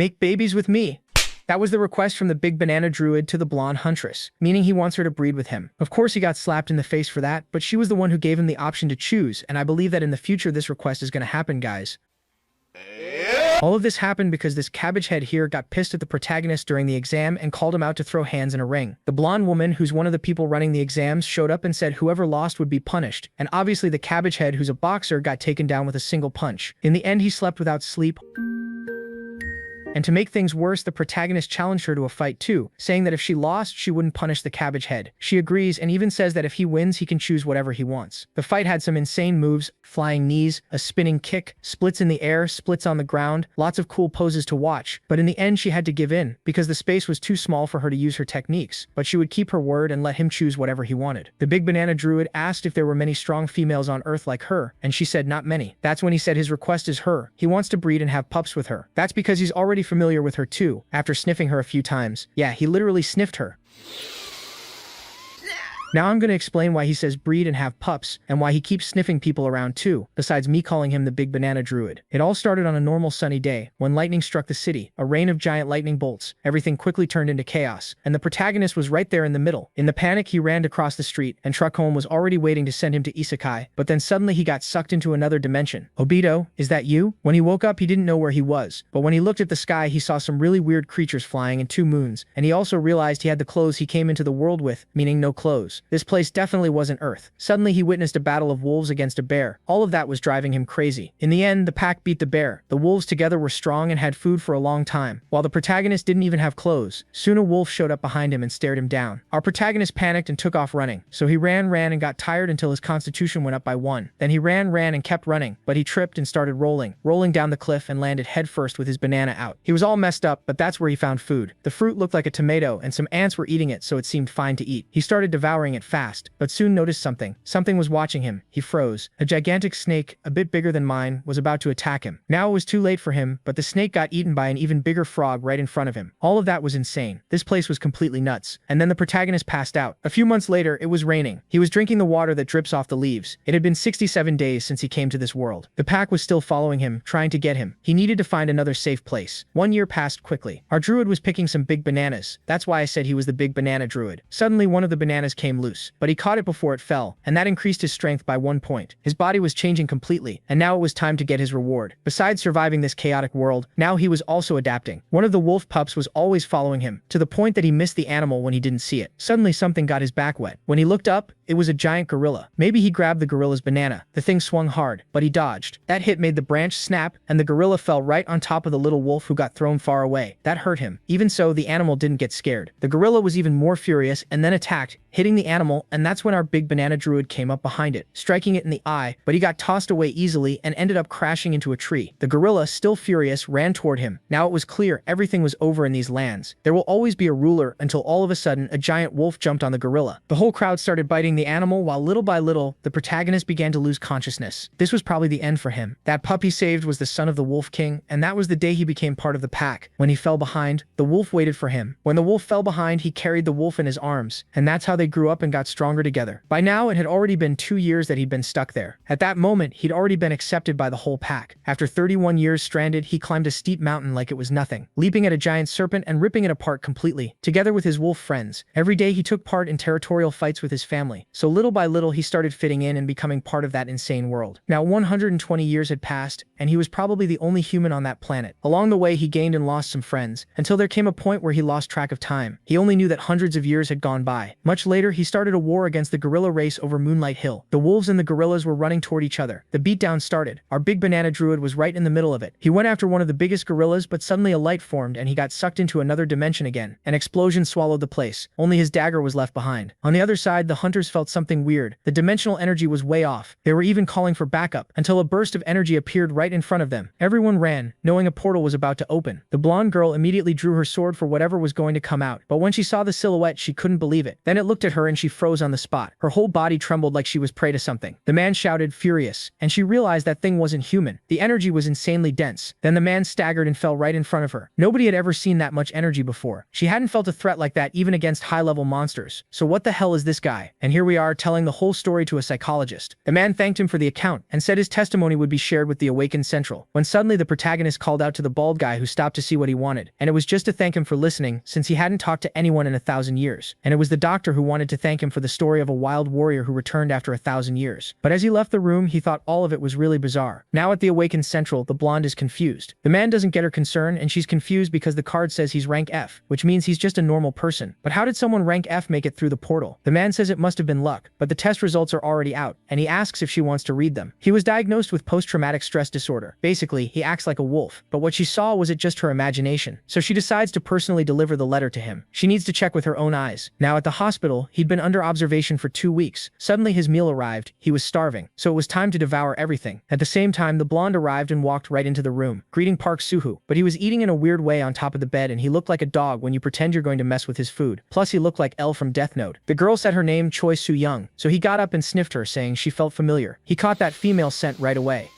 Make babies with me. That was the request from the big banana druid to the blonde huntress, meaning he wants her to breed with him. Of course he got slapped in the face for that, but she was the one who gave him the option to choose, and I believe that in the future this request is going to happen, guys. All of this happened because this cabbage head here got pissed at the protagonist during the exam and called him out to throw hands in a ring. The blonde woman, who's one of the people running the exams, showed up and said whoever lost would be punished, and obviously the cabbage head, who's a boxer, got taken down with a single punch. In the end, he slept without sleep. And to make things worse, the protagonist challenged her to a fight too, saying that if she lost, she wouldn't punish the cabbage head. She agrees and even says that if he wins, he can choose whatever he wants. The fight had some insane moves, flying knees, a spinning kick, splits in the air, splits on the ground, lots of cool poses to watch, but in the end she had to give in, because the space was too small for her to use her techniques, but she would keep her word and let him choose whatever he wanted. The big banana druid asked if there were many strong females on Earth like her, and she said not many. That's when he said his request is her. He wants to breed and have pups with her. That's because he's already familiar with her too, after sniffing her a few times. Yeah, he literally sniffed her. Now I'm going to explain why he says breed and have pups, and why he keeps sniffing people around too, besides me calling him the big banana druid. It all started on a normal sunny day, when lightning struck the city, a rain of giant lightning bolts. Everything quickly turned into chaos, and the protagonist was right there in the middle. In the panic, he ran across the street, and Truckholm was already waiting to send him to Isekai, but then suddenly he got sucked into another dimension. Obito, is that you? When he woke up, he didn't know where he was, but when he looked at the sky, he saw some really weird creatures flying and 2 moons, and he also realized he had the clothes he came into the world with, meaning no clothes. This place definitely wasn't Earth. Suddenly he witnessed a battle of wolves against a bear. All of that was driving him crazy. In the end, the pack beat the bear. The wolves together were strong and had food for a long time, while the protagonist didn't even have clothes. Soon a wolf showed up behind him and stared him down. Our protagonist panicked and took off running. So he ran and got tired until his constitution went up by 1. Then he ran and kept running, but he tripped and started rolling down the cliff and landed headfirst with his banana out. He was all messed up, but that's where he found food. The fruit looked like a tomato and some ants were eating it, so it seemed fine to eat. He started devouring it fast, but soon noticed something. Something was watching him. He froze. A gigantic snake, a bit bigger than mine, was about to attack him. Now it was too late for him, but the snake got eaten by an even bigger frog right in front of him. All of that was insane. This place was completely nuts. And then the protagonist passed out. A few months later, it was raining. He was drinking the water that drips off the leaves. It had been 67 days since he came to this world. The pack was still following him, trying to get him. He needed to find another safe place. 1 year passed quickly. Our druid was picking some big bananas. That's why I said he was the big banana druid. Suddenly, one of the bananas came loose, but he caught it before it fell, and that increased his strength by 1 point. His body was changing completely, and now it was time to get his reward. Besides surviving this chaotic world, now he was also adapting. One of the wolf pups was always following him, to the point that he missed the animal when he didn't see it. Suddenly something got his back wet. When he looked up, it was a giant gorilla. Maybe he grabbed the gorilla's banana. The thing swung hard, but he dodged. That hit made the branch snap, and the gorilla fell right on top of the little wolf who got thrown far away. That hurt him. Even so, the animal didn't get scared. The gorilla was even more furious and then attacked, hitting the animal, and that's when our big banana druid came up behind it, striking it in the eye, but he got tossed away easily and ended up crashing into a tree. The gorilla, still furious, ran toward him. Now it was clear everything was over in these lands. There will always be a ruler until all of a sudden a giant wolf jumped on the gorilla. The whole crowd started biting the animal while little by little, the protagonist began to lose consciousness. This was probably the end for him. That pup he saved was the son of the Wolf King, and that was the day he became part of the pack. When he fell behind, the wolf waited for him. When the wolf fell behind, he carried the wolf in his arms, and that's how they grew up and got stronger together. By now, it had already been 2 years that he'd been stuck there. At that moment, he'd already been accepted by the whole pack. After 31 years stranded, he climbed a steep mountain like it was nothing, leaping at a giant serpent and ripping it apart completely, together with his wolf friends. Every day he took part in territorial fights with his family, so little by little he started fitting in and becoming part of that insane world. Now 120 years had passed, and he was probably the only human on that planet. Along the way, he gained and lost some friends, until there came a point where he lost track of time. He only knew that hundreds of years had gone by. Much later, he started a war against the gorilla race over Moonlight Hill. The wolves and the gorillas were running toward each other. The beatdown started. Our big banana druid was right in the middle of it. He went after one of the biggest gorillas, but suddenly a light formed and he got sucked into another dimension again. An explosion swallowed the place. Only his dagger was left behind. On the other side, the hunters felt something weird. The dimensional energy was way off. They were even calling for backup, until a burst of energy appeared right in front of them. Everyone ran, knowing a portal was about to open. The blonde girl immediately drew her sword for whatever was going to come out, but when she saw the silhouette, she couldn't believe it. Then it looked looked at her and she froze on the spot. Her whole body trembled like she was prey to something. The man shouted, furious, and she realized that thing wasn't human. The energy was insanely dense. Then the man staggered and fell right in front of her. Nobody had ever seen that much energy before. She hadn't felt a threat like that even against high-level monsters. So what the hell is this guy? And here we are telling the whole story to a psychologist. The man thanked him for the account and said his testimony would be shared with the awakened Central, when suddenly the protagonist called out to the bald guy who stopped to see what he wanted, and it was just to thank him for listening since he hadn't talked to anyone in 1,000 years. And it was the doctor who wanted to thank him for the story of a wild warrior who returned after 1,000 years. But as he left the room, he thought all of it was really bizarre. Now at the awakened Central, the blonde is confused. The man doesn't get her concern, and she's confused because the card says he's rank F, which means he's just a normal person. But how did someone rank F make it through the portal? The man says it must have been luck, but the test results are already out, and he asks if she wants to read them. He was diagnosed with post-traumatic stress disorder. Basically, he acts like a wolf, but what she saw was it just her imagination. So she decides to personally deliver the letter to him. She needs to check with her own eyes. Now at the hospital, he'd been under observation for 2 weeks. Suddenly his meal arrived. He was starving, so it was time to devour everything. At the same time, the blonde arrived and walked right into the room, greeting Park Suhu, but he was eating in a weird way on top of the bed and he looked like a dog when you pretend you're going to mess with his food. Plus he looked like L from Death Note. The girl said her name Choi Soo Young, so he got up and sniffed her, saying she felt familiar. He caught that female scent right away.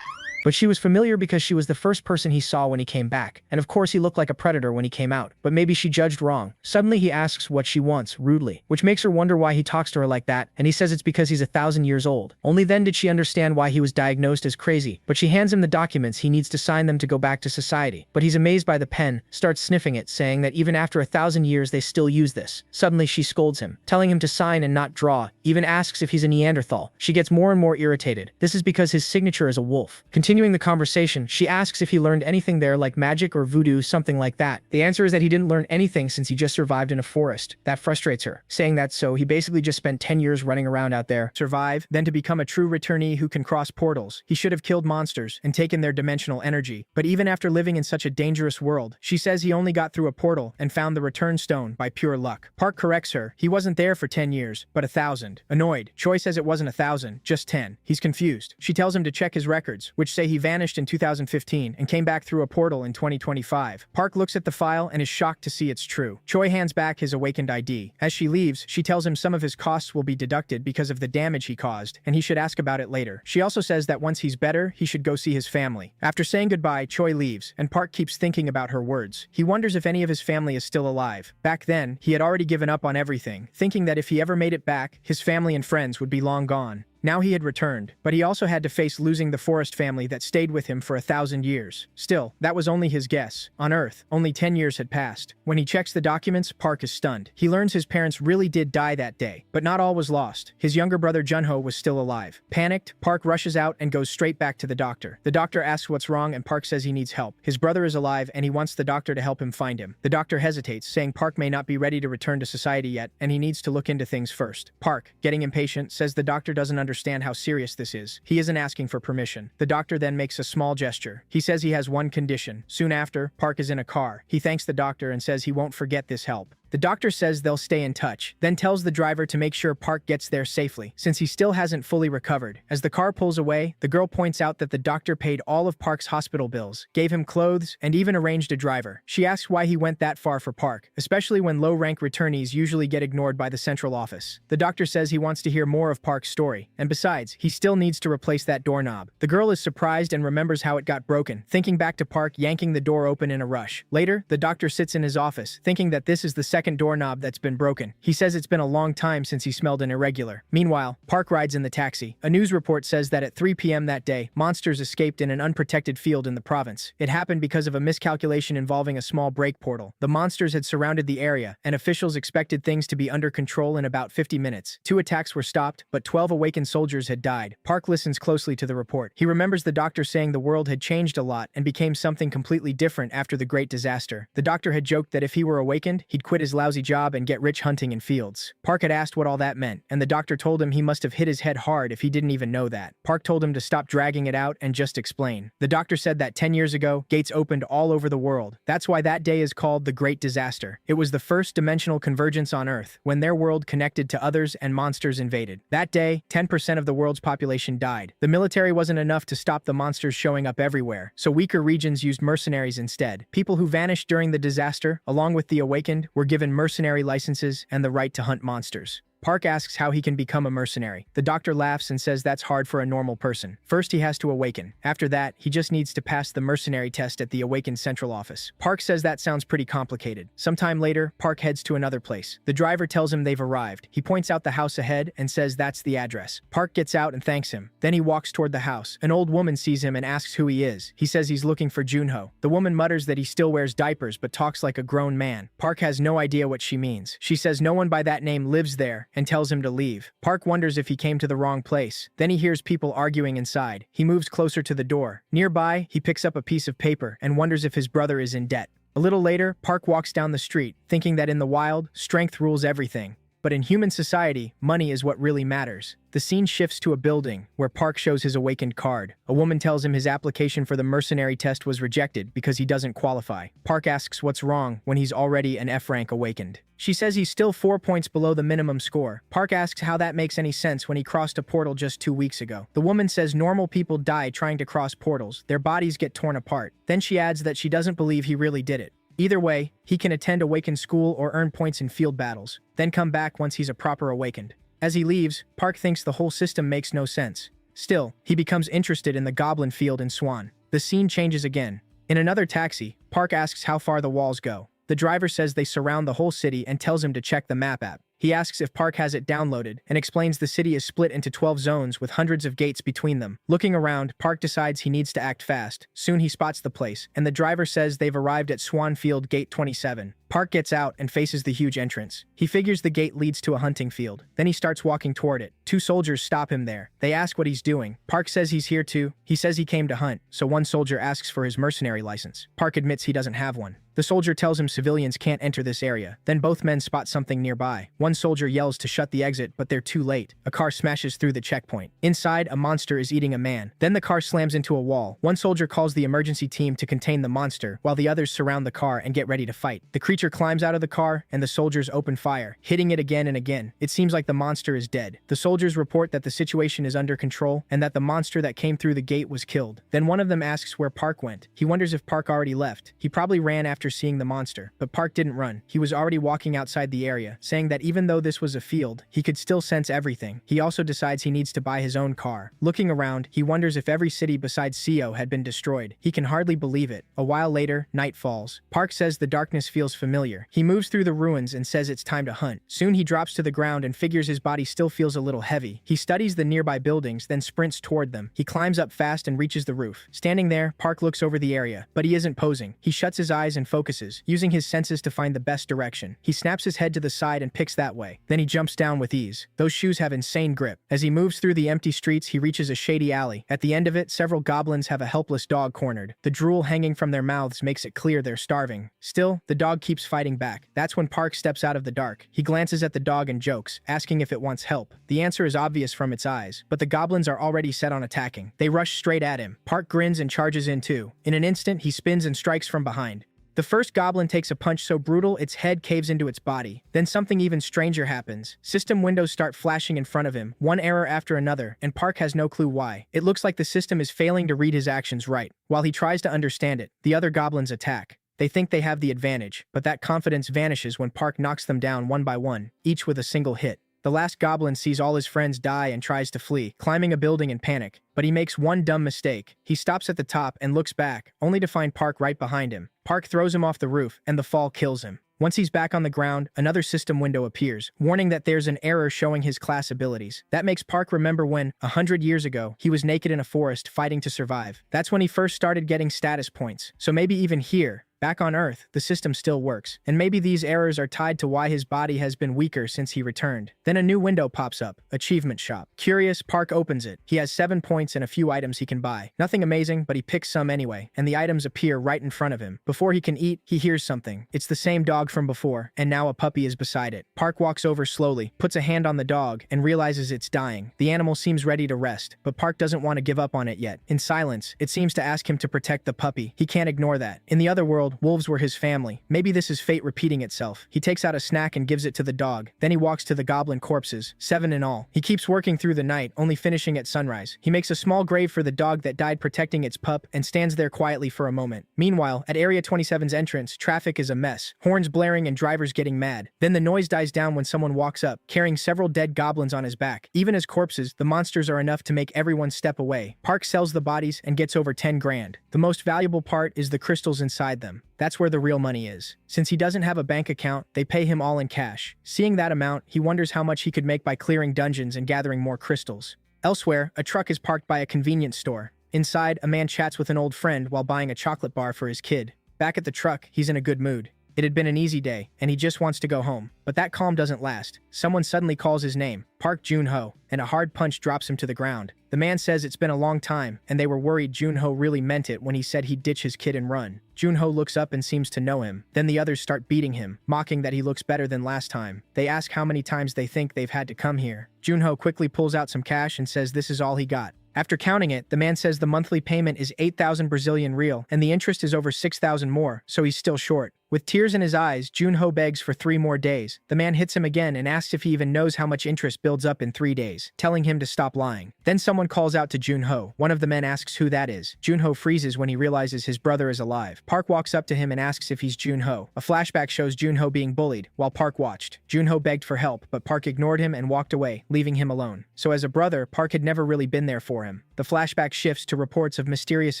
But she was familiar because she was the first person he saw when he came back, and of course he looked like a predator when he came out, but maybe she judged wrong. Suddenly he asks what she wants, rudely, which makes her wonder why he talks to her like that, and he says it's because he's 1,000 years old. Only then did she understand why he was diagnosed as crazy, but she hands him the documents. He needs to sign them to go back to society. But he's amazed by the pen, starts sniffing it, saying that even after 1,000 years they still use this. Suddenly she scolds him, telling him to sign and not draw, even asks if he's a Neanderthal. She gets more and more irritated. This is because his signature is a wolf. Continuing the conversation, she asks if he learned anything there like magic or voodoo, something like that. The answer is that he didn't learn anything since he just survived in a forest. That frustrates her, saying that so he basically just spent 10 years running around out there, survive, then to become a true returnee who can cross portals. He should have killed monsters and taken their dimensional energy. But even after living in such a dangerous world, she says he only got through a portal and found the return stone by pure luck. Park corrects her. He wasn't there for 10 years, but 1,000. Annoyed, Choi says it wasn't 1,000, just 10. He's confused. She tells him to check his records, which say he vanished in 2015 and came back through a portal in 2025. Park looks at the file and is shocked to see it's true. Choi hands back his awakened ID. As she leaves, she tells him some of his costs will be deducted because of the damage he caused, and he should ask about it later. She also says that once he's better, he should go see his family. After saying goodbye, Choi leaves, and Park keeps thinking about her words. He wonders if any of his family is still alive. Back then, he had already given up on everything, thinking that if he ever made it back, his family and friends would be long gone. Now he had returned, but he also had to face losing the forest family that stayed with him for 1,000 years. Still, that was only his guess. On Earth, only 10 years had passed. When he checks the documents, Park is stunned. He learns his parents really did die that day, but not all was lost. His younger brother Junho was still alive. Panicked, Park rushes out and goes straight back to the doctor. The doctor asks what's wrong and Park says he needs help. His brother is alive and he wants the doctor to help him find him. The doctor hesitates, saying Park may not be ready to return to society yet and he needs to look into things first. Park, getting impatient, says the doctor doesn't understand how serious this is. He isn't asking for permission. The doctor then makes a small gesture. He says he has one condition. Soon after, Park is in a car. He thanks the doctor and says he won't forget this help. The doctor says they'll stay in touch, then tells the driver to make sure Park gets there safely, since he still hasn't fully recovered. As the car pulls away, the girl points out that the doctor paid all of Park's hospital bills, gave him clothes, and even arranged a driver. She asks why he went that far for Park, especially when low-rank returnees usually get ignored by the central office. The doctor says he wants to hear more of Park's story, and besides, he still needs to replace that doorknob. The girl is surprised and remembers how it got broken, thinking back to Park yanking the door open in a rush. Later, the doctor sits in his office, thinking that this is the second doorknob that's been broken. He says it's been a long time since he smelled an irregular. Meanwhile, Park rides in the taxi. A news report says that at 3 p.m. that day, monsters escaped in an unprotected field in the province. It happened because of a miscalculation involving a small break portal. The monsters had surrounded the area, and officials expected things to be under control in about 50 minutes. 2 attacks were stopped, but 12 awakened soldiers had died. Park listens closely to the report. He remembers the doctor saying the world had changed a lot and became something completely different after the Great Disaster. The doctor had joked that if he were awakened, he'd quit his lousy job and get rich hunting in fields. Park had asked what all that meant, and the doctor told him he must have hit his head hard if he didn't even know that. Park told him to stop dragging it out and just explain. The doctor said that 10 years ago, gates opened all over the world. That's why that day is called the Great Disaster. It was the first dimensional convergence on Earth, when their world connected to others and monsters invaded. That day, 10% of the world's population died. The military wasn't enough to stop the monsters showing up everywhere, so weaker regions used mercenaries instead. People who vanished during the disaster, along with the awakened, were given given mercenary licenses and the right to hunt monsters. Park asks how he can become a mercenary. The doctor laughs and says that's hard for a normal person. First, he has to awaken. After that, he just needs to pass the mercenary test at the Awakened Central Office. Park says that sounds pretty complicated. Sometime later, Park heads to another place. The driver tells him they've arrived. He points out the house ahead and says that's the address. Park gets out and thanks him. Then he walks toward the house. An old woman sees him and asks who he is. He says he's looking for Junho. The woman mutters that he still wears diapers but talks like a grown man. Park has no idea what she means. She says no one by that name lives there and tells him to leave. Park wonders if he came to the wrong place. Then he hears people arguing inside. He moves closer to the door. Nearby, he picks up a piece of paper and wonders if his brother is in debt. A little later, Park walks down the street, thinking that in the wild, strength rules everything. But in human society, money is what really matters. The scene shifts to a building, where Park shows his awakened card. A woman tells him his application for the mercenary test was rejected because he doesn't qualify. Park asks what's wrong when he's already an F-rank awakened. She says he's still 4 points below the minimum score. Park asks how that makes any sense when he crossed a portal just 2 weeks ago. The woman says normal people die trying to cross portals. Their bodies get torn apart. Then she adds that she doesn't believe he really did it. Either way, he can attend Awakened School or earn points in field battles, then come back once he's a proper Awakened. As he leaves, Park thinks the whole system makes no sense. Still, he becomes interested in the Goblin Field in Swan. The scene changes again. In another taxi, Park asks how far the walls go. The driver says they surround the whole city and tells him to check the map app. He asks if Park has it downloaded and explains the city is split into 12 zones with hundreds of gates between them. Looking around, Park decides he needs to act fast. Soon he spots the place, and the driver says they've arrived at Swan Field Gate 27. Park gets out and faces the huge entrance. He figures the gate leads to a hunting field. Then he starts walking toward it. 2 soldiers stop him there. They ask what he's doing. Park says he's here too. He says he came to hunt, so one soldier asks for his mercenary license. Park admits he doesn't have one. The soldier tells him civilians can't enter this area. Then both men spot something nearby. One soldier yells to shut the exit, but they're too late. A car smashes through the checkpoint. Inside, a monster is eating a man. Then the car slams into a wall. One soldier calls the emergency team to contain the monster, while the others surround the car and get ready to fight. The creature climbs out of the car, and the soldiers open fire, hitting it again and again. It seems like the monster is dead. The soldiers report that the situation is under control, and that the monster that came through the gate was killed. Then one of them asks where Park went. He wonders if Park already left. He probably ran after seeing the monster, but Park didn't run. He was already walking outside the area, saying that even though this was a field, he could still sense everything. He also decides he needs to buy his own car. Looking around, he wonders if every city besides Seo had been destroyed. He can hardly believe it. A while later, night falls. Park says the darkness feels familiar. He moves through the ruins and says it's time to hunt. Soon he drops to the ground and figures his body still feels a little heavy. He studies the nearby buildings, then sprints toward them. He climbs up fast and reaches the roof. Standing there, Park looks over the area, but he isn't posing. He shuts his eyes and focuses, using his senses to find the best direction. He snaps his head to the side and picks that way. Then he jumps down with ease. Those shoes have insane grip. As he moves through the empty streets, he reaches a shady alley. At the end of it, several goblins have a helpless dog cornered. The drool hanging from their mouths makes it clear they're starving. Still, the dog keeps fighting back. That's when Park steps out of the dark. He glances at the dog and jokes, asking if it wants help. The answer is obvious from its eyes, but the goblins are already set on attacking. They rush straight at him. Park grins and charges in too. In an instant, he spins and strikes from behind. The first goblin takes a punch so brutal its head caves into its body. Then something even stranger happens. System windows start flashing in front of him, one error after another, and Park has no clue why. It looks like the system is failing to read his actions right. While he tries to understand it, the other goblins attack. They think they have the advantage, but that confidence vanishes when Park knocks them down one by one, each with a single hit. The last goblin sees all his friends die and tries to flee, climbing a building in panic. But he makes one dumb mistake. He stops at the top and looks back, only to find Park right behind him. Park throws him off the roof, and the fall kills him. Once he's back on the ground, another system window appears, warning that there's an error showing his class abilities. That makes Park remember when, 100 years ago, he was naked in a forest fighting to survive. That's when he first started getting status points. So maybe even here, back on Earth, the system still works. And maybe these errors are tied to why his body has been weaker since he returned. Then a new window pops up, Achievement Shop. Curious, Park opens it. He has 7 points and a few items he can buy. Nothing amazing, but he picks some anyway, and the items appear right in front of him. Before he can eat, he hears something. It's the same dog from before, and now a puppy is beside it. Park walks over slowly, puts a hand on the dog, and realizes it's dying. The animal seems ready to rest, but Park doesn't want to give up on it yet. In silence, it seems to ask him to protect the puppy. He can't ignore that. In the other world, world, wolves were his family. Maybe this is fate repeating itself. He takes out a snack and gives it to the dog. Then he walks to the goblin corpses, 7 in all. He keeps working through the night, only finishing at sunrise. He makes a small grave for the dog that died protecting its pup and stands there quietly for a moment. Meanwhile, at Area 27's entrance, traffic is a mess. Horns blaring and drivers getting mad. Then the noise dies down when someone walks up, carrying several dead goblins on his back. Even as corpses, the monsters are enough to make everyone step away. Park sells the bodies and gets over 10 grand. The most valuable part is the crystals inside them. That's where the real money is. Since he doesn't have a bank account, they pay him all in cash. Seeing that amount, he wonders how much he could make by clearing dungeons and gathering more crystals. Elsewhere, a truck is parked by a convenience store. Inside, a man chats with an old friend while buying a chocolate bar for his kid. Back at the truck, he's in a good mood. It had been an easy day, and he just wants to go home. But that calm doesn't last. Someone suddenly calls his name, Park Jun-ho, and a hard punch drops him to the ground. The man says it's been a long time, and they were worried Jun-ho really meant it when he said he'd ditch his kid and run. Jun-ho looks up and seems to know him. Then the others start beating him, mocking that he looks better than last time. They ask how many times they think they've had to come here. Jun-ho quickly pulls out some cash and says this is all he got. After counting it, the man says the monthly payment is 8,000 Brazilian real, and the interest is over 6,000 more, so he's still short. With tears in his eyes, Jun-ho begs for 3 more days. The man hits him again and asks if he even knows how much interest builds up in 3 days, telling him to stop lying. Then someone calls out to Jun-ho. One of the men asks who that is. Jun-ho freezes when he realizes his brother is alive. Park walks up to him and asks if he's Jun-ho. A flashback shows Jun-ho being bullied, while Park watched. Jun-ho begged for help, but Park ignored him and walked away, leaving him alone. So as a brother, Park had never really been there for him. The flashback shifts to reports of mysterious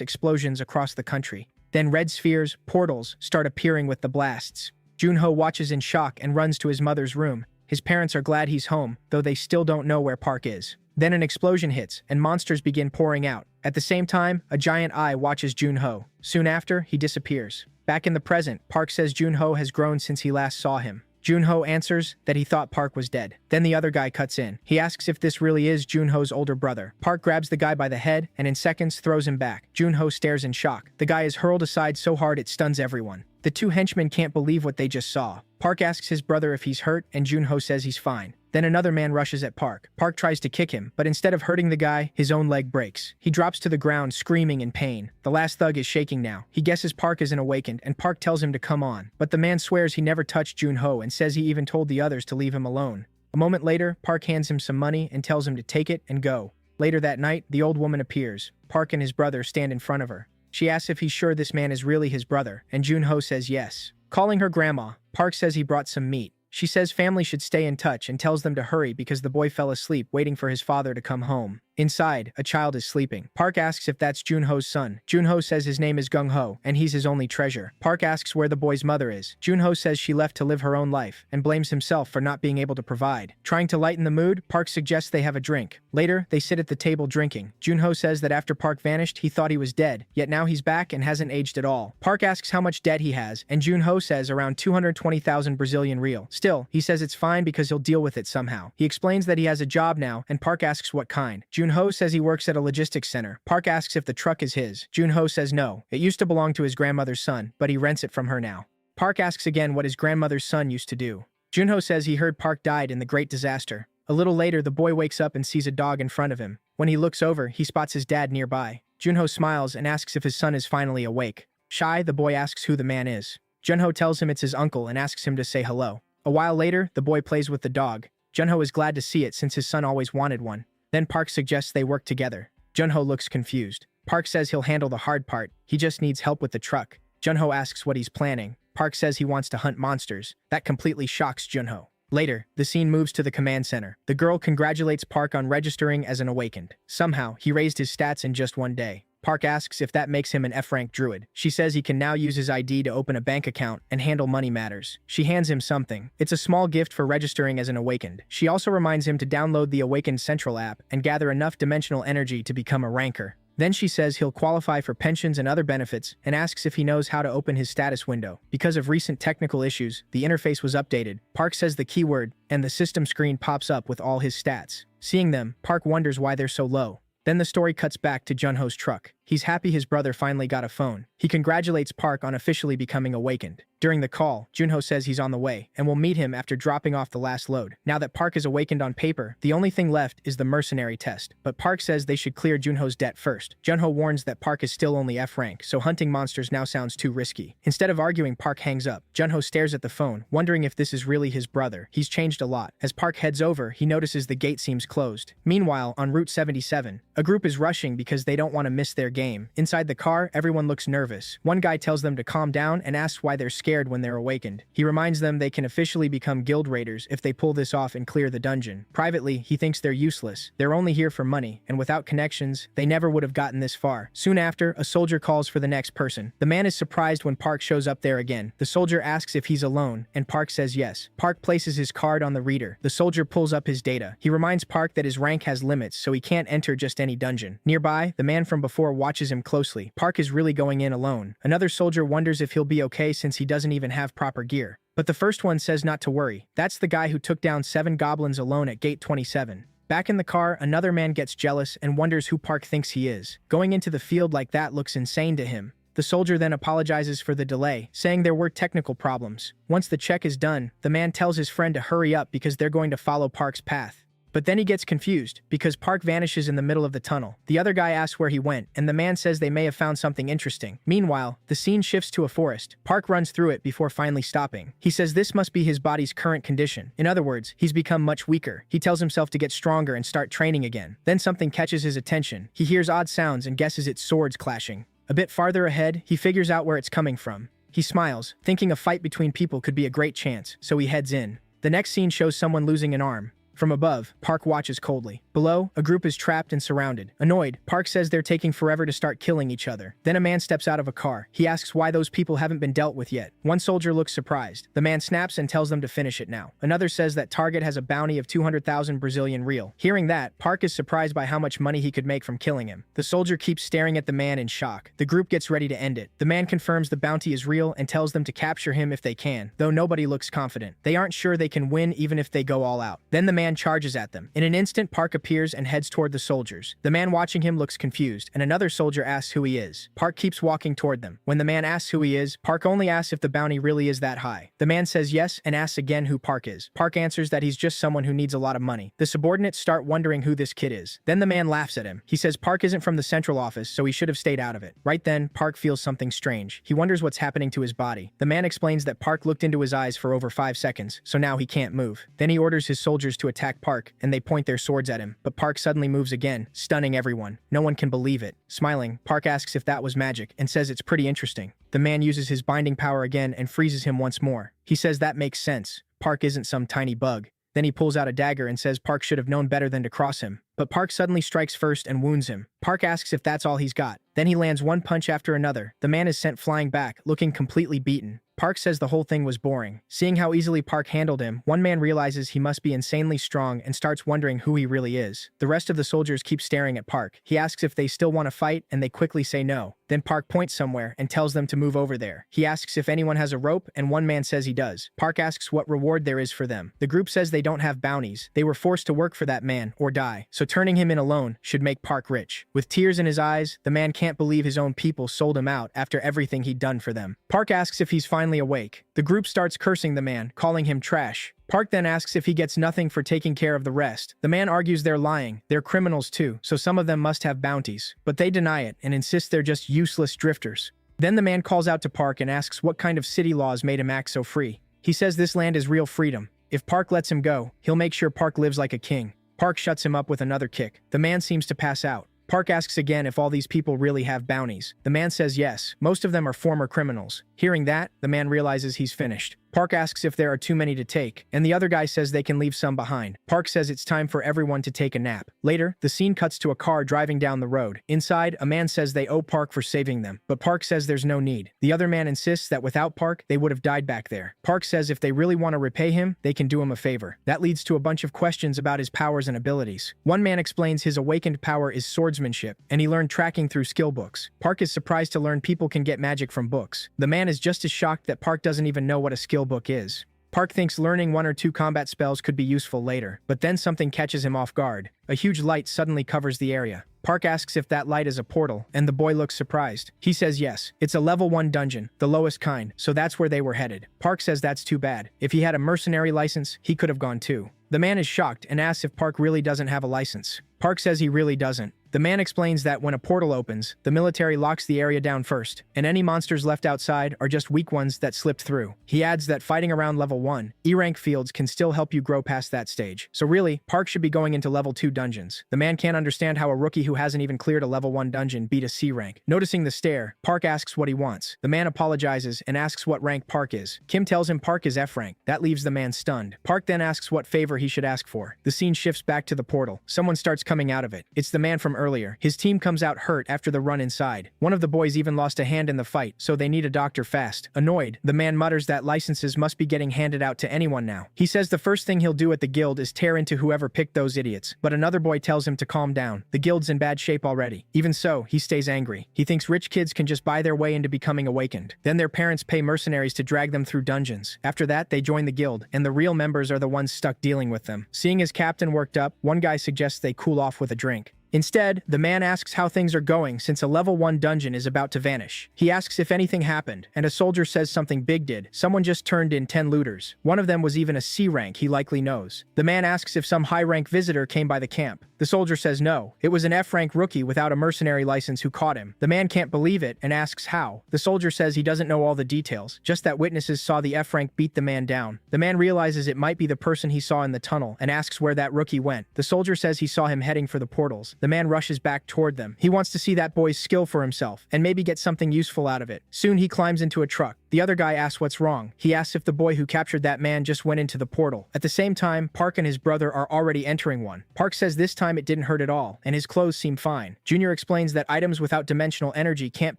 explosions across the country. Then red spheres, portals, start appearing with the blasts. Jun-ho watches in shock and runs to his mother's room. His parents are glad he's home, though they still don't know where Park is. Then an explosion hits, and monsters begin pouring out. At the same time, a giant eye watches Jun-ho. Soon after, he disappears. Back in the present, Park says Jun-ho has grown since he last saw him. Jun-ho answers that he thought Park was dead. Then the other guy cuts in. He asks if this really is Jun-ho's older brother. Park grabs the guy by the head and in seconds throws him back. Jun-ho stares in shock. The guy is hurled aside so hard it stuns everyone. The 2 henchmen can't believe what they just saw. Park asks his brother if he's hurt and Jun-ho says he's fine. Then another man rushes at Park. Park tries to kick him, but instead of hurting the guy, his own leg breaks. He drops to the ground, screaming in pain. The last thug is shaking now. He guesses Park isn't awakened, and Park tells him to come on. But the man swears he never touched Jun-ho and says he even told the others to leave him alone. A moment later, Park hands him some money and tells him to take it and go. Later that night, the old woman appears. Park and his brother stand in front of her. She asks if he's sure this man is really his brother, and Jun-ho says yes. Calling her grandma, Park says he brought some meat. She says family should stay in touch and tells them to hurry because the boy fell asleep waiting for his father to come home. Inside, a child is sleeping. Park asks if that's Jun-ho's son. Jun-ho says his name is Gung-ho, and he's his only treasure. Park asks where the boy's mother is. Jun-ho says she left to live her own life, and blames himself for not being able to provide. Trying to lighten the mood, Park suggests they have a drink. Later, they sit at the table drinking. Jun-ho says that after Park vanished, he thought he was dead, yet now he's back and hasn't aged at all. Park asks how much debt he has, and Jun-ho says around 220,000 Brazilian real. Still, he says it's fine because he'll deal with it somehow. He explains that he has a job now, and Park asks what kind. Jun-ho says he works at a logistics center. Park asks if the truck is his. Jun-ho says no. It used to belong to his grandmother's son, but he rents it from her now. Park asks again what his grandmother's son used to do. Jun-ho says he heard Park died in the Great Disaster. A little later, the boy wakes up and sees a dog in front of him. When he looks over, he spots his dad nearby. Jun-ho smiles and asks if his son is finally awake. Shy, the boy asks who the man is. Jun-ho tells him it's his uncle and asks him to say hello. A while later, the boy plays with the dog. Jun-ho is glad to see it since his son always wanted one. Then Park suggests they work together. Jun-ho looks confused. Park says he'll handle the hard part. He just needs help with the truck. Jun-ho asks what he's planning. Park says he wants to hunt monsters. That completely shocks Jun-ho. Later, the scene moves to the command center. The girl congratulates Park on registering as an awakened. Somehow, he raised his stats in just 1 day. Park asks if that makes him an F-rank druid. She says he can now use his ID to open a bank account and handle money matters. She hands him something. It's a small gift for registering as an awakened. She also reminds him to download the Awakened Central app and gather enough dimensional energy to become a ranker. Then she says he'll qualify for pensions and other benefits and asks if he knows how to open his status window. Because of recent technical issues, the interface was updated. Park says the keyword, and the system screen pops up with all his stats. Seeing them, Park wonders why they're so low. Then the story cuts back to Jun-ho's truck. He's happy his brother finally got a phone. He congratulates Park on officially becoming awakened. During the call, Junho says he's on the way and will meet him after dropping off the last load. Now that Park is awakened on paper, the only thing left is the mercenary test, but Park says they should clear Junho's debt first. Junho warns that Park is still only F rank, so hunting monsters now sounds too risky. Instead of arguing, Park hangs up. Junho stares at the phone, wondering if this is really his brother. He's changed a lot. As Park heads over, he notices the gate seems closed. Meanwhile, on Route 77, a group is rushing because they don't want to miss their game. Inside the car, everyone looks nervous. One guy tells them to calm down and asks why they're scared when they're awakened. He reminds them they can officially become guild raiders if they pull this off and clear the dungeon. Privately, he thinks they're useless. They're only here for money, and without connections, they never would have gotten this far. Soon after, a soldier calls for the next person. The man is surprised when Park shows up there again. The soldier asks if he's alone, and Park says yes. Park places his card on the reader. The soldier pulls up his data. He reminds Park that his rank has limits, so he can't enter just any dungeon. Nearby, the man from before watches him closely. Park is really going in alone. Another soldier wonders if he'll be okay since he doesn't even have proper gear. But the first one says not to worry. That's the guy who took down 7 goblins alone at gate 27. Back in the car, another man gets jealous and wonders who Park thinks he is. Going into the field like that looks insane to him. The soldier then apologizes for the delay, saying there were technical problems. Once the check is done, the man tells his friend to hurry up because they're going to follow Park's path. But then he gets confused, because Park vanishes in the middle of the tunnel. The other guy asks where he went, and the man says they may have found something interesting. Meanwhile, the scene shifts to a forest. Park runs through it before finally stopping. He says this must be his body's current condition. In other words, he's become much weaker. He tells himself to get stronger and start training again. Then something catches his attention. He hears odd sounds and guesses it's swords clashing. A bit farther ahead, he figures out where it's coming from. He smiles, thinking a fight between people could be a great chance, so he heads in. The next scene shows someone losing an arm. From above, Park watches coldly. Below, a group is trapped and surrounded. Annoyed, Park says they're taking forever to start killing each other. Then a man steps out of a car. He asks why those people haven't been dealt with yet. One soldier looks surprised. The man snaps and tells them to finish it now. Another says that Target has a bounty of 200,000 Brazilian real. Hearing that, Park is surprised by how much money he could make from killing him. The soldier keeps staring at the man in shock. The group gets ready to end it. The man confirms the bounty is real and tells them to capture him if they can, though nobody looks confident. They aren't sure they can win even if they go all out. Then the man charges at them. In an instant, Park appears and heads toward the soldiers. The man watching him looks confused, and another soldier asks who he is. Park keeps walking toward them. When the man asks who he is, Park only asks if the bounty really is that high. The man says yes and asks again who Park is. Park answers that he's just someone who needs a lot of money. The subordinates start wondering who this kid is. Then the man laughs at him. He says Park isn't from the central office, so he should have stayed out of it. Right then, Park feels something strange. He wonders what's happening to his body. The man explains that Park looked into his eyes for over 5 seconds, so now he can't move. Then he orders his soldiers to attack Park, and they point their swords at him, but Park suddenly moves again, stunning everyone. No one can believe it. Smiling, Park asks if that was magic and says it's pretty interesting. The man uses his binding power again and freezes him once more. He says that makes sense. Park isn't some tiny bug. Then he pulls out a dagger and says Park should have known better than to cross him. But Park suddenly strikes first and wounds him. Park asks if that's all he's got. Then he lands one punch after another. The man is sent flying back, looking completely beaten. Park says the whole thing was boring. Seeing how easily Park handled him, one man realizes he must be insanely strong and starts wondering who he really is. The rest of the soldiers keep staring at Park. He asks if they still want to fight, and they quickly say no. Then Park points somewhere and tells them to move over there. He asks if anyone has a rope, and one man says he does. Park asks what reward there is for them. The group says they don't have bounties. They were forced to work for that man, or die. So turning him in alone should make Park rich. With tears in his eyes, the man can't believe his own people sold him out after everything he'd done for them. Park asks if he's finally awake. The group starts cursing the man, calling him trash. Park then asks if he gets nothing for taking care of the rest. The man argues they're lying. They're criminals too, so some of them must have bounties. But they deny it and insist they're just useless drifters. Then the man calls out to Park and asks what kind of city laws made him act so free. He says this land is real freedom. If Park lets him go, he'll make sure Park lives like a king. Park shuts him up with another kick. The man seems to pass out. Park asks again if all these people really have bounties. The man says yes. Most of them are former criminals. Hearing that, the man realizes he's finished. Park asks if there are too many to take, and the other guy says they can leave some behind. Park says it's time for everyone to take a nap. Later, the scene cuts to a car driving down the road. Inside, a man says they owe Park for saving them, but Park says there's no need. The other man insists that without Park, they would have died back there. Park says if they really want to repay him, they can do him a favor. That leads to a bunch of questions about his powers and abilities. One man explains his awakened power is swordsmanship, and he learned tracking through skill books. Park is surprised to learn people can get magic from books. The man is just as shocked that Park doesn't even know what a skill book is. Park thinks learning 1 or 2 combat spells could be useful later, but then something catches him off guard. A huge light suddenly covers the area. Park asks if that light is a portal, and the boy looks surprised. He says yes, it's a level 1 dungeon, the lowest kind, so that's where they were headed. Park says that's too bad. If he had a mercenary license, he could have gone too. The man is shocked and asks if Park really doesn't have a license. Park says he really doesn't. The man explains that when a portal opens, the military locks the area down first, and any monsters left outside are just weak ones that slipped through. He adds that fighting around level 1, E-rank fields can still help you grow past that stage. So really, Park should be going into level 2 dungeons. The man can't understand how a rookie who hasn't even cleared a level 1 dungeon beat a C rank. Noticing the stare, Park asks what he wants. The man apologizes and asks what rank Park is. Kim tells him Park is F rank. That leaves the man stunned. Park then asks what favor he should ask for. The scene shifts back to the portal. Someone starts coming out of it. It's the man from earlier. His team comes out hurt after the run inside. One of the boys even lost a hand in the fight, so they need a doctor fast. Annoyed, the man mutters that licenses must be getting handed out to anyone now. He says the first thing he'll do at the guild is tear into whoever picked those idiots, but another boy tells him to calm down. The guild's in bad shape already. Even so, he stays angry. He thinks rich kids can just buy their way into becoming awakened. Then their parents pay mercenaries to drag them through dungeons. After that, they join the guild, and the real members are the ones stuck dealing with them. Seeing his captain worked up, one guy suggests they cool off with a drink. Instead, the man asks how things are going since a level 1 dungeon is about to vanish. He asks if anything happened, and a soldier says something big did. Someone just turned in 10 looters. One of them was even a C rank he likely knows. The man asks if some high rank visitor came by the camp. The soldier says no. It was an F rank rookie without a mercenary license who caught him. The man can't believe it and asks how. The soldier says he doesn't know all the details, just that witnesses saw the F rank beat the man down. The man realizes it might be the person he saw in the tunnel and asks where that rookie went. The soldier says he saw him heading for the portals. The man rushes back toward them. He wants to see that boy's skill for himself and maybe get something useful out of it. Soon he climbs into a truck. The other guy asks what's wrong. He asks if the boy who captured that man just went into the portal. At the same time, Park and his brother are already entering one. Park says this time it didn't hurt at all, and his clothes seem fine. Junior explains that items without dimensional energy can't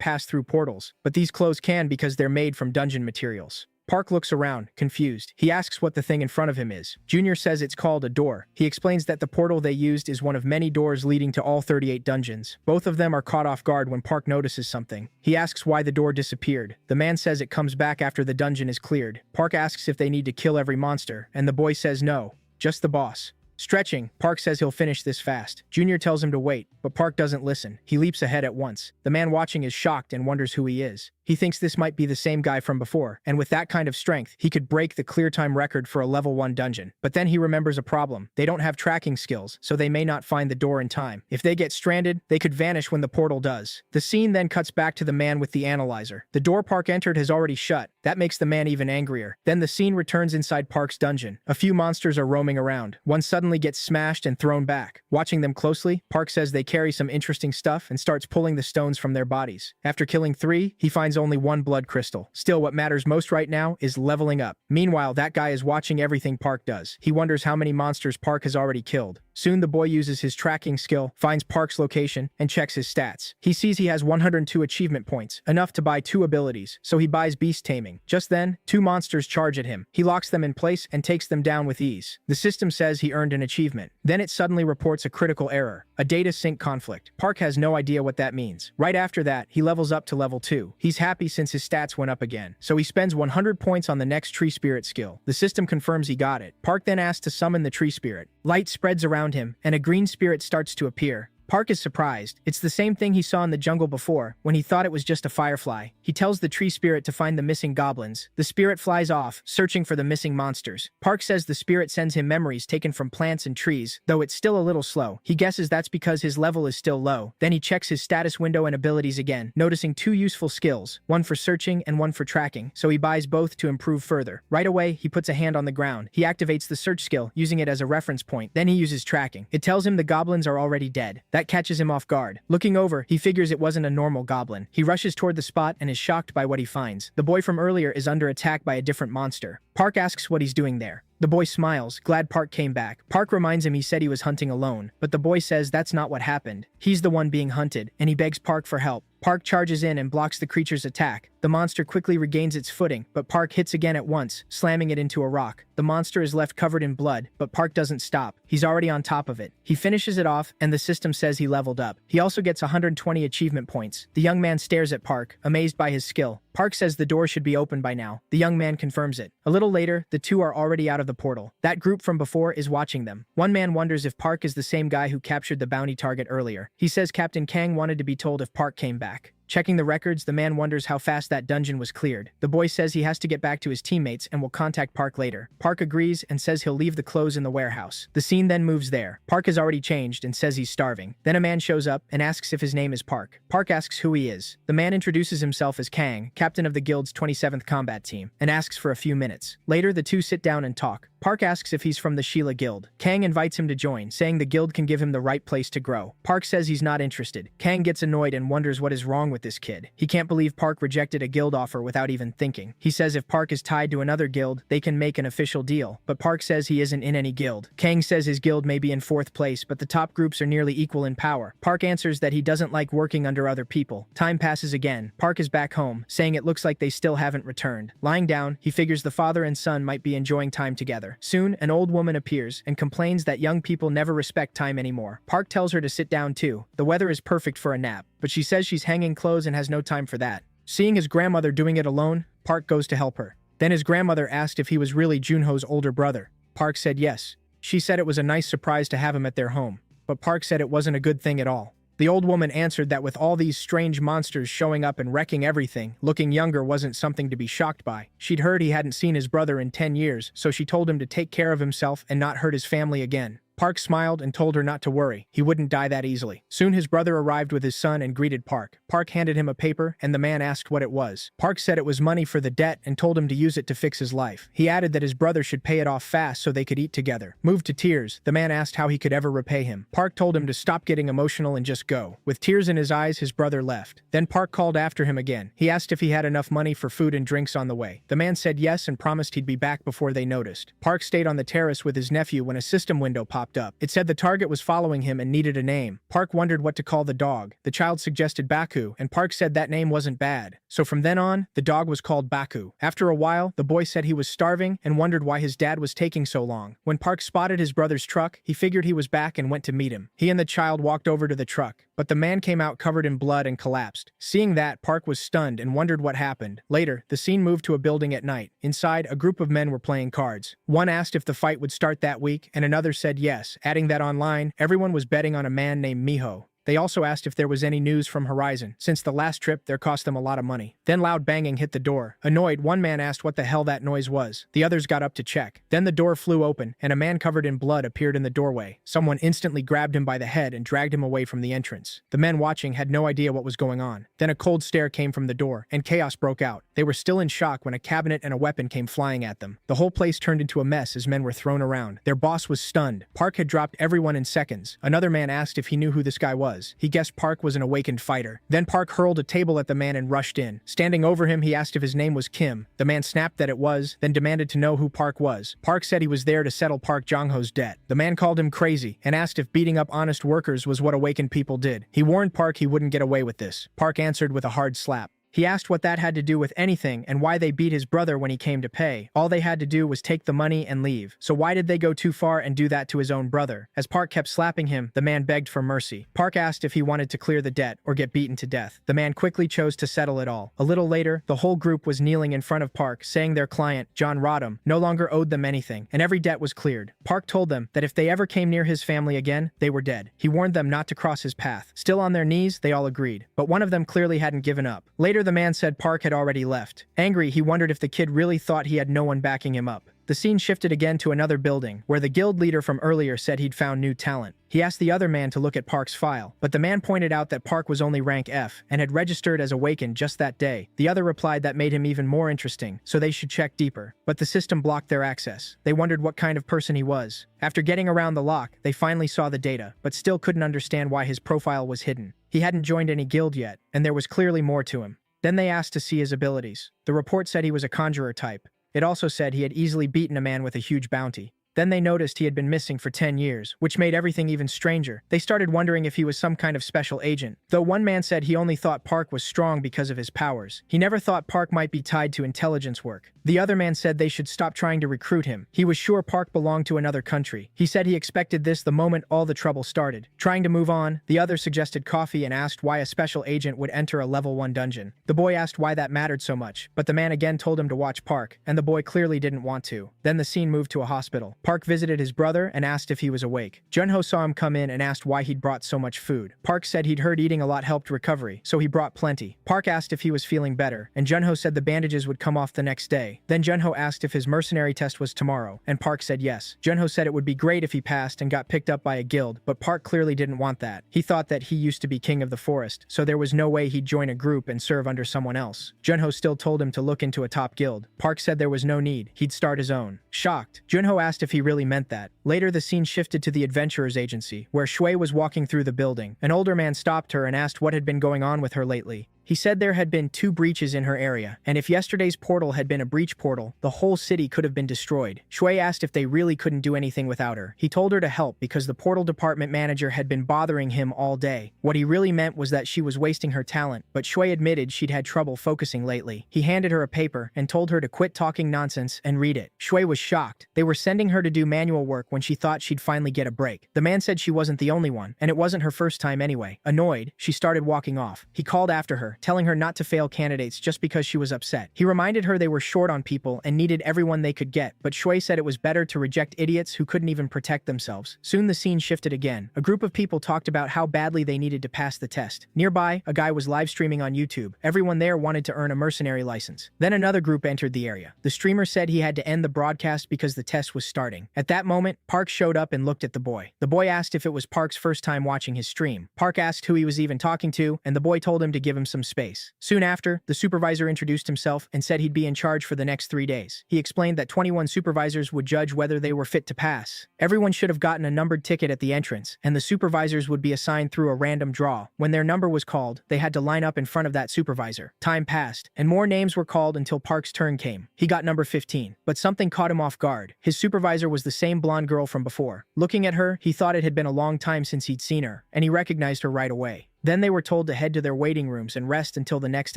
pass through portals, but these clothes can because they're made from dungeon materials. Park looks around, confused. He asks what the thing in front of him is. Junior says it's called a door. He explains that the portal they used is one of many doors leading to all 38 dungeons. Both of them are caught off guard when Park notices something. He asks why the door disappeared. The man says it comes back after the dungeon is cleared. Park asks if they need to kill every monster, and the boy says no, just the boss. Stretching, Park says he'll finish this fast. Junior tells him to wait, but Park doesn't listen. He leaps ahead at once. The man watching is shocked and wonders who he is. He thinks this might be the same guy from before, and with that kind of strength, he could break the clear time record for a level 1 dungeon. But then he remembers a problem. They don't have tracking skills, so they may not find the door in time. If they get stranded, they could vanish when the portal does. The scene then cuts back to the man with the analyzer. The door Park entered has already shut. That makes the man even angrier. Then the scene returns inside Park's dungeon. A few monsters are roaming around. One suddenly gets smashed and thrown back. Watching them closely, Park says they carry some interesting stuff and starts pulling the stones from their bodies. After killing 3, he finds only 1 blood crystal. Still, what matters most right now is leveling up. Meanwhile, that guy is watching everything Park does. He wonders how many monsters Park has already killed. Soon the boy uses his tracking skill, finds Park's location, and checks his stats. He sees he has 102 achievement points, enough to buy 2 abilities, so he buys beast taming. Just then, 2 monsters charge at him. He locks them in place and takes them down with ease. The system says he earned an achievement. Then it suddenly reports a critical error, a data sync conflict. Park has no idea what that means. Right after that, he levels up to level 2. He's happy since his stats went up again, so he spends 100 points on the next tree spirit skill. The system confirms he got it. Park then asks to summon the tree spirit. Light spreads around him, and a green spirit starts to appear. Park is surprised. It's the same thing he saw in the jungle before, when he thought it was just a firefly. He tells the tree spirit to find the missing goblins. The spirit flies off, searching for the missing monsters. Park says the spirit sends him memories taken from plants and trees, though it's still a little slow. He guesses that's because his level is still low. Then he checks his status window and abilities again, noticing 2 useful skills, one for searching and one for tracking, so he buys both to improve further. Right away, he puts a hand on the ground. He activates the search skill, using it as a reference point. Then he uses tracking. It tells him the goblins are already dead. That catches him off guard. Looking over, he figures it wasn't a normal goblin. He rushes toward the spot and is shocked by what he finds. The boy from earlier is under attack by a different monster. Park asks what he's doing there. The boy smiles, glad Park came back. Park reminds him he said he was hunting alone, but the boy says that's not what happened. He's the one being hunted, and he begs Park for help. Park charges in and blocks the creature's attack. The The monster quickly regains its footing, but Park hits again at once, slamming it into a rock. The monster is left covered in blood, but Park doesn't stop. He's already on top of it. He finishes it off, and the system says he leveled up. He also gets 120 achievement points. The young man stares at Park, amazed by his skill. Park says the door should be open by now. The young man confirms it. A little later, the two are already out of the portal. That group from before is watching them. One man wonders if Park is the same guy who captured the bounty target earlier. He says Captain Kang wanted to be told if Park came back. Checking the records, the man wonders how fast that dungeon was cleared. The boy says he has to get back to his teammates and will contact Park later. Park agrees and says he'll leave the clothes in the warehouse. The scene then moves there. Park has already changed and says he's starving. Then a man shows up and asks if his name is Park. Park asks who he is. The man introduces himself as Kang, captain of the guild's 27th combat team, and asks for a few minutes. Later, the two sit down and talk. Park asks if he's from the Sheila Guild. Kang invites him to join, saying the guild can give him the right place to grow. Park says he's not interested. Kang gets annoyed and wonders what is wrong with this kid. He can't believe Park rejected a guild offer without even thinking. He says if Park is tied to another guild, they can make an official deal, but Park says he isn't in any guild. Kang says his guild may be in 4th place, but the top groups are nearly equal in power. Park answers that he doesn't like working under other people. Time passes again. Park is back home, saying it looks like they still haven't returned. Lying down, he figures the father and son might be enjoying time together. Soon, an old woman appears and complains that young people never respect time anymore. Park tells her to sit down too. The weather is perfect for a nap, but she says she's hanging clothes and has no time for that. Seeing his grandmother doing it alone, Park goes to help her. Then his grandmother asked if he was really Junho's older brother. Park said yes. She said it was a nice surprise to have him at their home, but Park said it wasn't a good thing at all. The old woman answered that with all these strange monsters showing up and wrecking everything, looking younger wasn't something to be shocked by. She'd heard he hadn't seen his brother in 10 years, so she told him to take care of himself and not hurt his family again. Park smiled and told her not to worry. He wouldn't die that easily. Soon his brother arrived with his son and greeted Park. Park handed him a paper, and the man asked what it was. Park said it was money for the debt and told him to use it to fix his life. He added that his brother should pay it off fast so they could eat together. Moved to tears, the man asked how he could ever repay him. Park told him to stop getting emotional and just go. With tears in his eyes, his brother left. Then Park called after him again. He asked if he had enough money for food and drinks on the way. The man said yes and promised he'd be back before they noticed. Park stayed on the terrace with his nephew when a system window popped up. It said the target was following him and needed a name. Park wondered what to call the dog. The child suggested Baku, and Park said that name wasn't bad. So from then on, the dog was called Baku. After a while, the boy said he was starving and wondered why his dad was taking so long. When Park spotted his brother's truck, he figured he was back and went to meet him. He and the child walked over to the truck, but the man came out covered in blood and collapsed. Seeing that, Park was stunned and wondered what happened. Later, the scene moved to a building at night. Inside, a group of men were playing cards. One asked if the fight would start that week, and another said yes, adding that online, everyone was betting on a man named Miho. They also asked if there was any news from Horizon, since the last trip there cost them a lot of money. Then loud banging hit the door. Annoyed, one man asked what the hell that noise was. The others got up to check. Then the door flew open, and a man covered in blood appeared in the doorway. Someone instantly grabbed him by the head and dragged him away from the entrance. The men watching had no idea what was going on. Then a cold stare came from the door, and chaos broke out. They were still in shock when a cabinet and a weapon came flying at them. The whole place turned into a mess as men were thrown around. Their boss was stunned. Park had dropped everyone in seconds. Another man asked if he knew who this guy was. He guessed Park was an awakened fighter. Then Park hurled a table at the man and rushed in. Standing over him, he asked if his name was Kim. The man snapped that it was, then demanded to know who Park was. Park said he was there to settle Park Jong-ho's debt. The man called him crazy and asked if beating up honest workers was what awakened people did. He warned Park he wouldn't get away with this. Park answered with a hard slap. He asked what that had to do with anything and why they beat his brother when he came to pay. All they had to do was take the money and leave. So why did they go too far and do that to his own brother? As Park kept slapping him, the man begged for mercy. Park asked if he wanted to clear the debt or get beaten to death. The man quickly chose to settle it all. A little later, the whole group was kneeling in front of Park, saying their client, John Rodham, no longer owed them anything, and every debt was cleared. Park told them that if they ever came near his family again, they were dead. He warned them not to cross his path. Still on their knees, they all agreed. But one of them clearly hadn't given up. Later, the man said Park had already left. Angry, he wondered if the kid really thought he had no one backing him up. The scene shifted again to another building, where the guild leader from earlier said he'd found new talent. He asked the other man to look at Park's file, but the man pointed out that Park was only rank F and had registered as awakened just that day. The other replied that made him even more interesting, so they should check deeper. But the system blocked their access. They wondered what kind of person he was. After getting around the lock, they finally saw the data, but still couldn't understand why his profile was hidden. He hadn't joined any guild yet, and there was clearly more to him. Then they asked to see his abilities. The report said he was a conjurer type. It also said he had easily beaten a man with a huge bounty. Then they noticed he had been missing for 10 years, which made everything even stranger. They started wondering if he was some kind of special agent. Though one man said he only thought Park was strong because of his powers. He never thought Park might be tied to intelligence work. The other man said they should stop trying to recruit him. He was sure Park belonged to another country. He said he expected this the moment all the trouble started. Trying to move on, the other suggested coffee and asked why a special agent would enter a level 1 dungeon. The boy asked why that mattered so much, but the man again told him to watch Park, and the boy clearly didn't want to. Then the scene moved to a hospital. Park visited his brother and asked if he was awake. Junho saw him come in and asked why he'd brought so much food. Park said he'd heard eating a lot helped recovery, so he brought plenty. Park asked if he was feeling better, and Junho said the bandages would come off the next day. Then Junho asked if his mercenary test was tomorrow, and Park said yes. Junho said it would be great if he passed and got picked up by a guild, but Park clearly didn't want that. He thought that he used to be king of the forest, so there was no way he'd join a group and serve under someone else. Junho still told him to look into a top guild. Park said there was no need, he'd start his own. Shocked, Junho asked if he really meant that. Later the scene shifted to the adventurers agency, where Shui was walking through the building. An older man stopped her and asked what had been going on with her lately. He said there had been 2 breaches in her area, and if yesterday's portal had been a breach portal, the whole city could have been destroyed. Shui asked if they really couldn't do anything without her. He told her to help because the portal department manager had been bothering him all day. What he really meant was that she was wasting her talent, but Shui admitted she'd had trouble focusing lately. He handed her a paper and told her to quit talking nonsense and read it. Shui was shocked. They were sending her to do manual work when she thought she'd finally get a break. The man said she wasn't the only one, and it wasn't her first time anyway. Annoyed, she started walking off. He called after her, telling her not to fail candidates just because she was upset. He reminded her they were short on people and needed everyone they could get, but Shui said it was better to reject idiots who couldn't even protect themselves. Soon the scene shifted again. A group of people talked about how badly they needed to pass the test. Nearby, a guy was live streaming on YouTube. Everyone there wanted to earn a mercenary license. Then another group entered the area. The streamer said he had to end the broadcast because the test was starting. At that moment, Park showed up and looked at the boy. The boy asked if it was Park's first time watching his stream. Park asked who he was even talking to, and the boy told him to give him some space. Soon after, the supervisor introduced himself and said he'd be in charge for the next 3 days. He explained that 21 supervisors would judge whether they were fit to pass. Everyone should have gotten a numbered ticket at the entrance, and the supervisors would be assigned through a random draw. When their number was called, they had to line up in front of that supervisor. Time passed, and more names were called until Park's turn came. He got number 15, but something caught him off guard. His supervisor was the same blonde girl from before. Looking at her, he thought it had been a long time since he'd seen her, and he recognized her right away. Then they were told to head to their waiting rooms and rest until the next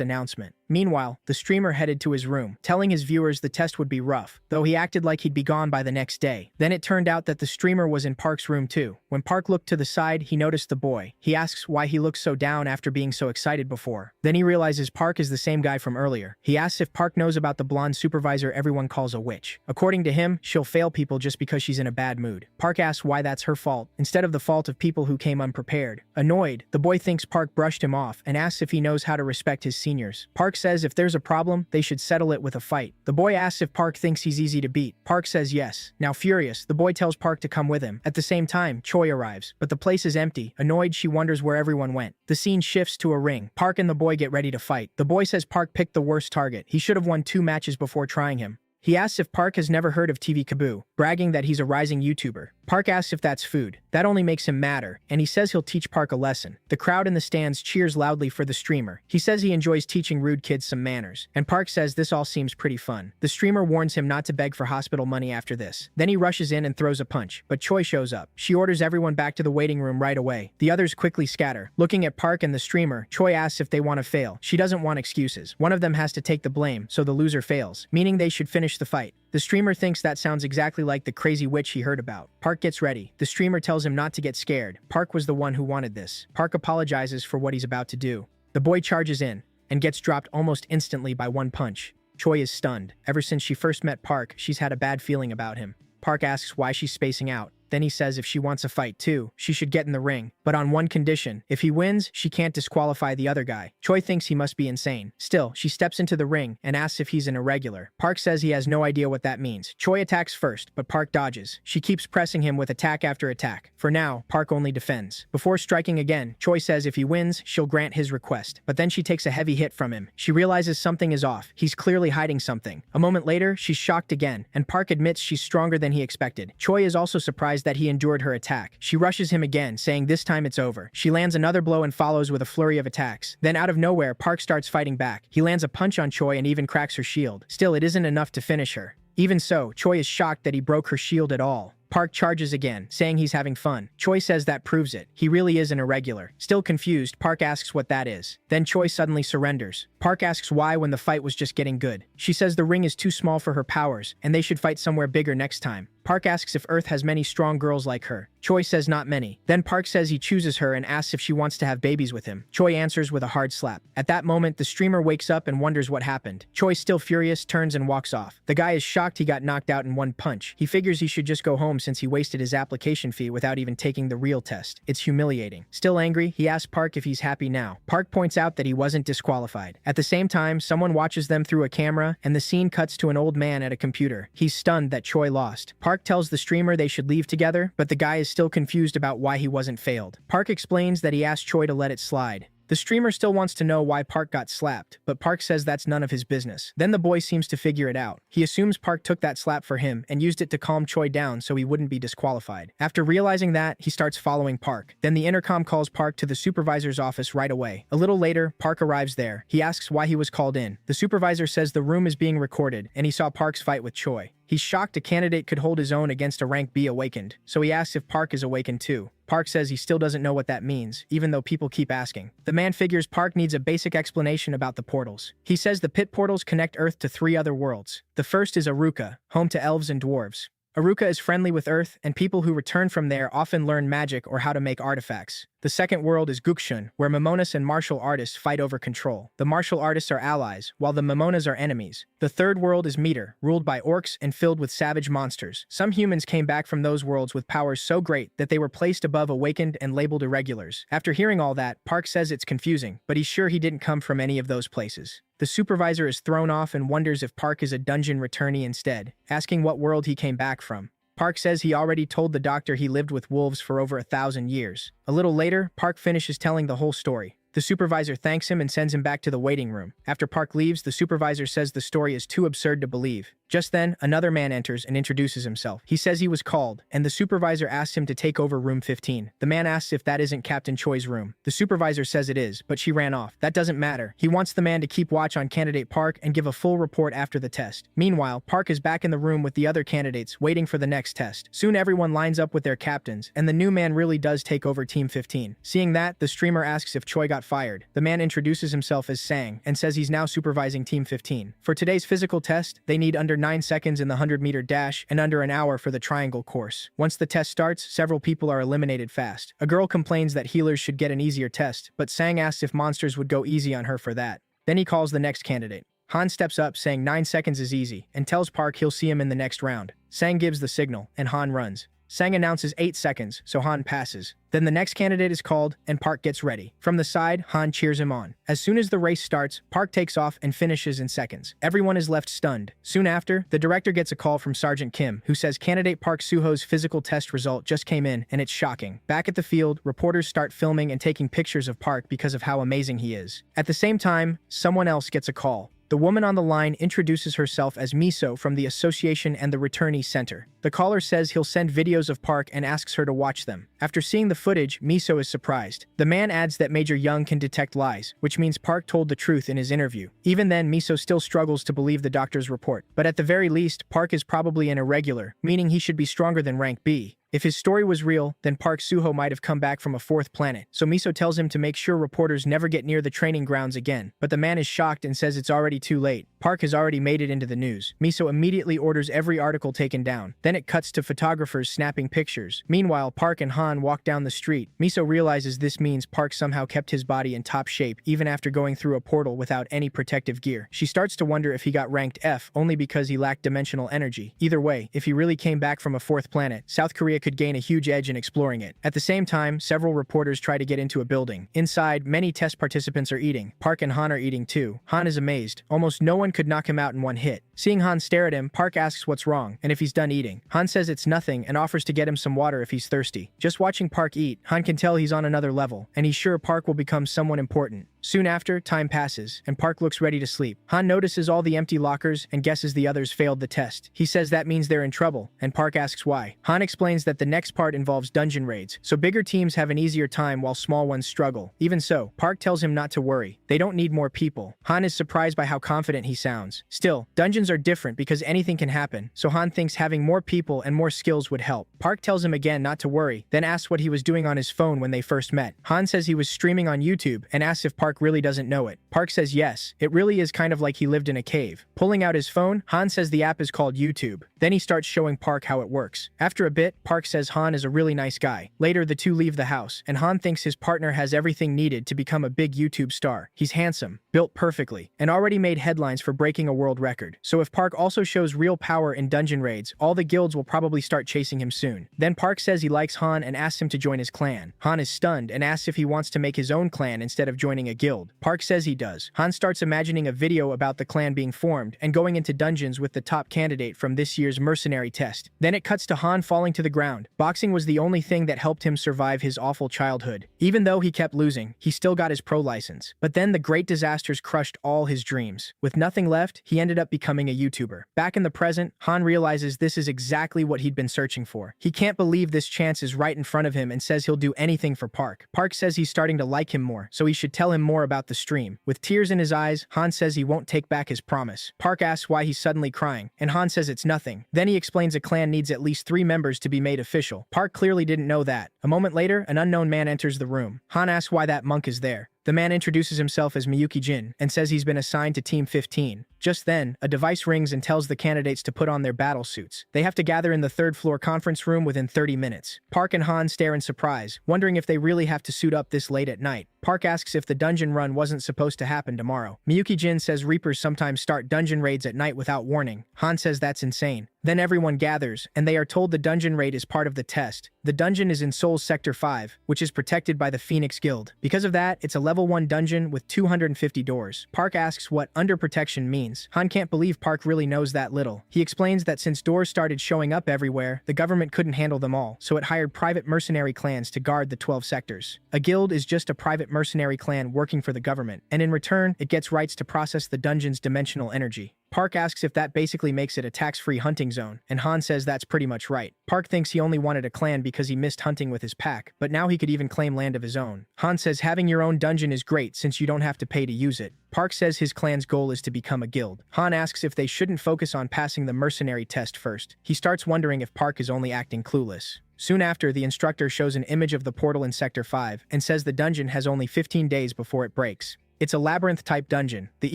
announcement. Meanwhile, the streamer headed to his room, telling his viewers the test would be rough, though he acted like he'd be gone by the next day. Then it turned out that the streamer was in Park's room too. When Park looked to the side, he noticed the boy. He asks why he looks so down after being so excited before. Then he realizes Park is the same guy from earlier. He asks if Park knows about the blonde supervisor everyone calls a witch. According to him, she'll fail people just because she's in a bad mood. Park asks why that's her fault, instead of the fault of people who came unprepared. Annoyed, the boy thinks Park brushed him off and asks if he knows how to respect his seniors. Park says if there's a problem, they should settle it with a fight. The boy asks if Park thinks he's easy to beat. Park says yes. Now furious, the boy tells Park to come with him. At the same time, Choi arrives, but the place is empty. Annoyed, she wonders where everyone went. The scene shifts to a ring. Park and the boy get ready to fight. The boy says Park picked the worst target. He should have won 2 matches before trying him. He asks if Park has never heard of TV Kaboo, bragging that he's a rising YouTuber. Park asks if that's food. That only makes him madder, and he says he'll teach Park a lesson. The crowd in the stands cheers loudly for the streamer. He says he enjoys teaching rude kids some manners, and Park says this all seems pretty fun. The streamer warns him not to beg for hospital money after this. Then he rushes in and throws a punch, but Choi shows up. She orders everyone back to the waiting room right away. The others quickly scatter. Looking at Park and the streamer, Choi asks if they want to fail. She doesn't want excuses. One of them has to take the blame, so the loser fails, meaning they should finish the fight. The streamer thinks that sounds exactly like the crazy witch he heard about. Park gets ready. The streamer tells him not to get scared. Park was the one who wanted this. Park apologizes for what he's about to do. The boy charges in and gets dropped almost instantly by one punch. Choi is stunned. Ever since she first met Park, she's had a bad feeling about him. Park asks why she's spacing out. Then he says if she wants a fight too, she should get in the ring, but on one condition. If he wins, she can't disqualify the other guy. Choi thinks he must be insane. Still, she steps into the ring and asks if he's an irregular. Park says he has no idea what that means. Choi attacks first, but Park dodges. She keeps pressing him with attack after attack. For now, Park only defends. Before striking again, Choi says if he wins, she'll grant his request. But then she takes a heavy hit from him. She realizes something is off. He's clearly hiding something. A moment later, she's shocked again, and Park admits she's stronger than he expected. Choi is also surprised that he endured her attack. She rushes him again, saying this time it's over. She lands another blow and follows with a flurry of attacks. Then out of nowhere, Park starts fighting back. He lands a punch on Choi and even cracks her shield. Still, it isn't enough to finish her. Even so, Choi is shocked that he broke her shield at all. Park charges again, saying he's having fun. Choi says that proves it. He really is an irregular. Still confused, Park asks what that is. Then Choi suddenly surrenders. Park asks why when the fight was just getting good. She says the ring is too small for her powers, and they should fight somewhere bigger next time. Park asks if Earth has many strong girls like her. Choi says not many. Then Park says he chooses her and asks if she wants to have babies with him. Choi answers with a hard slap. At that moment, the streamer wakes up and wonders what happened. Choi, still furious, turns and walks off. The guy is shocked he got knocked out in one punch. He figures he should just go home since he wasted his application fee without even taking the real test. It's humiliating. Still angry, he asks Park if he's happy now. Park points out that he wasn't disqualified. At the same time, someone watches them through a camera, and the scene cuts to an old man at a computer. He's stunned that Choi lost. Park tells the streamer they should leave together, but the guy is still confused about why he wasn't failed. Park explains that he asked Choi to let it slide. The streamer still wants to know why Park got slapped, but Park says that's none of his business. Then the boy seems to figure it out. He assumes Park took that slap for him and used it to calm Choi down so he wouldn't be disqualified. After realizing that, he starts following Park. Then the intercom calls Park to the supervisor's office right away. A little later, Park arrives there. He asks why he was called in. The supervisor says the room is being recorded, and he saw Park's fight with Choi. He's shocked a candidate could hold his own against a rank B awakened, so he asks if Park is awakened too. Park says he still doesn't know what that means, even though people keep asking. The man figures Park needs a basic explanation about the portals. He says the pit portals connect Earth to 3 other worlds. The first is Aruka, home to elves and dwarves. Aruka is friendly with Earth, and people who return from there often learn magic or how to make artifacts. The second world is Gukshun, where Momonas and martial artists fight over control. The martial artists are allies, while the Momonas are enemies. The third world is Meter, ruled by orcs and filled with savage monsters. Some humans came back from those worlds with powers so great that they were placed above awakened and labeled irregulars. After hearing all that, Park says it's confusing, but he's sure he didn't come from any of those places. The supervisor is thrown off and wonders if Park is a dungeon returnee instead, asking what world he came back from. Park says he already told the doctor he lived with wolves for over 1,000 years. A little later, Park finishes telling the whole story. The supervisor thanks him and sends him back to the waiting room. After Park leaves, the supervisor says the story is too absurd to believe. Just then, another man enters and introduces himself. He says he was called, and the supervisor asks him to take over room 15. The man asks if that isn't Captain Choi's room. The supervisor says it is, but she ran off. That doesn't matter. He wants the man to keep watch on candidate Park and give a full report after the test. Meanwhile, Park is back in the room with the other candidates, waiting for the next test. Soon everyone lines up with their captains, and the new man really does take over Team 15. Seeing that, the streamer asks if Choi got fired. The man introduces himself as Sang, and says he's now supervising Team 15. For today's physical test, they need under 9 seconds in the 100-meter dash and under an hour for the triangle course. Once the test starts, several people are eliminated fast. A girl complains that healers should get an easier test, but Sang asks if monsters would go easy on her for that. Then he calls the next candidate. Han steps up, saying 9 seconds is easy, and tells Park he'll see him in the next round. Sang gives the signal, and Han runs. Sang announces 8 seconds, so Han passes. Then the next candidate is called, and Park gets ready. From the side, Han cheers him on. As soon as the race starts, Park takes off and finishes in seconds. Everyone is left stunned. Soon after, the director gets a call from Sergeant Kim, who says candidate Park Suho's physical test result just came in, and it's shocking. Back at the field, reporters start filming and taking pictures of Park because of how amazing he is. At the same time, someone else gets a call. The woman on the line introduces herself as Miso from the Association and the Returnee Center. The caller says he'll send videos of Park and asks her to watch them. After seeing the footage, Miso is surprised. The man adds that Major Young can detect lies, which means Park told the truth in his interview. Even then, Miso still struggles to believe the doctor's report. But at the very least, Park is probably an irregular, meaning he should be stronger than rank B. If his story was real, then Park Suho might have come back from a 4th planet, so Miso tells him to make sure reporters never get near the training grounds again. But the man is shocked and says it's already too late. Park has already made it into the news. Miso immediately orders every article taken down. Then it cuts to photographers snapping pictures. Meanwhile, Park and Han walk down the street. Miso realizes this means Park somehow kept his body in top shape even after going through a portal without any protective gear. She starts to wonder if he got ranked F only because he lacked dimensional energy. Either way, if he really came back from a 4th planet, South Korea could gain a huge edge in exploring it. At the same time, several reporters try to get into a building. Inside, many test participants are eating. Park and Han are eating too. Han is amazed. Almost no one could knock him out in one hit. Seeing Han stare at him, Park asks what's wrong and if he's done eating. Han says it's nothing and offers to get him some water if he's thirsty. Just watching Park eat, Han can tell he's on another level, and he's sure Park will become someone important. Soon after, time passes, and Park looks ready to sleep. Han notices all the empty lockers and guesses the others failed the test. He says that means they're in trouble, and Park asks why. Han explains that the next part involves dungeon raids, so bigger teams have an easier time while small ones struggle. Even so, Park tells him not to worry. They don't need more people. Han is surprised by how confident he sounds. Still, dungeons are different because anything can happen, so Han thinks having more people and more skills would help. Park tells him again not to worry, then asks what he was doing on his phone when they first met. Han says he was streaming on YouTube and asks if Park really doesn't know it. Park says yes, it really is kind of like he lived in a cave. Pulling out his phone, Han says the app is called YouTube. Then he starts showing Park how it works. After a bit, Park says Han is a really nice guy. Later, the two leave the house, and Han thinks his partner has everything needed to become a big YouTube star. He's handsome, built perfectly, and already made headlines for breaking a world record. So if Park also shows real power in dungeon raids, all the guilds will probably start chasing him soon. Then Park says he likes Han and asks him to join his clan. Han is stunned and asks if he wants to make his own clan instead of joining a guild. Park says he does. Han starts imagining a video about the clan being formed and going into dungeons with the top candidate from this year's mercenary test. Then it cuts to Han falling to the ground. Boxing was the only thing that helped him survive his awful childhood. Even though he kept losing, he still got his pro license. But then the great disasters crushed all his dreams. With nothing left, he ended up becoming a YouTuber. Back in the present, Han realizes this is exactly what he'd been searching for. He can't believe this chance is right in front of him and says he'll do anything for Park. Park says he's starting to like him more, so he should tell him more about the stream. With tears in his eyes, Han says he won't take back his promise. Park asks why he's suddenly crying, and Han says it's nothing. Then he explains a clan needs at least 3 members to be made official. Park clearly didn't know that. A moment later, an unknown man enters the room. Han asks why that monk is there. The man introduces himself as Miyuki Jin and says he's been assigned to Team 15. Just then, a device rings and tells the candidates to put on their battle suits. They have to gather in the 3rd floor conference room within 30 minutes. Park and Han stare in surprise, wondering if they really have to suit up this late at night. Park asks if the dungeon run wasn't supposed to happen tomorrow. Miyuki Jin says Reapers sometimes start dungeon raids at night without warning. Han says that's insane. Then everyone gathers, and they are told the dungeon raid is part of the test. The dungeon is in Seoul's Sector 5, which is protected by the Phoenix Guild. Because of that, it's a level 1 dungeon with 250 doors. Park asks what under protection means. Han can't believe Park really knows that little. He explains that since doors started showing up everywhere, the government couldn't handle them all, so it hired private mercenary clans to guard the 12 sectors. A guild is just a private mercenary clan working for the government, and in return, it gets rights to process the dungeon's dimensional energy. Park asks if that basically makes it a tax-free hunting zone, and Han says that's pretty much right. Park thinks he only wanted a clan because he missed hunting with his pack, but now he could even claim land of his own. Han says having your own dungeon is great since you don't have to pay to use it. Park says his clan's goal is to become a guild. Han asks if they shouldn't focus on passing the mercenary test first. He starts wondering if Park is only acting clueless. Soon after, the instructor shows an image of the portal in Sector 5 and says the dungeon has only 15 days before it breaks. It's a labyrinth-type dungeon, the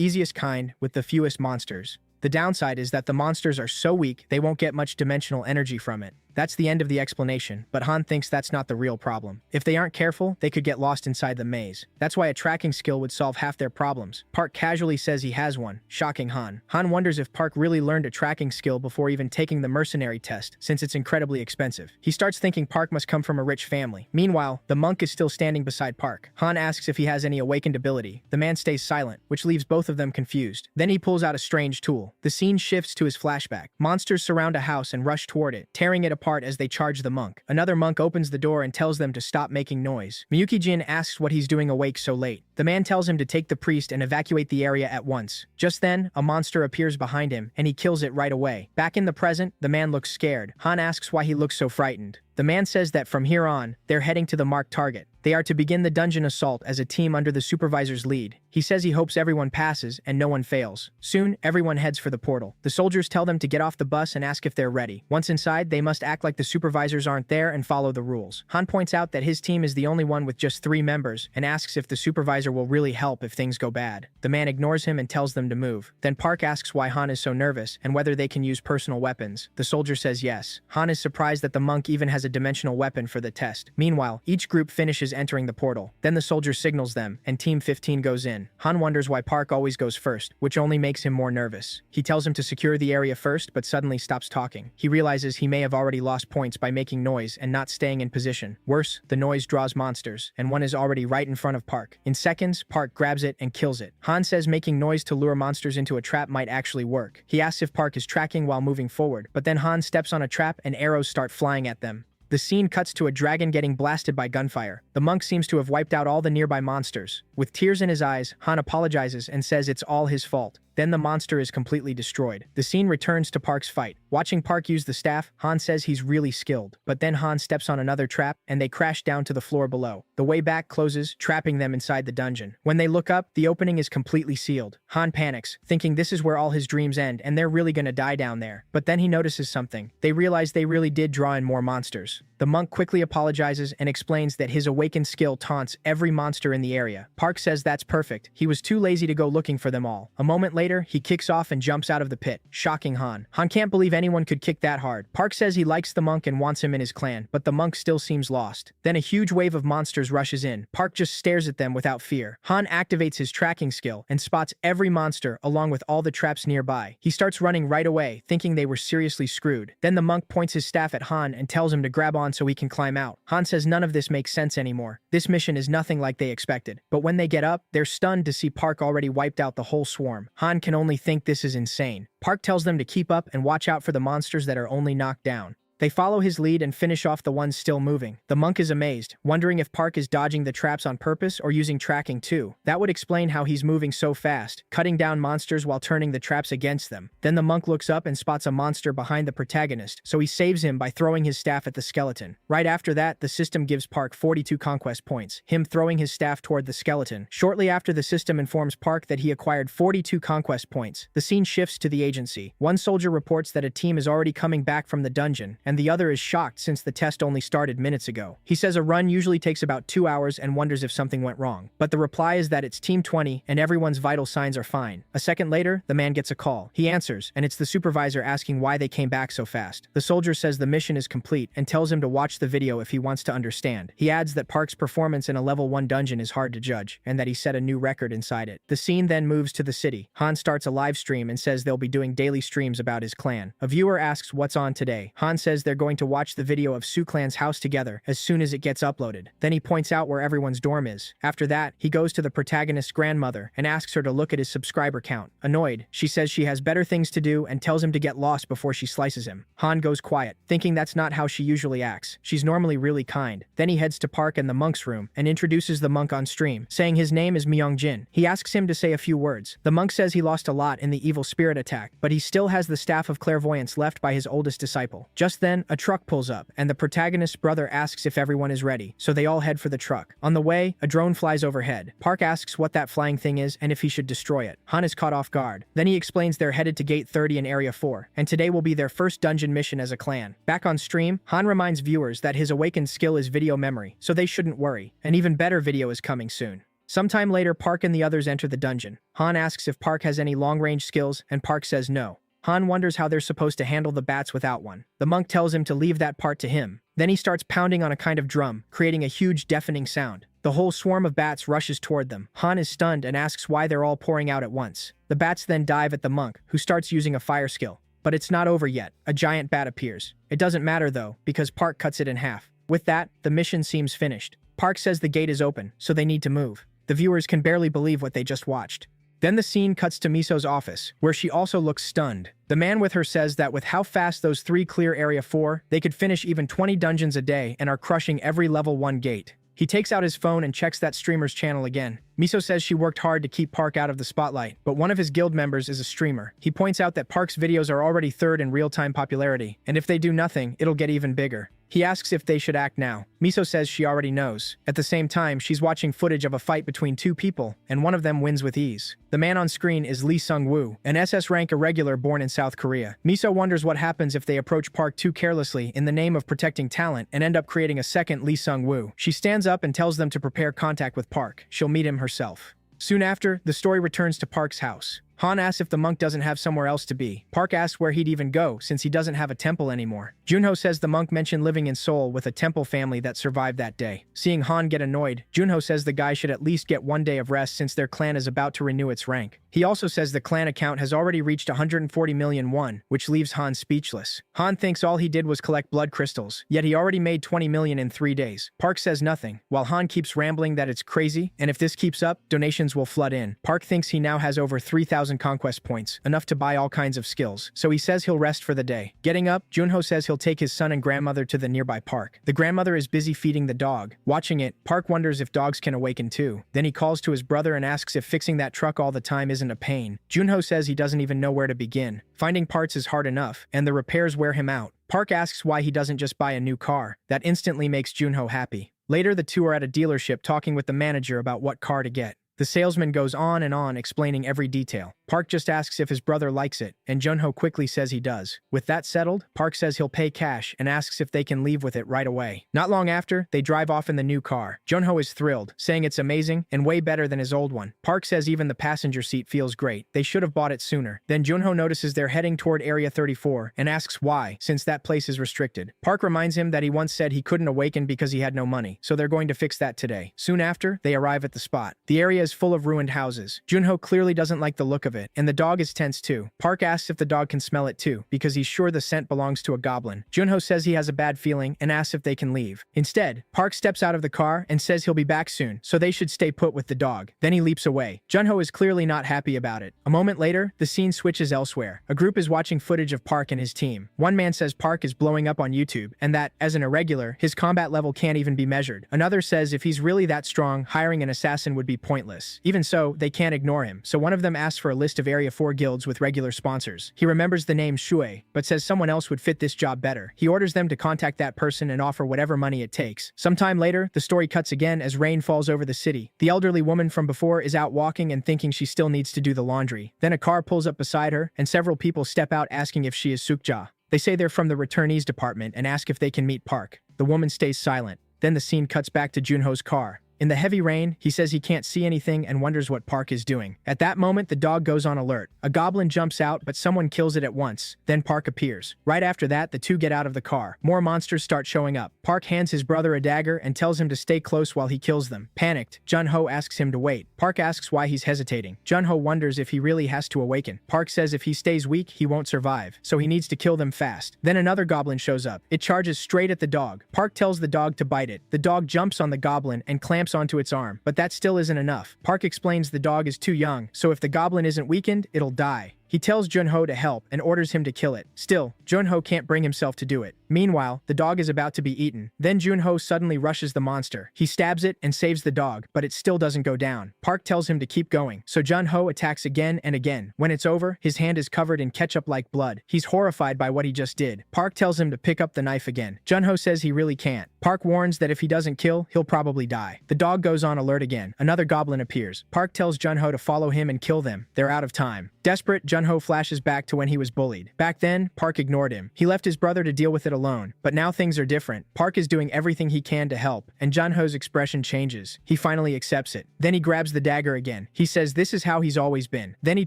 easiest kind with the fewest monsters. The downside is that the monsters are so weak they won't get much dimensional energy from it. That's the end of the explanation, but Han thinks that's not the real problem. If they aren't careful, they could get lost inside the maze. That's why a tracking skill would solve half their problems. Park casually says he has one, shocking Han. Han wonders if Park really learned a tracking skill before even taking the mercenary test, since it's incredibly expensive. He starts thinking Park must come from a rich family. Meanwhile, the monk is still standing beside Park. Han asks if he has any awakened ability. The man stays silent, which leaves both of them confused. Then he pulls out a strange tool. The scene shifts to his flashback. Monsters surround a house and rush toward it, tearing it apart as they charge the monk. Another monk opens the door and tells them to stop making noise. Miyuki Jin asks what he's doing awake so late. The man tells him to take the priest and evacuate the area at once. Just then, a monster appears behind him, and he kills it right away. Back in the present, the man looks scared. Han asks why he looks so frightened. The man says that from here on, they're heading to the marked target. They are to begin the dungeon assault as a team under the supervisor's lead. He says he hopes everyone passes and no one fails. Soon, everyone heads for the portal. The soldiers tell them to get off the bus and ask if they're ready. Once inside, they must act like the supervisors aren't there and follow the rules. Han points out that his team is the only one with just 3 members and asks if the supervisor will really help if things go bad. The man ignores him and tells them to move. Then Park asks why Han is so nervous and whether they can use personal weapons. The soldier says yes. Han is surprised that the monk even has a dimensional weapon for the test. Meanwhile, each group finishes entering the portal. Then the soldier signals them, and Team 15 goes in. Han wonders why Park always goes first, which only makes him more nervous. He tells him to secure the area first, but suddenly stops talking. He realizes he may have already lost points by making noise and not staying in position. Worse, the noise draws monsters, and one is already right in front of Park. In seconds, Park grabs it and kills it. Han says making noise to lure monsters into a trap might actually work. He asks if Park is tracking while moving forward, but then Han steps on a trap and arrows start flying at them. The scene cuts to a dragon getting blasted by gunfire. The monk seems to have wiped out all the nearby monsters. With tears in his eyes, Han apologizes and says it's all his fault. Then the monster is completely destroyed. The scene returns to Park's fight. Watching Park use the staff, Han says he's really skilled. But then Han steps on another trap, and they crash down to the floor below. The way back closes, trapping them inside the dungeon. When they look up, the opening is completely sealed. Han panics, thinking this is where all his dreams end, and they're really gonna die down there. But then he notices something. They realize they really did draw in more monsters. The monk quickly apologizes and explains that his awakened skill taunts every monster in the area. Park says that's perfect. He was too lazy to go looking for them all. A moment later, he kicks off and jumps out of the pit, shocking Han. Han can't believe anyone could kick that hard. Park says he likes the monk and wants him in his clan, but the monk still seems lost. Then a huge wave of monsters rushes in. Park just stares at them without fear. Han activates his tracking skill and spots every monster along with all the traps nearby. He starts running right away, thinking they were seriously screwed. Then the monk points his staff at Han and tells him to grab on so he can climb out. Han says none of this makes sense anymore. This mission is nothing like they expected. But when they get up, they're stunned to see Park already wiped out the whole swarm. Han can only think this is insane. Park tells them to keep up and watch out for the monsters that are only knocked down. They follow his lead and finish off the ones still moving. The monk is amazed, wondering if Park is dodging the traps on purpose or using tracking too. That would explain how he's moving so fast, cutting down monsters while turning the traps against them. Then the monk looks up and spots a monster behind the protagonist, so he saves him by throwing his staff at the skeleton. Right after that, the system gives Park 42 conquest points, him throwing his staff toward the skeleton. Shortly after, the system informs Park that he acquired 42 conquest points. The scene shifts to the agency. One soldier reports that a team is already coming back from the dungeon, and the other is shocked since the test only started minutes ago. He says a run usually takes about 2 hours and wonders if something went wrong. But the reply is that it's Team 20 and everyone's vital signs are fine. A second later, the man gets a call. He answers, and it's the supervisor asking why they came back so fast. The soldier says the mission is complete and tells him to watch the video if he wants to understand. He adds that Park's performance in a level 1 dungeon is hard to judge, and that he set a new record inside it. The scene then moves to the city. Han starts a live stream and says they'll be doing daily streams about his clan. A viewer asks what's on today. Han says they're going to watch the video of Su Clan's house together as soon as it gets uploaded. Then he points out where everyone's dorm is. After that, he goes to the protagonist's grandmother and asks her to look at his subscriber count. Annoyed, she says she has better things to do and tells him to get lost before she slices him. Han goes quiet, thinking that's not how she usually acts. She's normally really kind. Then he heads to Park and the monk's room and introduces the monk on stream, saying his name is Myung Jin. He asks him to say a few words. The monk says he lost a lot in the evil spirit attack, but he still has the staff of clairvoyance left by his oldest disciple. Just then, a truck pulls up, and the protagonist's brother asks if everyone is ready, so they all head for the truck. On the way, a drone flies overhead. Park asks what that flying thing is and if he should destroy it. Han is caught off guard. Then he explains they're headed to Gate 30 in Area 4, and today will be their first dungeon mission as a clan. Back on stream, Han reminds viewers that his awakened skill is video memory, so they shouldn't worry. An even better video is coming soon. Sometime later, Park and the others enter the dungeon. Han asks if Park has any long-range skills, and Park says no. Han wonders how they're supposed to handle the bats without one. The monk tells him to leave that part to him. Then he starts pounding on a kind of drum, creating a huge deafening sound. The whole swarm of bats rushes toward them. Han is stunned and asks why they're all pouring out at once. The bats then dive at the monk, who starts using a fire skill. But it's not over yet. A giant bat appears. It doesn't matter though, because Park cuts it in half. With that, the mission seems finished. Park says the gate is open, so they need to move. The viewers can barely believe what they just watched. Then the scene cuts to Miso's office, where she also looks stunned. The man with her says that with how fast those 3 clear Area 4, they could finish even 20 dungeons a day and are crushing every level 1 gate. He takes out his phone and checks that streamer's channel again. Miso says she worked hard to keep Park out of the spotlight, but one of his guild members is a streamer. He points out that Park's videos are already 3rd in real-time popularity, and if they do nothing, it'll get even bigger. He asks if they should act now. Miso says she already knows. At the same time, she's watching footage of a fight between 2 people, and one of them wins with ease. The man on screen is Lee Sung-woo, an SS rank irregular born in South Korea. Miso wonders what happens if they approach Park too carelessly in the name of protecting talent and end up creating a second Lee Sung-woo. She stands up and tells them to prepare contact with Park. She'll meet him herself. Soon after, the story returns to Park's house. Han asks if the monk doesn't have somewhere else to be. Park asks where he'd even go, since he doesn't have a temple anymore. Junho says the monk mentioned living in Seoul with a temple family that survived that day. Seeing Han get annoyed, Junho says the guy should at least get 1 day of rest since their clan is about to renew its rank. He also says the clan account has already reached 140 million won, which leaves Han speechless. Han thinks all he did was collect blood crystals, yet he already made 20 million in 3 days. Park says nothing, while Han keeps rambling that it's crazy, and if this keeps up, donations will flood in. Park thinks he now has over 3,000 1,000 conquest points, enough to buy all kinds of skills, so he says he'll rest for the day. Getting up, Junho says he'll take his son and grandmother to the nearby park. The grandmother is busy feeding the dog. Watching it, Park wonders if dogs can awaken too. Then he calls to his brother and asks if fixing that truck all the time isn't a pain. Junho says he doesn't even know where to begin. Finding parts is hard enough, and the repairs wear him out. Park asks why he doesn't just buy a new car. That instantly makes Junho happy. Later, the two are at a dealership talking with the manager about what car to get. The salesman goes on and on explaining every detail. Park just asks if his brother likes it, and Junho quickly says he does. With that settled, Park says he'll pay cash and asks if they can leave with it right away. Not long after, they drive off in the new car. Junho is thrilled, saying it's amazing and way better than his old one. Park says even the passenger seat feels great. They should have bought it sooner. Then Junho notices they're heading toward Area 34 and asks why, since that place is restricted. Park reminds him that he once said he couldn't awaken because he had no money, so they're going to fix that today. Soon after, they arrive at the spot. The area is full of ruined houses. Junho clearly doesn't like the look of it, and the dog is tense too. Park asks if the dog can smell it too, because he's sure the scent belongs to a goblin. Junho says he has a bad feeling and asks if they can leave. Instead, Park steps out of the car and says he'll be back soon, so they should stay put with the dog. Then he leaps away. Junho is clearly not happy about it. A moment later, the scene switches elsewhere. A group is watching footage of Park and his team. One man says Park is blowing up on YouTube, and that, as an irregular, his combat level can't even be measured. Another says if he's really that strong, hiring an assassin would be pointless. Even so, they can't ignore him, so one of them asks for a list of Area 4 guilds with regular sponsors. He remembers the name Shui, but says someone else would fit this job better. He orders them to contact that person and offer whatever money it takes. Sometime later, the story cuts again as rain falls over the city. The elderly woman from before is out walking and thinking she still needs to do the laundry. Then a car pulls up beside her, and several people step out asking if she is Sukja. They say they're from the returnees department and ask if they can meet Park. The woman stays silent. Then the scene cuts back to Junho's car. In the heavy rain, he says he can't see anything and wonders what Park is doing. At that moment, the dog goes on alert. A goblin jumps out, but someone kills it at once. Then Park appears. Right after that, the two get out of the car. More monsters start showing up. Park hands his brother a dagger and tells him to stay close while he kills them. Panicked, Junho asks him to wait. Park asks why he's hesitating. Junho wonders if he really has to awaken. Park says if he stays weak, he won't survive, so he needs to kill them fast. Then another goblin shows up. It charges straight at the dog. Park tells the dog to bite it. The dog jumps on the goblin and clamps onto its arm, but that still isn't enough. Park explains the dog is too young, so if the goblin isn't weakened, it'll die. He tells Junho to help and orders him to kill it. Still, Junho can't bring himself to do it. Meanwhile, the dog is about to be eaten. Then Junho suddenly rushes the monster. He stabs it and saves the dog, but it still doesn't go down. Park tells him to keep going, so Junho attacks again and again. When it's over, his hand is covered in ketchup-like blood. He's horrified by what he just did. Park tells him to pick up the knife again. Junho says he really can't. Park warns that if he doesn't kill, he'll probably die. The dog goes on alert again. Another goblin appears. Park tells Junho to follow him and kill them. They're out of time. Desperate, Junho flashes back to when he was bullied. Back then, Park ignored him. He left his brother to deal with it alone. But now things are different. Park is doing everything he can to help, and Junho's expression changes. He finally accepts it. Then he grabs the dagger again. He says this is how he's always been. Then he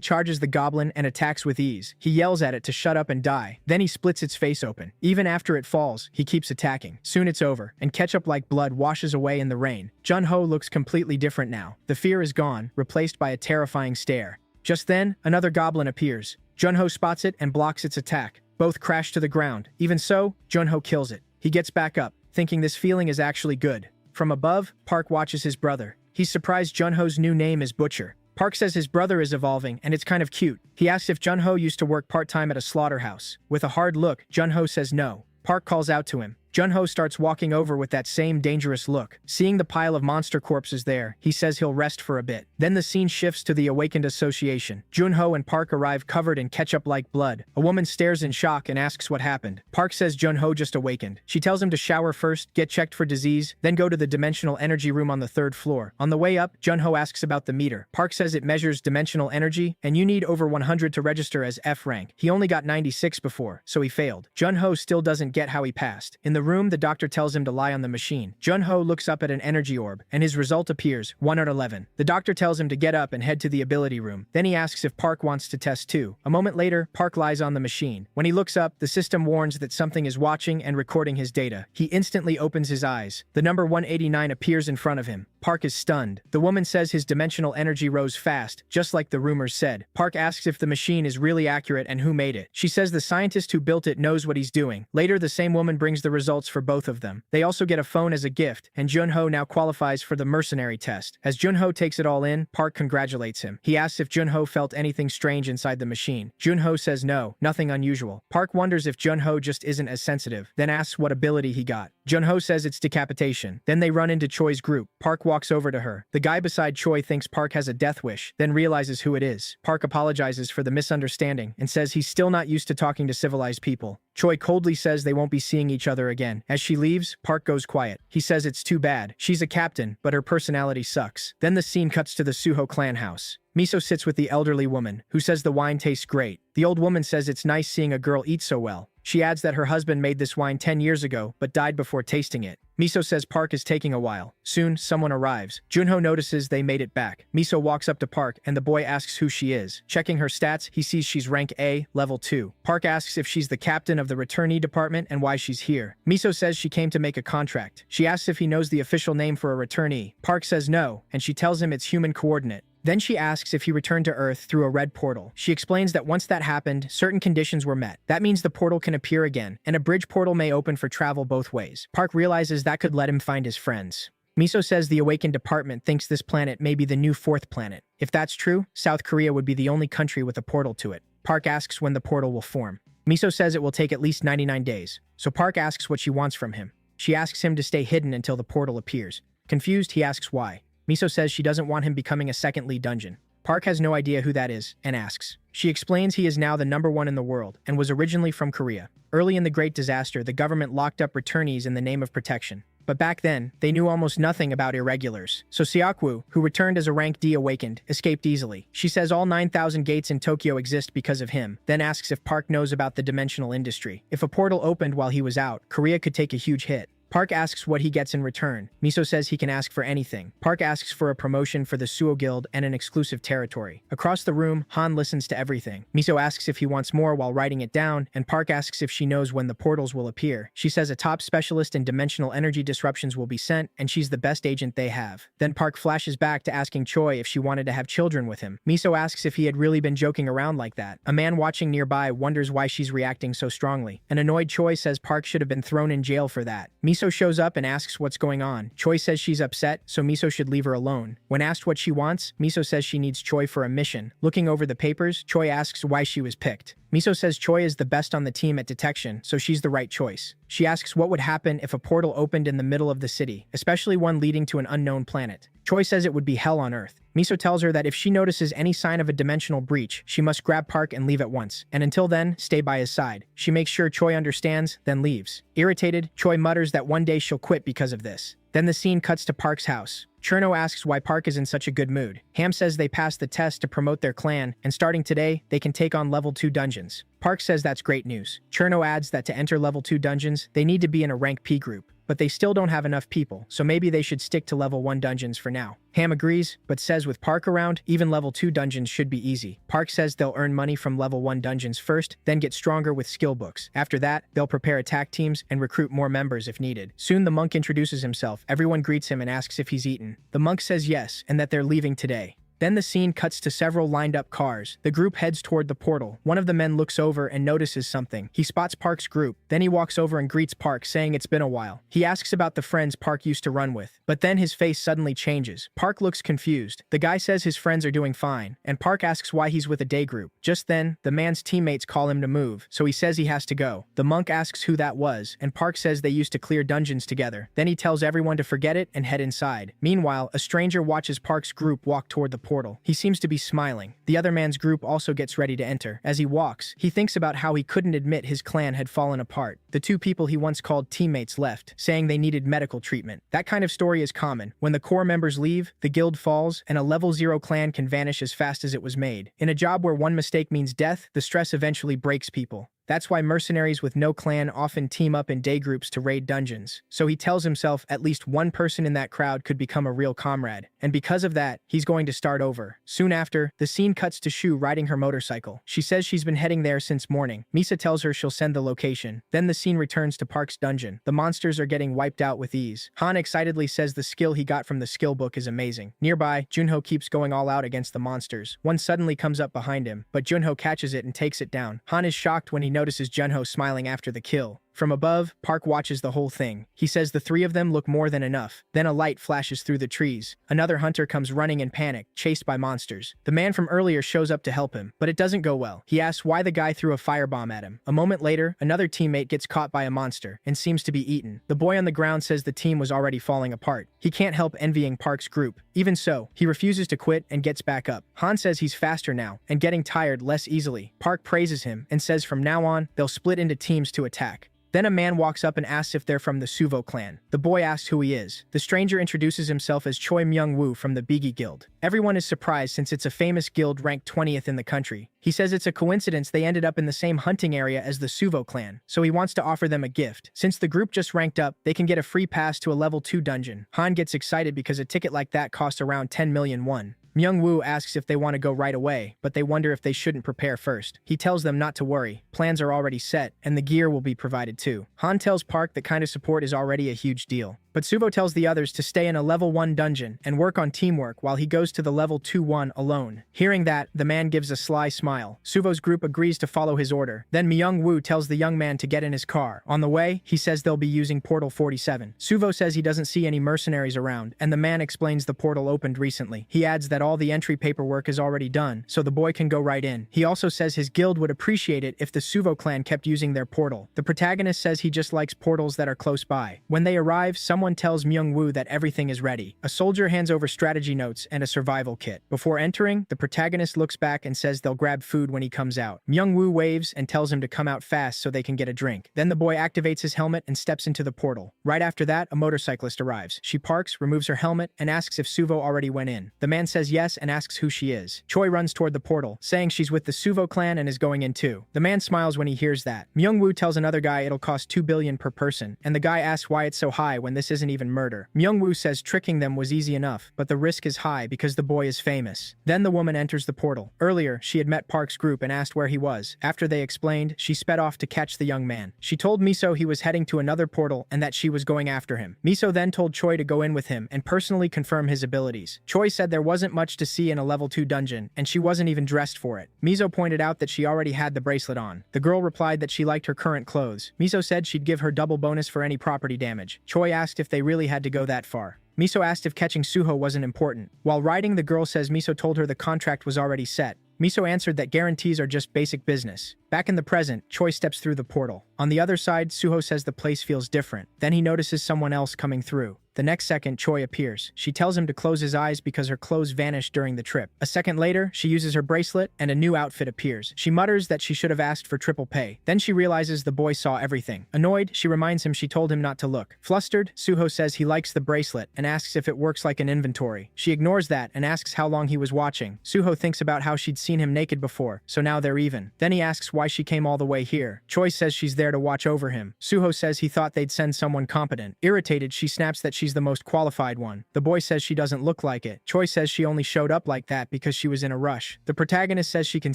charges the goblin and attacks with ease. He yells at it to shut up and die. Then he splits its face open. Even after it falls, he keeps attacking. Soon it's over, and ketchup-like blood washes away in the rain. Junho looks completely different now. The fear is gone, replaced by a terrifying stare. Just then, another goblin appears. Junho spots it and blocks its attack. Both crash to the ground. Even so, Junho kills it. He gets back up, thinking this feeling is actually good. From above, Park watches his brother. He's surprised Junho's new name is Butcher. Park says his brother is evolving, and it's kind of cute. He asks if Junho used to work part-time at a slaughterhouse. With a hard look, Junho says no. Park calls out to him. Junho starts walking over with that same dangerous look. Seeing the pile of monster corpses there, he says he'll rest for a bit. Then the scene shifts to the Awakened Association. Junho and Park arrive covered in ketchup-like blood. A woman stares in shock and asks what happened. Park says Junho just awakened. She tells him to shower first, get checked for disease, then go to the dimensional energy room on the 3rd floor. On the way up, Junho asks about the meter. Park says it measures dimensional energy, and you need over 100 to register as F rank. He only got 96 before, so he failed. Junho still doesn't get how he passed. In the room, the doctor tells him to lie on the machine. Junho looks up at an energy orb, and his result appears, 1 out of 11. The doctor tells him to get up and head to the ability room. Then he asks if Park wants to test too. A moment later, Park lies on the machine. When he looks up, the system warns that something is watching and recording his data. He instantly opens his eyes. The number 189 appears in front of him. Park is stunned. The woman says his dimensional energy rose fast, just like the rumors said. Park asks if the machine is really accurate and who made it. She says the scientist who built it knows what he's doing. Later, the same woman brings the results results for both of them. They also get a phone as a gift, and Junho now qualifies for the mercenary test. As Junho takes it all in, Park congratulates him. He asks if Junho felt anything strange inside the machine. Junho says no, nothing unusual. Park wonders if Junho just isn't as sensitive, then asks what ability he got. Junho says it's decapitation. Then they run into Choi's group. Park walks over to her. The guy beside Choi thinks Park has a death wish, then realizes who it is. Park apologizes for the misunderstanding and says he's still not used to talking to civilized people. Choi coldly says they won't be seeing each other again. As she leaves, Park goes quiet. He says it's too bad. She's a captain, but her personality sucks. Then the scene cuts to the Suho clan house. Miso sits with the elderly woman, who says the wine tastes great. The old woman says it's nice seeing a girl eat so well. She adds that her husband made this wine 10 years ago, but died before tasting it. Miso says Park is taking a while. Soon, someone arrives. Junho notices they made it back. Miso walks up to Park, and the boy asks who she is. Checking her stats, he sees she's rank A, level 2. Park asks if she's the captain of the returnee department and why she's here. Miso says she came to make a contract. She asks if he knows the official name for a returnee. Park says no, and she tells him it's human coordinate. Then she asks if he returned to Earth through a red portal. She explains that once that happened, certain conditions were met. That means the portal can appear again, and a bridge portal may open for travel both ways. Park realizes that could let him find his friends. Miso says the Awakened Department thinks this planet may be the new 4th planet. If that's true, South Korea would be the only country with a portal to it. Park asks when the portal will form. Miso says it will take at least 99 days, so Park asks what she wants from him. She asks him to stay hidden until the portal appears. Confused, he asks why. Miso says she doesn't want him becoming a second lead dungeon. Park has no idea who that is, and asks. She explains he is now the #1 in the world, and was originally from Korea. Early in the Great Disaster, the government locked up returnees in the name of protection. But back then, they knew almost nothing about irregulars. So Seokwoo, who returned as a rank D awakened, escaped easily. She says all 9,000 gates in Tokyo exist because of him, then asks if Park knows about the dimensional industry. If a portal opened while he was out, Korea could take a huge hit. Park asks what he gets in return. Miso says he can ask for anything. Park asks for a promotion for the Suo Guild and an exclusive territory. Across the room, Han listens to everything. Miso asks if he wants more while writing it down, and Park asks if she knows when the portals will appear. She says a top specialist in dimensional energy disruptions will be sent, and she's the best agent they have. Then Park flashes back to asking Choi if she wanted to have children with him. Miso asks if he had really been joking around like that. A man watching nearby wonders why she's reacting so strongly. An annoyed Choi says Park should have been thrown in jail for that. Miso shows up and asks what's going on. Choi says she's upset, so Miso should leave her alone. When asked what she wants, Miso says she needs Choi for a mission. Looking over the papers, Choi asks why she was picked. Miso says Choi is the best on the team at detection, so she's the right choice. She asks what would happen if a portal opened in the middle of the city, especially one leading to an unknown planet. Choi says it would be hell on Earth. Miso tells her that if she notices any sign of a dimensional breach, she must grab Park and leave at once, and until then, stay by his side. She makes sure Choi understands, then leaves. Irritated, Choi mutters that one day she'll quit because of this. Then the scene cuts to Park's house. Cherno asks why Park is in such a good mood. Ham says they passed the test to promote their clan, and starting today, they can take on level 2 dungeons. Park says that's great news. Cherno adds that to enter level 2 dungeons, they need to be in a rank P group, but they still don't have enough people, so maybe they should stick to level 1 dungeons for now. Ham agrees, but says with Park around, even level 2 dungeons should be easy. Park says they'll earn money from level 1 dungeons first, then get stronger with skill books. After that, they'll prepare attack teams and recruit more members if needed. Soon the monk introduces himself. Everyone greets him and asks if he's eaten. The monk says yes, and that they're leaving today. Then the scene cuts to several lined-up cars. The group heads toward the portal. One of the men looks over and notices something. He spots Park's group. Then he walks over and greets Park, saying it's been a while. He asks about the friends Park used to run with. But then his face suddenly changes. Park looks confused. The guy says his friends are doing fine, and Park asks why he's with a day group. Just then, the man's teammates call him to move, so he says he has to go. The monk asks who that was, and Park says they used to clear dungeons together. Then he tells everyone to forget it and head inside. Meanwhile, a stranger watches Park's group walk toward the portal. He seems to be smiling. The other man's group also gets ready to enter. As he walks, he thinks about how he couldn't admit his clan had fallen apart. The 2 people he once called teammates left, saying they needed medical treatment. That kind of story is common. When the core members leave, the guild falls, and a level 0 clan can vanish as fast as it was made. In a job where one mistake means death, the stress eventually breaks people. That's why mercenaries with no clan often team up in day groups to raid dungeons. So he tells himself at least one person in that crowd could become a real comrade. And because of that, he's going to start over. Soon after, the scene cuts to Shu riding her motorcycle. She says she's been heading there since morning. Misa tells her she'll send the location. Then the scene returns to Park's dungeon. The monsters are getting wiped out with ease. Han excitedly says the skill he got from the skill book is amazing. Nearby, Junho keeps going all out against the monsters. One suddenly comes up behind him, but Junho catches it and takes it down. Han is shocked when he notices Junho smiling after the kill. From above, Park watches the whole thing. He says the three of them look more than enough. Then a light flashes through the trees. Another hunter comes running in panic, chased by monsters. The man from earlier shows up to help him, but it doesn't go well. He asks why the guy threw a firebomb at him. A moment later, another teammate gets caught by a monster and seems to be eaten. The boy on the ground says the team was already falling apart. He can't help envying Park's group. Even so, he refuses to quit and gets back up. Han says he's faster now and getting tired less easily. Park praises him and says from now on, they'll split into teams to attack. Then a man walks up and asks if they're from the Suvo clan. The boy asks who he is. The stranger introduces himself as Choi Myung-woo from the Bigi Guild. Everyone is surprised since it's a famous guild ranked 20th in the country. He says it's a coincidence they ended up in the same hunting area as the Suvo clan, so he wants to offer them a gift. Since the group just ranked up, they can get a free pass to a level 2 dungeon. Han gets excited because a ticket like that costs around 10 million won. Myung-woo asks if they want to go right away, but they wonder if they shouldn't prepare first. He tells them not to worry, plans are already set, and the gear will be provided too. Han tells Park that kind of support is already a huge deal. But Suvo tells the others to stay in a level 1 dungeon and work on teamwork while he goes to the level 2 one alone. Hearing that, the man gives a sly smile. Suvo's group agrees to follow his order. Then Myung-woo tells the young man to get in his car. On the way, he says they'll be using Portal 47. Suvo says he doesn't see any mercenaries around, and the man explains the portal opened recently. He adds that all the entry paperwork is already done, so the boy can go right in. He also says his guild would appreciate it if the Suvo clan kept using their portal. The protagonist says he just likes portals that are close by. When they arrive, someone tells Myung-woo that everything is ready. A soldier hands over strategy notes and a survival kit. Before entering, the protagonist looks back and says they'll grab food when he comes out. Myung-woo waves and tells him to come out fast so they can get a drink. Then the boy activates his helmet and steps into the portal. Right after that, a motorcyclist arrives. She parks, removes her helmet, and asks if Suvo already went in. The man says yes and asks who she is. Choi runs toward the portal, saying she's with the Suvo clan and is going in too. The man smiles when he hears that. Myung-woo tells another guy it'll cost 2 billion per person, and the guy asks why it's so high when this isn't even murder. Myung-woo says tricking them was easy enough, but the risk is high because the boy is famous. Then the woman enters the portal. Earlier, she had met Park's group and asked where he was. After they explained, she sped off to catch the young man. She told Miso he was heading to another portal and that she was going after him. Miso then told Choi to go in with him and personally confirm his abilities. Choi said there wasn't much to see in a level 2 dungeon, and she wasn't even dressed for it. Miso pointed out that she already had the bracelet on. The girl replied that she liked her current clothes. Miso said she'd give her double bonus for any property damage. Choi asked if they really had to go that far. Miso asked if catching Suho wasn't important. While riding, the girl says Miso told her the contract was already set. Miso answered that guarantees are just basic business. Back in the present, Choi steps through the portal. On the other side, Suho says the place feels different. Then he notices someone else coming through. The next second, Choi appears. She tells him to close his eyes because her clothes vanished during the trip. A second later, she uses her bracelet and a new outfit appears. She mutters that she should have asked for triple pay. Then she realizes the boy saw everything. Annoyed, she reminds him she told him not to look. Flustered, Suho says he likes the bracelet and asks if it works like an inventory. She ignores that and asks how long he was watching. Suho thinks about how she'd seen him naked before, so now they're even. Then he asks why she came all the way here. Choi says she's there to watch over him. Suho says he thought they'd send someone competent. Irritated, she snaps that she's the most qualified one. The boy says she doesn't look like it. Choi says she only showed up like that because she was in a rush. The protagonist says she can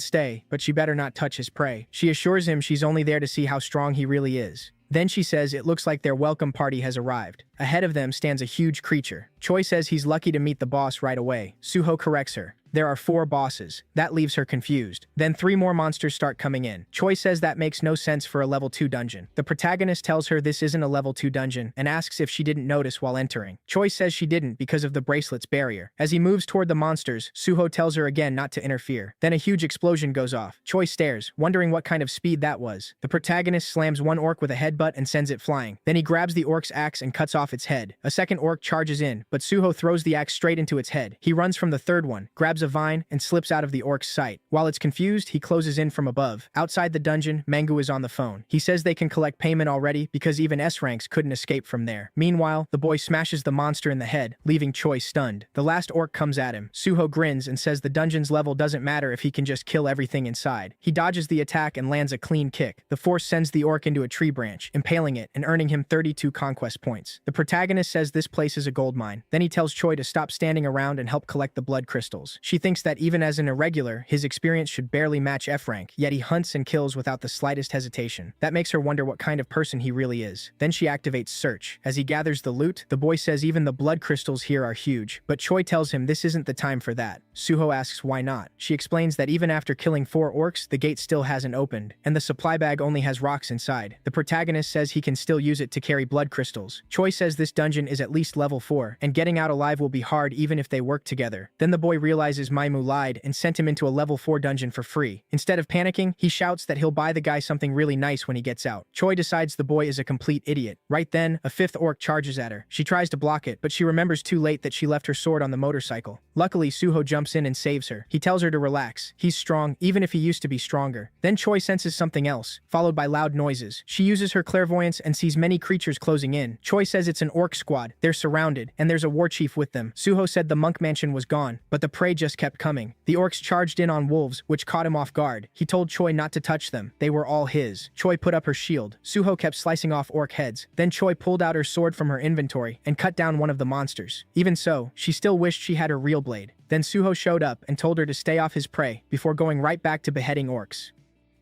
stay, but she better not touch his prey. She assures him she's only there to see how strong he really is. Then she says it looks like their welcome party has arrived. Ahead of them stands a huge creature. Choi says he's lucky to meet the boss right away. Suho corrects her. There are 4 bosses. That leaves her confused. Then 3 more monsters start coming in. Choi says that makes no sense for a level 2 dungeon. The protagonist tells her this isn't a level 2 dungeon and asks if she didn't notice while entering. Choi says she didn't because of the bracelet's barrier. As he moves toward the monsters, Suho tells her again not to interfere. Then a huge explosion goes off. Choi stares, wondering what kind of speed that was. The protagonist slams one orc with a headbutt and sends it flying. Then he grabs the orc's axe and cuts off its head. A second orc charges in, but Suho throws the axe straight into its head. He runs from the third one, grabs a vine, and slips out of the orc's sight. While it's confused, he closes in from above. Outside the dungeon, Manga is on the phone. He says they can collect payment already because even S-ranks couldn't escape from there. Meanwhile, the boy smashes the monster in the head, leaving Choi stunned. The last orc comes at him. Suho grins and says the dungeon's level doesn't matter if he can just kill everything inside. He dodges the attack and lands a clean kick. The force sends the orc into a tree branch, impaling it and earning him 32 conquest points. The protagonist says this place is a gold mine. Then he tells Choi to stop standing around and help collect the blood crystals. She thinks that even as an irregular, his experience should barely match F rank, yet he hunts and kills without the slightest hesitation. That makes her wonder what kind of person he really is. Then she activates search. As he gathers the loot, the boy says even the blood crystals here are huge, but Choi tells him this isn't the time for that. Suho asks why not. She explains that even after killing 4 orcs, the gate still hasn't opened, and the supply bag only has rocks inside. The protagonist says he can still use it to carry blood crystals. Choi says this dungeon is at least level 4, and getting out alive will be hard even if they work together. Then the boy realizes Maimu lied and sent him into a level 4 dungeon for free. Instead of panicking, he shouts that he'll buy the guy something really nice when he gets out. Choi decides the boy is a complete idiot. Right then, a 5th orc charges at her. She tries to block it, but she remembers too late that she left her sword on the motorcycle. Luckily, Suho jumps in and saves her. He tells her to relax. He's strong, even if he used to be stronger. Then Choi senses something else, followed by loud noises. She uses her clairvoyance and sees many creatures closing in. Choi says it's an orc squad. They're surrounded, and there's a war chief with them. Suho said the monk mansion was gone, but the prey just kept coming. The orcs charged in on wolves, which caught him off guard. He told Choi not to touch them. They were all his. Choi put up her shield. Suho kept slicing off orc heads. Then Choi pulled out her sword from her inventory and cut down one of the monsters. Even so, she still wished she had her real blade. Then Suho showed up and told her to stay off his prey before going right back to beheading orcs.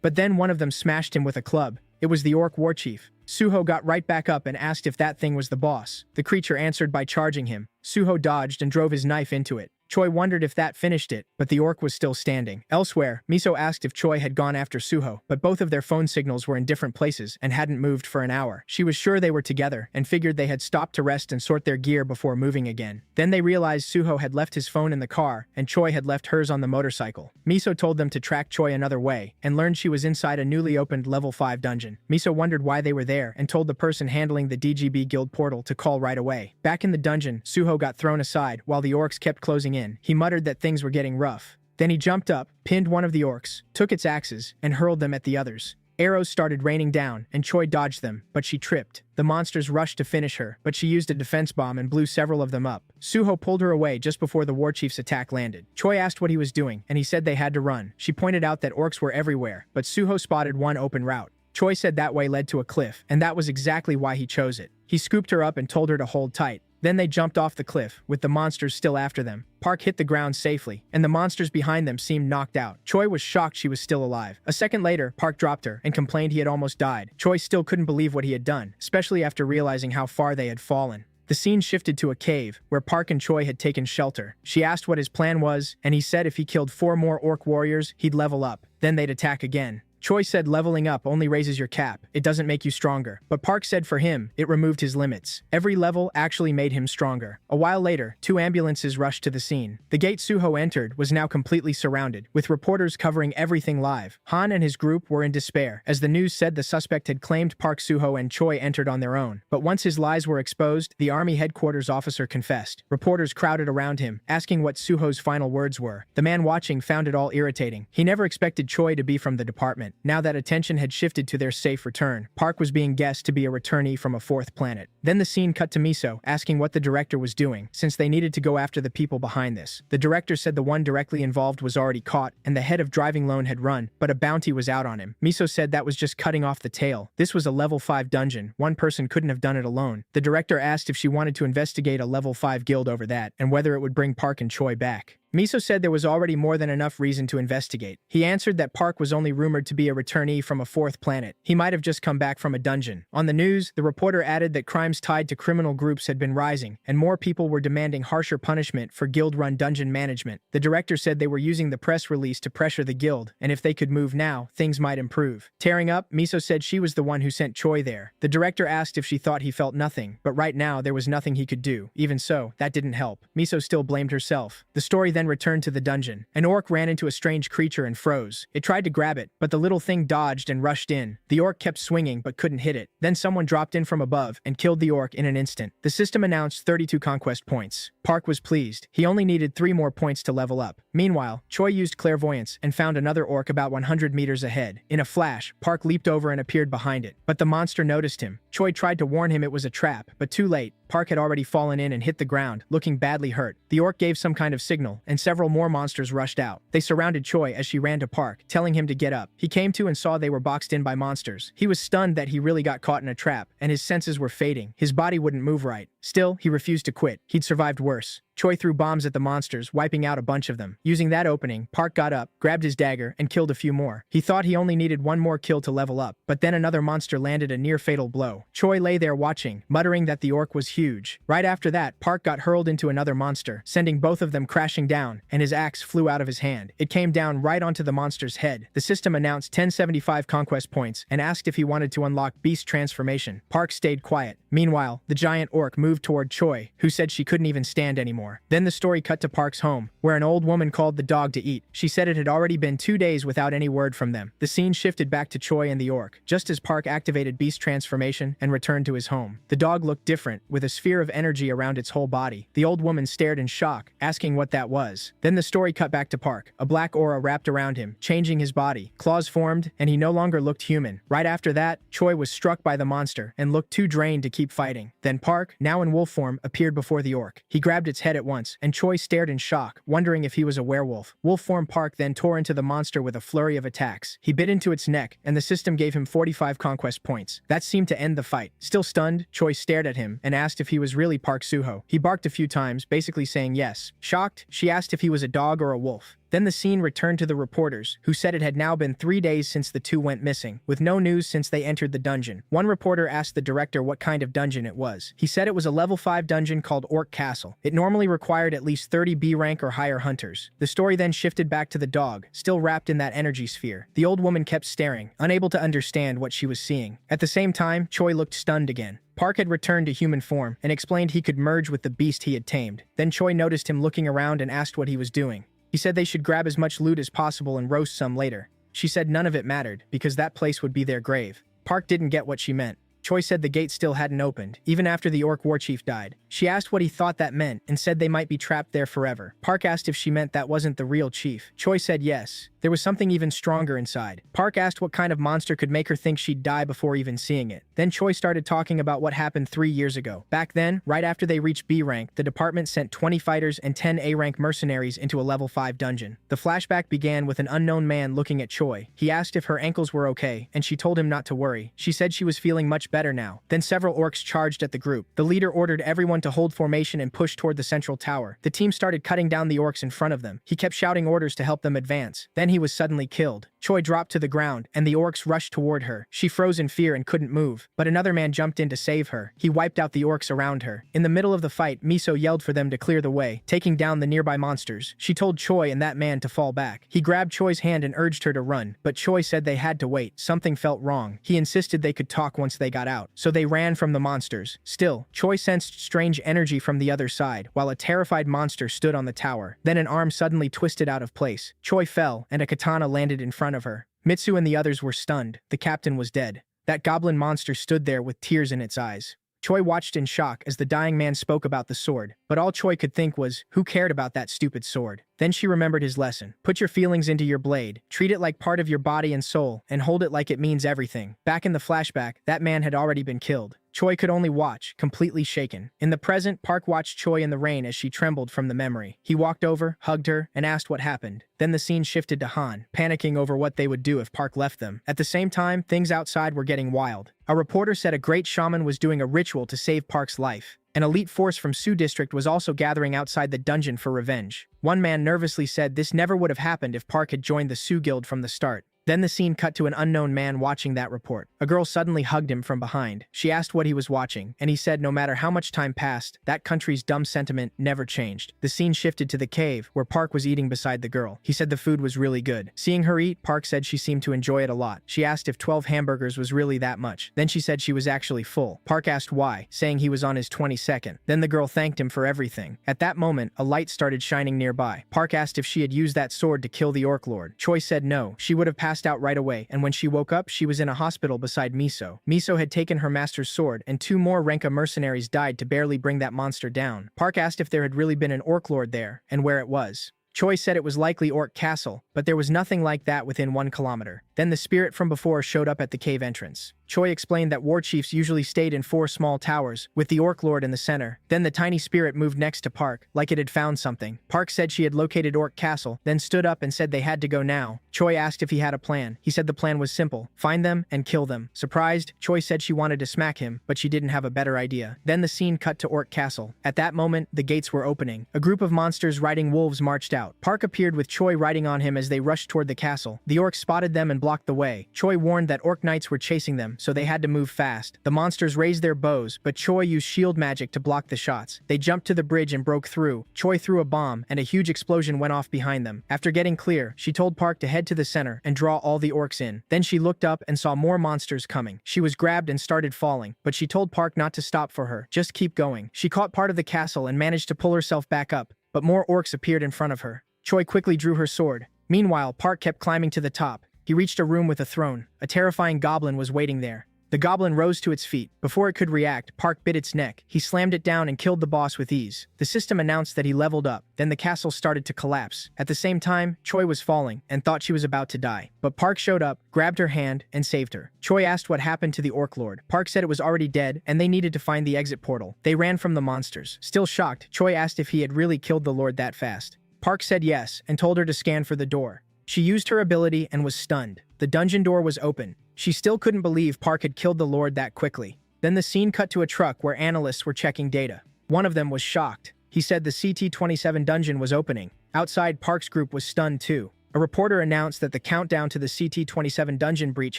But then one of them smashed him with a club. It was the orc war chief. Suho got right back up and asked if that thing was the boss. The creature answered by charging him. Suho dodged and drove his knife into it. Choi wondered if that finished it, but the orc was still standing. Elsewhere, Miso asked if Choi had gone after Suho, but both of their phone signals were in different places and hadn't moved for an hour. She was sure they were together and figured they had stopped to rest and sort their gear before moving again. Then they realized Suho had left his phone in the car and Choi had left hers on the motorcycle. Miso told them to track Choi another way and learned she was inside a newly opened level 5 dungeon. Miso wondered why they were there and told the person handling the DGB guild portal to call right away. Back in the dungeon, Suho got thrown aside while the orcs kept closing in. He muttered that things were getting rough. Then he jumped up, pinned one of the orcs, took its axes, and hurled them at the others. Arrows started raining down, and Choi dodged them, but she tripped. The monsters rushed to finish her, but she used a defense bomb and blew several of them up. Suho pulled her away just before the war chief's attack landed. Choi asked what he was doing, and he said they had to run. She pointed out that orcs were everywhere, but Suho spotted one open route. Choi said that way led to a cliff, and that was exactly why he chose it. He scooped her up and told her to hold tight. Then they jumped off the cliff, with the monsters still after them. Park hit the ground safely, and the monsters behind them seemed knocked out. Choi was shocked she was still alive. A second later, Park dropped her and complained he had almost died. Choi still couldn't believe what he had done, especially after realizing how far they had fallen. The scene shifted to a cave, where Park and Choi had taken shelter. She asked what his plan was, and he said if he killed 4 more orc warriors, he'd level up. Then they'd attack again. Choi said leveling up only raises your cap. It doesn't make you stronger. But Park said for him, it removed his limits. Every level actually made him stronger. A while later, 2 ambulances rushed to the scene. The gate Suho entered was now completely surrounded, with reporters covering everything live. Han and his group were in despair, as the news said the suspect had claimed Park, Suho, and Choi entered on their own. But once his lies were exposed, the army headquarters officer confessed. Reporters crowded around him, asking what Suho's final words were. The man watching found it all irritating. He never expected Choi to be from the department. Now that attention had shifted to their safe return, Park was being guessed to be a returnee from a 4th planet. Then the scene cut to Miso, asking what the director was doing, since they needed to go after the people behind this. The director said the one directly involved was already caught, and the head of driving loan had run, but a bounty was out on him. Miso said that was just cutting off the tail. This was a level 5 dungeon. One person couldn't have done it alone. The director asked if she wanted to investigate a level 5 guild over that, and whether it would bring Park and Choi back. Miso said there was already more than enough reason to investigate. He answered that Park was only rumored to be a returnee from a 4th planet. He might have just come back from a dungeon. On the news, the reporter added that crimes tied to criminal groups had been rising, and more people were demanding harsher punishment for guild-run dungeon management. The director said they were using the press release to pressure the guild, and if they could move now, things might improve. Tearing up, Miso said she was the one who sent Choi there. The director asked if she thought he felt nothing, but right now there was nothing he could do. Even so, that didn't help. Miso still blamed herself. The story then returned to the dungeon. An orc ran into a strange creature and froze. It tried to grab it, but the little thing dodged and rushed in. The orc kept swinging but couldn't hit it. Then someone dropped in from above and killed the orc in an instant. The system announced 32 conquest points. Park was pleased. He only needed 3 more points to level up. Meanwhile, Choi used clairvoyance and found another orc about 100 meters ahead. In a flash, Park leaped over and appeared behind it, but the monster noticed him. Choi tried to warn him it was a trap, but too late. Park had already fallen in and hit the ground, looking badly hurt. The orc gave some kind of signal, and several more monsters rushed out. They surrounded Choi as she ran to Park, telling him to get up. He came to and saw they were boxed in by monsters. He was stunned that he really got caught in a trap, and his senses were fading. His body wouldn't move right. Still, he refused to quit. He'd survived worse. Choi threw bombs at the monsters, wiping out a bunch of them. Using that opening, Park got up, grabbed his dagger, and killed a few more. He thought he only needed one more kill to level up, but then another monster landed a near-fatal blow. Choi lay there watching, muttering that the orc was huge. Right after that, Park got hurled into another monster, sending both of them crashing down, and his axe flew out of his hand. It came down right onto the monster's head. The system announced 1075 conquest points and asked if he wanted to unlock beast transformation. Park stayed quiet. Meanwhile, the giant orc moved toward Choi, who said she couldn't even stand anymore. Then the story cut to Park's home, where an old woman called the dog to eat. She said it had already been 2 days without any word from them. The scene shifted back to Choi and the orc, just as Park activated beast transformation and returned to his home. The dog looked different, with a sphere of energy around its whole body. The old woman stared in shock, asking what that was. Then the story cut back to Park. A black aura wrapped around him, changing his body. Claws formed, and he no longer looked human. Right after that, Choi was struck by the monster and looked too drained to keep fighting. Then Park, now in wolf form, appeared before the orc. He grabbed its head at once, and Choi stared in shock, wondering if he was a werewolf. Wolf form Park then tore into the monster with a flurry of attacks. He bit into its neck, and the system gave him 45 conquest points. That seemed to end the fight. Still stunned, Choi stared at him and asked if he was really Park Suho. He barked a few times, basically saying yes. Shocked, she asked if he was a dog or a wolf. Then the scene returned to the reporters, who said it had now been 3 days since the two went missing, with no news since they entered the dungeon. One reporter asked the director what kind of dungeon it was. He said it was a level 5 dungeon called Orc Castle. It normally required at least 30 B rank or higher hunters. The story then shifted back to the dog, still wrapped in that energy sphere. The old woman kept staring, unable to understand what she was seeing. At the same time, Choi looked stunned again. Park had returned to human form and explained he could merge with the beast he had tamed. Then Choi noticed him looking around and asked what he was doing. He said they should grab as much loot as possible and roast some later. She said none of it mattered, because that place would be their grave. Park didn't get what she meant. Choi said the gate still hadn't opened, even after the orc warchief died. She asked what he thought that meant, and said they might be trapped there forever. Park asked if she meant that wasn't the real chief. Choi said yes. There was something even stronger inside. Park asked what kind of monster could make her think she'd die before even seeing it. Then Choi started talking about what happened 3 years ago. Back then, right after they reached B rank, the department sent 20 fighters and 10 A rank mercenaries into a level 5 dungeon. The flashback began with an unknown man looking at Choi. He asked if her ankles were okay, and she told him not to worry. She said she was feeling much better now. Then several orcs charged at the group. The leader ordered everyone to hold formation and push toward the central tower. The team started cutting down the orcs in front of them. He kept shouting orders to help them advance. Then he was suddenly killed. Choi dropped to the ground, and the orcs rushed toward her. She froze in fear and couldn't move, but another man jumped in to save her. He wiped out the orcs around her. In the middle of the fight, Miso yelled for them to clear the way, taking down the nearby monsters. She told Choi and that man to fall back. He grabbed Choi's hand and urged her to run, but Choi said they had to wait. Something felt wrong. He insisted they could talk once they got out, so they ran from the monsters. Still, Choi sensed strange energy from the other side, while a terrified monster stood on the tower. Then an arm suddenly twisted out of place. Choi fell, and a katana landed in front of her. Mitsu and the others were stunned. The captain was dead. That goblin monster stood there with tears in its eyes. Choi watched in shock as the dying man spoke about the sword, but all Choi could think was, who cared about that stupid sword? Then she remembered his lesson. Put your feelings into your blade, treat it like part of your body and soul, and hold it like it means everything. Back in the flashback, that man had already been killed. Choi could only watch, completely shaken. In the present, Park watched Choi in the rain as she trembled from the memory. He walked over, hugged her, and asked what happened. Then the scene shifted to Han, panicking over what they would do if Park left them. At the same time, things outside were getting wild. A reporter said a great shaman was doing a ritual to save Park's life. An elite force from Su District was also gathering outside the dungeon for revenge. One man nervously said this never would have happened if Park had joined the Su Guild from the start. Then the scene cut to an unknown man watching that report. A girl suddenly hugged him from behind. She asked what he was watching, and he said no matter how much time passed, that country's dumb sentiment never changed. The scene shifted to the cave, where Park was eating beside the girl. He said the food was really good. Seeing her eat, Park said she seemed to enjoy it a lot. She asked if 12 hamburgers was really that much. Then she said she was actually full. Park asked why, saying he was on his 22nd. Then the girl thanked him for everything. At that moment, a light started shining nearby. Park asked if she had used that sword to kill the Orc Lord. Choi said no. She would have passed out right away, and when she woke up, she was in a hospital beside Miso. Miso had taken her master's sword, and 2 more Renka mercenaries died to barely bring that monster down. Park asked if there had really been an Orc Lord there, and where it was. Choi said it was likely Orc Castle, but there was nothing like that within 1 kilometer. Then the spirit from before showed up at the cave entrance. Choi explained that war chiefs usually stayed in 4 small towers, with the Orc Lord in the center. Then the tiny spirit moved next to Park, like it had found something. Park said she had located Orc Castle, then stood up and said they had to go now. Choi asked if he had a plan. He said the plan was simple: find them and kill them. Surprised, Choi said she wanted to smack him, but she didn't have a better idea. Then the scene cut to Orc Castle. At that moment, the gates were opening. A group of monsters riding wolves marched out. Park appeared with Choi riding on him as they rushed toward the castle. The orcs spotted them and blocked the way. Choi warned that orc knights were chasing them, so they had to move fast. The monsters raised their bows, but Choi used shield magic to block the shots. They jumped to the bridge and broke through. Choi threw a bomb, and a huge explosion went off behind them. After getting clear, she told Park to head to the center and draw all the orcs in. Then she looked up and saw more monsters coming. She was grabbed and started falling, but she told Park not to stop for her. Just keep going. She caught part of the castle and managed to pull herself back up, but more orcs appeared in front of her. Choi quickly drew her sword. Meanwhile, Park kept climbing to the top. He reached a room with a throne. A terrifying goblin was waiting there. The goblin rose to its feet. Before it could react, Park bit its neck. He slammed it down and killed the boss with ease. The system announced that he leveled up. Then the castle started to collapse. At the same time, Choi was falling and thought she was about to die. But Park showed up, grabbed her hand, and saved her. Choi asked what happened to the Orc Lord. Park said it was already dead, and they needed to find the exit portal. They ran from the monsters. Still shocked, Choi asked if he had really killed the Lord that fast. Park said yes, and told her to scan for the door. She used her ability and was stunned. The dungeon door was open. She still couldn't believe Park had killed the Lord that quickly. Then the scene cut to a truck where analysts were checking data. One of them was shocked. He said the CT-27 dungeon was opening. Outside, Park's group was stunned too. A reporter announced that the countdown to the CT-27 dungeon breach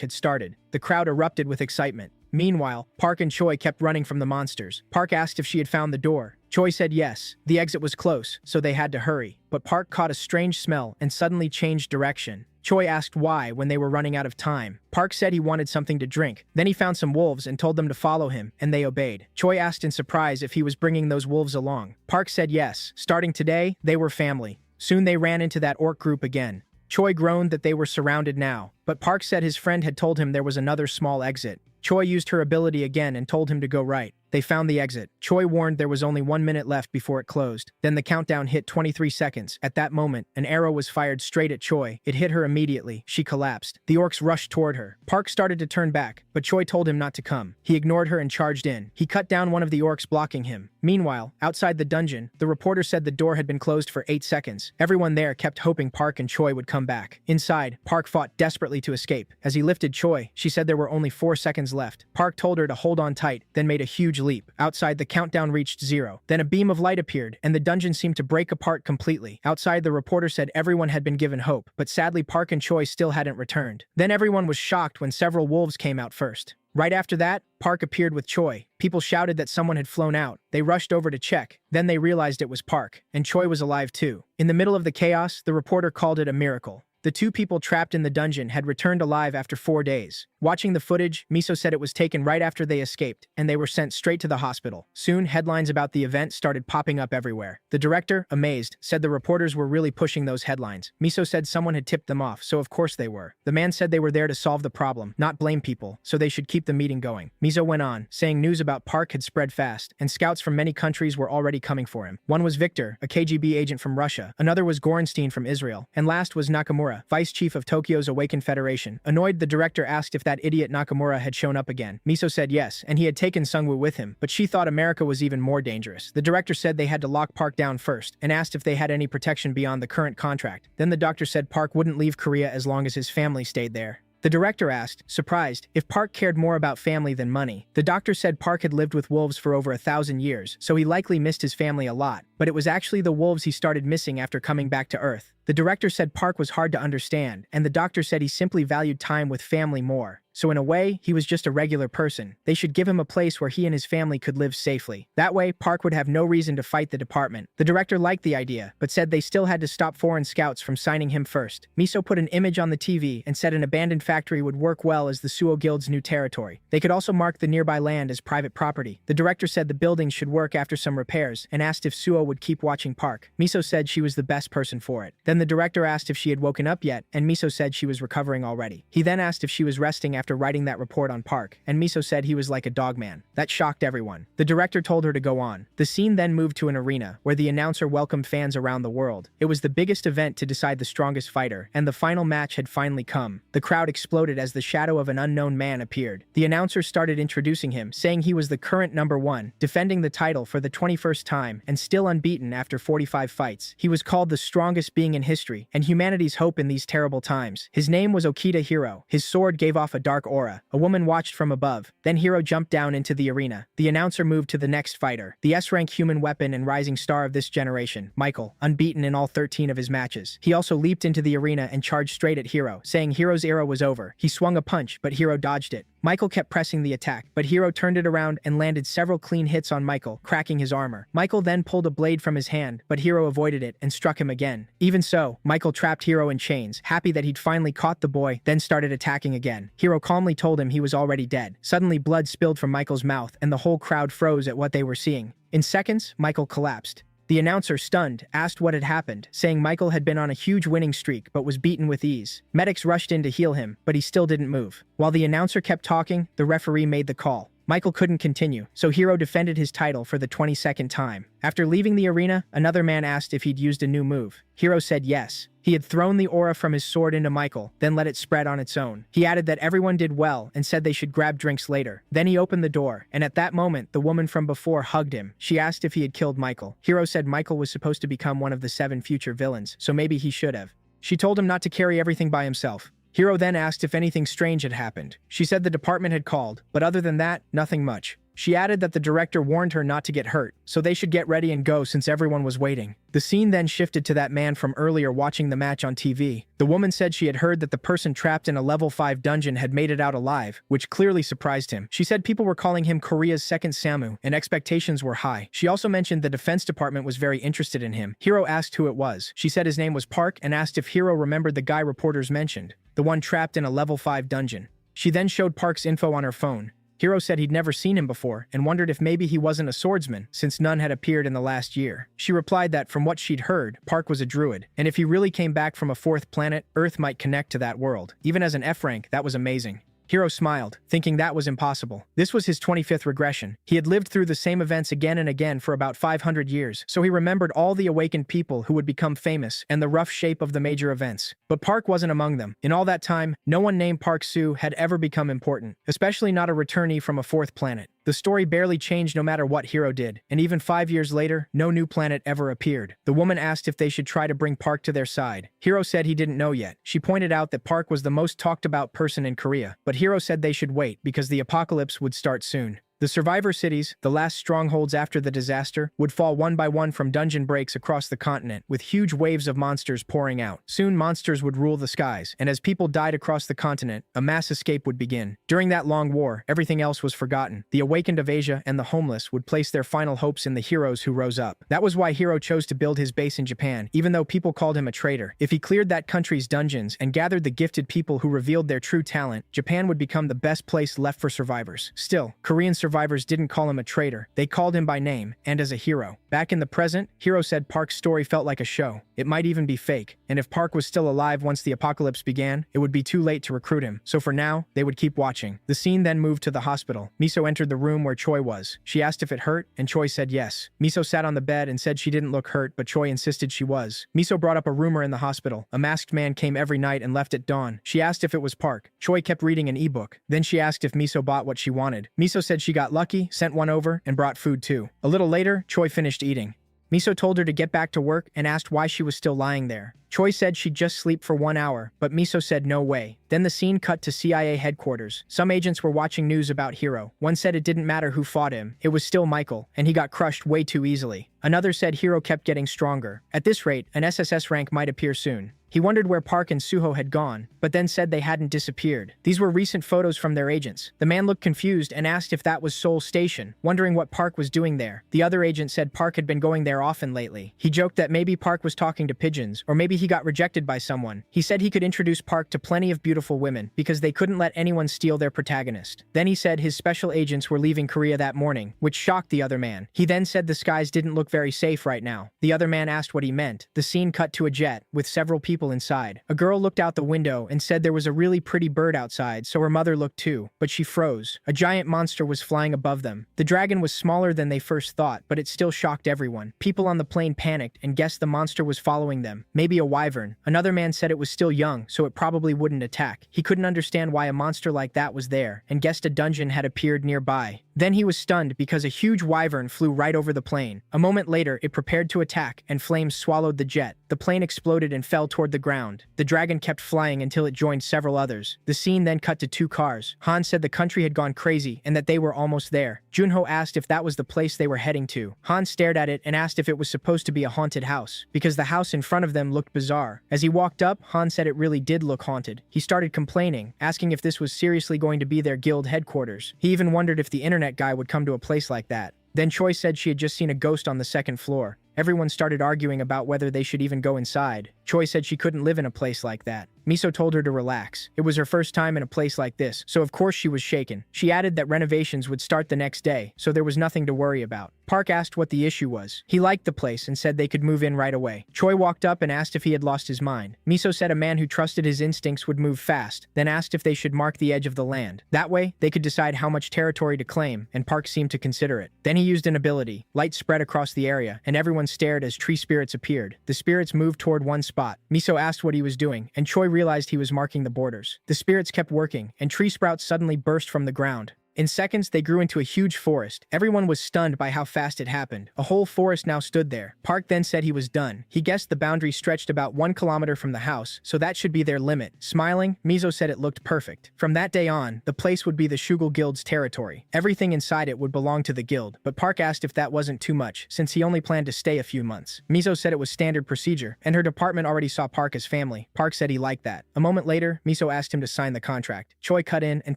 had started. The crowd erupted with excitement. Meanwhile, Park and Choi kept running from the monsters. Park asked if she had found the door. Choi said yes. The exit was close, so they had to hurry. But Park caught a strange smell and suddenly changed direction. Choi asked why when they were running out of time. Park said he wanted something to drink. Then he found some wolves and told them to follow him, and they obeyed. Choi asked in surprise if he was bringing those wolves along. Park said yes. Starting today, they were family. Soon they ran into that orc group again. Choi groaned that they were surrounded now, but Park said his friend had told him there was another small exit. Choi used her ability again and told him to go right. They found the exit. Choi warned there was only 1 minute left before it closed. Then the countdown hit 23 seconds. At that moment, an arrow was fired straight at Choi. It hit her immediately. She collapsed. The orcs rushed toward her. Park started to turn back, but Choi told him not to come. He ignored her and charged in. He cut down one of the orcs blocking him. Meanwhile, outside the dungeon, the reporter said the door had been closed for 8 seconds. Everyone there kept hoping Park and Choi would come back. Inside, Park fought desperately to escape. As he lifted Choi, she said there were only 4 seconds left. Park told her to hold on tight, then made a huge leap. Outside, the countdown reached 0. Then a beam of light appeared, and the dungeon seemed to break apart completely. Outside, the reporter said everyone had been given hope, but sadly Park and Choi still hadn't returned. Then everyone was shocked when several wolves came out first. Right after that, Park appeared with Choi. People shouted that someone had flown out. They rushed over to check. Then they realized it was Park, and Choi was alive too. In the middle of the chaos, the reporter called it a miracle. The 2 people trapped in the dungeon had returned alive after 4 days. Watching the footage, Miso said it was taken right after they escaped, and they were sent straight to the hospital. Soon, headlines about the event started popping up everywhere. The director, amazed, said the reporters were really pushing those headlines. Miso said someone had tipped them off, so of course they were. The man said they were there to solve the problem, not blame people, so they should keep the meeting going. Miso went on, saying news about Park had spread fast, and scouts from many countries were already coming for him. One was Victor, a KGB agent from Russia. Another was Gorenstein from Israel. And last was Nakamura, vice chief of Tokyo's Awakened Federation. Annoyed, the director asked if that idiot Nakamura had shown up again. Miso said yes, and he had taken Sungwoo with him, but she thought America was even more dangerous. The director said they had to lock Park down first, and asked if they had any protection beyond the current contract. Then the doctor said Park wouldn't leave Korea as long as his family stayed there. The director asked, surprised, if Park cared more about family than money. The doctor said Park had lived with wolves for over 1,000 years, so he likely missed his family a lot, but it was actually the wolves he started missing after coming back to Earth. The director said Park was hard to understand, and the doctor said he simply valued time with family more. So in a way, he was just a regular person. They should give him a place where he and his family could live safely. That way, Park would have no reason to fight the department. The director liked the idea, but said they still had to stop foreign scouts from signing him first. Miso put an image on the TV and said an abandoned factory would work well as the Suo Guild's new territory. They could also mark the nearby land as private property. The director said the buildings should work after some repairs and asked if Suo would keep watching Park. Miso said she was the best person for it. Then Then the director asked if she had woken up yet, and Miso said she was recovering already. He then asked if she was resting after writing that report on Park, and Miso said he was like a dogman. That shocked everyone. The director told her to go on. The scene then moved to an arena, where the announcer welcomed fans around the world. It was the biggest event to decide the strongest fighter, and the final match had finally come. The crowd exploded as the shadow of an unknown man appeared. The announcer started introducing him, saying he was the current #1, defending the title for the 21st time, and still unbeaten after 45 fights. He was called the strongest being in history, and humanity's hope in these terrible times. His name was Okita Hiro. His sword gave off a dark aura. A woman watched from above. Then Hiro jumped down into the arena. The announcer moved to the next fighter, the S-rank human weapon and rising star of this generation, Michael, unbeaten in all 13 of his matches. He also leaped into the arena and charged straight at Hiro, saying Hiro's era was over. He swung a punch, but Hiro dodged it. Michael kept pressing the attack, but Hiro turned it around and landed several clean hits on Michael, cracking his armor. Michael then pulled a blade from his hand, but Hiro avoided it and struck him again. Even so, Michael trapped Hiro in chains, happy that he'd finally caught the boy, then started attacking again. Hiro calmly told him he was already dead. Suddenly, blood spilled from Michael's mouth, and the whole crowd froze at what they were seeing. In seconds, Michael collapsed. The announcer, stunned, asked what had happened, saying Michael had been on a huge winning streak but was beaten with ease. Medics rushed in to heal him, but he still didn't move. While the announcer kept talking, the referee made the call. Michael couldn't continue, so Hiro defended his title for the 22nd time. After leaving the arena, another man asked if he'd used a new move. Hiro said yes. He had thrown the aura from his sword into Michael, then let it spread on its own. He added that everyone did well and said they should grab drinks later. Then he opened the door, and at that moment, the woman from before hugged him. She asked if he had killed Michael. Hiro said Michael was supposed to become one of the 7 future villains, so maybe he should have. She told him not to carry everything by himself. Hiro then asked if anything strange had happened. She said the department had called, but other than that, nothing much. She added that the director warned her not to get hurt, so they should get ready and go since everyone was waiting. The scene then shifted to that man from earlier watching the match on TV. The woman said she had heard that the person trapped in a level 5 dungeon had made it out alive, which clearly surprised him. She said people were calling him Korea's second Samu, and expectations were high. She also mentioned the Defense Department was very interested in him. Hiro asked who it was. She said his name was Park and asked if Hiro remembered the guy reporters mentioned, the one trapped in a level 5 dungeon. She then showed Park's info on her phone. Hiro said he'd never seen him before and wondered if maybe he wasn't a swordsman, since none had appeared in the last year. She replied that from what she'd heard, Park was a druid, and if he really came back from a 4th planet, Earth might connect to that world. Even as an F rank, that was amazing. Hiro smiled, thinking that was impossible. This was his 25th regression. He had lived through the same events again and again for about 500 years, so he remembered all the awakened people who would become famous and the rough shape of the major events. But Park wasn't among them. In all that time, no one named Park Soo had ever become important, especially not a returnee from a 4th planet. The story barely changed no matter what Hiro did, and even 5 years later, no new planet ever appeared. The woman asked if they should try to bring Park to their side. Hiro said he didn't know yet. She pointed out that Park was the most talked about person in Korea, but Hiro said they should wait because the apocalypse would start soon. The survivor cities, the last strongholds after the disaster, would fall one by one from dungeon breaks across the continent, with huge waves of monsters pouring out. Soon monsters would rule the skies, and as people died across the continent, a mass escape would begin. During that long war, everything else was forgotten. The awakened of Asia and the homeless would place their final hopes in the heroes who rose up. That was why Hiro chose to build his base in Japan, even though people called him a traitor. If he cleared that country's dungeons and gathered the gifted people who revealed their true talent, Japan would become the best place left for survivors. Still, Korean survivors didn't call him a traitor. They called him by name, and as a hero. Back in the present, Hiro said Park's story felt like a show. It might even be fake, and if Park was still alive once the apocalypse began, it would be too late to recruit him. So for now, they would keep watching. The scene then moved to the hospital. Miso entered the room where Choi was. She asked if it hurt, and Choi said yes. Miso sat on the bed and said she didn't look hurt, but Choi insisted she was. Miso brought up a rumor in the hospital. A masked man came every night and left at dawn. She asked if it was Park. Choi kept reading an ebook. Then she asked if Miso bought what she wanted. Miso said she got lucky, sent one over, and brought food too. A little later, Choi finished eating. Miso told her to get back to work and asked why she was still lying there. Choi said she'd just sleep for 1 hour, but Miso said no way. Then the scene cut to CIA headquarters. Some agents were watching news about Hiro. One said it didn't matter who fought him, it was still Michael, and he got crushed way too easily. Another said Hiro kept getting stronger. At this rate, an SSS rank might appear soon. He wondered where Park and Suho had gone, but then said they hadn't disappeared. These were recent photos from their agents. The man looked confused and asked if that was Seoul Station, wondering what Park was doing there. The other agent said Park had been going there often lately. He joked that maybe Park was talking to pigeons, or maybe maybe he got rejected by someone. He said he could introduce Park to plenty of beautiful women because they couldn't let anyone steal their protagonist. Then he said his special agents were leaving Korea that morning, which shocked the other man. He then said the skies didn't look very safe right now. The other man asked what he meant. The scene cut to a jet with several people inside. A girl looked out the window and said there was a really pretty bird outside, so her mother looked too, but she froze. A giant monster was flying above them. The dragon was smaller than they first thought, but it still shocked everyone. People on the plane panicked and guessed the monster was following them. Maybe a wyvern. Another man said it was still young, so it probably wouldn't attack. He couldn't understand why a monster like that was there, and guessed a dungeon had appeared nearby. Then he was stunned because a huge wyvern flew right over the plane. A moment later, it prepared to attack, and flames swallowed the jet. The plane exploded and fell toward the ground. The dragon kept flying until it joined several others. The scene then cut to 2 cars. Han said the country had gone crazy and that they were almost there. Junho asked if that was the place they were heading to. Han stared at it and asked if it was supposed to be a haunted house, because the house in front of them looked bizarre. As he walked up, Han said it really did look haunted. He started complaining, asking if this was seriously going to be their guild headquarters. He even wondered if the internet guy would come to a place like that. Then Choi said she had just seen a ghost on the 2nd floor. Everyone started arguing about whether they should even go inside. Choi said she couldn't live in a place like that. Miso told her to relax. It was her first time in a place like this, so of course she was shaken. She added that renovations would start the next day, so there was nothing to worry about. Park asked what the issue was. He liked the place and said they could move in right away. Choi walked up and asked if he had lost his mind. Miso said a man who trusted his instincts would move fast, then asked if they should mark the edge of the land. That way, they could decide how much territory to claim, and Park seemed to consider it. Then he used an ability. Light spread across the area, and everyone stared as tree spirits appeared. The spirits moved toward one spot. Miso asked what he was doing, and Choi realized he was marking the borders. The spirits kept working, and tree sprouts suddenly burst from the ground. In seconds, they grew into a huge forest. Everyone was stunned by how fast it happened. A whole forest now stood there. Park then said he was done. He guessed the boundary stretched about 1 kilometer from the house, so that should be their limit. Smiling, Miso said it looked perfect. From that day on, the place would be the Shugal Guild's territory. Everything inside it would belong to the guild, but Park asked if that wasn't too much, since he only planned to stay a few months. Miso said it was standard procedure, and her department already saw Park as family. Park said he liked that. A moment later, Miso asked him to sign the contract. Choi cut in and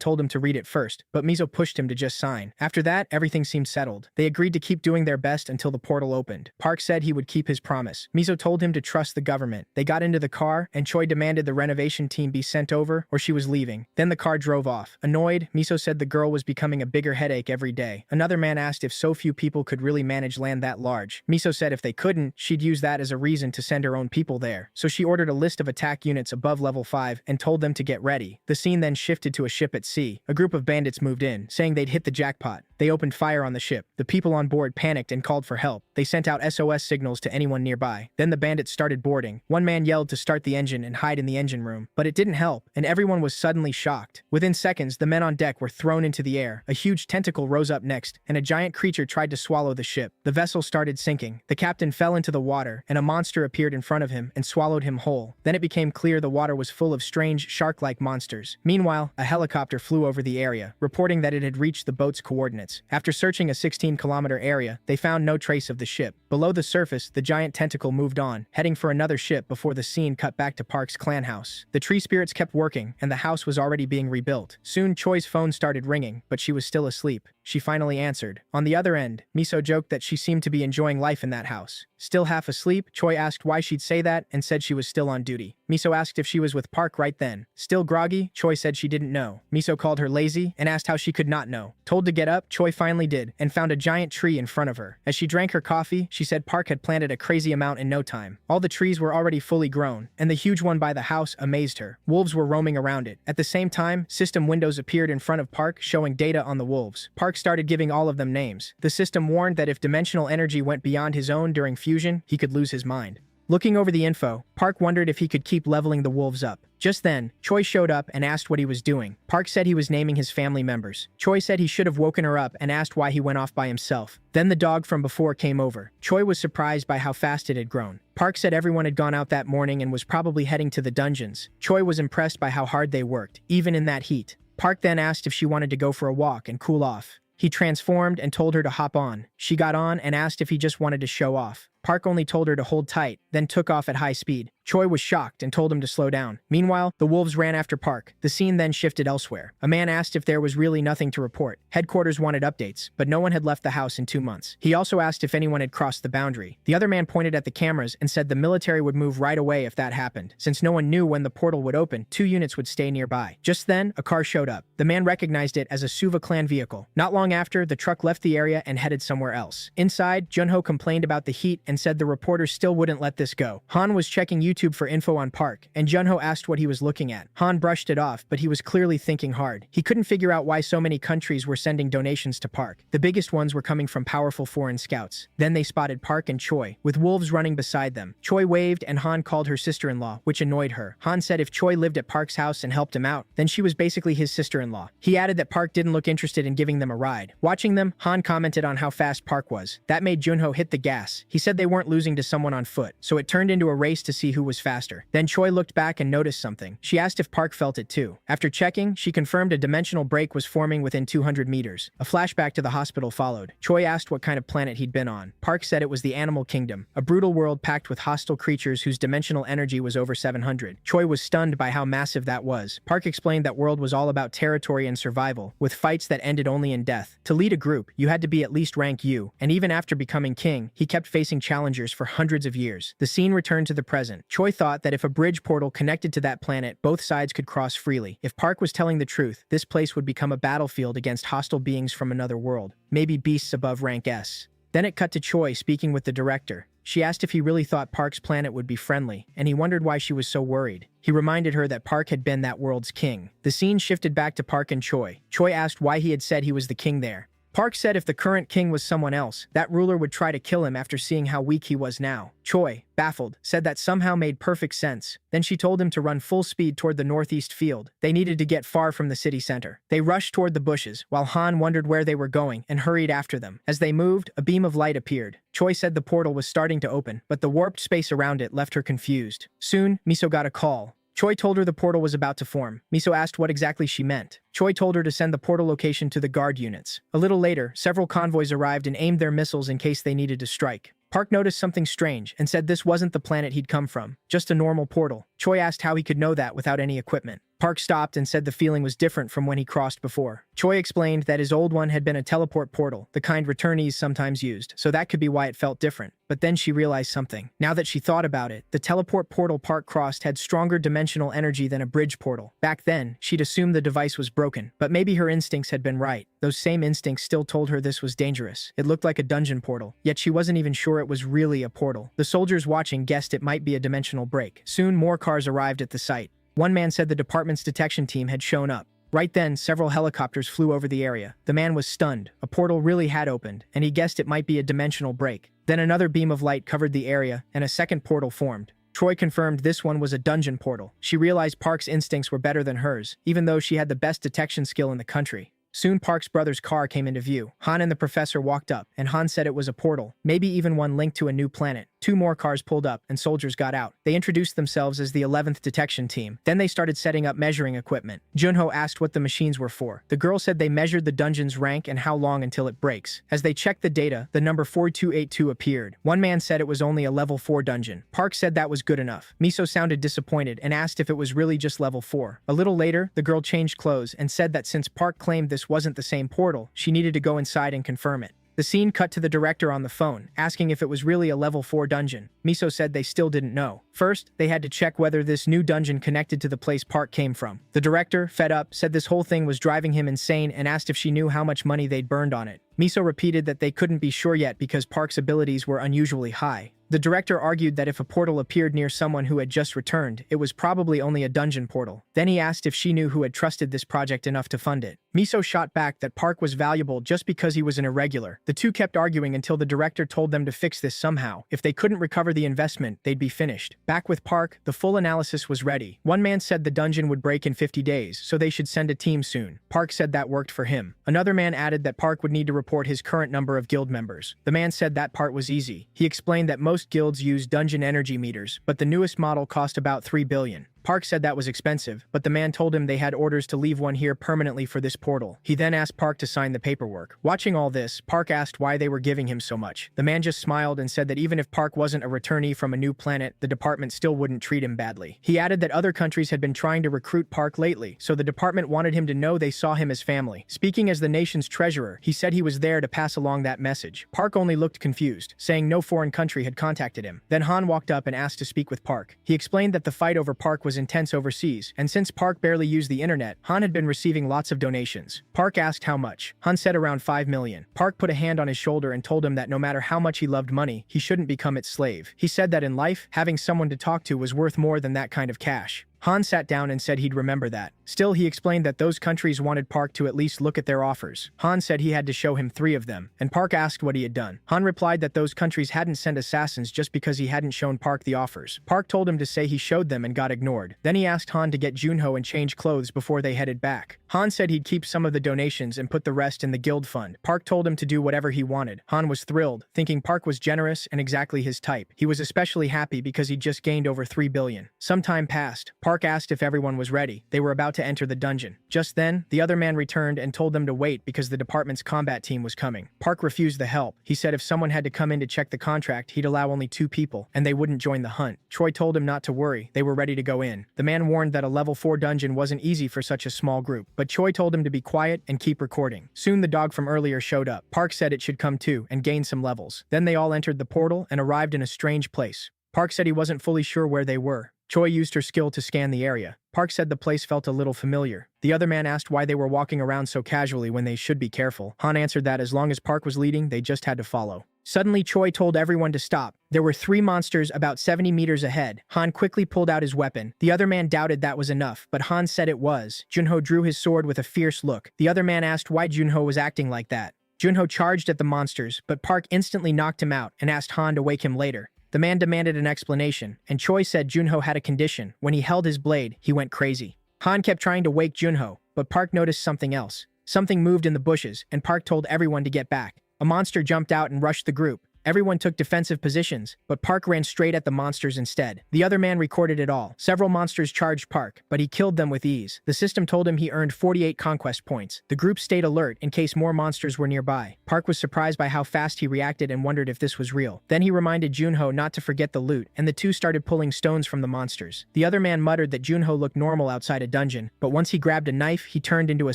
told him to read it first, but Miso pushed him to just sign. After that, everything seemed settled. They agreed to keep doing their best until the portal opened. Park said he would keep his promise. Miso told him to trust the government. They got into the car, and Choi demanded the renovation team be sent over, or she was leaving. Then the car drove off. Annoyed, Miso said the girl was becoming a bigger headache every day. Another man asked if so few people could really manage land that large. Miso said if they couldn't, she'd use that as a reason to send her own people there. So she ordered a list of attack units above level 5 and told them to get ready. The scene then shifted to a ship at sea. A group of bandits moved in, saying they'd hit the jackpot. They opened fire on the ship. The people on board panicked and called for help. They sent out SOS signals to anyone nearby. Then the bandits started boarding. One man yelled to start the engine and hide in the engine room, but it didn't help, and everyone was suddenly shocked. Within seconds, the men on deck were thrown into the air. A huge tentacle rose up next, and a giant creature tried to swallow the ship. The vessel started sinking. The captain fell into the water, and a monster appeared in front of him and swallowed him whole. Then it became clear the water was full of strange, shark-like monsters. Meanwhile, a helicopter flew over the area, reporting that it had reached the boat's coordinates. After searching a 16-kilometer area, they found no trace of the ship. Below the surface, the giant tentacle moved on, heading for another ship before the scene cut back to Park's clan house. The tree spirits kept working, and the house was already being rebuilt. Soon, Choi's phone started ringing, but she was still asleep. She finally answered. On the other end, Miso joked that she seemed to be enjoying life in that house. Still half asleep, Choi asked why she'd say that and said she was still on duty. Miso asked if she was with Park right then. Still groggy, Choi said she didn't know. Miso called her lazy and asked how she could not know. Told to get up, Choi finally did and found a giant tree in front of her. As she drank her coffee, she said Park had planted a crazy amount in no time. All the trees were already fully grown, and the huge one by the house amazed her. Wolves were roaming around it. At the same time, system windows appeared in front of Park, showing data on the wolves. Park started giving all of them names. The system warned that if dimensional energy went beyond his own during fusion, he could lose his mind. Looking over the info, Park wondered if he could keep leveling the wolves up. Just then, Choi showed up and asked what he was doing. Park said he was naming his family members. Choi said he should have woken her up and asked why he went off by himself. Then the dog from before came over. Choi was surprised by how fast it had grown. Park said everyone had gone out that morning and was probably heading to the dungeons. Choi was impressed by how hard they worked, even in that heat. Park then asked if she wanted to go for a walk and cool off. He transformed and told her to hop on. She got on and asked if he just wanted to show off. Park only told her to hold tight, then took off at high speed. Choi was shocked and told him to slow down. Meanwhile, the wolves ran after Park. The scene then shifted elsewhere. A man asked if there was really nothing to report. Headquarters wanted updates, but no one had left the house in 2 months. He also asked if anyone had crossed the boundary. The other man pointed at the cameras and said the military would move right away if that happened. Since no one knew when the portal would open, 2 units would stay nearby. Just then, a car showed up. The man recognized it as a Suva clan vehicle. Not long after, the truck left the area and headed somewhere else. Inside, Junho complained about the heat and said the reporters still wouldn't let this go. Han was checking YouTube for info on Park, and Junho asked what he was looking at. Han brushed it off, but he was clearly thinking hard. He couldn't figure out why so many countries were sending donations to Park. The biggest ones were coming from powerful foreign scouts. Then they spotted Park and Choi, with wolves running beside them. Choi waved and Han called her sister-in-law, which annoyed her. Han said if Choi lived at Park's house and helped him out, then she was basically his sister-in-law. He added that Park didn't look interested in giving them a ride. Watching them, Han commented on how fast Park was. That made Junho hit the gas. He said they weren't losing to someone on foot, so it turned into a race to see who was faster. Then Choi looked back and noticed something. She asked if Park felt it too. After checking, she confirmed a dimensional break was forming within 200 meters. A flashback to the hospital followed. Choi asked what kind of planet he'd been on. Park said it was the animal kingdom, a brutal world packed with hostile creatures whose dimensional energy was over 700. Choi was stunned by how massive that was. Park explained that world was all about territory and survival, with fights that ended only in death. To lead a group, you had to be at least rank U, and even after becoming king, he kept facing challengers for hundreds of years. The scene returned to the present. Choi thought that if a bridge portal connected to that planet, both sides could cross freely. If Park was telling the truth, this place would become a battlefield against hostile beings from another world, maybe beasts above rank S. Then it cut to Choi speaking with the director. She asked if he really thought Park's planet would be friendly, and he wondered why she was so worried. He reminded her that Park had been that world's king. The scene shifted back to Park and Choi. Choi asked why he had said he was the king there. Park said if the current king was someone else, that ruler would try to kill him after seeing how weak he was now. Choi, baffled, said that somehow made perfect sense. Then she told him to run full speed toward the northeast field. They needed to get far from the city center. They rushed toward the bushes, while Han wondered where they were going and hurried after them. As they moved, a beam of light appeared. Choi said the portal was starting to open, but the warped space around it left her confused. Soon, Miso got a call. Choi told her the portal was about to form. Miso asked what exactly she meant. Choi told her to send the portal location to the guard units. A little later, several convoys arrived and aimed their missiles in case they needed to strike. Park noticed something strange and said this wasn't the planet he'd come from, just a normal portal. Choi asked how he could know that without any equipment. Park stopped and said the feeling was different from when he crossed before. Choi explained that his old one had been a teleport portal, the kind returnees sometimes used, so that could be why it felt different. But then she realized something. Now that she thought about it, the teleport portal Park crossed had stronger dimensional energy than a bridge portal. Back then, she'd assumed the device was broken, but maybe her instincts had been right. Those same instincts still told her this was dangerous. It looked like a dungeon portal, yet she wasn't even sure it was really a portal. The soldiers watching guessed it might be a dimensional break. Soon, more cars arrived at the site. One man said the department's detection team had shown up. Right then, several helicopters flew over the area. The man was stunned. A portal really had opened, and he guessed it might be a dimensional break. Then another beam of light covered the area, and a second portal formed. Choi confirmed this one was a dungeon portal. She realized Park's instincts were better than hers, even though she had the best detection skill in the country. Soon Park's brother's car came into view. Han and the professor walked up, and Han said it was a portal, maybe even one linked to a new planet. 2 more cars pulled up, and soldiers got out. They introduced themselves as the 11th Detection Team. Then they started setting up measuring equipment. Junho asked what the machines were for. The girl said they measured the dungeon's rank and how long until it breaks. As they checked the data, the number 4282 appeared. One man said it was only a level 4 dungeon. Park said that was good enough. Miso sounded disappointed and asked if it was really just level 4. A little later, the girl changed clothes and said that since Park claimed this wasn't the same portal, she needed to go inside and confirm it. The scene cut to the director on the phone, asking if it was really a level 4 dungeon. Miso said they still didn't know. First, they had to check whether this new dungeon connected to the place Park came from. The director, fed up, said this whole thing was driving him insane and asked if she knew how much money they'd burned on it. Miso repeated that they couldn't be sure yet because Park's abilities were unusually high. The director argued that if a portal appeared near someone who had just returned, it was probably only a dungeon portal. Then he asked if she knew who had trusted this project enough to fund it. Miso shot back that Park was valuable just because he was an irregular. The two kept arguing until the director told them to fix this somehow. If they couldn't recover the investment, they'd be finished. Back with Park, the full analysis was ready. One man said the dungeon would break in 50 days, so they should send a team soon. Park said that worked for him. Another man added that Park would need to report his current number of guild members. The man said that part was easy. He explained that most guilds use dungeon energy meters, but the newest model cost about 3 billion. Park said that was expensive, but the man told him they had orders to leave one here permanently for this portal. He then asked Park to sign the paperwork. Watching all this, Park asked why they were giving him so much. The man just smiled and said that even if Park wasn't a returnee from a new planet, the department still wouldn't treat him badly. He added that other countries had been trying to recruit Park lately, so the department wanted him to know they saw him as family. Speaking as the nation's treasurer, he said he was there to pass along that message. Park only looked confused, saying no foreign country had contacted him. Then Han walked up and asked to speak with Park. He explained that the fight over Park was intense overseas, and since Park barely used the internet, Han had been receiving lots of donations. Park asked how much. Han said around 5 million. Park put a hand on his shoulder and told him that no matter how much he loved money, he shouldn't become its slave. He said that in life, having someone to talk to was worth more than that kind of cash. Han sat down and said he'd remember that. Still, he explained that those countries wanted Park to at least look at their offers. Han said he had to show him 3 of them, and Park asked what he had done. Han replied that those countries hadn't sent assassins just because he hadn't shown Park the offers. Park told him to say he showed them and got ignored. Then he asked Han to get Junho and change clothes before they headed back. Han said he'd keep some of the donations and put the rest in the guild fund. Park told him to do whatever he wanted. Han was thrilled, thinking Park was generous and exactly his type. He was especially happy because he'd just gained over 3 billion. Some time passed. Park asked if everyone was ready. They were about to enter the dungeon. Just then, the other man returned and told them to wait because the department's combat team was coming. Park refused the help. He said if someone had to come in to check the contract, he'd allow only 2 people, and they wouldn't join the hunt. Choi told him not to worry. They were ready to go in. The man warned that a level 4 dungeon wasn't easy for such a small group, but Choi told him to be quiet and keep recording. Soon the dog from earlier showed up. Park said it should come too and gain some levels. Then they all entered the portal and arrived in a strange place. Park said he wasn't fully sure where they were. Choi used her skill to scan the area. Park said the place felt a little familiar. The other man asked why they were walking around so casually when they should be careful. Han answered that as long as Park was leading, they just had to follow. Suddenly, Choi told everyone to stop. There were 3 monsters about 70 meters ahead. Han quickly pulled out his weapon. The other man doubted that was enough, but Han said it was. Junho drew his sword with a fierce look. The other man asked why Junho was acting like that. Junho charged at the monsters, but Park instantly knocked him out and asked Han to wake him later. The man demanded an explanation, and Choi said Junho had a condition. When he held his blade, he went crazy. Han kept trying to wake Junho, but Park noticed something else. Something moved in the bushes, and Park told everyone to get back. A monster jumped out and rushed the group. Everyone took defensive positions, but Park ran straight at the monsters instead. The other man recorded it all. Several monsters charged Park, but he killed them with ease. The system told him he earned 48 conquest points. The group stayed alert in case more monsters were nearby. Park was surprised by how fast he reacted and wondered if this was real. Then he reminded Junho not to forget the loot, and the two started pulling stones from the monsters. The other man muttered that Junho looked normal outside a dungeon, but once he grabbed a knife, he turned into a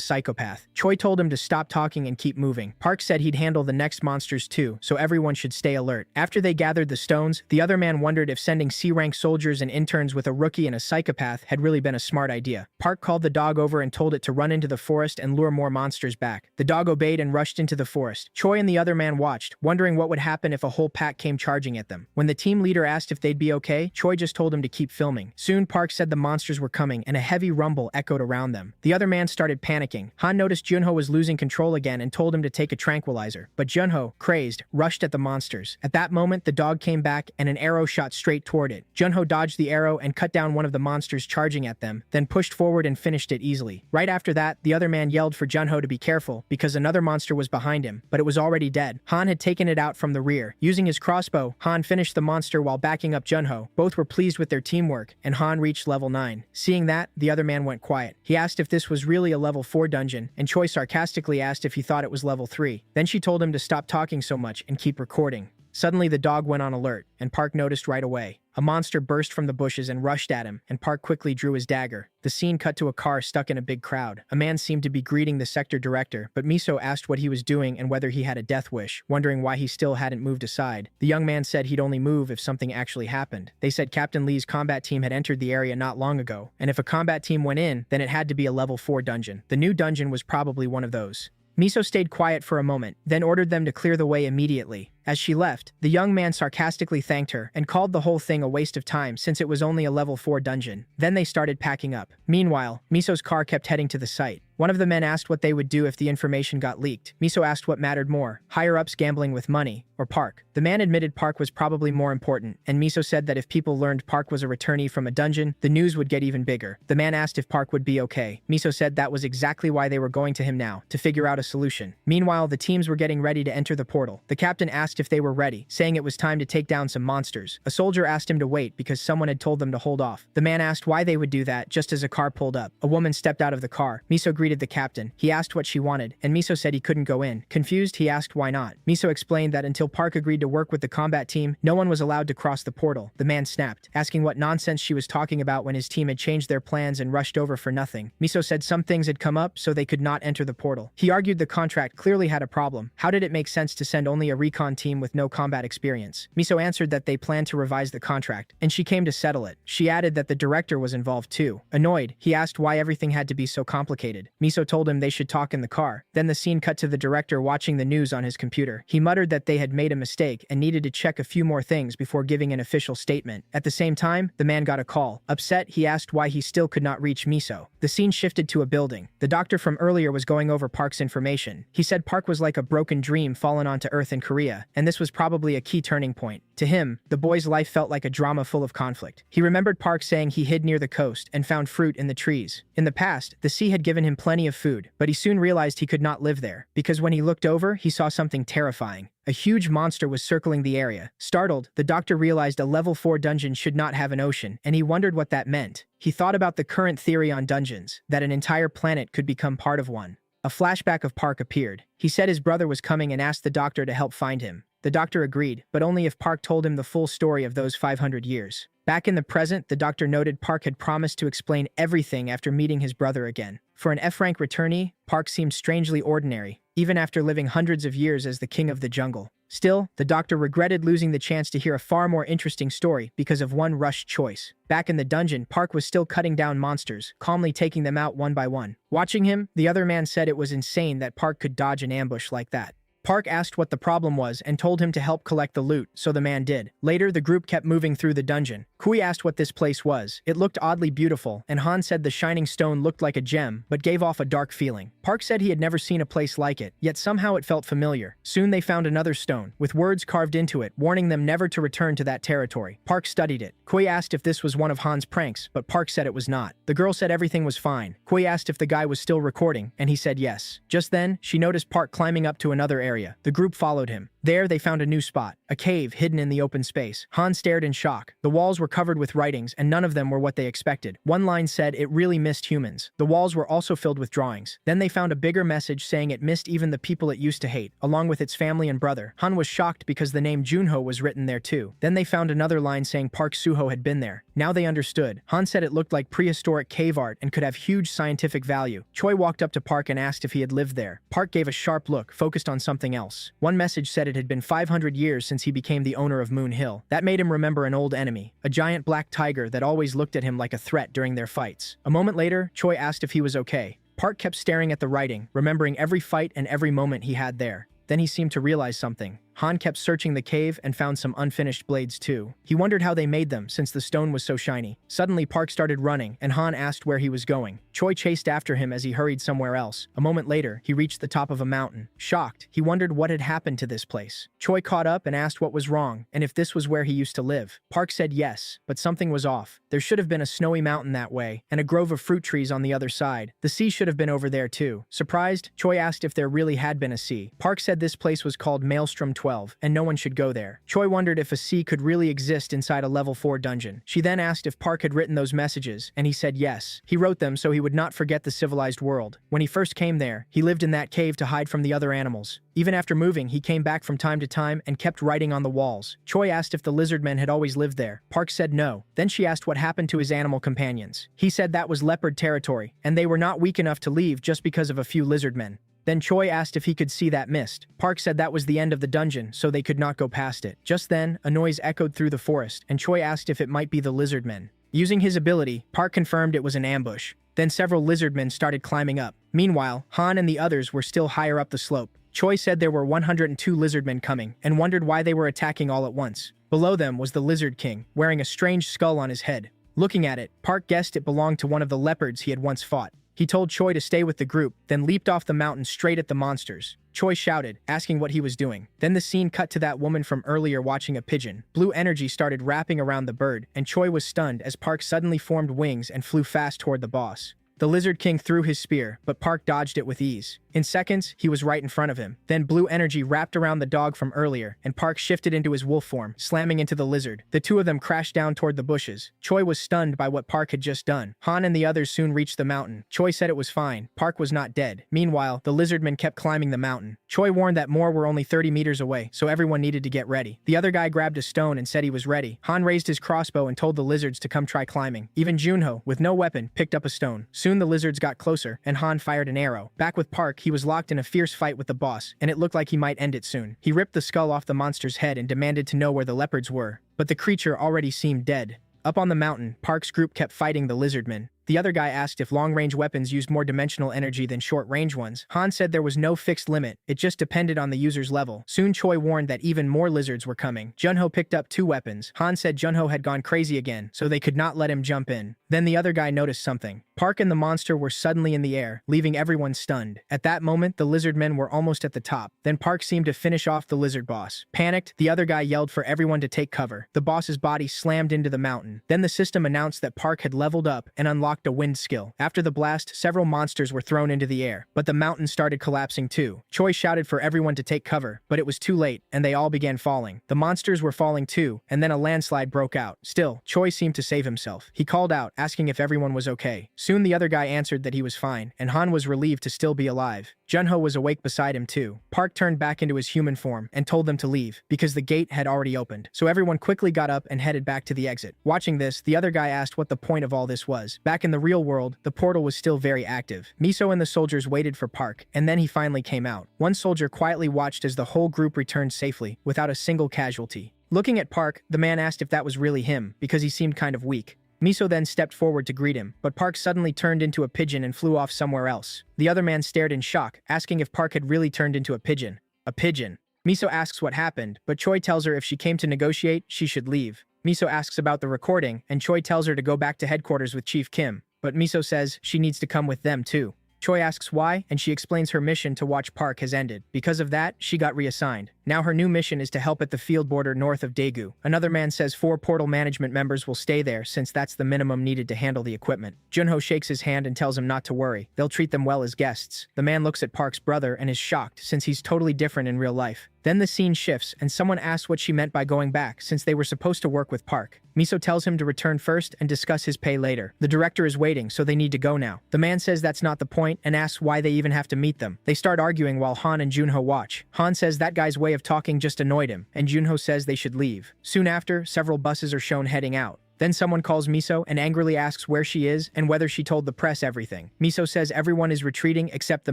psychopath. Choi told him to stop talking and keep moving. Park said he'd handle the next monsters too, so everyone should stay alert. After they gathered the stones, the other man wondered if sending C-rank soldiers and interns with a rookie and a psychopath had really been a smart idea. Park called the dog over and told it to run into the forest and lure more monsters back. The dog obeyed and rushed into the forest. Choi and the other man watched, wondering what would happen if a whole pack came charging at them. When the team leader asked if they'd be okay, Choi just told him to keep filming. Soon, Park said the monsters were coming, and a heavy rumble echoed around them. The other man started panicking. Han noticed Junho was losing control again and told him to take a tranquilizer. But Junho, crazed, rushed at the monsters. At that moment, the dog came back and an arrow shot straight toward it. Junho dodged the arrow and cut down one of the monsters charging at them, then pushed forward and finished it easily. Right after that, the other man yelled for Junho to be careful because another monster was behind him, but it was already dead. Han had taken it out from the rear. Using his crossbow, Han finished the monster while backing up Junho. Both were pleased with their teamwork, and Han reached level 9. Seeing that, the other man went quiet. He asked if this was really a level 4 dungeon, and Choi sarcastically asked if he thought it was level 3. Then she told him to stop talking so much and keep recording. Suddenly, the dog went on alert, and Park noticed right away. A monster burst from the bushes and rushed at him, and Park quickly drew his dagger. The scene cut to a car stuck in a big crowd. A man seemed to be greeting the sector director, but Miso asked what he was doing and whether he had a death wish, wondering why he still hadn't moved aside. The young man said he'd only move if something actually happened. They said Captain Lee's combat team had entered the area not long ago, and if a combat team went in, then it had to be a level 4 dungeon. The new dungeon was probably one of those. Miso stayed quiet for a moment, then ordered them to clear the way immediately. As she left, the young man sarcastically thanked her and called the whole thing a waste of time since it was only a level 4 dungeon. Then they started packing up. Meanwhile, Miso's car kept heading to the site. One of the men asked what they would do if the information got leaked. Miso asked what mattered more, higher-ups gambling with money, or Park. The man admitted Park was probably more important, and Miso said that if people learned Park was a returnee from a dungeon, the news would get even bigger. The man asked if Park would be okay. Miso said that was exactly why they were going to him now, to figure out a solution. Meanwhile, the teams were getting ready to enter the portal. The captain asked asked if they were ready, saying it was time to take down some monsters. A soldier asked him to wait because someone had told them to hold off. The man asked why they would do that just as a car pulled up. A woman stepped out of the car. Miso greeted the captain. He asked what she wanted, and Miso said he couldn't go in. Confused, he asked why not. Miso explained that until Park agreed to work with the combat team, no one was allowed to cross the portal. The man snapped, asking what nonsense she was talking about when his team had changed their plans and rushed over for nothing. Miso said some things had come up, so they could not enter the portal. He argued the contract clearly had a problem. How did it make sense to send only a recon team with no combat experience? Miso answered that they planned to revise the contract, and she came to settle it. She added that the director was involved too. Annoyed, he asked why everything had to be so complicated. Miso told him they should talk in the car. Then the scene cut to the director watching the news on his computer. He muttered that they had made a mistake and needed to check a few more things before giving an official statement. At the same time, the man got a call. Upset, he asked why he still could not reach Miso. The scene shifted to a building. The doctor from earlier was going over Park's information. He said Park was like a broken dream fallen onto Earth in Korea, and this was probably a key turning point. To him, the boy's life felt like a drama full of conflict. He remembered Park saying he hid near the coast and found fruit in the trees. In the past, the sea had given him plenty of food, but he soon realized he could not live there, because when he looked over, he saw something terrifying. A huge monster was circling the area. Startled, the doctor realized a level 4 dungeon should not have an ocean, and he wondered what that meant. He thought about the current theory on dungeons, that an entire planet could become part of one. A flashback of Park appeared. He said his brother was coming and asked the doctor to help find him. The doctor agreed, but only if Park told him the full story of those 500 years. Back in the present, the doctor noted Park had promised to explain everything after meeting his brother again. For an F-rank returnee, Park seemed strangely ordinary, even after living hundreds of years as the king of the jungle. Still, the doctor regretted losing the chance to hear a far more interesting story because of one rushed choice. Back in the dungeon, Park was still cutting down monsters, calmly taking them out one by one. Watching him, the other man said it was insane that Park could dodge an ambush like that. Park asked what the problem was and told him to help collect the loot, so the man did. Later, the group kept moving through the dungeon. Kui asked what this place was. It looked oddly beautiful, and Han said the shining stone looked like a gem, but gave off a dark feeling. Park said he had never seen a place like it, yet somehow it felt familiar. Soon they found another stone, with words carved into it, warning them never to return to that territory. Park studied it. Kui asked if this was one of Han's pranks, but Park said it was not. The girl said everything was fine. Kui asked if the guy was still recording, and he said yes. Just then, she noticed Park climbing up to another area. The group followed him. There, they found a new spot, a cave hidden in the open space. Han stared in shock. The walls were covered with writings, and none of them were what they expected. One line said it really missed humans. The walls were also filled with drawings. Then they found a bigger message saying it missed even the people it used to hate, along with its family and brother. Han was shocked because the name Junho was written there too. Then they found another line saying Park Suho had been there. Now they understood. Han said it looked like prehistoric cave art and could have huge scientific value. Choi walked up to Park and asked if he had lived there. Park gave a sharp look, focused on something else. One message said it had been 500 years since he became the owner of Moon Hill. That made him remember an old enemy, a giant black tiger that always looked at him like a threat during their fights. A moment later, Choi asked if he was okay. Park kept staring at the writing, remembering every fight and every moment he had there. Then he seemed to realize something. Han kept searching the cave and found some unfinished blades too. He wondered how they made them since the stone was so shiny. Suddenly, Park started running, and Han asked where he was going. Choi chased after him as he hurried somewhere else. A moment later, he reached the top of a mountain. Shocked, he wondered what had happened to this place. Choi caught up and asked what was wrong, and if this was where he used to live. Park said yes, but something was off. There should have been a snowy mountain that way, and a grove of fruit trees on the other side. The sea should have been over there too. Surprised, Choi asked if there really had been a sea. Park said this place was called Maelstrom 12, and no one should go there. Choi wondered if a sea could really exist inside a level 4 dungeon. She then asked if Park had written those messages, and he said yes. He wrote them so he would not forget the civilized world. When he first came there, he lived in that cave to hide from the other animals. Even after moving, he came back from time to time and kept writing on the walls. Choi asked if the lizard men had always lived there. Park said no. Then she asked what happened to his animal companions. He said that was leopard territory, and they were not weak enough to leave just because of a few lizard men. Then Choi asked if he could see that mist. Park said that was the end of the dungeon, so they could not go past it. Just then, a noise echoed through the forest, and Choi asked if it might be the lizard men. Using his ability, Park confirmed it was an ambush. Then several lizard men started climbing up. Meanwhile, Han and the others were still higher up the slope. Choi said there were 102 lizard men coming, and wondered why they were attacking all at once. Below them was the Lizard King, wearing a strange skull on his head. Looking at it, Park guessed it belonged to one of the leopards he had once fought. He told Choi to stay with the group, then leaped off the mountain straight at the monsters. Choi shouted, asking what he was doing. Then the scene cut to that woman from earlier watching a pigeon. Blue energy started wrapping around the bird, and Choi was stunned as Park suddenly formed wings and flew fast toward the boss. The Lizard King threw his spear, but Park dodged it with ease. In seconds, he was right in front of him. Then blue energy wrapped around the dog from earlier, and Park shifted into his wolf form, slamming into the lizard. The two of them crashed down toward the bushes. Choi was stunned by what Park had just done. Han and the others soon reached the mountain. Choi said it was fine. Park was not dead. Meanwhile, the lizardmen kept climbing the mountain. Choi warned that more were only 30 meters away, so everyone needed to get ready. The other guy grabbed a stone and said he was ready. Han raised his crossbow and told the lizards to come try climbing. Even Junho, with no weapon, picked up a stone. Soon the lizards got closer, and Han fired an arrow. Back with Park, he was locked in a fierce fight with the boss, and it looked like he might end it soon. He ripped the skull off the monster's head and demanded to know where the leopards were, but the creature already seemed dead. Up on the mountain, Park's group kept fighting the lizardmen. The other guy asked if long-range weapons used more dimensional energy than short-range ones. Han said there was no fixed limit, it just depended on the user's level. Soon Choi warned that even more lizards were coming. Junho picked up 2 weapons. Han said Junho had gone crazy again, so they could not let him jump in. Then the other guy noticed something. Park and the monster were suddenly in the air, leaving everyone stunned. At that moment, the lizardmen were almost at the top. Then Park seemed to finish off the lizard boss. Panicked, the other guy yelled for everyone to take cover. The boss's body slammed into the mountain. Then the system announced that Park had leveled up and unlocked a wind skill. After the blast, several monsters were thrown into the air, but the mountain started collapsing too. Choi shouted for everyone to take cover, but it was too late, and they all began falling. The monsters were falling too, and then a landslide broke out. Still, Choi seemed to save himself. He called out, asking if everyone was okay. Soon the other guy answered that he was fine, and Han was relieved to still be alive. Junho was awake beside him too. Park turned back into his human form and told them to leave, because the gate had already opened. So everyone quickly got up and headed back to the exit. Watching this, the other guy asked what the point of all this was. Back in the real world, the portal was still very active. Miso and the soldiers waited for Park, and then he finally came out. One soldier quietly watched as the whole group returned safely, without a single casualty. Looking at Park, the man asked if that was really him, because he seemed kind of weak. Miso then stepped forward to greet him, but Park suddenly turned into a pigeon and flew off somewhere else. The other man stared in shock, asking if Park had really turned into a pigeon. A pigeon. Miso asks what happened, but Choi tells her if she came to negotiate, she should leave. Miso asks about the recording, and Choi tells her to go back to headquarters with Chief Kim, but Miso says she needs to come with them too. Choi asks why, and she explains her mission to watch Park has ended. Because of that, she got reassigned. Now her new mission is to help at the field border north of Daegu. Another man says 4 portal management members will stay there since that's the minimum needed to handle the equipment. Junho shakes his hand and tells him not to worry. They'll treat them well as guests. The man looks at Park's brother and is shocked since he's totally different in real life. Then the scene shifts and someone asks what she meant by going back since they were supposed to work with Park. Miso tells him to return first and discuss his pay later. The director is waiting, so they need to go now. The man says that's not the point and asks why they even have to meet them. They start arguing while Han and Junho watch. Han says that guy's way of talking just annoyed him, and Junho says they should leave. Soon after, several buses are shown heading out. Then someone calls Miso and angrily asks where she is and whether she told the press everything. Miso says everyone is retreating except the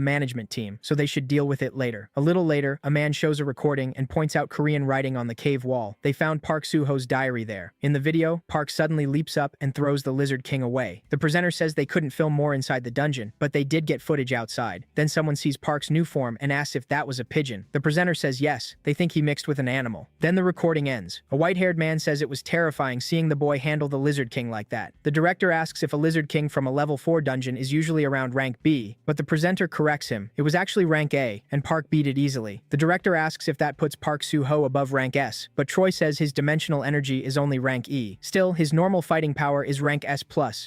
management team, so they should deal with it later. A little later, a man shows a recording and points out Korean writing on the cave wall. They found Park Soo-ho's diary there. In the video, Park suddenly leaps up and throws the Lizard King away. The presenter says they couldn't film more inside the dungeon, but they did get footage outside. Then someone sees Park's new form and asks if that was a pigeon. The presenter says yes, they think he mixed with an animal. Then the recording ends. A white-haired man says it was terrifying seeing the boy handle the Lizard King like that. The director asks if a Lizard King from a level 4 dungeon is usually around rank B, but the presenter corrects him. It was actually rank A, and Park beat it easily. The director asks if that puts Park Soo-ho above rank S, but Troy says his dimensional energy is only rank E. Still, his normal fighting power is rank S+,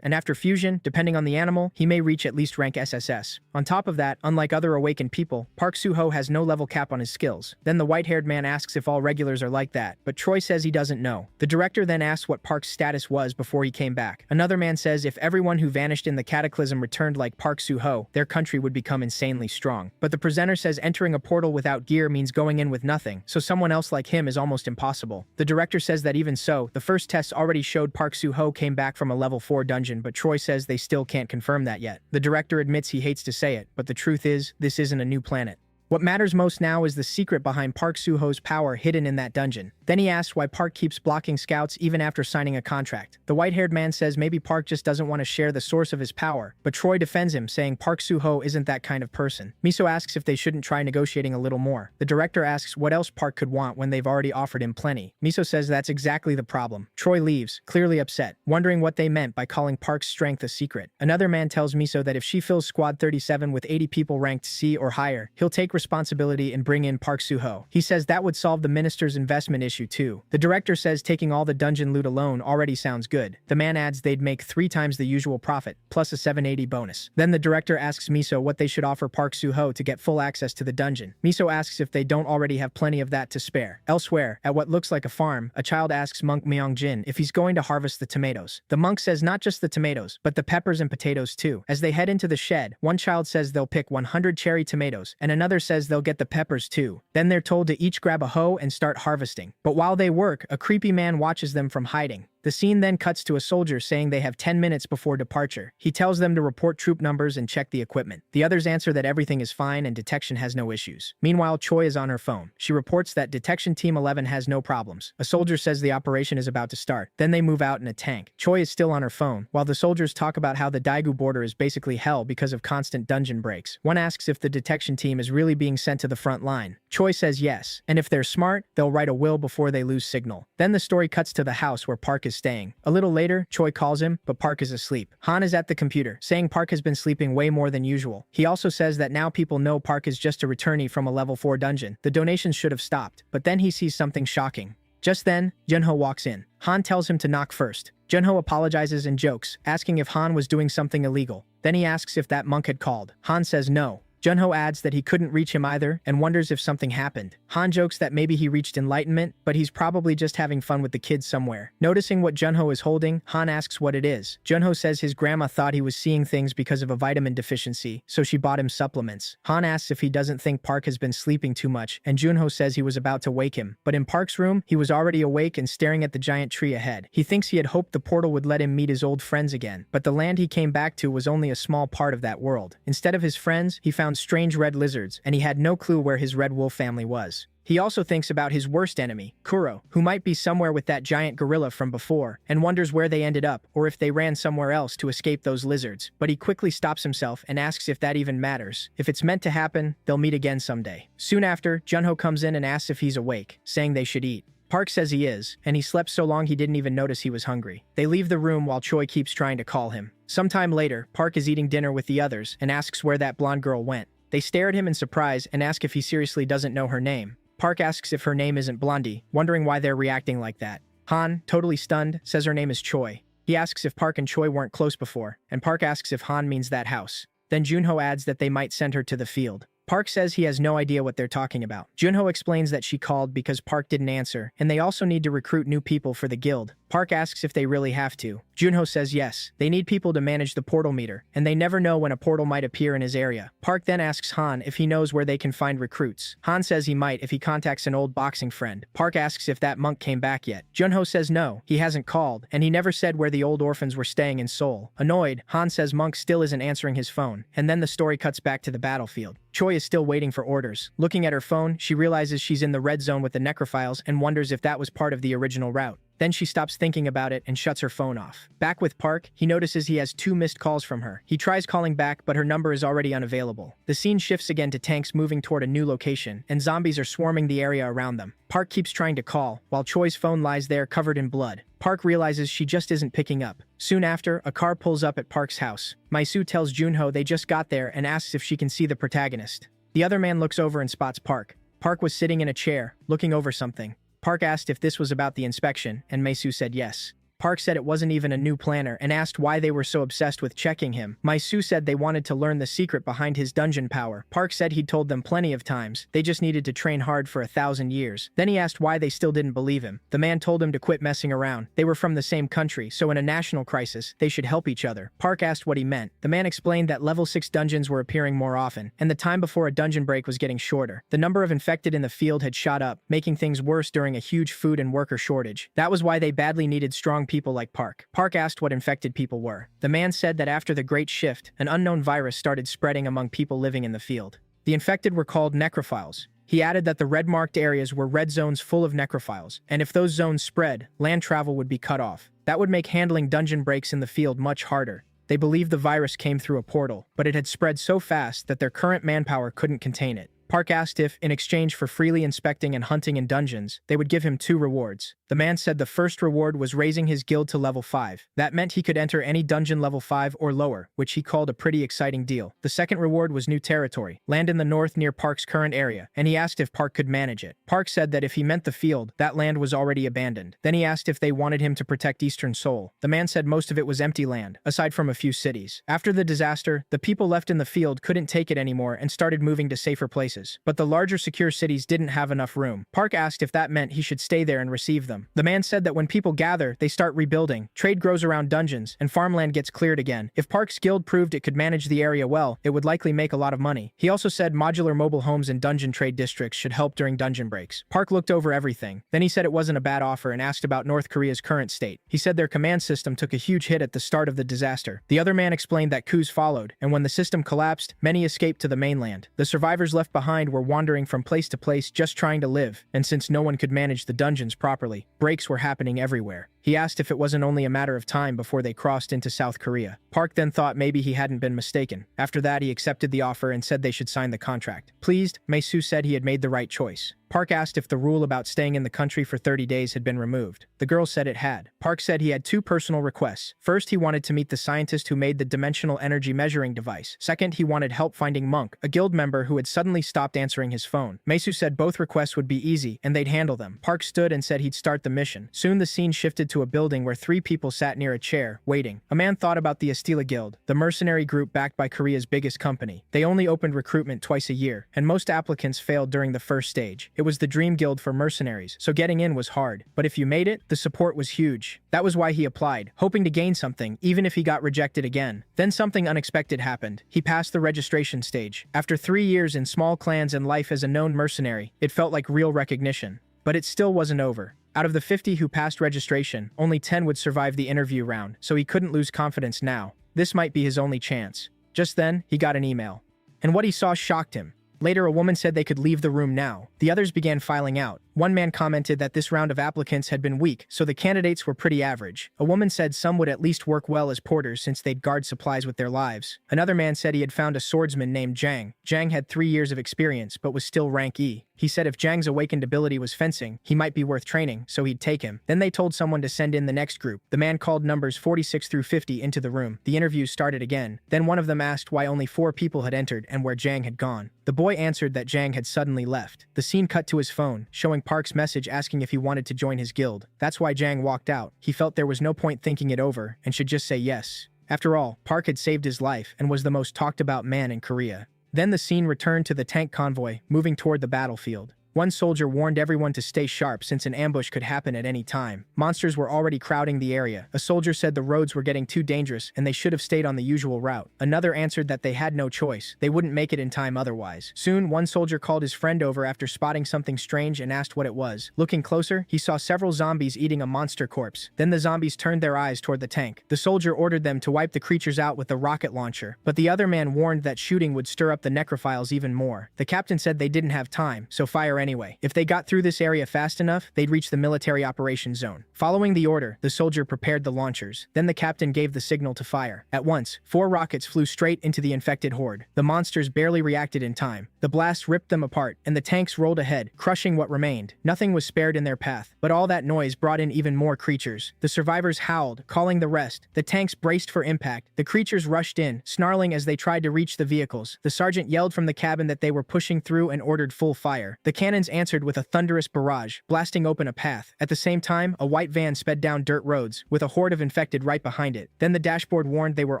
and after fusion, depending on the animal, he may reach at least rank SSS. On top of that, unlike other awakened people, Park Soo-ho has no level cap on his skills. Then the white-haired man asks if all regulars are like that, but Troy says he doesn't know. The director then asks what Park's status was before he came back. Another man says if everyone who vanished in the cataclysm returned like Park Soo-ho, their country would become insanely strong. But the presenter says entering a portal without gear means going in with nothing, so someone else like him is almost impossible. The director says that even so, the first tests already showed Park Soo-ho came back from a level 4 dungeon, but Troy says they still can't confirm that yet. The director admits he hates to say it, but the truth is, this isn't a new planet. What matters most now is the secret behind Park Soo-ho's power hidden in that dungeon. Then he asks why Park keeps blocking scouts even after signing a contract. The white-haired man says maybe Park just doesn't want to share the source of his power, but Troy defends him, saying Park Soo-ho isn't that kind of person. Miso asks if they shouldn't try negotiating a little more. The director asks what else Park could want when they've already offered him plenty. Miso says that's exactly the problem. Troy leaves, clearly upset, wondering what they meant by calling Park's strength a secret. Another man tells Miso that if she fills Squad 37 with 80 people ranked C or higher, he'll take responsibility and bring in Park Soo-ho. He says that would solve the minister's investment issue too. The director says taking all the dungeon loot alone already sounds good. The man adds they'd make 3 times the usual profit, plus a 780 bonus. Then the director asks Miso what they should offer Park Soo-ho to get full access to the dungeon. Miso asks if they don't already have plenty of that to spare. Elsewhere, at what looks like a farm, a child asks monk Myung-jin if he's going to harvest the tomatoes. The monk says not just the tomatoes, but the peppers and potatoes too. As they head into the shed, one child says they'll pick 100 cherry tomatoes, and another says they'll get the peppers too. Then they're told to each grab a hoe and start harvesting. But while they work, a creepy man watches them from hiding. The scene then cuts to a soldier saying they have 10 minutes before departure. He tells them to report troop numbers and check the equipment. The others answer that everything is fine and detection has no issues. Meanwhile, Choi is on her phone. She reports that detection team 11 has no problems. A soldier says the operation is about to start. Then they move out in a tank. Choi is still on her phone, while the soldiers talk about how the Daegu border is basically hell because of constant dungeon breaks. One asks if the detection team is really being sent to the front line. Choi says yes, and if they're smart, they'll write a will before they lose signal. Then the story cuts to the house where Park is staying. A little later, Choi calls him, but Park is asleep. Han is at the computer, saying Park has been sleeping way more than usual. He also says that now people know Park is just a returnee from a level 4 dungeon. The donations should have stopped, but then he sees something shocking. Just then, Junho walks in. Han tells him to knock first. Junho apologizes and jokes, asking if Han was doing something illegal. Then he asks if that monk had called. Han says no. Junho adds that he couldn't reach him either and wonders if something happened. Han jokes that maybe he reached enlightenment, but he's probably just having fun with the kids somewhere. Noticing what Junho is holding, Han asks what it is. Junho says his grandma thought he was seeing things because of a vitamin deficiency, so she bought him supplements. Han asks if he doesn't think Park has been sleeping too much, and Junho says he was about to wake him. But in Park's room, he was already awake and staring at the giant tree ahead. He thinks he had hoped the portal would let him meet his old friends again, but the land he came back to was only a small part of that world. Instead of his friends, he found strange red lizards, and he had no clue where his red wolf family was. He also thinks about his worst enemy, Kuro, who might be somewhere with that giant gorilla from before, and wonders where they ended up, or if they ran somewhere else to escape those lizards. But he quickly stops himself and asks if that even matters. If it's meant to happen, they'll meet again someday. Soon after, Junho comes in and asks if he's awake, saying they should eat. Park says he is, and he slept so long he didn't even notice he was hungry. They leave the room while Choi keeps trying to call him. Sometime later, Park is eating dinner with the others and asks where that blonde girl went. They stare at him in surprise and ask if he seriously doesn't know her name. Park asks if her name isn't Blondie, wondering why they're reacting like that. Han, totally stunned, says her name is Choi. He asks if Park and Choi weren't close before, and Park asks if Han means that house. Then Junho adds that they might send her to the field. Park says he has no idea what they're talking about. Junho explains that she called because Park didn't answer, and they also need to recruit new people for the guild. Park asks if they really have to. Junho says yes, they need people to manage the portal meter, and they never know when a portal might appear in his area. Park then asks Han if he knows where they can find recruits. Han says he might if he contacts an old boxing friend. Park asks if that monk came back yet. Junho says no, he hasn't called, and he never said where the old orphans were staying in Seoul. Annoyed, Han says monk still isn't answering his phone, and then the story cuts back to the battlefield. Choi is still waiting for orders. Looking at her phone, she realizes she's in the red zone with the necrophiles and wonders if that was part of the original route. Then she stops thinking about it and shuts her phone off. Back with Park, he notices he has 2 missed calls from her. He tries calling back, but her number is already unavailable. The scene shifts again to tanks moving toward a new location, and zombies are swarming the area around them. Park keeps trying to call, while Choi's phone lies there covered in blood. Park realizes she just isn't picking up. Soon after, a car pulls up at Park's house. Maisu tells Junho they just got there and asks if she can see the protagonist. The other man looks over and spots Park. Park was sitting in a chair, looking over something. Park asked if this was about the inspection, and Maisu said yes. Park said it wasn't even a new planner and asked why they were so obsessed with checking him. Maisu said they wanted to learn the secret behind his dungeon power. Park said he'd told them plenty of times. They just needed to train hard for 1,000 years. Then he asked why they still didn't believe him. The man told him to quit messing around. They were from the same country, so in a national crisis, they should help each other. Park asked what he meant. The man explained that level 6 dungeons were appearing more often, and the time before a dungeon break was getting shorter. The number of infected in the field had shot up, making things worse during a huge food and worker shortage. That was why they badly needed strong people like Park. Park asked what infected people were. The man said that after the Great Shift, an unknown virus started spreading among people living in the field. The infected were called necrophiles. He added that the red-marked areas were red zones full of necrophiles, and if those zones spread, land travel would be cut off. That would make handling dungeon breaks in the field much harder. They believed the virus came through a portal, but it had spread so fast that their current manpower couldn't contain it. Park asked if, in exchange for freely inspecting and hunting in dungeons, they would give him 2 rewards. The man said the first reward was raising his guild to level 5. That meant he could enter any dungeon level 5 or lower, which he called a pretty exciting deal. The second reward was new territory, land in the north near Park's current area, and he asked if Park could manage it. Park said that if he meant the field, that land was already abandoned. Then he asked if they wanted him to protect Eastern Seoul. The man said most of it was empty land, aside from a few cities. After the disaster, the people left in the field couldn't take it anymore and started moving to safer places. But the larger secure cities didn't have enough room. Park asked if that meant he should stay there and receive them. The man said that when people gather, they start rebuilding, trade grows around dungeons, and farmland gets cleared again. If Park's guild proved it could manage the area well, it would likely make a lot of money. He also said modular mobile homes in dungeon trade districts should help during dungeon breaks. Park looked over everything. Then he said it wasn't a bad offer and asked about North Korea's current state. He said their command system took a huge hit at the start of the disaster. The other man explained that coups followed, and when the system collapsed, many escaped to the mainland. The survivors left behind were wandering from place to place just trying to live, and since no one could manage the dungeons properly, breaks were happening everywhere. He asked if it wasn't only a matter of time before they crossed into South Korea. Park then thought maybe he hadn't been mistaken. After that, he accepted the offer and said they should sign the contract. Pleased, Mei-su said he had made the right choice. Park asked if the rule about staying in the country for 30 days had been removed. The girl said it had. Park said he had 2 personal requests. First, he wanted to meet the scientist who made the dimensional energy measuring device. Second, he wanted help finding Monk, a guild member who had suddenly stopped answering his phone. Mei-su said both requests would be easy, and they'd handle them. Park stood and said he'd start the mission. Soon the scene shifted to a building where 3 people sat near a chair, waiting. A man thought about the Estila Guild, the mercenary group backed by Korea's biggest company. They only opened recruitment twice a year, and most applicants failed during the first stage. It was the dream guild for mercenaries, so getting in was hard. But if you made it, the support was huge. That was why he applied, hoping to gain something, even if he got rejected again. Then something unexpected happened. He passed the registration stage. After 3 years in small clans and life as a known mercenary, it felt like real recognition. But it still wasn't over. Out of the 50 who passed registration, only 10 would survive the interview round, so he couldn't lose confidence now. This might be his only chance. Just then, he got an email. And what he saw shocked him. Later, a woman said they could leave the room now. The others began filing out. One man commented that this round of applicants had been weak, so the candidates were pretty average. A woman said some would at least work well as porters since they'd guard supplies with their lives. Another man said he had found a swordsman named Jang. Jang had 3 years of experience, but was still rank E. He said if Jang's awakened ability was fencing, he might be worth training, so he'd take him. Then they told someone to send in the next group. The man called numbers 46 through 50 into the room. The interviews started again. Then one of them asked why only 4 people had entered and where Jang had gone. The boy answered that Jang had suddenly left. The scene cut to his phone, showing Park's message asking if he wanted to join his guild. That's why Jang walked out. He felt there was no point thinking it over and should just say yes. After all, Park had saved his life and was the most talked about man in Korea. Then the scene returned to the tank convoy, moving toward the battlefield. One soldier warned everyone to stay sharp since an ambush could happen at any time. Monsters were already crowding the area. A soldier said the roads were getting too dangerous and they should have stayed on the usual route. Another answered that they had no choice. They wouldn't make it in time otherwise. Soon, one soldier called his friend over after spotting something strange and asked what it was. Looking closer, he saw several zombies eating a monster corpse. Then the zombies turned their eyes toward the tank. The soldier ordered them to wipe the creatures out with a rocket launcher, but the other man warned that shooting would stir up the necrophiles even more. The captain said they didn't have time, so fire anyway. If they got through this area fast enough, they'd reach the military operations zone. Following the order, the soldier prepared the launchers. Then the captain gave the signal to fire. At once, 4 rockets flew straight into the infected horde. The monsters barely reacted in time. The blast ripped them apart, and the tanks rolled ahead, crushing what remained. Nothing was spared in their path, but all that noise brought in even more creatures. The survivors howled, calling the rest. The tanks braced for impact. The creatures rushed in, snarling as they tried to reach the vehicles. The sergeant yelled from the cabin that they were pushing through and ordered full fire. The cannons answered with a thunderous barrage, blasting open a path. At the same time, a white van sped down dirt roads, with a horde of infected right behind it. Then the dashboard warned they were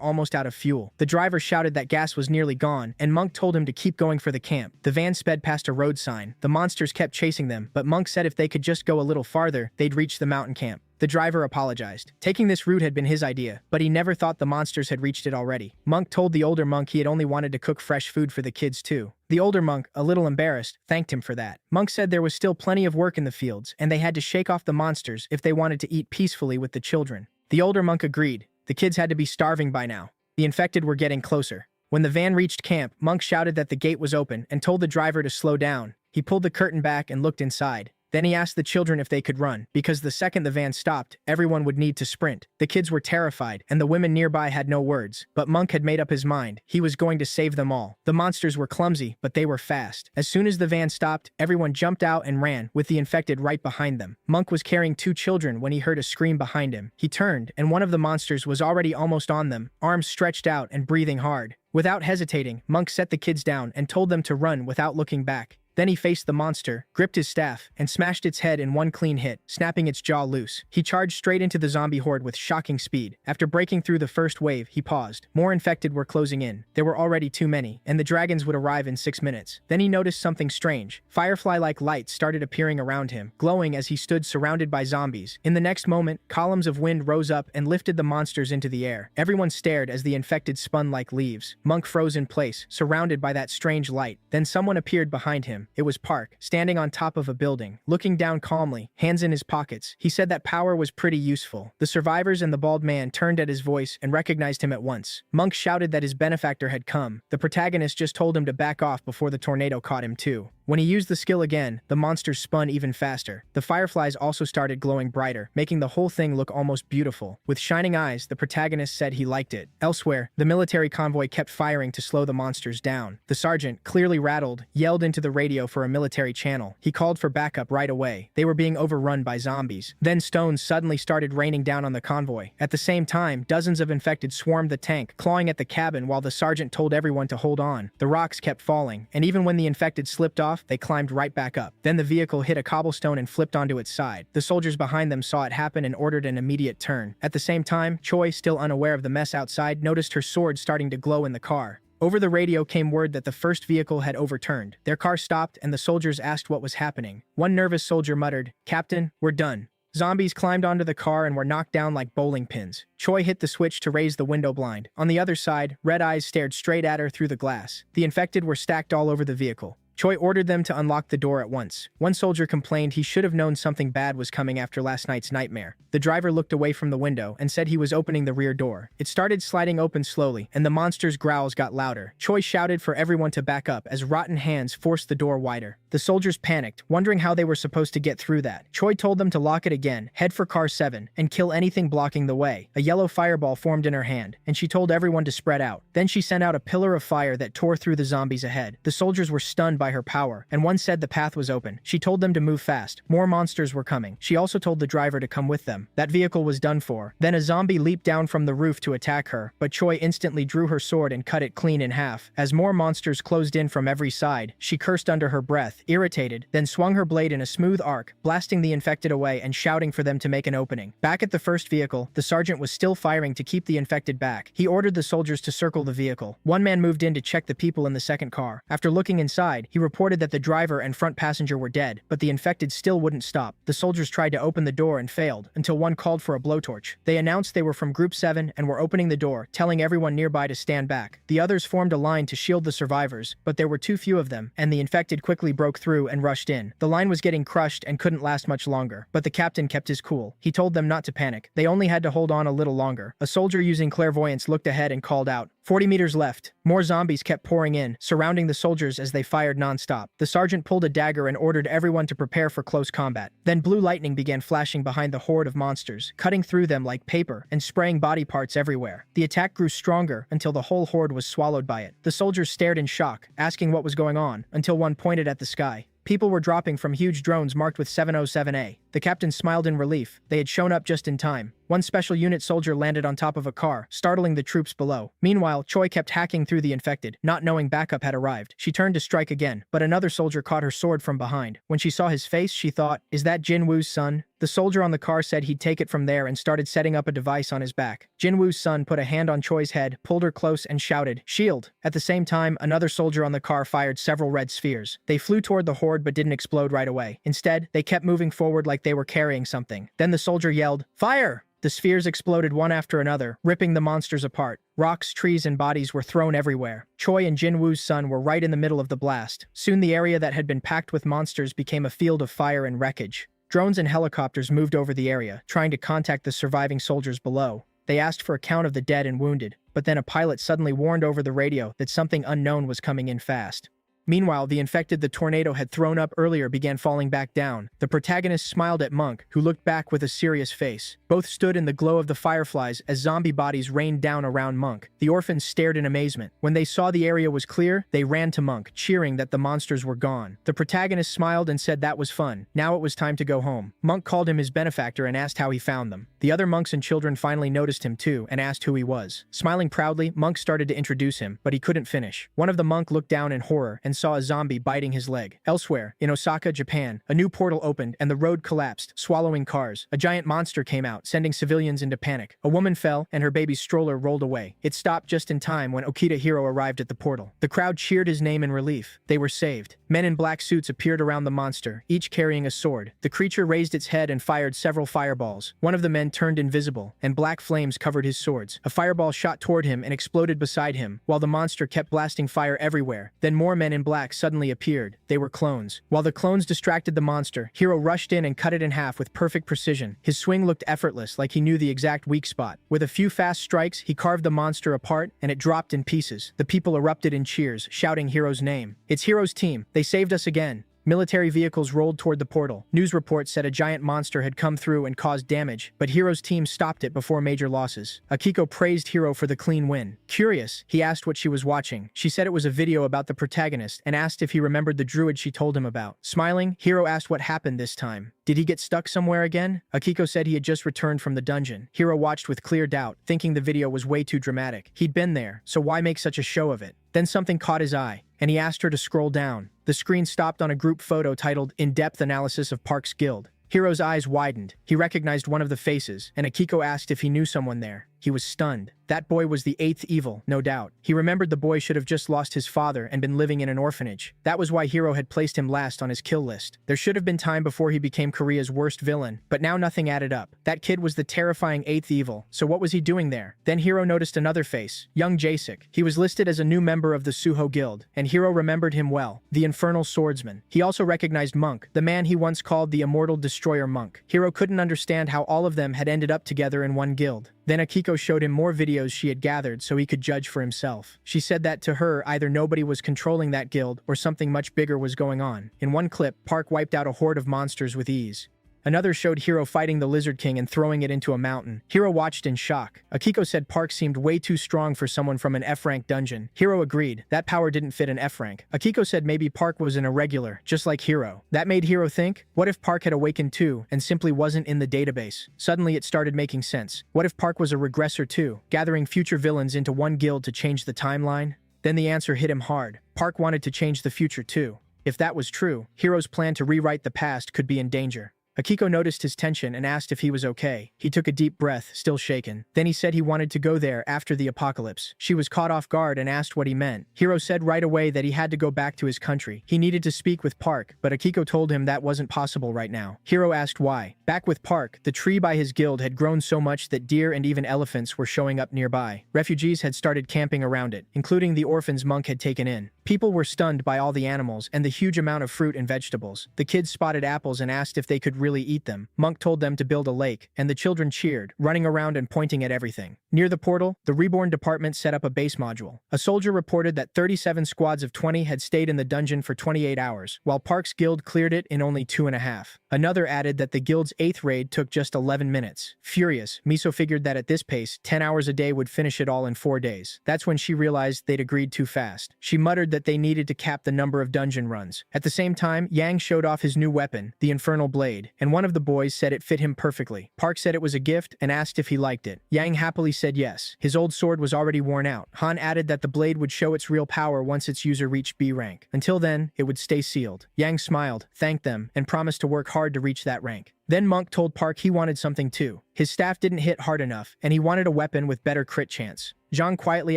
almost out of fuel. The driver shouted that gas was nearly gone, and Monk told him to keep going for the camp. The van sped past a road sign. The monsters kept chasing them, but Monk said if they could just go a little farther, they'd reach the mountain camp. The driver apologized. Taking this route had been his idea, but he never thought the monsters had reached it already. Monk told the older monk he had only wanted to cook fresh food for the kids too. The older monk, a little embarrassed, thanked him for that. Monk said there was still plenty of work in the fields, and they had to shake off the monsters if they wanted to eat peacefully with the children. The older monk agreed. The kids had to be starving by now. The infected were getting closer. When the van reached camp, Monk shouted that the gate was open and told the driver to slow down. He pulled the curtain back and looked inside. Then he asked the children if they could run, because the second the van stopped, everyone would need to sprint. The kids were terrified, and the women nearby had no words. But Monk had made up his mind. He was going to save them all. The monsters were clumsy, but they were fast. As soon as the van stopped, everyone jumped out and ran, with the infected right behind them. Monk was carrying 2 children when he heard a scream behind him. He turned, and one of the monsters was already almost on them, arms stretched out and breathing hard. Without hesitating, Monk set the kids down and told them to run without looking back. Then he faced the monster, gripped his staff, and smashed its head in one clean hit, snapping its jaw loose. He charged straight into the zombie horde with shocking speed. After breaking through the first wave, he paused. More infected were closing in. There were already too many, and the dragons would arrive in 6 minutes. Then he noticed something strange. Firefly-like lights started appearing around him, glowing as he stood surrounded by zombies. In the next moment, columns of wind rose up and lifted the monsters into the air. Everyone stared as the infected spun like leaves. Monk froze in place, surrounded by that strange light. Then someone appeared behind him. It was Park, standing on top of a building, looking down calmly, hands in his pockets. He said that power was pretty useful. The survivors and the bald man turned at his voice and recognized him at once. Monk shouted that his benefactor had come. The protagonist just told him to back off before the tornado caught him too. When he used the skill again, the monsters spun even faster. The fireflies also started glowing brighter, making the whole thing look almost beautiful. With shining eyes, the protagonist said he liked it. Elsewhere, the military convoy kept firing to slow the monsters down. The sergeant, clearly rattled, yelled into the radio for a military channel. He called for backup right away. They were being overrun by zombies. Then stones suddenly started raining down on the convoy. At the same time, dozens of infected swarmed the tank, clawing at the cabin while the sergeant told everyone to hold on. The rocks kept falling, and even when the infected slipped off, they climbed right back up. Then the vehicle hit a cobblestone and flipped onto its side. The soldiers behind them saw it happen and ordered an immediate turn. At the same time, Choi, still unaware of the mess outside, noticed her sword starting to glow in the car. Over the radio came word that the first vehicle had overturned. Their car stopped and the soldiers asked what was happening. One nervous soldier muttered, "Captain, we're done." Zombies climbed onto the car and were knocked down like bowling pins. Choi hit the switch to raise the window blind. On the other side, red eyes stared straight at her through the glass. The infected were stacked all over the vehicle. Choi ordered them to unlock the door at once. One soldier complained he should have known something bad was coming after last night's nightmare. The driver looked away from the window and said he was opening the rear door. It started sliding open slowly, and the monster's growls got louder. Choi shouted for everyone to back up as rotten hands forced the door wider. The soldiers panicked, wondering how they were supposed to get through that. Choi told them to lock it again, head for car 7, and kill anything blocking the way. A yellow fireball formed in her hand, and she told everyone to spread out. Then she sent out a pillar of fire that tore through the zombies ahead. The soldiers were stunned by her power, and one said the path was open. She told them to move fast. More monsters were coming. She also told the driver to come with them. That vehicle was done for. Then a zombie leaped down from the roof to attack her, but Choi instantly drew her sword and cut it clean in half. As more monsters closed in from every side, she cursed under her breath, irritated, then swung her blade in a smooth arc, blasting the infected away and shouting for them to make an opening. Back at the first vehicle, the sergeant was still firing to keep the infected back. He ordered the soldiers to circle the vehicle. One man moved in to check the people in the second car. After looking inside, he reported that the driver and front passenger were dead, but the infected still wouldn't stop. The soldiers tried to open the door and failed, until one called for a blowtorch. They announced they were from Group 7 and were opening the door, telling everyone nearby to stand back. The others formed a line to shield the survivors, but there were too few of them, and the infected quickly broke through and rushed in. The line was getting crushed and couldn't last much longer, but the captain kept his cool. He told them not to panic. They only had to hold on a little longer. A soldier using clairvoyance looked ahead and called out, 40 meters left. More zombies kept pouring in, surrounding the soldiers as they fired nonstop. The sergeant pulled a dagger and ordered everyone to prepare for close combat. Then blue lightning began flashing behind the horde of monsters, cutting through them like paper and spraying body parts everywhere. The attack grew stronger until the whole horde was swallowed by it. The soldiers stared in shock, asking what was going on, until one pointed at the sky. People were dropping from huge drones marked with 707A. The captain smiled in relief. They had shown up just in time. One special unit soldier landed on top of a car, startling the troops below. Meanwhile, Choi kept hacking through the infected, not knowing backup had arrived. She turned to strike again, but another soldier caught her sword from behind. When she saw his face, she thought, "Is that Jin Woo's son?" The soldier on the car said he'd take it from there and started setting up a device on his back. Jin Woo's son put a hand on Choi's head, pulled her close, and shouted, "Shield!" At the same time, another soldier on the car fired several red spheres. They flew toward the horde but didn't explode right away. Instead, they kept moving forward like they were carrying something. Then the soldier yelled, "Fire!" The spheres exploded one after another, ripping the monsters apart. Rocks, trees, and bodies were thrown everywhere. Choi and Jin Woo's son were right in the middle of the blast. Soon the area that had been packed with monsters became a field of fire and wreckage. Drones and helicopters moved over the area, trying to contact the surviving soldiers below. They asked for a count of the dead and wounded, but then a pilot suddenly warned over the radio that something unknown was coming in fast. Meanwhile, the infected the tornado had thrown up earlier began falling back down. The protagonist smiled at Monk, who looked back with a serious face. Both stood in the glow of the fireflies as zombie bodies rained down around Monk. The orphans stared in amazement. When they saw the area was clear, they ran to Monk, cheering that the monsters were gone. The protagonist smiled and said that was fun. Now it was time to go home. Monk called him his benefactor and asked how he found them. The other monks and children finally noticed him too and asked who he was. Smiling proudly, Monk started to introduce him, but he couldn't finish. One of the monk looked down in horror and saw a zombie biting his leg. Elsewhere, in Osaka, Japan, a new portal opened and the road collapsed, swallowing cars. A giant monster came out, sending civilians into panic. A woman fell and her baby's stroller rolled away. It stopped just in time when Okita Hiro arrived at the portal. The crowd cheered his name in relief. They were saved. Men in black suits appeared around the monster, each carrying a sword. The creature raised its head and fired several fireballs. One of the men turned invisible, and black flames covered his swords. A fireball shot toward him and exploded beside him, while the monster kept blasting fire everywhere. Then more men in black suddenly appeared. They were clones. While the clones distracted the monster, Hiro rushed in and cut it in half with perfect precision. His swing looked effortless, like he knew the exact weak spot. With a few fast strikes, he carved the monster apart, and it dropped in pieces. The people erupted in cheers, shouting Hiro's name. "It's Hiro's team. They saved us again." Military vehicles rolled toward the portal. News reports said a giant monster had come through and caused damage, but Hiro's team stopped it before major losses. Akiko praised Hiro for the clean win. Curious, he asked what she was watching. She said it was a video about the protagonist and asked if he remembered the druid she told him about. Smiling, Hiro asked what happened this time. Did he get stuck somewhere again? Akiko said he had just returned from the dungeon. Hiro watched with clear doubt, thinking the video was way too dramatic. He'd been there, so why make such a show of it? Then something caught his eye, and he asked her to scroll down. The screen stopped on a group photo titled "In-Depth Analysis of Park's Guild." Hiro's eyes widened. He recognized one of the faces, and Akiko asked if he knew someone there. He was stunned. That boy was the eighth evil, no doubt. He remembered the boy should have just lost his father and been living in an orphanage. That was why Hiro had placed him last on his kill list. There should have been time before he became Korea's worst villain, but now nothing added up. That kid was the terrifying eighth evil, so what was he doing there? Then Hiro noticed another face, young Jasek. He was listed as a new member of the Suho Guild, and Hiro remembered him well, the infernal swordsman. He also recognized Monk, the man he once called the immortal destroyer Monk. Hiro couldn't understand how all of them had ended up together in one guild. Then Akiko showed him more videos she had gathered so he could judge for himself. She said that to her, either nobody was controlling that guild or something much bigger was going on. In one clip, Park wiped out a horde of monsters with ease. Another showed Hiro fighting the Lizard King and throwing it into a mountain. Hiro watched in shock. Akiko said Park seemed way too strong for someone from an F-rank dungeon. Hiro agreed. That power didn't fit an F-rank. Akiko said maybe Park was an irregular, just like Hiro. That made Hiro think, what if Park had awakened too and simply wasn't in the database? Suddenly it started making sense. What if Park was a regressor too, gathering future villains into one guild to change the timeline? Then the answer hit him hard. Park wanted to change the future too. If that was true, Hiro's plan to rewrite the past could be in danger. Akiko noticed his tension and asked if he was okay. He took a deep breath, still shaken. Then he said he wanted to go there after the apocalypse. She was caught off guard and asked what he meant. Hiro said right away that he had to go back to his country. He needed to speak with Park, but Akiko told him that wasn't possible right now. Hiro asked why. Back with Park, the tree by his guild had grown so much that deer and even elephants were showing up nearby. Refugees had started camping around it, including the orphans Monk had taken in. People were stunned by all the animals and the huge amount of fruit and vegetables. The kids spotted apples and asked if they could really eat them. Monk told them to build a lake, and the children cheered, running around and pointing at everything. Near the portal, the Reborn department set up a base module. A soldier reported that 37 squads of 20 had stayed in the dungeon for 28 hours, while Park's guild cleared it in only 2.5. Another added that the guild's 8th raid took just 11 minutes. Furious, Miso figured that at this pace, 10 hours a day would finish it all in 4 days. That's when she realized they'd agreed too fast. She muttered that they needed to cap the number of dungeon runs. At the same time, Yang showed off his new weapon, the Infernal Blade, and one of the boys said it fit him perfectly. Park said it was a gift and asked if he liked it. Yang happily said yes. His old sword was already worn out. Han added that the blade would show its real power once its user reached B rank. Until then, it would stay sealed. Yang smiled, thanked them, and promised to work hard to reach that rank. Then Monk told Park he wanted something too. His staff didn't hit hard enough, and he wanted a weapon with better crit chance. Zhang quietly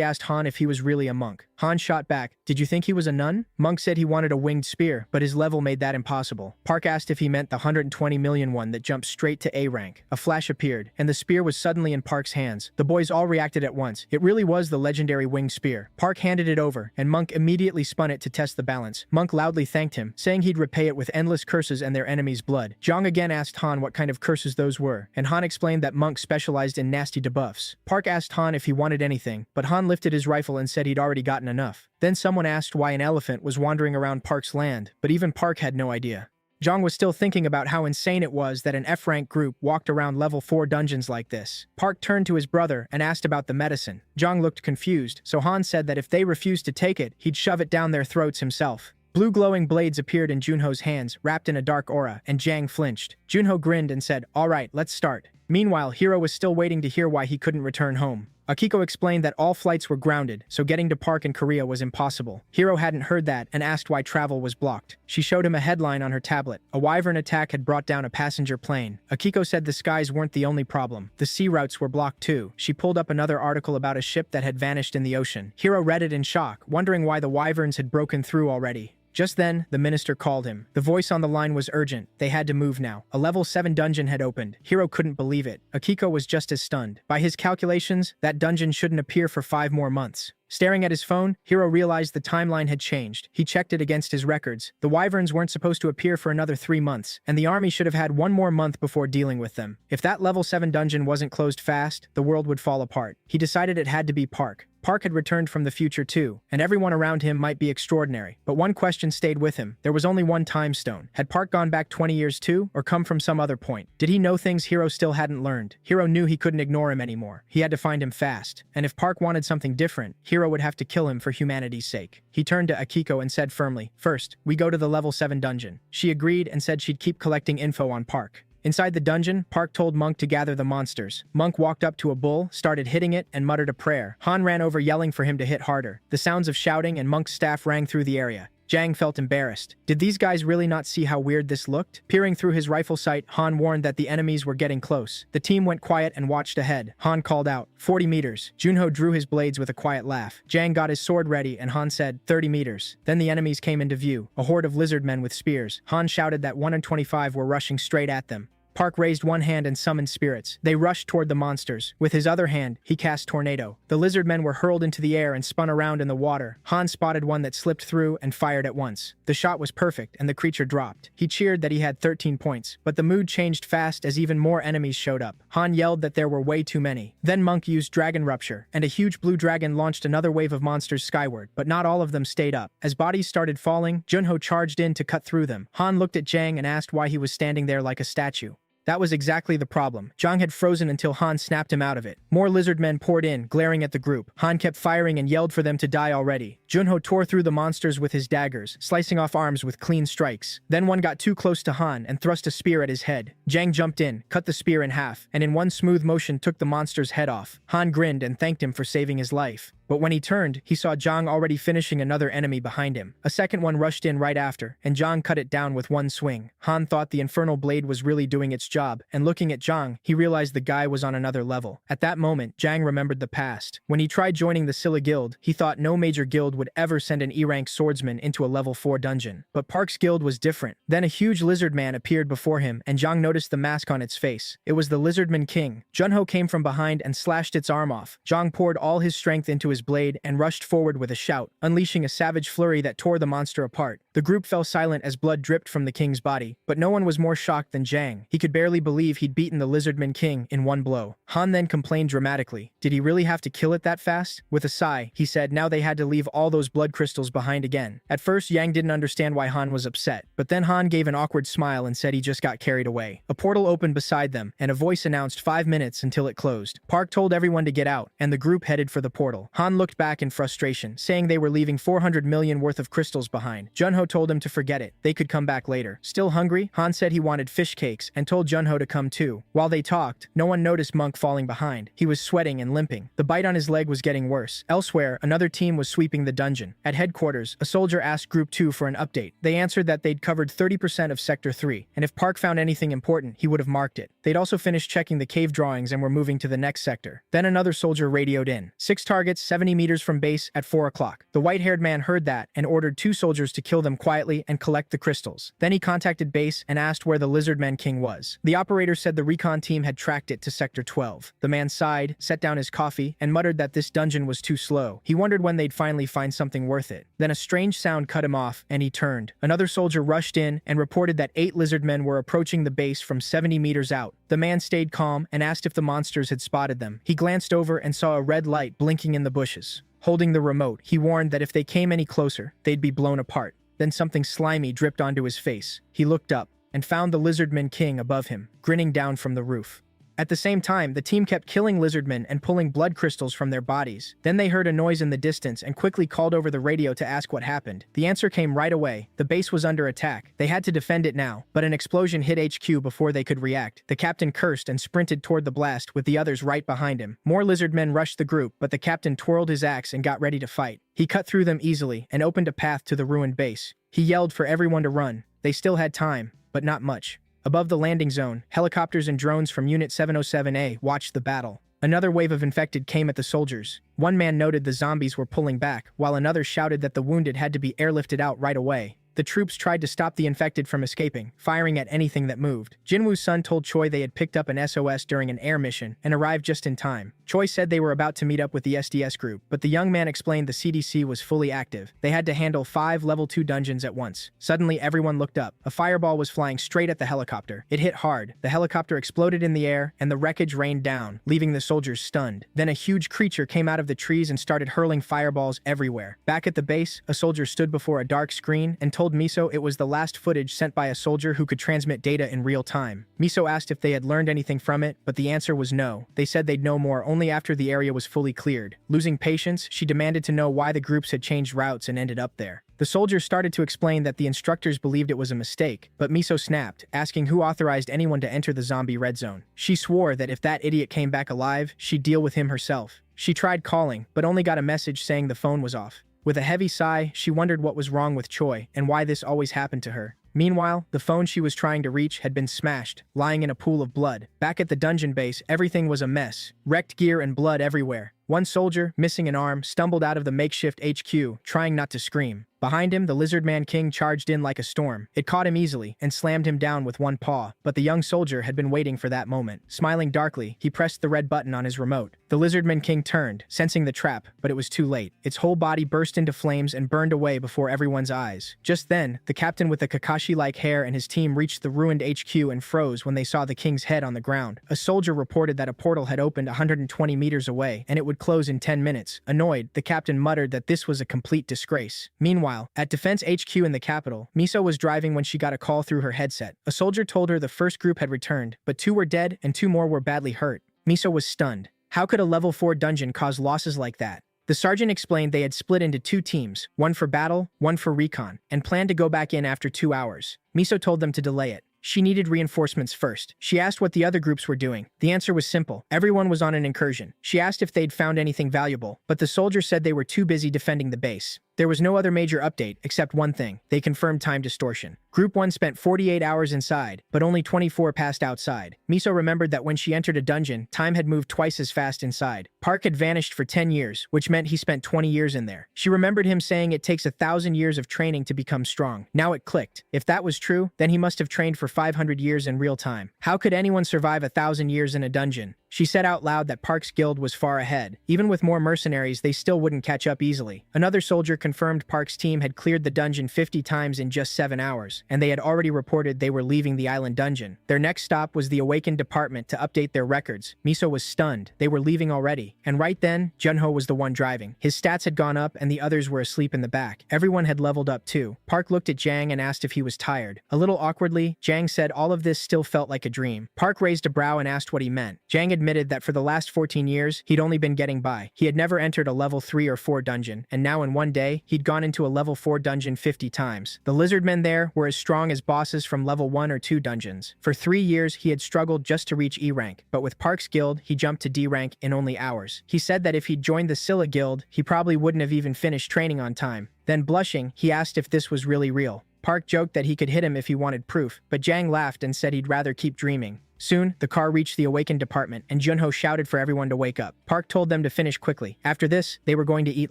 asked Han if he was really a monk. Han shot back, "Did you think he was a nun?" Monk said he wanted a winged spear, but his level made that impossible. Park asked if he meant the 120 million one that jumped straight to A rank. A flash appeared, and the spear was suddenly in Park's hands. The boys all reacted at once. It really was the legendary winged spear. Park handed it over, and Monk immediately spun it to test the balance. Monk loudly thanked him, saying he'd repay it with endless curses and their enemies' blood. Zhang again asked Han what kind of curses those were, and Han explained that Monk specialized in nasty debuffs. Park asked Han if he wanted anything, but Han lifted his rifle and said he'd already gotten gotten enough. Then someone asked why an elephant was wandering around Park's land, but even Park had no idea. Zhang was still thinking about how insane it was that an F-rank group walked around level 4 dungeons like this. Park turned to his brother and asked about the medicine. Zhang looked confused, so Han said that if they refused to take it, he'd shove it down their throats himself. Blue glowing blades appeared in Junho's hands, wrapped in a dark aura, and Zhang flinched. Junho grinned and said, "Alright, let's start." Meanwhile, Hiro was still waiting to hear why he couldn't return home. Akiko explained that all flights were grounded, so getting to Park in Korea was impossible. Hiro hadn't heard that and asked why travel was blocked. She showed him a headline on her tablet. A wyvern attack had brought down a passenger plane. Akiko said the skies weren't the only problem. The sea routes were blocked too. She pulled up another article about a ship that had vanished in the ocean. Hiro read it in shock, wondering why the wyverns had broken through already. Just then, the minister called him. The voice on the line was urgent. They had to move now. A level 7 dungeon had opened. Hiro couldn't believe it. Akiko was just as stunned. By his calculations, that dungeon shouldn't appear for 5 more months. Staring at his phone, Hiro realized the timeline had changed. He checked it against his records. The wyverns weren't supposed to appear for another 3 months, and the army should have had 1 more month before dealing with them. If that level 7 dungeon wasn't closed fast, the world would fall apart. He decided it had to be Park. Park had returned from the future too, and everyone around him might be extraordinary. But one question stayed with him. There was only one time stone. Had Park gone back 20 years too, or come from some other point? Did he know things Hiro still hadn't learned? Hiro knew he couldn't ignore him anymore. He had to find him fast. And if Park wanted something different, Hiro would have to kill him for humanity's sake. He turned to Akiko and said firmly, "First, we go to the level 7 dungeon." She agreed and said she'd keep collecting info on Park. Inside the dungeon, Park told Monk to gather the monsters. Monk walked up to a bull, started hitting it, and muttered a prayer. Han ran over yelling for him to hit harder. The sounds of shouting and Monk's staff rang through the area. Zhang felt embarrassed. Did these guys really not see how weird this looked? Peering through his rifle sight, Han warned that the enemies were getting close. The team went quiet and watched ahead. Han called out, 40 meters. Junho drew his blades with a quiet laugh. Zhang got his sword ready and Han said, 30 meters. Then the enemies came into view, a horde of lizard men with spears. Han shouted that 125 were rushing straight at them. Park raised one hand and summoned spirits. They rushed toward the monsters. With his other hand, he cast Tornado. The lizard men were hurled into the air and spun around in the water. Han spotted one that slipped through and fired at once. The shot was perfect, and the creature dropped. He cheered that he had 13 points, but the mood changed fast as even more enemies showed up. Han yelled that there were way too many. Then Monk used Dragon Rupture, and a huge blue dragon launched another wave of monsters skyward, but not all of them stayed up. As bodies started falling, Junho charged in to cut through them. Han looked at Zhang and asked why he was standing there like a statue. That was exactly the problem. Zhang had frozen until Han snapped him out of it. More lizard men poured in, glaring at the group. Han kept firing and yelled for them to die already. Junho tore through the monsters with his daggers, slicing off arms with clean strikes. Then one got too close to Han and thrust a spear at his head. Zhang jumped in, cut the spear in half, and in one smooth motion took the monster's head off. Han grinned and thanked him for saving his life. But when he turned, he saw Zhang already finishing another enemy behind him. A second one rushed in right after, and Zhang cut it down with one swing. Han thought the infernal blade was really doing its job, and looking at Zhang, he realized the guy was on another level. At that moment, Zhang remembered the past. When he tried joining the Scylla Guild, he thought no major guild would ever send an E-rank swordsman into a level 4 dungeon. But Park's guild was different. Then a huge lizard man appeared before him, and Zhang noticed the mask on its face. It was the Lizardman King. Junho came from behind and slashed its arm off. Zhang poured all his strength into his blade and rushed forward with a shout, unleashing a savage flurry that tore the monster apart. The group fell silent as blood dripped from the king's body, but no one was more shocked than Zhang. He could barely believe he'd beaten the Lizardman King in one blow. Han then complained dramatically. Did he really have to kill it that fast? With a sigh, he said now they had to leave all those blood crystals behind again. At first, Yang didn't understand why Han was upset, but then Han gave an awkward smile and said he just got carried away. A portal opened beside them, and a voice announced 5 minutes until it closed. Park told everyone to get out, and the group headed for the portal. Han looked back in frustration, saying they were leaving 400 million worth of crystals behind. Junho told him to forget it. They could come back later. Still hungry, Han said he wanted fish cakes and told Junho to come too. While they talked, no one noticed Monk falling behind. He was sweating and limping. The bite on his leg was getting worse. Elsewhere, another team was sweeping the dungeon. At headquarters, a soldier asked Group 2 for an update. They answered that they'd covered 30% of Sector 3, and if Park found anything important, he would have marked it. They'd also finished checking the cave drawings and were moving to the next sector. Then another soldier radioed in. 6 targets 70 meters from base at 4 o'clock. The white-haired man heard that and ordered 2 soldiers to kill them come quietly and collect the crystals. Then he contacted base and asked where the Lizardman King was. The operator said the recon team had tracked it to Sector 12. The man sighed, set down his coffee, and muttered that this dungeon was too slow. He wondered when they'd finally find something worth it. Then a strange sound cut him off, and he turned. Another soldier rushed in and reported that 8 lizardmen were approaching the base from 70 meters out. The man stayed calm and asked if the monsters had spotted them. He glanced over and saw a red light blinking in the bushes. Holding the remote, he warned that if they came any closer, they'd be blown apart. Then something slimy dripped onto his face. He looked up and found the Lizardman King above him, grinning down from the roof. At the same time, the team kept killing lizardmen and pulling blood crystals from their bodies. Then they heard a noise in the distance and quickly called over the radio to ask what happened. The answer came right away. The base was under attack. They had to defend it now, but an explosion hit HQ before they could react. The captain cursed and sprinted toward the blast with the others right behind him. More lizardmen rushed the group, but the captain twirled his axe and got ready to fight. He cut through them easily and opened a path to the ruined base. He yelled for everyone to run. They still had time, but not much. Above the landing zone, helicopters and drones from Unit 707A watched the battle. Another wave of infected came at the soldiers. One man noted the zombies were pulling back, while another shouted that the wounded had to be airlifted out right away. The troops tried to stop the infected from escaping, firing at anything that moved. Jinwoo's son told Choi they had picked up an SOS during an air mission and arrived just in time. Choi said they were about to meet up with the SDS group, but the young man explained the CDC was fully active. They had to handle 5 level 2 dungeons at once. Suddenly, everyone looked up. A fireball was flying straight at the helicopter. It hit hard. The helicopter exploded in the air, and the wreckage rained down, leaving the soldiers stunned. Then a huge creature came out of the trees and started hurling fireballs everywhere. Back at the base, a soldier stood before a dark screen and told Miso it was the last footage sent by a soldier who could transmit data in real time. Miso asked if they had learned anything from it, but the answer was no. They said they'd know more only after the area was fully cleared. Losing patience, she demanded to know why the groups had changed routes and ended up there. The soldier started to explain that the instructors believed it was a mistake, but Miso snapped, asking who authorized anyone to enter the zombie red zone. She swore that if that idiot came back alive, she'd deal with him herself. She tried calling, but only got a message saying the phone was off. With a heavy sigh, she wondered what was wrong with Choi and why this always happened to her. Meanwhile, the phone she was trying to reach had been smashed, lying in a pool of blood. Back at the dungeon base, everything was a mess. Wrecked gear and blood everywhere. One soldier, missing an arm, stumbled out of the makeshift HQ, trying not to scream. Behind him, the Lizardman King charged in like a storm. It caught him easily and slammed him down with one paw, but the young soldier had been waiting for that moment. Smiling darkly, he pressed the red button on his remote. The Lizardman King turned, sensing the trap, but it was too late. Its whole body burst into flames and burned away before everyone's eyes. Just then, the captain with the Kakashi-like hair and his team reached the ruined HQ and froze when they saw the king's head on the ground. A soldier reported that a portal had opened 120 meters away, and it would close in 10 minutes. Annoyed, the captain muttered that this was a complete disgrace. Meanwhile, at Defense HQ in the capital, Miso was driving when she got a call through her headset. A soldier told her the first group had returned, but 2 were dead and 2 more were badly hurt. Miso was stunned. How could a level 4 dungeon cause losses like that? The sergeant explained they had split into 2 teams, one for battle, one for recon, and planned to go back in after 2 hours. Miso told them to delay it. She needed reinforcements first. She asked what the other groups were doing. The answer was simple. Everyone was on an incursion. She asked if they'd found anything valuable, but the soldiers said they were too busy defending the base. There was no other major update, except one thing. They confirmed time distortion. Group 1 spent 48 hours inside, but only 24 passed outside. Miso remembered that when she entered a dungeon, time had moved twice as fast inside. Park had vanished for 10 years, which meant he spent 20 years in there. She remembered him saying it takes 1,000 years of training to become strong. Now it clicked. If that was true, then he must have trained for 500 years in real time. How could anyone survive 1,000 years in a dungeon? She said out loud that Park's guild was far ahead. Even with more mercenaries, they still wouldn't catch up easily. Another soldier confirmed Park's team had cleared the dungeon 50 times in just 7 hours, and they had already reported they were leaving the island dungeon. Their next stop was the Awakened Department to update their records. Miso was stunned. They were leaving already. And right then, Junho was the one driving. His stats had gone up, and the others were asleep in the back. Everyone had leveled up too. Park looked at Jang and asked if he was tired. A little awkwardly, Jang said all of this still felt like a dream. Park raised a brow and asked what he meant. Jang admitted that for the last 14 years, he'd only been getting by. He had never entered a level 3 or 4 dungeon, and now in one day, he'd gone into a level 4 dungeon 50 times. The lizardmen there were as strong as bosses from level 1 or 2 dungeons. For 3 years, he had struggled just to reach E rank, but with Park's guild, he jumped to D rank in only hours. He said that if he'd joined the Scylla guild, he probably wouldn't have even finished training on time. Then blushing, he asked if this was really real. Park joked that he could hit him if he wanted proof, but Jang laughed and said he'd rather keep dreaming. Soon, the car reached the awakened department, and Junho shouted for everyone to wake up. Park told them to finish quickly. After this, they were going to eat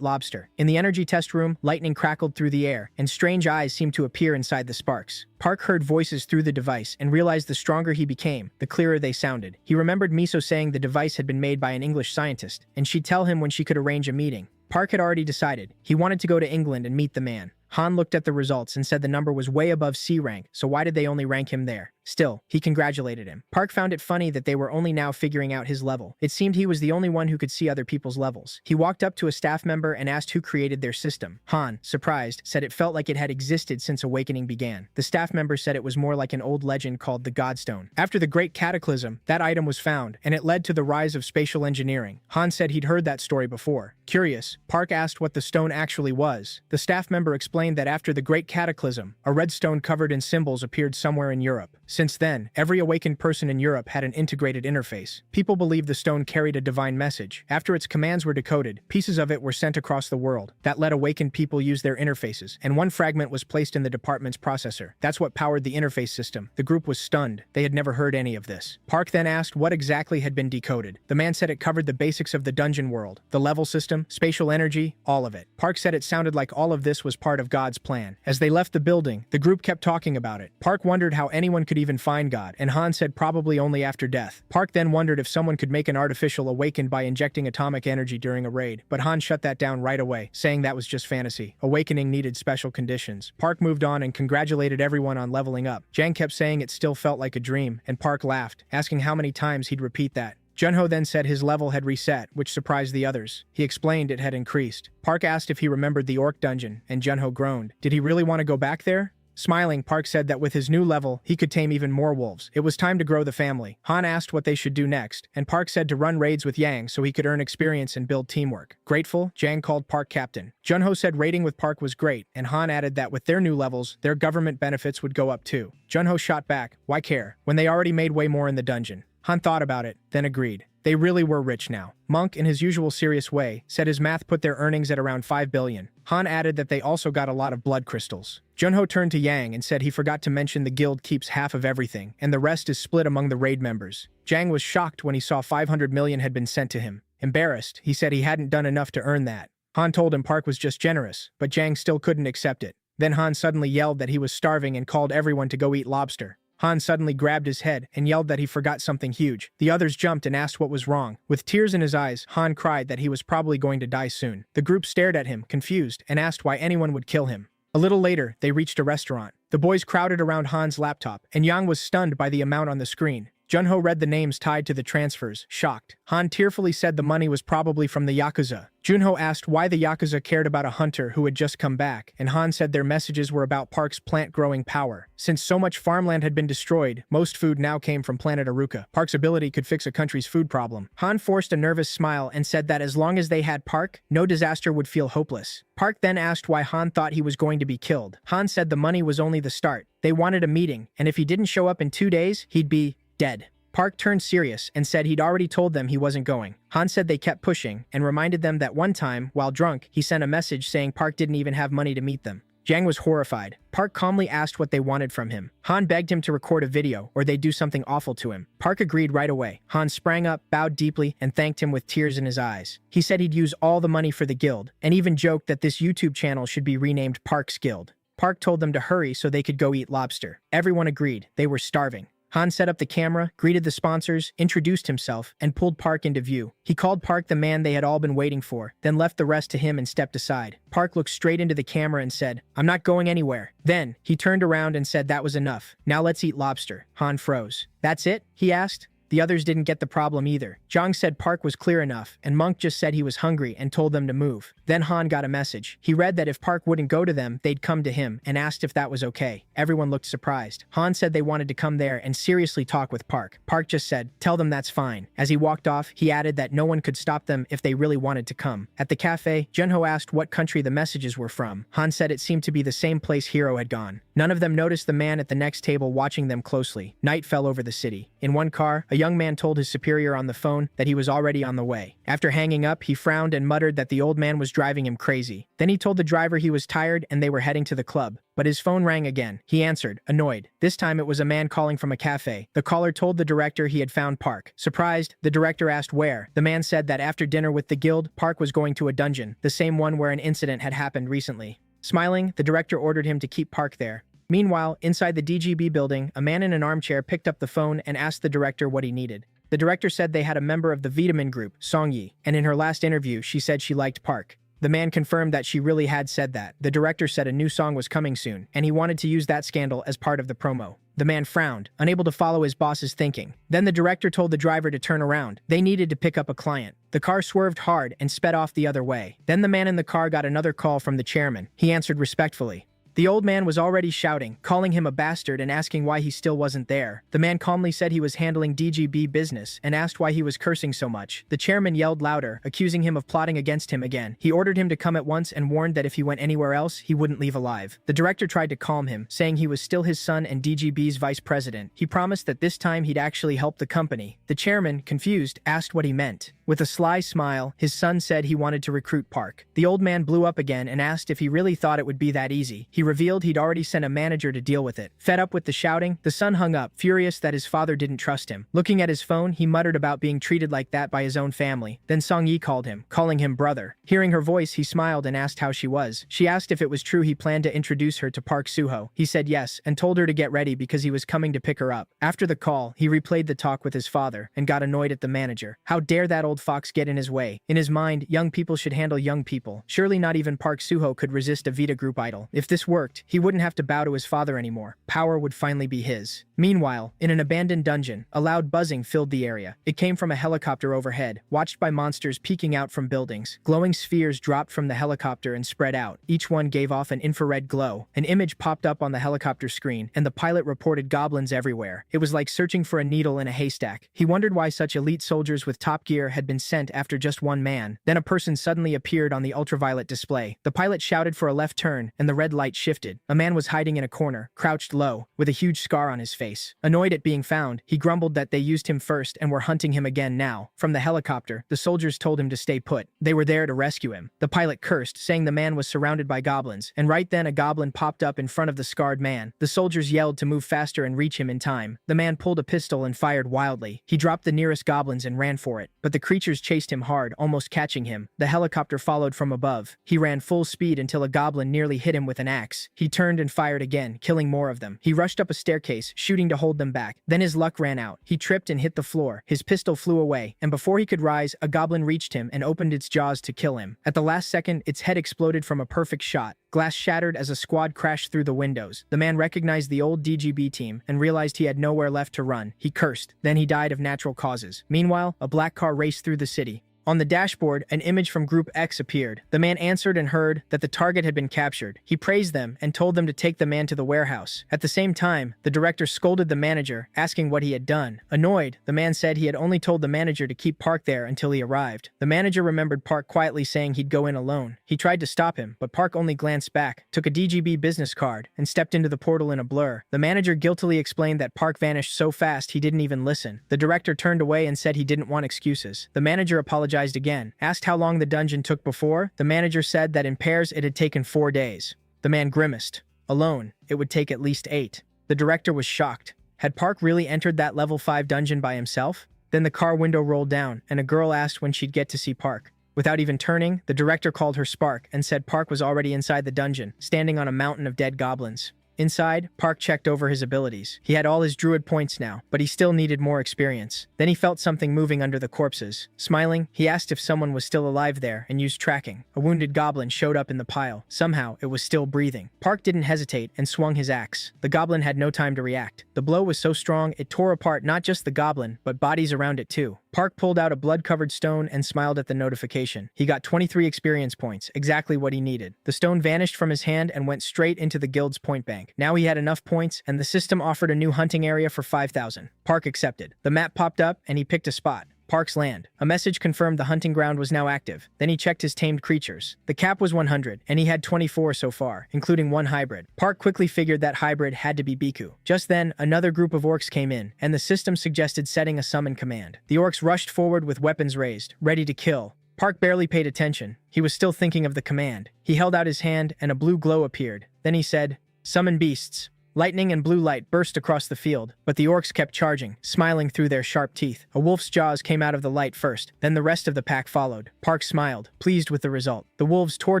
lobster. In the energy test room, lightning crackled through the air, and strange eyes seemed to appear inside the sparks. Park heard voices through the device and realized the stronger he became, the clearer they sounded. He remembered Miso saying the device had been made by an English scientist, and she'd tell him when she could arrange a meeting. Park had already decided. He wanted to go to England and meet the man. Han looked at the results and said the number was way above C rank, so why did they only rank him there? Still, he congratulated him. Park found it funny that they were only now figuring out his level. It seemed he was the only one who could see other people's levels. He walked up to a staff member and asked who created their system. Han, surprised, said it felt like it had existed since Awakening began. The staff member said it was more like an old legend called the Godstone. After the Great Cataclysm, that item was found, and it led to the rise of spatial engineering. Han said he'd heard that story before. Curious, Park asked what the stone actually was. The staff member explained that after the Great Cataclysm, a red stone covered in symbols appeared somewhere in Europe. Since then, every awakened person in Europe had an integrated interface. People believed the stone carried a divine message. After its commands were decoded, pieces of it were sent across the world. That let awakened people use their interfaces, and one fragment was placed in the department's processor. That's what powered the interface system. The group was stunned. They had never heard any of this. Park then asked what exactly had been decoded. The man said it covered the basics of the dungeon world, the level system, spatial energy, all of it. Park said it sounded like all of this was part of God's plan. As they left the building, the group kept talking about it. Park wondered how anyone could even find God, and Han said probably only after death. Park then wondered if someone could make an artificial awakened by injecting atomic energy during a raid, but Han shut that down right away, saying that was just fantasy. Awakening needed special conditions. Park moved on and congratulated everyone on leveling up. Jang kept saying it still felt like a dream, and Park laughed, asking how many times he'd repeat that. Junho then said his level had reset, which surprised the others. He explained it had increased. Park asked if he remembered the orc dungeon, and Junho groaned. Did he really want to go back there? Smiling, Park said that with his new level, he could tame even more wolves. It was time to grow the family. Han asked what they should do next, and Park said to run raids with Yang so he could earn experience and build teamwork. Grateful, Jang called Park captain. Junho said raiding with Park was great, and Han added that with their new levels, their government benefits would go up too. Junho shot back, why care, when they already made way more in the dungeon? Han thought about it, then agreed. They really were rich now. Monk, in his usual serious way, said his math put their earnings at around 5 billion. Han added that they also got a lot of blood crystals. Junho turned to Yang and said he forgot to mention the guild keeps half of everything, and the rest is split among the raid members. Jang was shocked when he saw 500 million had been sent to him. Embarrassed, he said he hadn't done enough to earn that. Han told him Park was just generous, but Jang still couldn't accept it. Then Han suddenly yelled that he was starving and called everyone to go eat lobster. Han suddenly grabbed his head and yelled that he forgot something huge. The others jumped and asked what was wrong. With tears in his eyes, Han cried that he was probably going to die soon. The group stared at him, confused, and asked why anyone would kill him. A little later, they reached a restaurant. The boys crowded around Han's laptop, and Yang was stunned by the amount on the screen. Junho read the names tied to the transfers, shocked. Han tearfully said the money was probably from the Yakuza. Junho asked why the Yakuza cared about a hunter who had just come back, and Han said their messages were about Park's plant-growing power. Since so much farmland had been destroyed, most food now came from planet Aruka. Park's ability could fix a country's food problem. Han forced a nervous smile and said that as long as they had Park, no disaster would feel hopeless. Park then asked why Han thought he was going to be killed. Han said the money was only the start. They wanted a meeting, and if he didn't show up in 2 days, he'd be dead. Park turned serious and said he'd already told them he wasn't going. Han said they kept pushing and reminded them that one time, while drunk, he sent a message saying Park didn't even have money to meet them. Jang was horrified. Park calmly asked what they wanted from him. Han begged him to record a video or they'd do something awful to him. Park agreed right away. Han sprang up, bowed deeply, and thanked him with tears in his eyes. He said he'd use all the money for the guild, and even joked that this YouTube channel should be renamed Park's Guild. Park told them to hurry so they could go eat lobster. Everyone agreed. They were starving. Han set up the camera, greeted the sponsors, introduced himself, and pulled Park into view. He called Park the man they had all been waiting for, then left the rest to him and stepped aside. Park looked straight into the camera and said, "I'm not going anywhere." Then, he turned around and said that was enough. "Now let's eat lobster." Han froze. "That's it?" he asked. The others didn't get the problem either. Zhang said Park was clear enough, and Monk just said he was hungry and told them to move. Then Han got a message. He read that if Park wouldn't go to them, they'd come to him, and asked if that was okay. Everyone looked surprised. Han said they wanted to come there and seriously talk with Park. Park just said, "Tell them that's fine." As he walked off, he added that no one could stop them if they really wanted to come. At the cafe, Junho asked what country the messages were from. Han said it seemed to be the same place Hero had gone. None of them noticed the man at the next table watching them closely. Night fell over the city. In one car, A young man told his superior on the phone that he was already on the way. After hanging up, he frowned and muttered that the old man was driving him crazy. Then he told the driver he was tired and they were heading to the club. But his phone rang again. He answered, annoyed. This time it was a man calling from a cafe. The caller told the director he had found Park. Surprised, the director asked where. The man said that after dinner with the guild, Park was going to a dungeon, the same one where an incident had happened recently. Smiling, the director ordered him to keep Park there. Meanwhile, inside the DGB building, a man in an armchair picked up the phone and asked the director what he needed. The director said they had a member of the Vitamin group, Songyi, and in her last interview, she said she liked Park. The man confirmed that she really had said that. The director said a new song was coming soon, and he wanted to use that scandal as part of the promo. The man frowned, unable to follow his boss's thinking. Then the director told the driver to turn around. They needed to pick up a client. The car swerved hard and sped off the other way. Then the man in the car got another call from the chairman. He answered respectfully. The old man was already shouting, calling him a bastard and asking why he still wasn't there. The man calmly said he was handling DGB business and asked why he was cursing so much. The chairman yelled louder, accusing him of plotting against him again. He ordered him to come at once and warned that if he went anywhere else, he wouldn't leave alive. The director tried to calm him, saying he was still his son and DGB's vice president. He promised that this time he'd actually help the company. The chairman, confused, asked what he meant. With a sly smile, his son said he wanted to recruit Park. The old man blew up again and asked if he really thought it would be that easy. He revealed he'd already sent a manager to deal with it. Fed up with the shouting, the son hung up, furious that his father didn't trust him. Looking at his phone, he muttered about being treated like that by his own family. Then Songyi called him, calling him brother. Hearing her voice, he smiled and asked how she was. She asked if it was true he planned to introduce her to Park Suho. He said yes, and told her to get ready because he was coming to pick her up. After the call, he replayed the talk with his father and got annoyed at the manager. How dare that old fox get in his way? In his mind, young people should handle young people. Surely not even Park Suho could resist a Vita group idol. If this worked, he wouldn't have to bow to his father anymore. Power would finally be his. Meanwhile, in an abandoned dungeon, a loud buzzing filled the area. It came from a helicopter overhead, watched by monsters peeking out from buildings. Glowing spheres dropped from the helicopter and spread out. Each one gave off an infrared glow. An image popped up on the helicopter screen, and the pilot reported goblins everywhere. It was like searching for a needle in a haystack. He wondered why such elite soldiers with top gear had been sent after just one man. Then a person suddenly appeared on the ultraviolet display. The pilot shouted for a left turn, and the red light shifted. A man was hiding in a corner, crouched low, with a huge scar on his face. Annoyed at being found, he grumbled that they used him first and were hunting him again now. From the helicopter, the soldiers told him to stay put. They were there to rescue him. The pilot cursed, saying the man was surrounded by goblins, and right then a goblin popped up in front of the scarred man. The soldiers yelled to move faster and reach him in time. The man pulled a pistol and fired wildly. He dropped the nearest goblins and ran for it, but the creatures chased him hard, almost catching him. The helicopter followed from above. He ran full speed until a goblin nearly hit him with an axe. He turned and fired again, killing more of them. He rushed up a staircase, shooting to hold them back. Then his luck ran out. He tripped and hit the floor. His pistol flew away, and before he could rise, a goblin reached him and opened its jaws to kill him. At the last second, its head exploded from a perfect shot. Glass shattered as a squad crashed through the windows. The man recognized the old DGB team and realized he had nowhere left to run. He cursed. Then he died of natural causes. Meanwhile, a black car raced through the city. On the dashboard, an image from Group X appeared. The man answered and heard that the target had been captured. He praised them and told them to take the man to the warehouse. At the same time, the director scolded the manager, asking what he had done. Annoyed, the man said he had only told the manager to keep Park there until he arrived. The manager remembered Park quietly saying he'd go in alone. He tried to stop him, but Park only glanced back, took a DGB business card, and stepped into the portal in a blur. The manager guiltily explained that Park vanished so fast he didn't even listen. The director turned away and said he didn't want excuses. The manager apologized again. Asked how long the dungeon took before, the manager said that in pairs it had taken 4 days. The man grimaced. Alone, it would take at least 8. The director was shocked. Had Park really entered that level 5 dungeon by himself? Then the car window rolled down, and a girl asked when she'd get to see Park. Without even turning, the director called her Spark and said Park was already inside the dungeon, standing on a mountain of dead goblins. Inside, Park checked over his abilities. He had all his druid points now, but he still needed more experience. Then he felt something moving under the corpses. Smiling, he asked if someone was still alive there and used tracking. A wounded goblin showed up in the pile. Somehow, it was still breathing. Park didn't hesitate and swung his axe. The goblin had no time to react. The blow was so strong, it tore apart not just the goblin, but bodies around it too. Park pulled out a blood-covered stone and smiled at the notification. He got 23 experience points, exactly what he needed. The stone vanished from his hand and went straight into the guild's point bank. Now he had enough points, and the system offered a new hunting area for 5,000. Park accepted. The map popped up, and he picked a spot. Park's land. A message confirmed the hunting ground was now active. Then he checked his tamed creatures. The cap was 100, and he had 24 so far, including one hybrid. Park quickly figured that hybrid had to be Biku. Just then, another group of orcs came in, and the system suggested setting a summon command. The orcs rushed forward with weapons raised, ready to kill. Park barely paid attention. He was still thinking of the command. He held out his hand, and a blue glow appeared. Then he said, "Summon beasts." Lightning and blue light burst across the field, but the orcs kept charging, smiling through their sharp teeth. A wolf's jaws came out of the light first, then the rest of the pack followed. Park smiled, pleased with the result. The wolves tore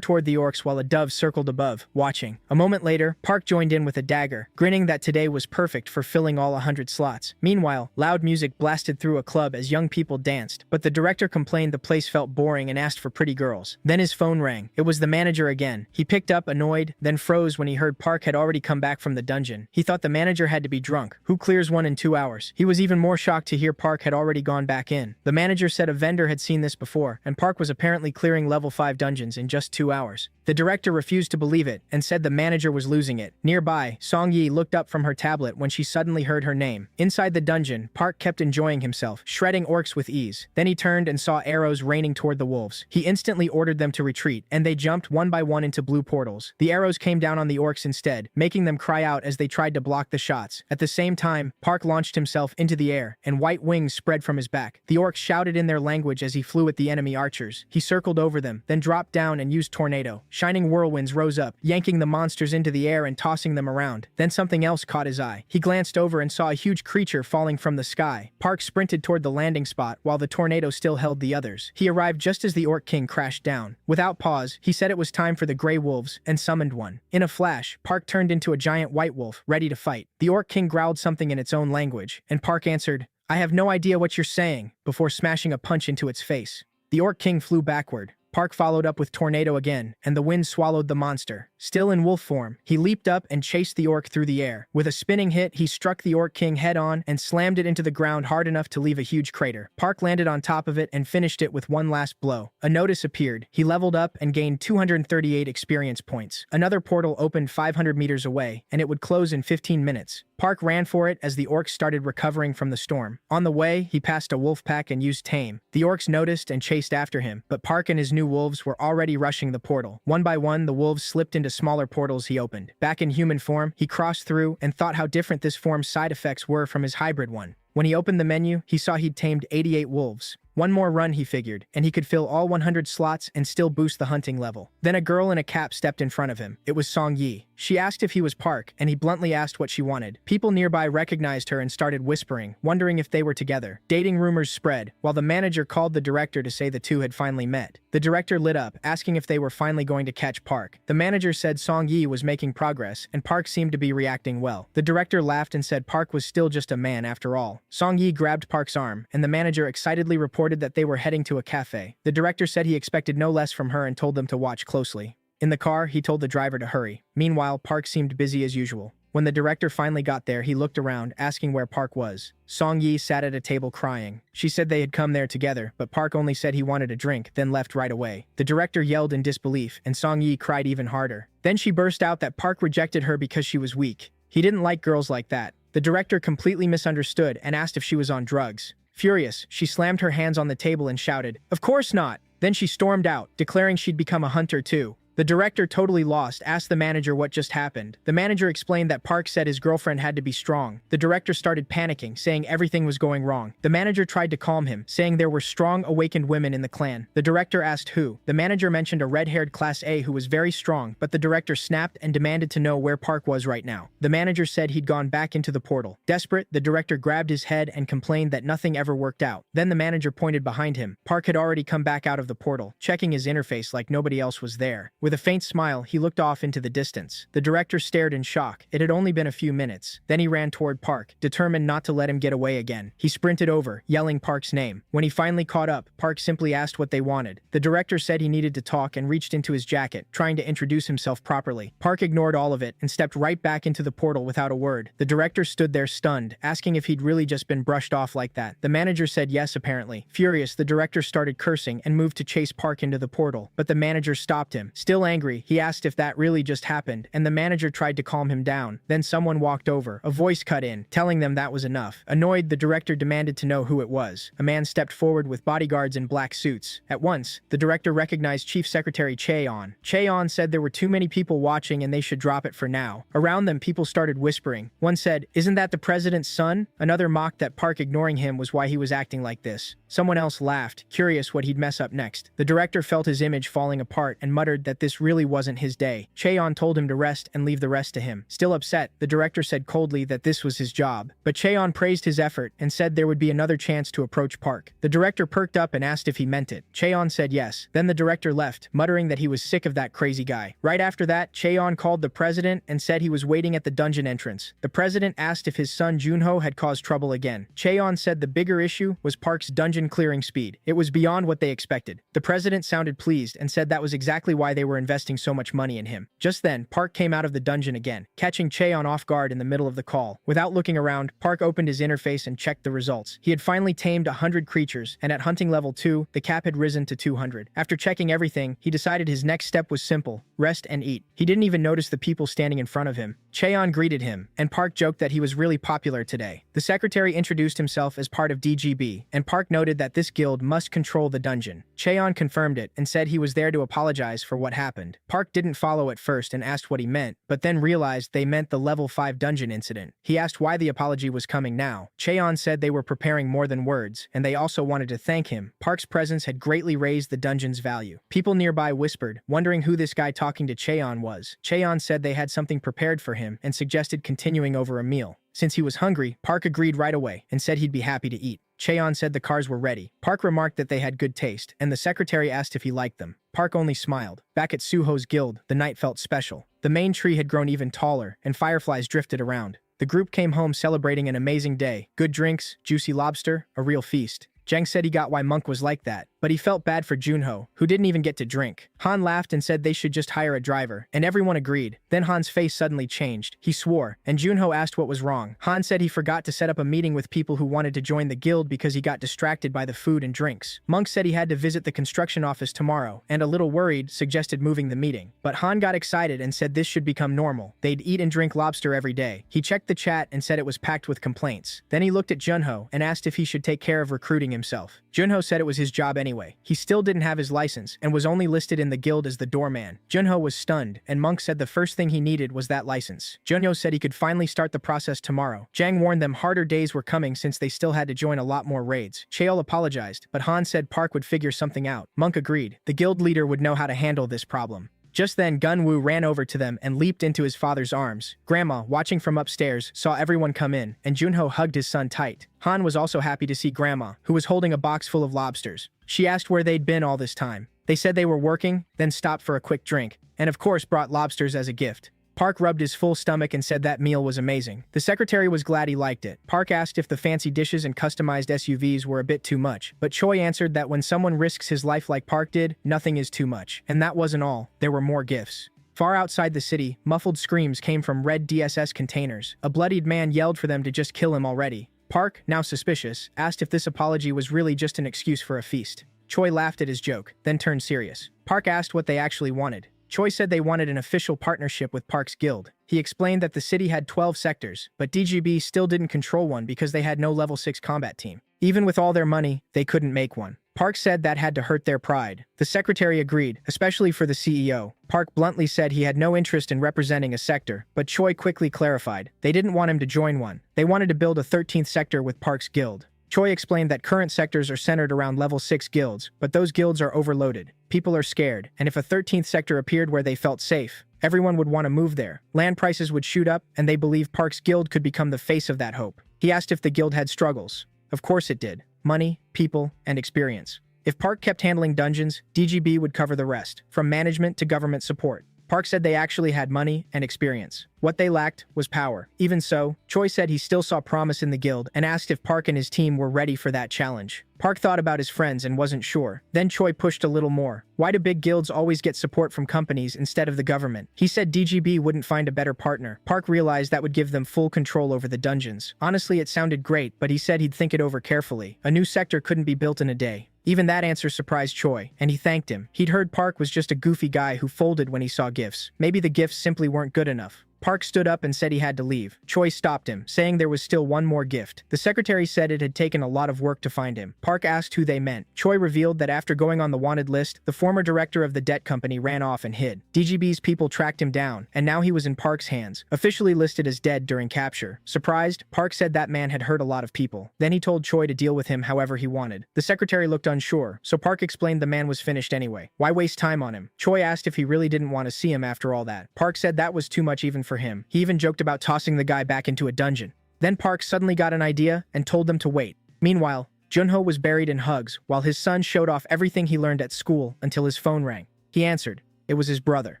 toward the orcs while a dove circled above, watching. A moment later, Park joined in with a dagger, grinning that today was perfect for filling all 100 slots. Meanwhile, loud music blasted through a club as young people danced, but the director complained the place felt boring and asked for pretty girls. Then his phone rang. It was the manager again. He picked up, annoyed, then froze when he heard Park had already come back from the dungeon. He thought the manager had to be drunk. Who clears one in 2 hours? He was even more shocked to hear Park had already gone back in. The manager said a vendor had seen this before, and Park was apparently clearing level 5 dungeons in just 2 hours. The director refused to believe it and said the manager was losing it. Nearby, Song Yi looked up from her tablet when she suddenly heard her name. Inside the dungeon, Park kept enjoying himself, shredding orcs with ease. Then he turned and saw arrows raining toward the wolves. He instantly ordered them to retreat, and they jumped one by one into blue portals. The arrows came down on the orcs instead, making them cry out as they tried to block the shots. At the same time, Park launched himself into the air, and white wings spread from his back. The orcs shouted in their language as he flew at the enemy archers. He circled over them, then dropped down and used tornado. Shining whirlwinds rose up, yanking the monsters into the air and tossing them around. Then something else caught his eye. He glanced over and saw a huge creature falling from the sky. Park sprinted toward the landing spot while the tornado still held the others. He arrived just as the orc king crashed down. Without pause, he said it was time for the gray wolves and summoned one. In a flash, Park turned into a giant white wolf, ready to fight. The orc king growled something in its own language, and Park answered, "I have no idea what you're saying," before smashing a punch into its face. The orc king flew backward. Park followed up with tornado again, and the wind swallowed the monster. Still in wolf form, he leaped up and chased the orc through the air. With a spinning hit, he struck the orc king head-on and slammed it into the ground hard enough to leave a huge crater. Park landed on top of it and finished it with one last blow. A notice appeared. He leveled up and gained 238 experience points. Another portal opened 500 meters away, and it would close in 15 minutes. Park ran for it as the orcs started recovering from the storm. On the way, he passed a wolf pack and used tame. The orcs noticed and chased after him, but Park and his new wolves were already rushing the portal. One by one, the wolves slipped into smaller portals he opened. Back in human form, he crossed through and thought how different this form's side effects were from his hybrid one. When he opened the menu, he saw he'd tamed 88 wolves. One more run, he figured, and he could fill all 100 slots and still boost the hunting level. Then a girl in a cap stepped in front of him. It was Song Yi. She asked if he was Park, and he bluntly asked what she wanted. People nearby recognized her and started whispering, wondering if they were together. Dating rumors spread, while the manager called the director to say the two had finally met. The director lit up, asking if they were finally going to catch Park. The manager said Song Yi was making progress, and Park seemed to be reacting well. The director laughed and said Park was still just a man after all. Song Yi grabbed Park's arm, and the manager excitedly reported that they were heading to a cafe. The director said he expected no less from her and told them to watch closely. In the car, he told the driver to hurry. Meanwhile, Park seemed busy as usual. When the director finally got there, he looked around, asking where Park was. Song Yi sat at a table crying. She said they had come there together, but Park only said he wanted a drink, then left right away. The director yelled in disbelief, and Song Yi cried even harder. Then she burst out that Park rejected her because she was weak. He didn't like girls like that. The director completely misunderstood and asked if she was on drugs. Furious, she slammed her hands on the table and shouted, "Of course not!" Then she stormed out, declaring she'd become a hunter too. The director, totally lost, asked the manager what just happened. The manager explained that Park said his girlfriend had to be strong. The director started panicking, saying everything was going wrong. The manager tried to calm him, saying there were strong, awakened women in the clan. The director asked who. The manager mentioned a red-haired Class A who was very strong, but the director snapped and demanded to know where Park was right now. The manager said he'd gone back into the portal. Desperate, the director grabbed his head and complained that nothing ever worked out. Then the manager pointed behind him. Park had already come back out of the portal, checking his interface like nobody else was there. With a faint smile, he looked off into the distance. The director stared in shock. It had only been a few minutes. Then he ran toward Park, determined not to let him get away again. He sprinted over, yelling Park's name. When he finally caught up, Park simply asked what they wanted. The director said he needed to talk and reached into his jacket, trying to introduce himself properly. Park ignored all of it and stepped right back into the portal without a word. The director stood there stunned, asking if he'd really just been brushed off like that. The manager said yes, apparently. Furious, the director started cursing and moved to chase Park into the portal, but the manager stopped him. Still Still angry, he asked if that really just happened, and the manager tried to calm him down. Then someone walked over. A voice cut in, telling them that was enough. Annoyed, the director demanded to know who it was. A man stepped forward with bodyguards in black suits. At once, the director recognized Chief Secretary Cheon. Cheon said there were too many people watching and they should drop it for now. Around them, people started whispering. One said, "Isn't that the president's son?" Another mocked that Park ignoring him was why he was acting like this. Someone else laughed, curious what he'd mess up next. The director felt his image falling apart and muttered that this really wasn't his day. Cheon told him to rest and leave the rest to him. Still upset, the director said coldly that this was his job. But Cheon praised his effort and said there would be another chance to approach Park. The director perked up and asked if he meant it. Cheon said yes. Then the director left, muttering that he was sick of that crazy guy. Right after that, Cheon called the president and said he was waiting at the dungeon entrance. The president asked if his son Junho had caused trouble again. Cheon said the bigger issue was Park's dungeon clearing speed. It was beyond what they expected. The president sounded pleased and said that was exactly why they were investing so much money in him. Just then, Park came out of the dungeon again, catching Cheon off guard in the middle of the call. Without looking around, Park opened his interface and checked the results. He had finally tamed 100 creatures, and at hunting level 2, the cap had risen to 200. After checking everything, he decided his next step was simple: rest and eat. He didn't even notice the people standing in front of him. Cheon greeted him, and Park joked that he was really popular today. The secretary introduced himself as part of DGB, and Park noted that this guild must control the dungeon. Cheon confirmed it and said he was there to apologize for what happened. Park didn't follow at first and asked what he meant, but then realized they meant the level 5 dungeon incident. He asked why the apology was coming now. Cheon said they were preparing more than words, and they also wanted to thank him. Park's presence had greatly raised the dungeon's value. People nearby whispered, wondering who this guy talking to Cheon was. Cheon said they had something prepared for him and suggested continuing over a meal. Since he was hungry, Park agreed right away and said he'd be happy to eat. Cheon said the cars were ready. Park remarked that they had good taste, and the secretary asked if he liked them. Park only smiled. Back at Suho's guild, the night felt special. The main tree had grown even taller, and fireflies drifted around. The group came home celebrating an amazing day. Good drinks, juicy lobster, a real feast. Jang said he got why Monk was like that, but he felt bad for Junho, who didn't even get to drink. Han laughed and said they should just hire a driver, and everyone agreed. Then Han's face suddenly changed. He swore, and Junho asked what was wrong. Han said he forgot to set up a meeting with people who wanted to join the guild because he got distracted by the food and drinks. Monk said he had to visit the construction office tomorrow, and a little worried, suggested moving the meeting. But Han got excited and said this should become normal. They'd eat and drink lobster every day. He checked the chat and said it was packed with complaints. Then he looked at Junho and asked if he should take care of recruiting himself. Junho said it was his job anyway. He still didn't have his license and was only listed in the guild as the doorman. Junho was stunned, and Monk said the first thing he needed was that license. Junho said he could finally start the process tomorrow. Jang warned them harder days were coming since they still had to join a lot more raids. Cheol apologized, but Han said Park would figure something out. Monk agreed. The guild leader would know how to handle this problem. Just then, Gunwoo ran over to them and leaped into his father's arms. Grandma, watching from upstairs, saw everyone come in, and Junho hugged his son tight. Han was also happy to see Grandma, who was holding a box full of lobsters. She asked where they'd been all this time. They said they were working, then stopped for a quick drink, and of course brought lobsters as a gift. Park rubbed his full stomach and said that meal was amazing. The secretary was glad he liked it. Park asked if the fancy dishes and customized SUVs were a bit too much, but Choi answered that when someone risks his life like Park did, nothing is too much. And that wasn't all. There were more gifts. Far outside the city, muffled screams came from red DSS containers. A bloodied man yelled for them to just kill him already. Park, now suspicious, asked if this apology was really just an excuse for a feast. Choi laughed at his joke, then turned serious. Park asked what they actually wanted. Choi said they wanted an official partnership with Park's guild. He explained that the city had 12 sectors, but DGB still didn't control one because they had no level 6 combat team. Even with all their money, they couldn't make one. Park said that had to hurt their pride. The secretary agreed, especially for the CEO. Park bluntly said he had no interest in representing a sector, but Choi quickly clarified. They didn't want him to join one. They wanted to build a 13th sector with Park's guild. Choi explained that current sectors are centered around level 6 guilds, but those guilds are overloaded. People are scared, and if a 13th sector appeared where they felt safe, everyone would want to move there. Land prices would shoot up, and they believe Park's guild could become the face of that hope. He asked if the guild had struggles. Of course it did. Money, people, and experience. If Park kept handling dungeons, DGB would cover the rest, from management to government support. Park said they actually had money and experience. What they lacked was power. Even so, Choi said he still saw promise in the guild and asked if Park and his team were ready for that challenge. Park thought about his friends and wasn't sure. Then Choi pushed a little more. Why do big guilds always get support from companies instead of the government? He said DGB wouldn't find a better partner. Park realized that would give them full control over the dungeons. Honestly, it sounded great, but he said he'd think it over carefully. A new sector couldn't be built in a day. Even that answer surprised Choi, and he thanked him. He'd heard Park was just a goofy guy who folded when he saw gifts. Maybe the gifts simply weren't good enough. Park stood up and said he had to leave. Choi stopped him, saying there was still one more gift. The secretary said it had taken a lot of work to find him. Park asked who they meant. Choi revealed that after going on the wanted list, the former director of the debt company ran off and hid. DGB's people tracked him down, and now he was in Park's hands, officially listed as dead during capture. Surprised, Park said that man had hurt a lot of people. Then he told Choi to deal with him however he wanted. The secretary looked unsure, so Park explained the man was finished anyway. Why waste time on him? Choi asked if he really didn't want to see him after all that. Park said that was too much even for him. He even joked about tossing the guy back into a dungeon. Then Park suddenly got an idea and told them to wait. Meanwhile, Junho was buried in hugs while his son showed off everything he learned at school until his phone rang. He answered. It was his brother.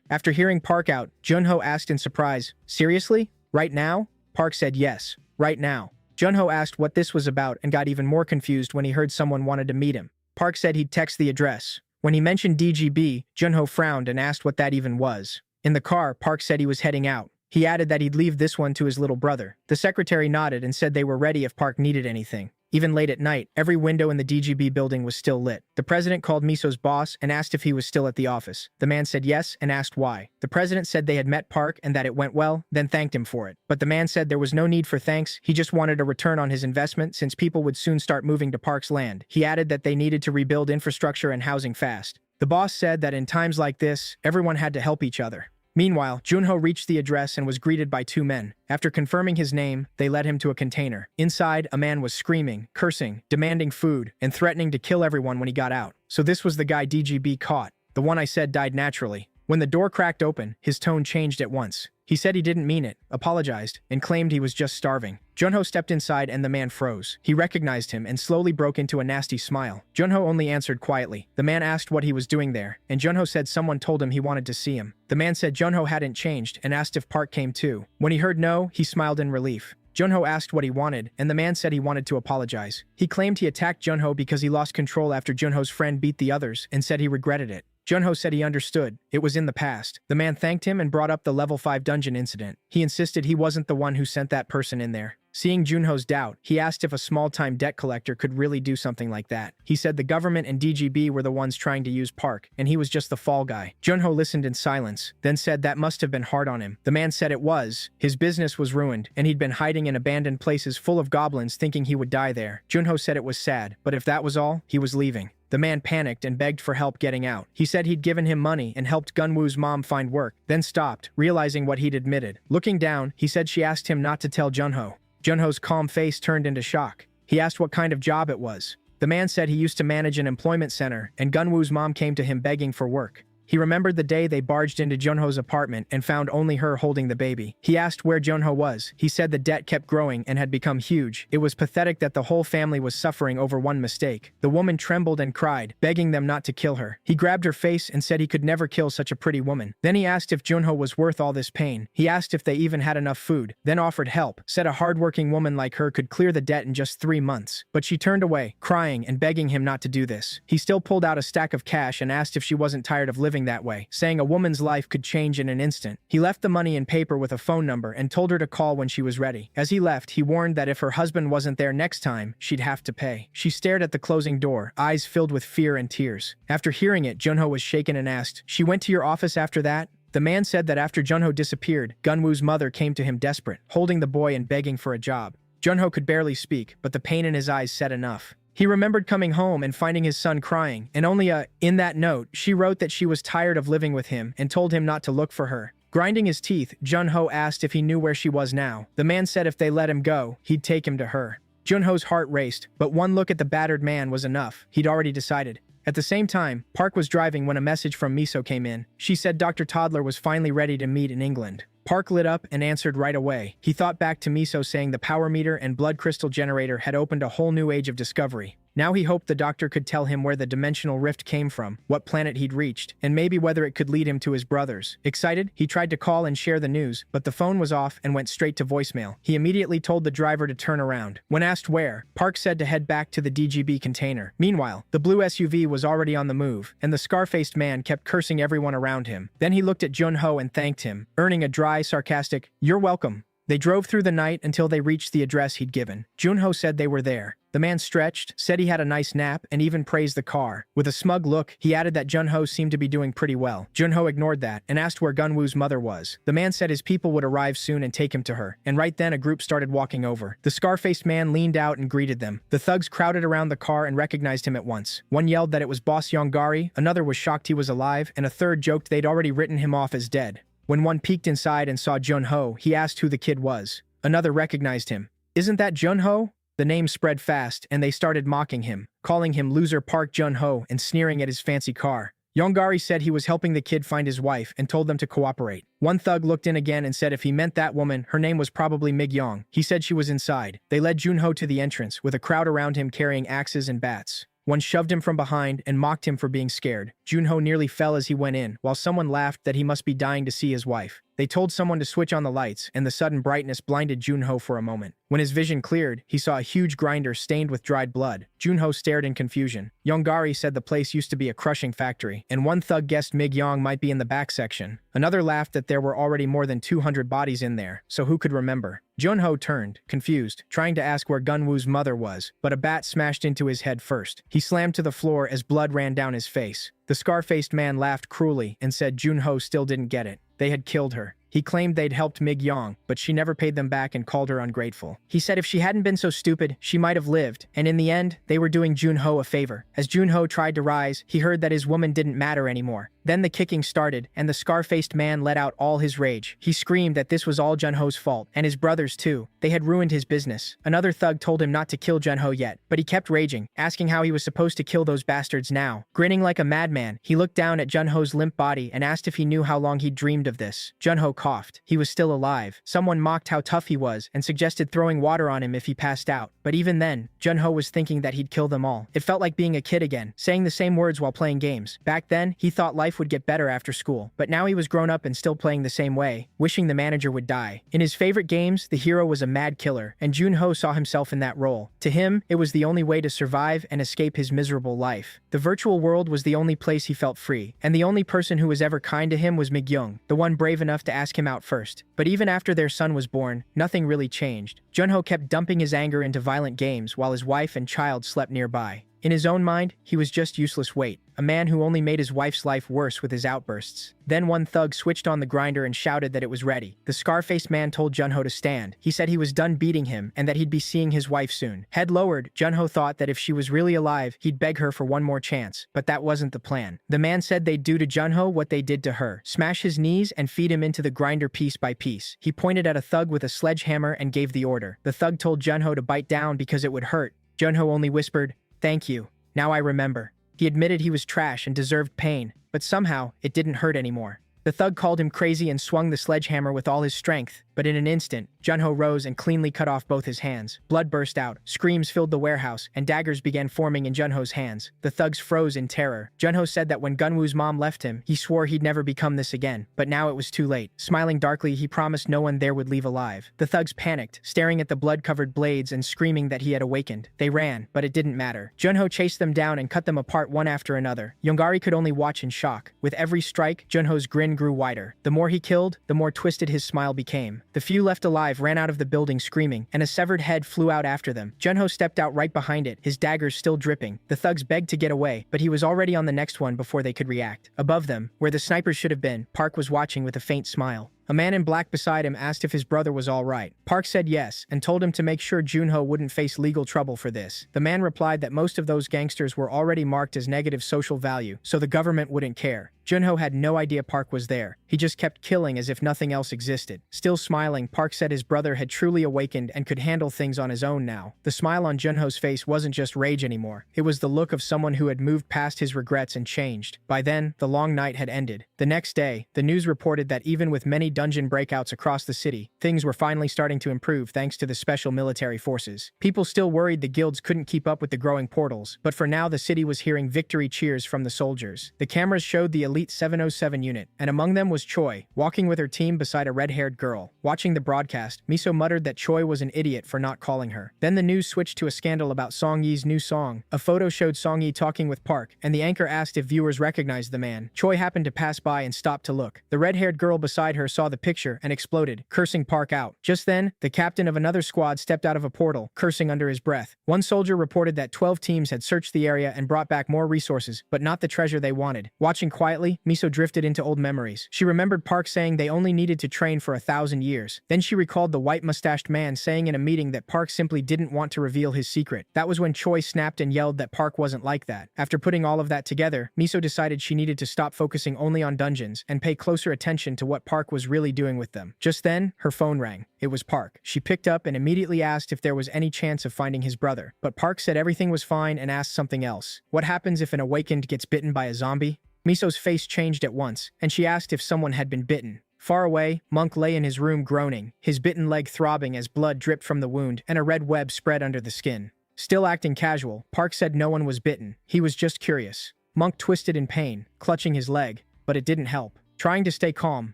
After hearing Park out, Junho asked in surprise, "Seriously? Right now?" Park said yes, right now. Junho asked what this was about and got even more confused when he heard someone wanted to meet him. Park said he'd text the address. When he mentioned DGB, Junho frowned and asked what that even was. In the car, Park said he was heading out. He added that he'd leave this one to his little brother. The secretary nodded and said they were ready if Park needed anything. Even late at night, every window in the DGB building was still lit. The president called Miso's boss and asked if he was still at the office. The man said yes and asked why. The president said they had met Park and that it went well, then thanked him for it. But the man said there was no need for thanks, he just wanted a return on his investment since people would soon start moving to Park's land. He added that they needed to rebuild infrastructure and housing fast. The boss said that in times like this, everyone had to help each other. Meanwhile, Junho reached the address and was greeted by two men. After confirming his name, they led him to a container. Inside, a man was screaming, cursing, demanding food, and threatening to kill everyone when he got out. So this was the guy DGB caught. The one I said died naturally. When the door cracked open, his tone changed at once. He said he didn't mean it, apologized, and claimed he was just starving. Junho stepped inside and the man froze. He recognized him and slowly broke into a nasty smile. Junho only answered quietly. The man asked what he was doing there, and Junho said someone told him he wanted to see him. The man said Junho hadn't changed and asked if Park came too. When he heard no, he smiled in relief. Junho asked what he wanted, and the man said he wanted to apologize. He claimed he attacked Junho because he lost control after Junho's friend beat the others and said he regretted it. Junho said he understood. It was in the past. The man thanked him and brought up the level 5 dungeon incident. He insisted he wasn't the one who sent that person in there. Seeing Junho's doubt, he asked if a small-time debt collector could really do something like that. He said the government and DGB were the ones trying to use Park, and he was just the fall guy. Junho listened in silence, then said that must have been hard on him. The man said it was. His business was ruined, and he'd been hiding in abandoned places full of goblins thinking he would die there. Junho said it was sad, but if that was all, he was leaving. The man panicked and begged for help getting out. He said he'd given him money and helped Gunwoo's mom find work, then stopped, realizing what he'd admitted. Looking down, he said she asked him not to tell Junho. Junho's calm face turned into shock. He asked what kind of job it was. The man said he used to manage an employment center, and Gunwoo's mom came to him begging for work. He remembered the day they barged into Junho's apartment and found only her holding the baby. He asked where Junho was. He said the debt kept growing and had become huge. It was pathetic that the whole family was suffering over one mistake. The woman trembled and cried, begging them not to kill her. He grabbed her face and said he could never kill such a pretty woman. Then he asked if Junho was worth all this pain. He asked if they even had enough food, then offered help, said a hardworking woman like her could clear the debt in just 3 months. But she turned away, crying and begging him not to do this. He still pulled out a stack of cash and asked if she wasn't tired of living that way, saying a woman's life could change in an instant. He left the money in paper with a phone number and told her to call when she was ready. As he left, he warned that if her husband wasn't there next time, she'd have to pay. She stared at the closing door, eyes filled with fear and tears. After hearing it, Junho was shaken and asked, "She went to your office after that?" The man said that after Junho disappeared, Gunwoo's mother came to him desperate, holding the boy and begging for a job. Junho could barely speak, but the pain in his eyes said enough. He remembered coming home and finding his son crying, and only in that note, she wrote that she was tired of living with him and told him not to look for her. Grinding his teeth, Junho asked if he knew where she was now. The man said if they let him go, he'd take him to her. Junho's heart raced, but one look at the battered man was enough. He'd already decided. At the same time, Park was driving when a message from Miso came in. She said Dr. Toddler was finally ready to meet in England. Park lit up and answered right away. He thought back to Miso saying the power meter and blood crystal generator had opened a whole new age of discovery. Now he hoped the doctor could tell him where the dimensional rift came from, what planet he'd reached, and maybe whether it could lead him to his brothers. Excited, he tried to call and share the news, but the phone was off and went straight to voicemail. He immediately told the driver to turn around. When asked where, Park said to head back to the DGB container. Meanwhile, the blue SUV was already on the move, and the scar-faced man kept cursing everyone around him. Then he looked at Junho and thanked him, earning a dry, sarcastic, "You're welcome." They drove through the night until they reached the address he'd given. Junho said they were there. The man stretched, said he had a nice nap, and even praised the car. With a smug look, he added that Junho seemed to be doing pretty well. Junho ignored that and asked where Gunwoo's mother was. The man said his people would arrive soon and take him to her, and right then a group started walking over. The scar-faced man leaned out and greeted them. The thugs crowded around the car and recognized him at once. One yelled that it was Boss Yongari, another was shocked he was alive, and a third joked they'd already written him off as dead. When one peeked inside and saw Junho, he asked who the kid was. Another recognized him. "Isn't that Junho?" The name spread fast, and they started mocking him, calling him Loser Park Junho and sneering at his fancy car. Yongari said he was helping the kid find his wife and told them to cooperate. One thug looked in again and said if he meant that woman, her name was probably Mig-yong. He said she was inside. They led Junho to the entrance, with a crowd around him carrying axes and bats. One shoved him from behind and mocked him for being scared. Junho nearly fell as he went in, while someone laughed that he must be dying to see his wife. They told someone to switch on the lights, and the sudden brightness blinded Junho for a moment. When his vision cleared, he saw a huge grinder stained with dried blood. Junho stared in confusion. Yongari said the place used to be a crushing factory, and one thug guessed Mig-yong might be in the back section. Another laughed that there were already more than 200 bodies in there, so who could remember? Junho turned, confused, trying to ask where Gunwoo's mother was, but a bat smashed into his head first. He slammed to the floor as blood ran down his face. The scar-faced man laughed cruelly and said Junho still didn't get it. They had killed her. He claimed they'd helped Mig-yong, but she never paid them back and called her ungrateful. He said if she hadn't been so stupid, she might have lived, and in the end, they were doing Junho a favor. As Junho tried to rise, he heard that his woman didn't matter anymore. Then the kicking started, and the scar-faced man let out all his rage. He screamed that this was all Junho's fault, and his brothers too. They had ruined his business. Another thug told him not to kill Junho yet, but he kept raging, asking how he was supposed to kill those bastards now. Grinning like a madman, he looked down at Junho's limp body and asked if he knew how long he'd dreamed of this. Junho coughed. He was still alive. Someone mocked how tough he was and suggested throwing water on him if he passed out. But even then, Junho was thinking that he'd kill them all. It felt like being a kid again, saying the same words while playing games. Back then, he thought life would get better after school, but now he was grown up and still playing the same way, wishing the manager would die. In his favorite games, the hero was a mad killer, and Junho saw himself in that role. To him, it was the only way to survive and escape his miserable life. The virtual world was the only place he felt free, and the only person who was ever kind to him was Mig-yong, the one brave enough to ask him out first. But even after their son was born, nothing really changed. Junho kept dumping his anger into violent games while his wife and child slept nearby. In his own mind, he was just useless weight, a man who only made his wife's life worse with his outbursts. Then one thug switched on the grinder and shouted that it was ready. The scar-faced man told Junho to stand. He said he was done beating him and that he'd be seeing his wife soon. Head lowered, Junho thought that if she was really alive, he'd beg her for one more chance. But that wasn't the plan. The man said they'd do to Junho what they did to her. Smash his knees and feed him into the grinder piece by piece. He pointed at a thug with a sledgehammer and gave the order. The thug told Junho to bite down because it would hurt. Junho only whispered, "Thank you. Now I remember." He admitted he was trash and deserved pain, but somehow it didn't hurt anymore. The thug called him crazy and swung the sledgehammer with all his strength, but in an instant, Junho rose and cleanly cut off both his hands. Blood burst out, screams filled the warehouse, and daggers began forming in Junho's hands. The thugs froze in terror. Junho said that when Gunwoo's mom left him, he swore he'd never become this again, but now it was too late. Smiling darkly, he promised no one there would leave alive. The thugs panicked, staring at the blood-covered blades and screaming that he had awakened. They ran, but it didn't matter. Junho chased them down and cut them apart one after another. Yongari could only watch in shock. With every strike, Junho's grin grew wider. The more he killed, the more twisted his smile became. The few left alive ran out of the building screaming, and a severed head flew out after them. Junho stepped out right behind it, his daggers still dripping. The thugs begged to get away, but he was already on the next one before they could react. Above them, where the snipers should have been, Park was watching with a faint smile. A man in black beside him asked if his brother was all right. Park said yes, and told him to make sure Junho wouldn't face legal trouble for this. The man replied that most of those gangsters were already marked as negative social value, so the government wouldn't care. Junho had no idea Park was there. He just kept killing as if nothing else existed. Still smiling, Park said his brother had truly awakened and could handle things on his own now. The smile on Junho's face wasn't just rage anymore. It was the look of someone who had moved past his regrets and changed. By then, the long night had ended. The next day, the news reported that even with many dungeon breakouts across the city, things were finally starting to improve thanks to the special military forces. People still worried the guilds couldn't keep up with the growing portals, but for now the city was hearing victory cheers from the soldiers. The cameras showed the elite 707 unit, and among them was was Choi, walking with her team beside a red-haired girl. Watching the broadcast, Miso muttered that Choi was an idiot for not calling her. Then the news switched to a scandal about Song Yi's new song. A photo showed Song Yi talking with Park, and the anchor asked if viewers recognized the man. Choi happened to pass by and stopped to look. The red-haired girl beside her saw the picture and exploded, cursing Park out. Just then, the captain of another squad stepped out of a portal, cursing under his breath. One soldier reported that 12 teams had searched the area and brought back more resources, but not the treasure they wanted. Watching quietly, Miso drifted into old memories. She remembered Park saying they only needed to train for 1,000 years. Then she recalled the white-mustached man saying in a meeting that Park simply didn't want to reveal his secret. That was when Choi snapped and yelled that Park wasn't like that. After putting all of that together, Miso decided she needed to stop focusing only on dungeons and pay closer attention to what Park was really doing with them. Just then, her phone rang. It was Park. She picked up and immediately asked if there was any chance of finding his brother. But Park said everything was fine and asked something else. What happens if an awakened gets bitten by a zombie? Miso's face changed at once, and she asked if someone had been bitten. Far away, Monk lay in his room groaning, his bitten leg throbbing as blood dripped from the wound and a red web spread under the skin. Still acting casual, Park said no one was bitten. He was just curious. Monk twisted in pain, clutching his leg, but it didn't help. Trying to stay calm,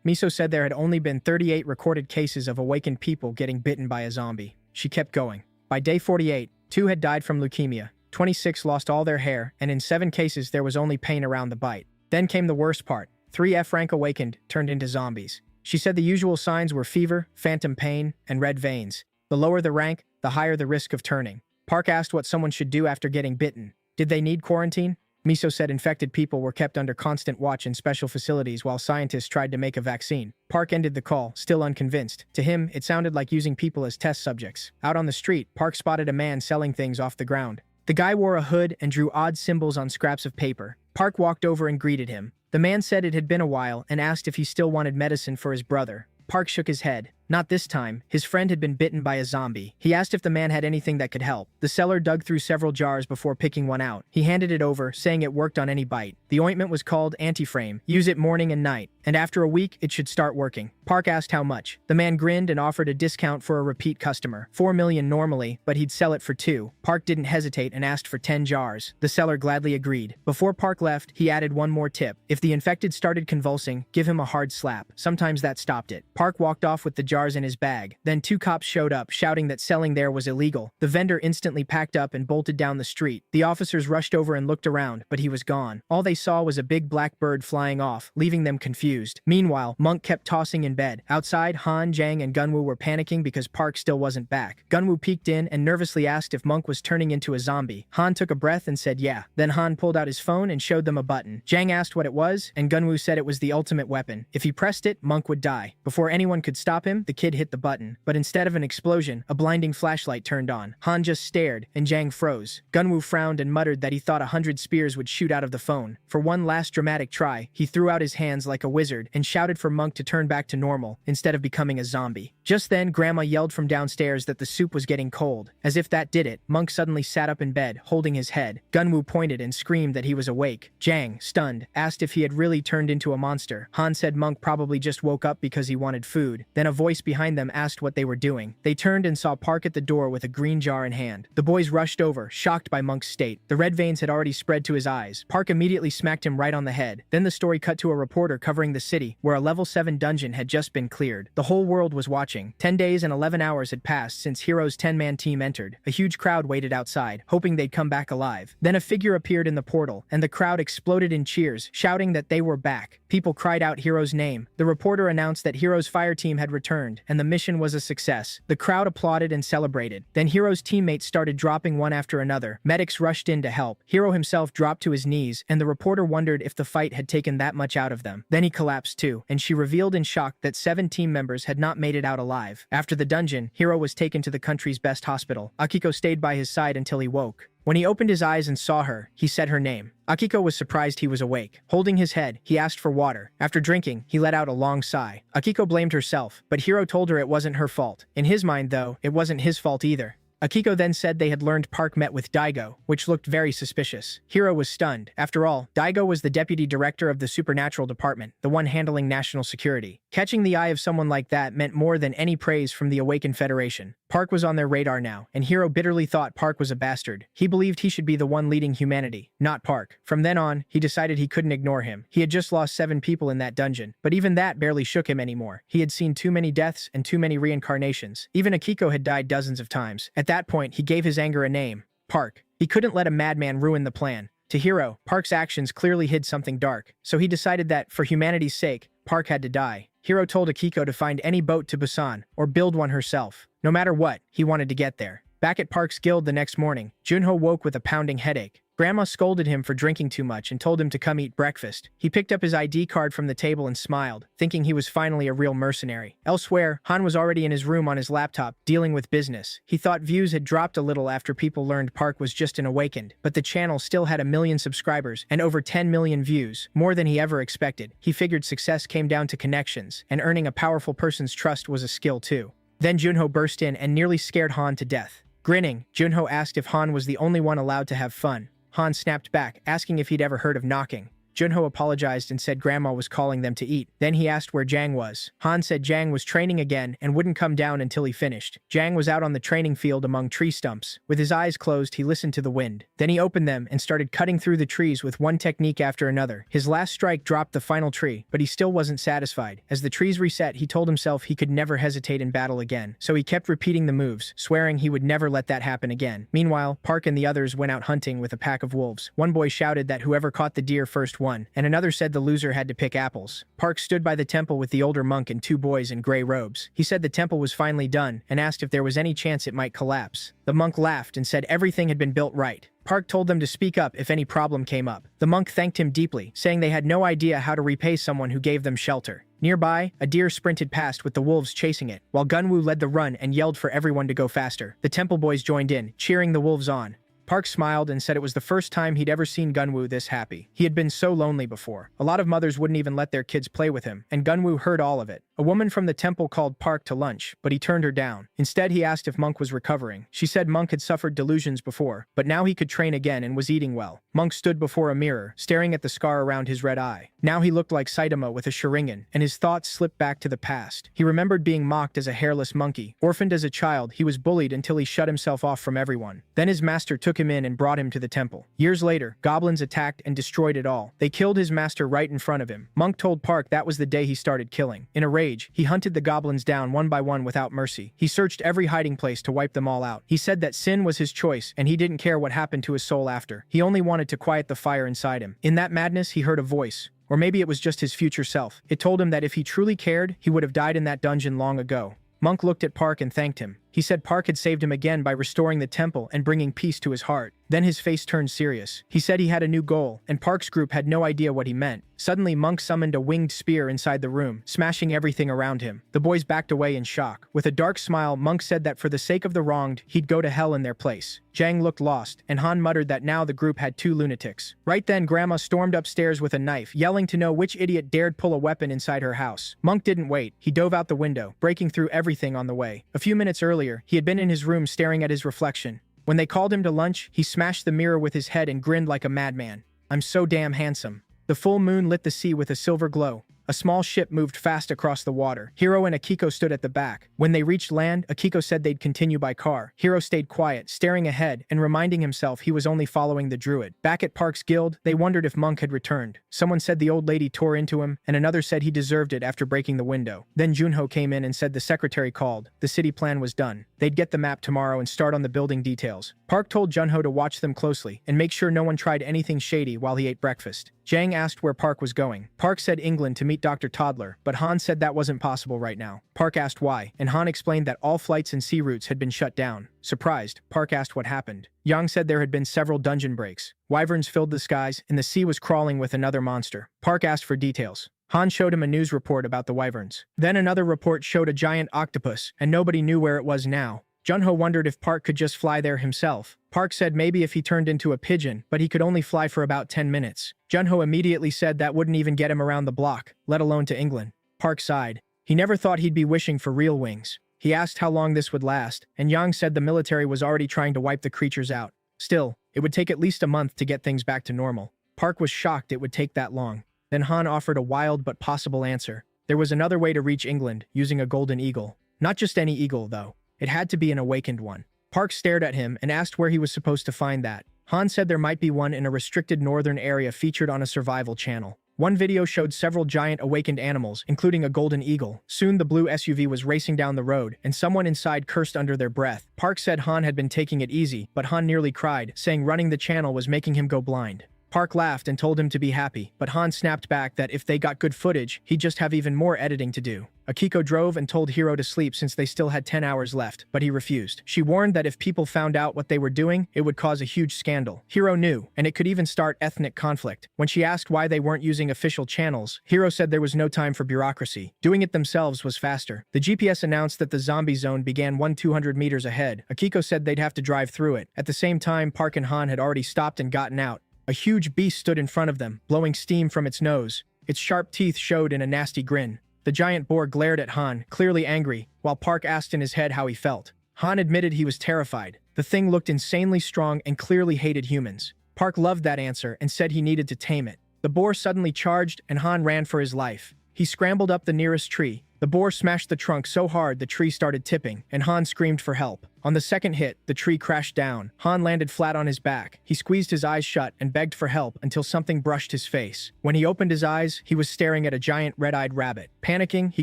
Miso said there had only been 38 recorded cases of awakened people getting bitten by a zombie. She kept going. By day 48, 2 had died from leukemia, 26 lost all their hair, and in 7 cases there was only pain around the bite. Then came the worst part. 3 F-rank awakened turned into zombies. She said the usual signs were fever, phantom pain, and red veins. The lower the rank, the higher the risk of turning. Park asked what someone should do after getting bitten. Did they need quarantine? Miso said infected people were kept under constant watch in special facilities while scientists tried to make a vaccine. Park ended the call, still unconvinced. To him, it sounded like using people as test subjects. Out on the street, Park spotted a man selling things off the ground. The guy wore a hood and drew odd symbols on scraps of paper. Park walked over and greeted him. The man said it had been a while and asked if he still wanted medicine for his brother. Park shook his head. Not this time. His friend had been bitten by a zombie. He asked if the man had anything that could help. The seller dug through several jars before picking one out. He handed it over, saying it worked on any bite. The ointment was called Anti-Frame. Use it morning and night, and after a week, it should start working. Park asked how much. The man grinned and offered a discount for a repeat customer. 4 million normally, but he'd sell it for 2. Park didn't hesitate and asked for 10 jars. The seller gladly agreed. Before Park left, he added one more tip. If the infected started convulsing, give him a hard slap. Sometimes that stopped it. Park walked off with the jars in his bag. Then 2 cops showed up, shouting that selling there was illegal. The vendor instantly packed up and bolted down the street. The officers rushed over and looked around, but he was gone. All they saw was a big black bird flying off, leaving them confused. Meanwhile, Monk kept tossing in bed. Outside, Han, Jang, and Gunwoo were panicking because Park still wasn't back. Gunwoo peeked in and nervously asked if Monk was turning into a zombie. Han took a breath and said yeah. Then Han pulled out his phone and showed them a button. Jang asked what it was, and Gunwoo said it was the ultimate weapon. If he pressed it, Monk would die. Before anyone could stop him, the kid hit the button. But instead of an explosion, a blinding flashlight turned on. Han just stared, and Jang froze. Gunwoo frowned and muttered that he thought 100 spears would shoot out of the phone. For one last dramatic try, he threw out his hands like a wizard and shouted for Monk to turn back to normal, instead of becoming a zombie. Just then, Grandma yelled from downstairs that the soup was getting cold. As if that did it, Monk suddenly sat up in bed, holding his head. Gunwoo pointed and screamed that he was awake. Jang, stunned, asked if he had really turned into a monster. Han said Monk probably just woke up because he wanted food. Then a voice behind them asked what they were doing. They turned and saw Park at the door with a green jar in hand. The boys rushed over, shocked by Monk's state. The red veins had already spread to his eyes. Park immediately smacked him right on the head. Then the story cut to a reporter covering the city, where a level 7 dungeon had just been cleared. The whole world was watching. 10 days and 11 hours had passed since Hero's 10-man team entered. A huge crowd waited outside, hoping they'd come back alive. Then a figure appeared in the portal, and the crowd exploded in cheers, shouting that they were back. People cried out Hero's name. The reporter announced that Hero's fire team had returned, and the mission was a success. The crowd applauded and celebrated. Then Hero's teammates started dropping one after another. Medics rushed in to help. Hero himself dropped to his knees, and the reporter wondered if the fight had taken that much out of them. Then he collapsed too, and she revealed in shock that 7 team members had not made it out alive. After the dungeon, Hero was taken to the country's best hospital. Akiko stayed by his side until he woke. When he opened his eyes and saw her, he said her name. Akiko was surprised he was awake. Holding his head, he asked for water. After drinking, he let out a long sigh. Akiko blamed herself, but Hiro told her it wasn't her fault. In his mind, though, it wasn't his fault either. Akiko then said they had learned Park met with Daigo, which looked very suspicious. Hiro was stunned. After all, Daigo was the deputy director of the supernatural department, the one handling national security. Catching the eye of someone like that meant more than any praise from the Awakened Federation. Park was on their radar now, and Hiro bitterly thought Park was a bastard. He believed he should be the one leading humanity, not Park. From then on, he decided he couldn't ignore him. He had just lost 7 people in that dungeon, but even that barely shook him anymore. He had seen too many deaths and too many reincarnations. Even Akiko had died dozens of times. At that point, he gave his anger a name: Park. He couldn't let a madman ruin the plan. To Hiro, Park's actions clearly hid something dark, so he decided that, for humanity's sake, Park had to die. Hiro told Akiko to find any boat to Busan, or build one herself. No matter what, he wanted to get there. Back at Park's guild the next morning, Junho woke with a pounding headache. Grandma scolded him for drinking too much and told him to come eat breakfast. He picked up his ID card from the table and smiled, thinking he was finally a real mercenary. Elsewhere, Han was already in his room on his laptop, dealing with business. He thought views had dropped a little after people learned Park was just an Awakened, but the channel still had 1 million subscribers and over 10 million views, more than he ever expected. He figured success came down to connections, and earning a powerful person's trust was a skill too. Then Junho burst in and nearly scared Han to death. Grinning, Junho asked if Han was the only one allowed to have fun. Han snapped back, asking if he'd ever heard of knocking. Junho apologized and said Grandma was calling them to eat. Then he asked where Jang was. Han said Jang was training again and wouldn't come down until he finished. Jang was out on the training field among tree stumps. With his eyes closed, he listened to the wind. Then he opened them and started cutting through the trees with one technique after another. His last strike dropped the final tree, but he still wasn't satisfied. As the trees reset, he told himself he could never hesitate in battle again. So he kept repeating the moves, swearing he would never let that happen again. Meanwhile, Park and the others went out hunting with a pack of wolves. One boy shouted that whoever caught the deer first won, and another said the loser had to pick apples. Park stood by the temple with the older monk and 2 boys in gray robes. He said the temple was finally done and asked if there was any chance it might collapse. The monk laughed and said everything had been built right. Park told them to speak up if any problem came up. The monk thanked him deeply, saying they had no idea how to repay someone who gave them shelter. Nearby, a deer sprinted past with the wolves chasing it, while Gunwoo led the run and yelled for everyone to go faster. The temple boys joined in, cheering the wolves on. Park smiled and said it was the first time he'd ever seen Gunwoo this happy. He had been so lonely before. A lot of mothers wouldn't even let their kids play with him, and Gunwoo heard all of it. A woman from the temple called Park to lunch, but he turned her down. Instead, he asked if Monk was recovering. She said Monk had suffered delusions before, but now he could train again and was eating well. Monk stood before a mirror, staring at the scar around his red eye. Now he looked like Saitama with a Sharingan, and his thoughts slipped back to the past. He remembered being mocked as a hairless monkey. Orphaned as a child, he was bullied until he shut himself off from everyone. Then his master took him in and brought him to the temple. Years later, goblins attacked and destroyed it all. They killed his master right in front of him. Monk told Park that was the day he started killing. In a rage, he hunted the goblins down one by one without mercy. He searched every hiding place to wipe them all out. He said that sin was his choice, and he didn't care what happened to his soul after. He only wanted to quiet the fire inside him. In that madness, he heard a voice. Or maybe it was just his future self. It told him that if he truly cared, he would have died in that dungeon long ago. Monk looked at Park and thanked him. He said Park had saved him again by restoring the temple and bringing peace to his heart. Then his face turned serious. He said he had a new goal, and Park's group had no idea what he meant. Suddenly, Monk summoned a winged spear inside the room, smashing everything around him. The boys backed away in shock. With a dark smile, Monk said that for the sake of the wronged, he'd go to hell in their place. Jang looked lost, and Han muttered that now the group had 2 lunatics. Right then, Grandma stormed upstairs with a knife, yelling to know which idiot dared pull a weapon inside her house. Monk didn't wait. He dove out the window, breaking through everything on the way. A few minutes earlier, he had been in his room staring at his reflection. When they called him to lunch, he smashed the mirror with his head and grinned like a madman. "I'm so damn handsome." The full moon lit the sea with a silver glow. A small ship moved fast across the water. Hiro and Akiko stood at the back. When they reached land, Akiko said they'd continue by car. Hiro stayed quiet, staring ahead and reminding himself he was only following the druid. Back at Park's guild, they wondered if Monk had returned. Someone said the old lady tore into him, and another said he deserved it after breaking the window. Then Junho came in and said the secretary called. The city plan was done. They'd get the map tomorrow and start on the building details. Park told Junho to watch them closely and make sure no one tried anything shady while he ate breakfast. Jang asked where Park was going. Park said England to meet Dr. Toddler, but Han said that wasn't possible right now. Park asked why, and Han explained that all flights and sea routes had been shut down. Surprised, Park asked what happened. Yang said there had been several dungeon breaks. Wyverns filled the skies, and the sea was crawling with another monster. Park asked for details. Han showed him a news report about the wyverns. Then another report showed a giant octopus, and nobody knew where it was now. Junho wondered if Park could just fly there himself. Park said maybe if he turned into a pigeon, but he could only fly for about 10 minutes. Junho immediately said that wouldn't even get him around the block, let alone to England. Park sighed. He never thought he'd be wishing for real wings. He asked how long this would last, and Yang said the military was already trying to wipe the creatures out. Still, it would take at least a month to get things back to normal. Park was shocked it would take that long. Then Han offered a wild but possible answer. There was another way to reach England, using a golden eagle. Not just any eagle, though. It had to be an awakened one. Park stared at him and asked where he was supposed to find that. Han said there might be one in a restricted northern area featured on a survival channel. One video showed several giant awakened animals, including a golden eagle. Soon the blue SUV was racing down the road, and someone inside cursed under their breath. Park said Han had been taking it easy, but Han nearly cried, saying running the channel was making him go blind. Park laughed and told him to be happy, but Han snapped back that if they got good footage, he'd just have even more editing to do. Akiko drove and told Hiro to sleep since they still had 10 hours left, but he refused. She warned that if people found out what they were doing, it would cause a huge scandal. Hiro knew, and it could even start ethnic conflict. When she asked why they weren't using official channels, Hiro said there was no time for bureaucracy. Doing it themselves was faster. The GPS announced that the zombie zone began 200 meters ahead. Akiko said they'd have to drive through it. At the same time, Park and Han had already stopped and gotten out. A huge beast stood in front of them, blowing steam from its nose. Its sharp teeth showed in a nasty grin. The giant boar glared at Han, clearly angry, while Park asked in his head how he felt. Han admitted he was terrified. The thing looked insanely strong and clearly hated humans. Park loved that answer and said he needed to tame it. The boar suddenly charged, and Han ran for his life. He scrambled up the nearest tree. The boar smashed the trunk so hard the tree started tipping, and Han screamed for help. On the second hit, the tree crashed down. Han landed flat on his back. He squeezed his eyes shut and begged for help until something brushed his face. When he opened his eyes, he was staring at a giant red-eyed rabbit. Panicking, he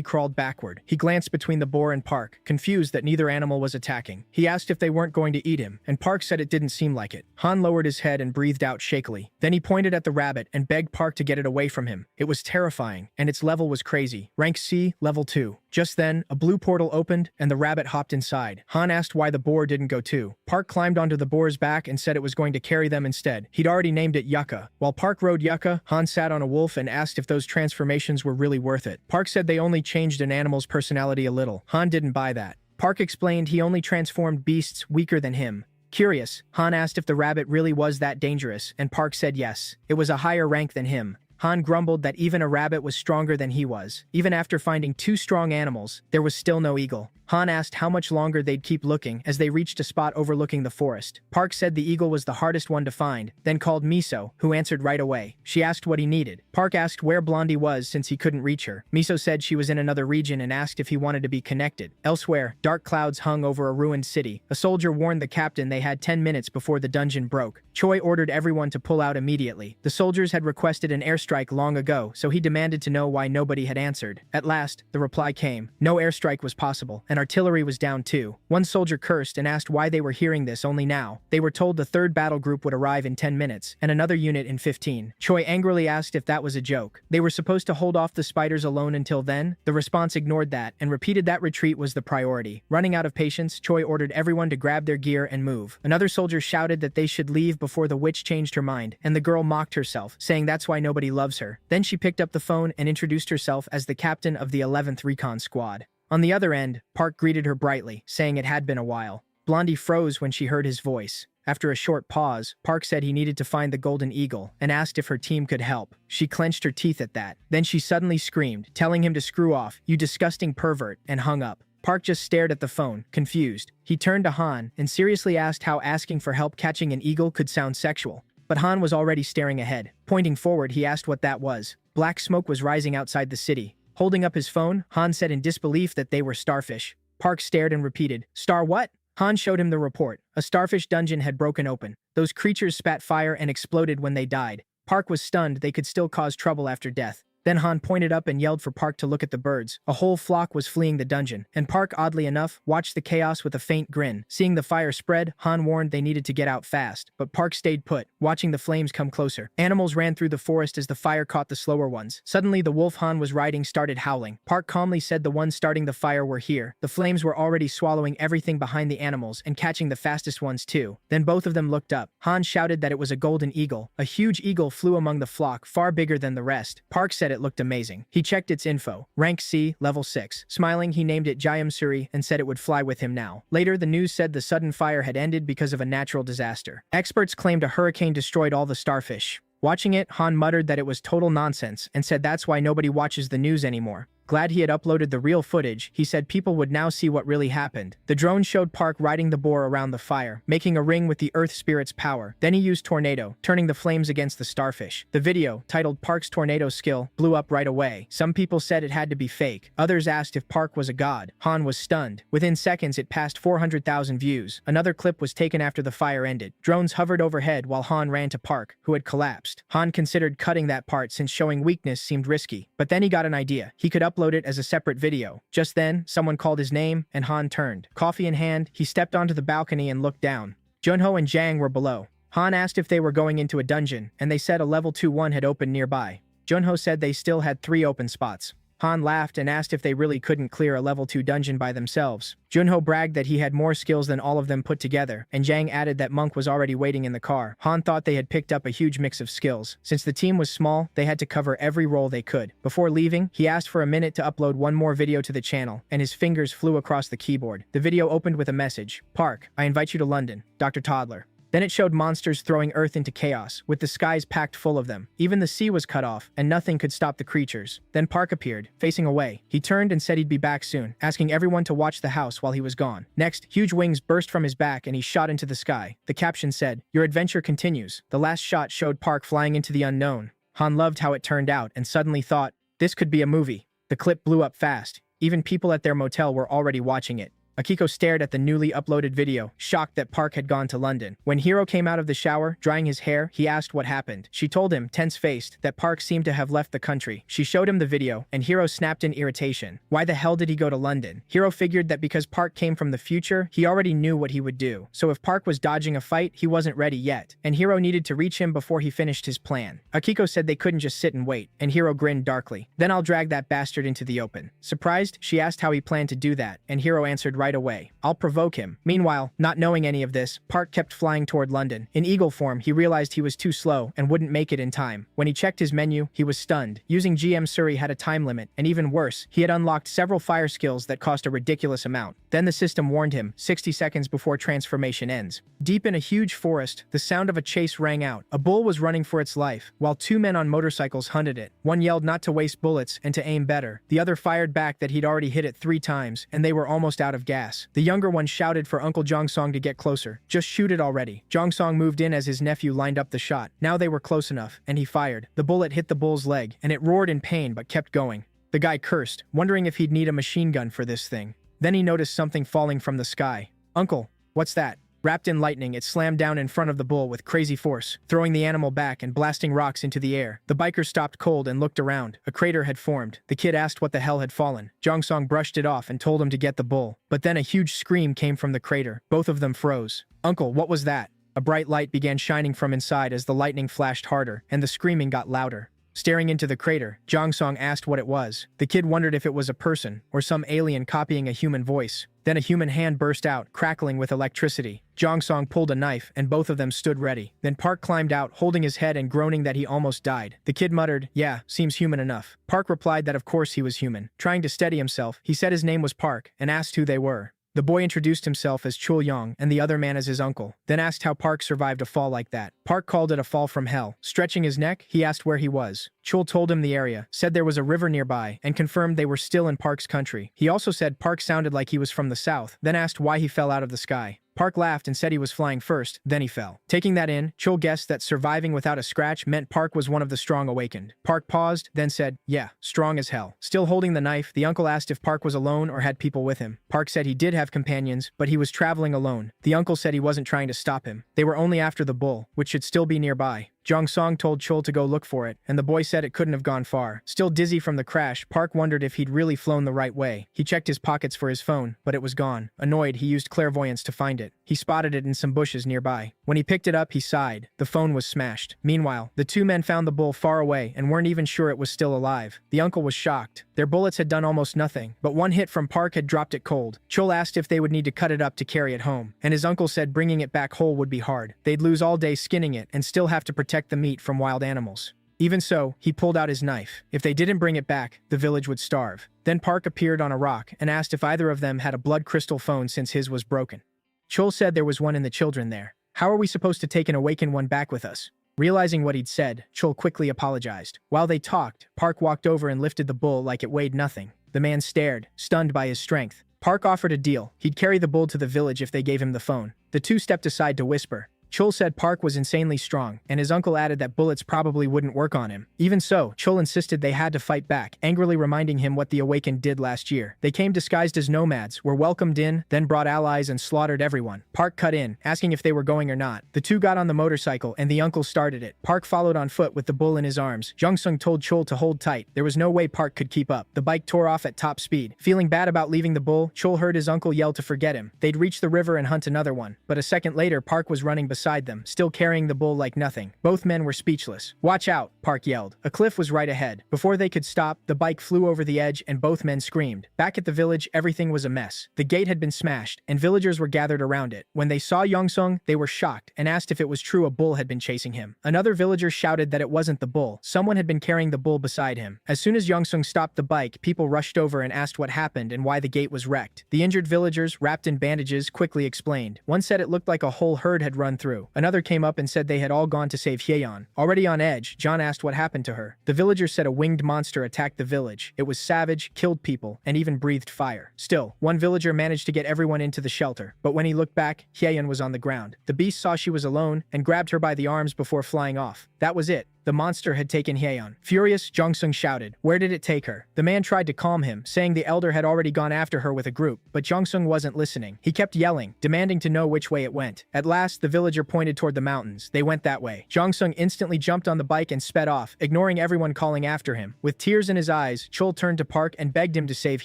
crawled backward. He glanced between the boar and Park, confused that neither animal was attacking. He asked if they weren't going to eat him, and Park said it didn't seem like it. Han lowered his head and breathed out shakily. Then he pointed at the rabbit and begged Park to get it away from him. It was terrifying, and its level was crazy. Rank C, level 2. Just then, a blue portal opened, and the rabbit hopped inside. Han asked why the boar didn't go too. Park climbed onto the boar's back and said it was going to carry them instead. He'd already named it Yucca. While Park rode Yucca, Han sat on a wolf and asked if those transformations were really worth it. Park said they only changed an animal's personality a little. Han didn't buy that. Park explained he only transformed beasts weaker than him. Curious, Han asked if the rabbit really was that dangerous, and Park said yes. It was a higher rank than him. Han grumbled that even a rabbit was stronger than he was. Even after finding 2 strong animals, there was still no eagle. Han asked how much longer they'd keep looking as they reached a spot overlooking the forest. Park said the eagle was the hardest one to find, then called Miso, who answered right away. She asked what he needed. Park asked where Blondie was since he couldn't reach her. Miso said she was in another region and asked if he wanted to be connected. Elsewhere, dark clouds hung over a ruined city. A soldier warned the captain they had 10 minutes before the dungeon broke. Choi ordered everyone to pull out immediately. The soldiers had requested an airstrike long ago, so he demanded to know why nobody had answered. At last, the reply came. No airstrike was possible, and artillery was down too. One soldier cursed and asked why they were hearing this only now. They were told the 3rd battle group would arrive in 10 minutes, and another unit in 15. Choi angrily asked if that was a joke. They were supposed to hold off the spiders alone until then. The response ignored that, and repeated that retreat was the priority. Running out of patience, Choi ordered everyone to grab their gear and move. Another soldier shouted that they should leave before the witch changed her mind, and the girl mocked herself, saying that's why nobody loves her. Then she picked up the phone and introduced herself as the captain of the 11th Recon Squad. On the other end, Park greeted her brightly, saying it had been a while. Blondie froze when she heard his voice. After a short pause, Park said he needed to find the Golden Eagle and asked if her team could help. She clenched her teeth at that. Then she suddenly screamed, telling him to screw off, "You disgusting pervert," and hung up. Park just stared at the phone, confused. He turned to Han and seriously asked how asking for help catching an eagle could sound sexual. But Han was already staring ahead. Pointing forward, he asked what that was. Black smoke was rising outside the city. Holding up his phone, Han said in disbelief that they were starfish. Park stared and repeated, "Star what?" Han showed him the report. A starfish dungeon had broken open. Those creatures spat fire and exploded when they died. Park was stunned they could still cause trouble after death. Then Han pointed up and yelled for Park to look at the birds. A whole flock was fleeing the dungeon, and Park, oddly enough, watched the chaos with a faint grin. Seeing the fire spread, Han warned they needed to get out fast, but Park stayed put, watching the flames come closer. Animals ran through the forest as the fire caught the slower ones. Suddenly, the wolf Han was riding started howling. Park calmly said the ones starting the fire were here. The flames were already swallowing everything behind the animals and catching the fastest ones too. Then both of them looked up. Han shouted that it was a golden eagle. A huge eagle flew among the flock, far bigger than the rest. Park said it looked amazing. He checked its info. Rank C, level 6. Smiling, he named it Jayamsuri and said it would fly with him now. Later, the news said the sudden fire had ended because of a natural disaster. Experts claimed a hurricane destroyed all the starfish. Watching it, Han muttered that it was total nonsense and said that's why nobody watches the news anymore. Glad he had uploaded the real footage, he said people would now see what really happened. The drone showed Park riding the boar around the fire, making a ring with the earth spirit's power. Then he used tornado, turning the flames against the starfish. The video, titled Park's Tornado Skill, blew up right away. Some people said it had to be fake. Others asked if Park was a god. Han was stunned. Within seconds it passed 400,000 views. Another clip was taken after the fire ended. Drones hovered overhead while Han ran to Park, who had collapsed. Han considered cutting that part since showing weakness seemed risky. But then he got an idea. He could upload it as a separate video. Just then, someone called his name, and Han turned. Coffee in hand, he stepped onto the balcony and looked down. Junho and Jang were below. Han asked if they were going into a dungeon, and they said a level 2-1 had opened nearby. Junho said they still had 3 open spots. Han laughed and asked if they really couldn't clear a level 2 dungeon by themselves. Junho bragged that he had more skills than all of them put together, and Jang added that Monk was already waiting in the car. Han thought they had picked up a huge mix of skills. Since the team was small, they had to cover every role they could. Before leaving, he asked for a minute to upload one more video to the channel, and his fingers flew across the keyboard. The video opened with a message. Park, I invite you to London. Dr. Toddler. Then it showed monsters throwing Earth into chaos, with the skies packed full of them. Even the sea was cut off, and nothing could stop the creatures. Then Park appeared, facing away. He turned and said he'd be back soon, asking everyone to watch the house while he was gone. Next, huge wings burst from his back and he shot into the sky. The caption said, "Your adventure continues." The last shot showed Park flying into the unknown. Han loved how it turned out and suddenly thought, this could be a movie. The clip blew up fast. Even people at their motel were already watching it. Akiko stared at the newly uploaded video, shocked that Park had gone to London. When Hiro came out of the shower, drying his hair, he asked what happened. She told him, tense-faced, that Park seemed to have left the country. She showed him the video, and Hiro snapped in irritation. Why the hell did he go to London? Hiro figured that because Park came from the future, he already knew what he would do. So if Park was dodging a fight, he wasn't ready yet, and Hiro needed to reach him before he finished his plan. Akiko said they couldn't just sit and wait, and Hiro grinned darkly. Then I'll drag that bastard into the open. Surprised, she asked how he planned to do that, and Hiro answered right away. I'll provoke him. Meanwhile, not knowing any of this, Park kept flying toward London. In eagle form, he realized he was too slow and wouldn't make it in time. When he checked his menu, he was stunned. Using GM Suri had a time limit, and even worse, he had unlocked several fire skills that cost a ridiculous amount. Then the system warned him, 60 seconds before transformation ends. Deep in a huge forest, the sound of a chase rang out. A bull was running for its life, while 2 men on motorcycles hunted it. One yelled not to waste bullets and to aim better. The other fired back that he'd already hit it 3 times, and they were almost out of gas. The younger one shouted for Uncle Jongsong to get closer. Just shoot it already. Jongsong moved in as his nephew lined up the shot. Now they were close enough, and he fired. The bullet hit the bull's leg, and it roared in pain but kept going. The guy cursed, wondering if he'd need a machine gun for this thing. Then he noticed something falling from the sky. Uncle, what's that? Wrapped in lightning, it slammed down in front of the bull with crazy force, throwing the animal back and blasting rocks into the air. The biker stopped cold and looked around. A crater had formed. The kid asked what the hell had fallen. Jongsong brushed it off and told him to get the bull. But then a huge scream came from the crater. Both of them froze. Uncle, what was that? A bright light began shining from inside as the lightning flashed harder, and the screaming got louder. Staring into the crater, Jongsong asked what it was. The kid wondered if it was a person, or some alien copying a human voice. Then a human hand burst out, crackling with electricity. Jongsong pulled a knife, and both of them stood ready. Then Park climbed out, holding his head and groaning that he almost died. The kid muttered, "Yeah, seems human enough." Park replied that of course he was human. Trying to steady himself, he said his name was Park, and asked who they were. The boy introduced himself as Chul Yong and the other man as his uncle, then asked how Park survived a fall like that. Park called it a fall from hell. Stretching his neck, he asked where he was. Chul told him the area, said there was a river nearby, and confirmed they were still in Park's country. He also said Park sounded like he was from the south, then asked why he fell out of the sky. Park laughed and said he was flying first, then he fell. Taking that in, Chul guessed that surviving without a scratch meant Park was one of the strong awakened. Park paused, then said, "Yeah, strong as hell." Still holding the knife, the uncle asked if Park was alone or had people with him. Park said he did have companions, but he was traveling alone. The uncle said he wasn't trying to stop him. They were only after the bull, which should still be nearby. Jongsong told Chul to go look for it, and the boy said it couldn't have gone far. Still dizzy from the crash, Park wondered if he'd really flown the right way. He checked his pockets for his phone, but it was gone. Annoyed, he used clairvoyance to find it. He spotted it in some bushes nearby. When he picked it up, he sighed. The phone was smashed. Meanwhile, the 2 men found the bull far away and weren't even sure it was still alive. The uncle was shocked. Their bullets had done almost nothing, but one hit from Park had dropped it cold. Chul asked if they would need to cut it up to carry it home, and his uncle said bringing it back whole would be hard. They'd lose all day skinning it and still have to protect the meat from wild animals. Even so, he pulled out his knife. If they didn't bring it back, the village would starve. Then Park appeared on a rock and asked if either of them had a blood crystal phone since his was broken. Chul said there was one in the children there. How are we supposed to take an awakened one back with us? Realizing what he'd said, Chul quickly apologized. While they talked, Park walked over and lifted the bull like it weighed nothing. The man stared, stunned by his strength. Park offered a deal. He'd carry the bull to the village if they gave him the phone. The two stepped aside to whisper. Chul said Park was insanely strong, and his uncle added that bullets probably wouldn't work on him. Even so, Chul insisted they had to fight back, angrily reminding him what the Awakened did last year. They came disguised as nomads, were welcomed in, then brought allies and slaughtered everyone. Park cut in, asking if they were going or not. The two got on the motorcycle, and the uncle started it. Park followed on foot with the bull in his arms. Jung-sung told Chul to hold tight. There was no way Park could keep up. The bike tore off at top speed. Feeling bad about leaving the bull, Chul heard his uncle yell to forget him. They'd reach the river and hunt another one. But a second later, Park was running beside them, still carrying the bull like nothing. Both men were speechless. "Watch out," Park yelled. A cliff was right ahead. Before they could stop, the bike flew over the edge and both men screamed. Back at the village, everything was a mess. The gate had been smashed, and villagers were gathered around it. When they saw Yongsung, they were shocked and asked if it was true a bull had been chasing him. Another villager shouted that it wasn't the bull. Someone had been carrying the bull beside him. As soon as Yongsung stopped the bike, people rushed over and asked what happened and why the gate was wrecked. The injured villagers, wrapped in bandages, quickly explained. One said it looked like a whole herd had run through. Another came up and said they had all gone to save Hyeon. Already on edge, John asked what happened to her. The villagers said a winged monster attacked the village. It was savage, killed people, and even breathed fire. Still, one villager managed to get everyone into the shelter. But when he looked back, Hyeon was on the ground. The beast saw she was alone and grabbed her by the arms before flying off. That was it. The monster had taken Hyeon. Furious, Jung-sung shouted, "Where did it take her?" The man tried to calm him, saying the elder had already gone after her with a group, but Jung-sung wasn't listening. He kept yelling, demanding to know which way it went. At last, the villager pointed toward the mountains. They went that way. Jung-sung instantly jumped on the bike and sped off, ignoring everyone calling after him. With tears in his eyes, Chul turned to Park and begged him to save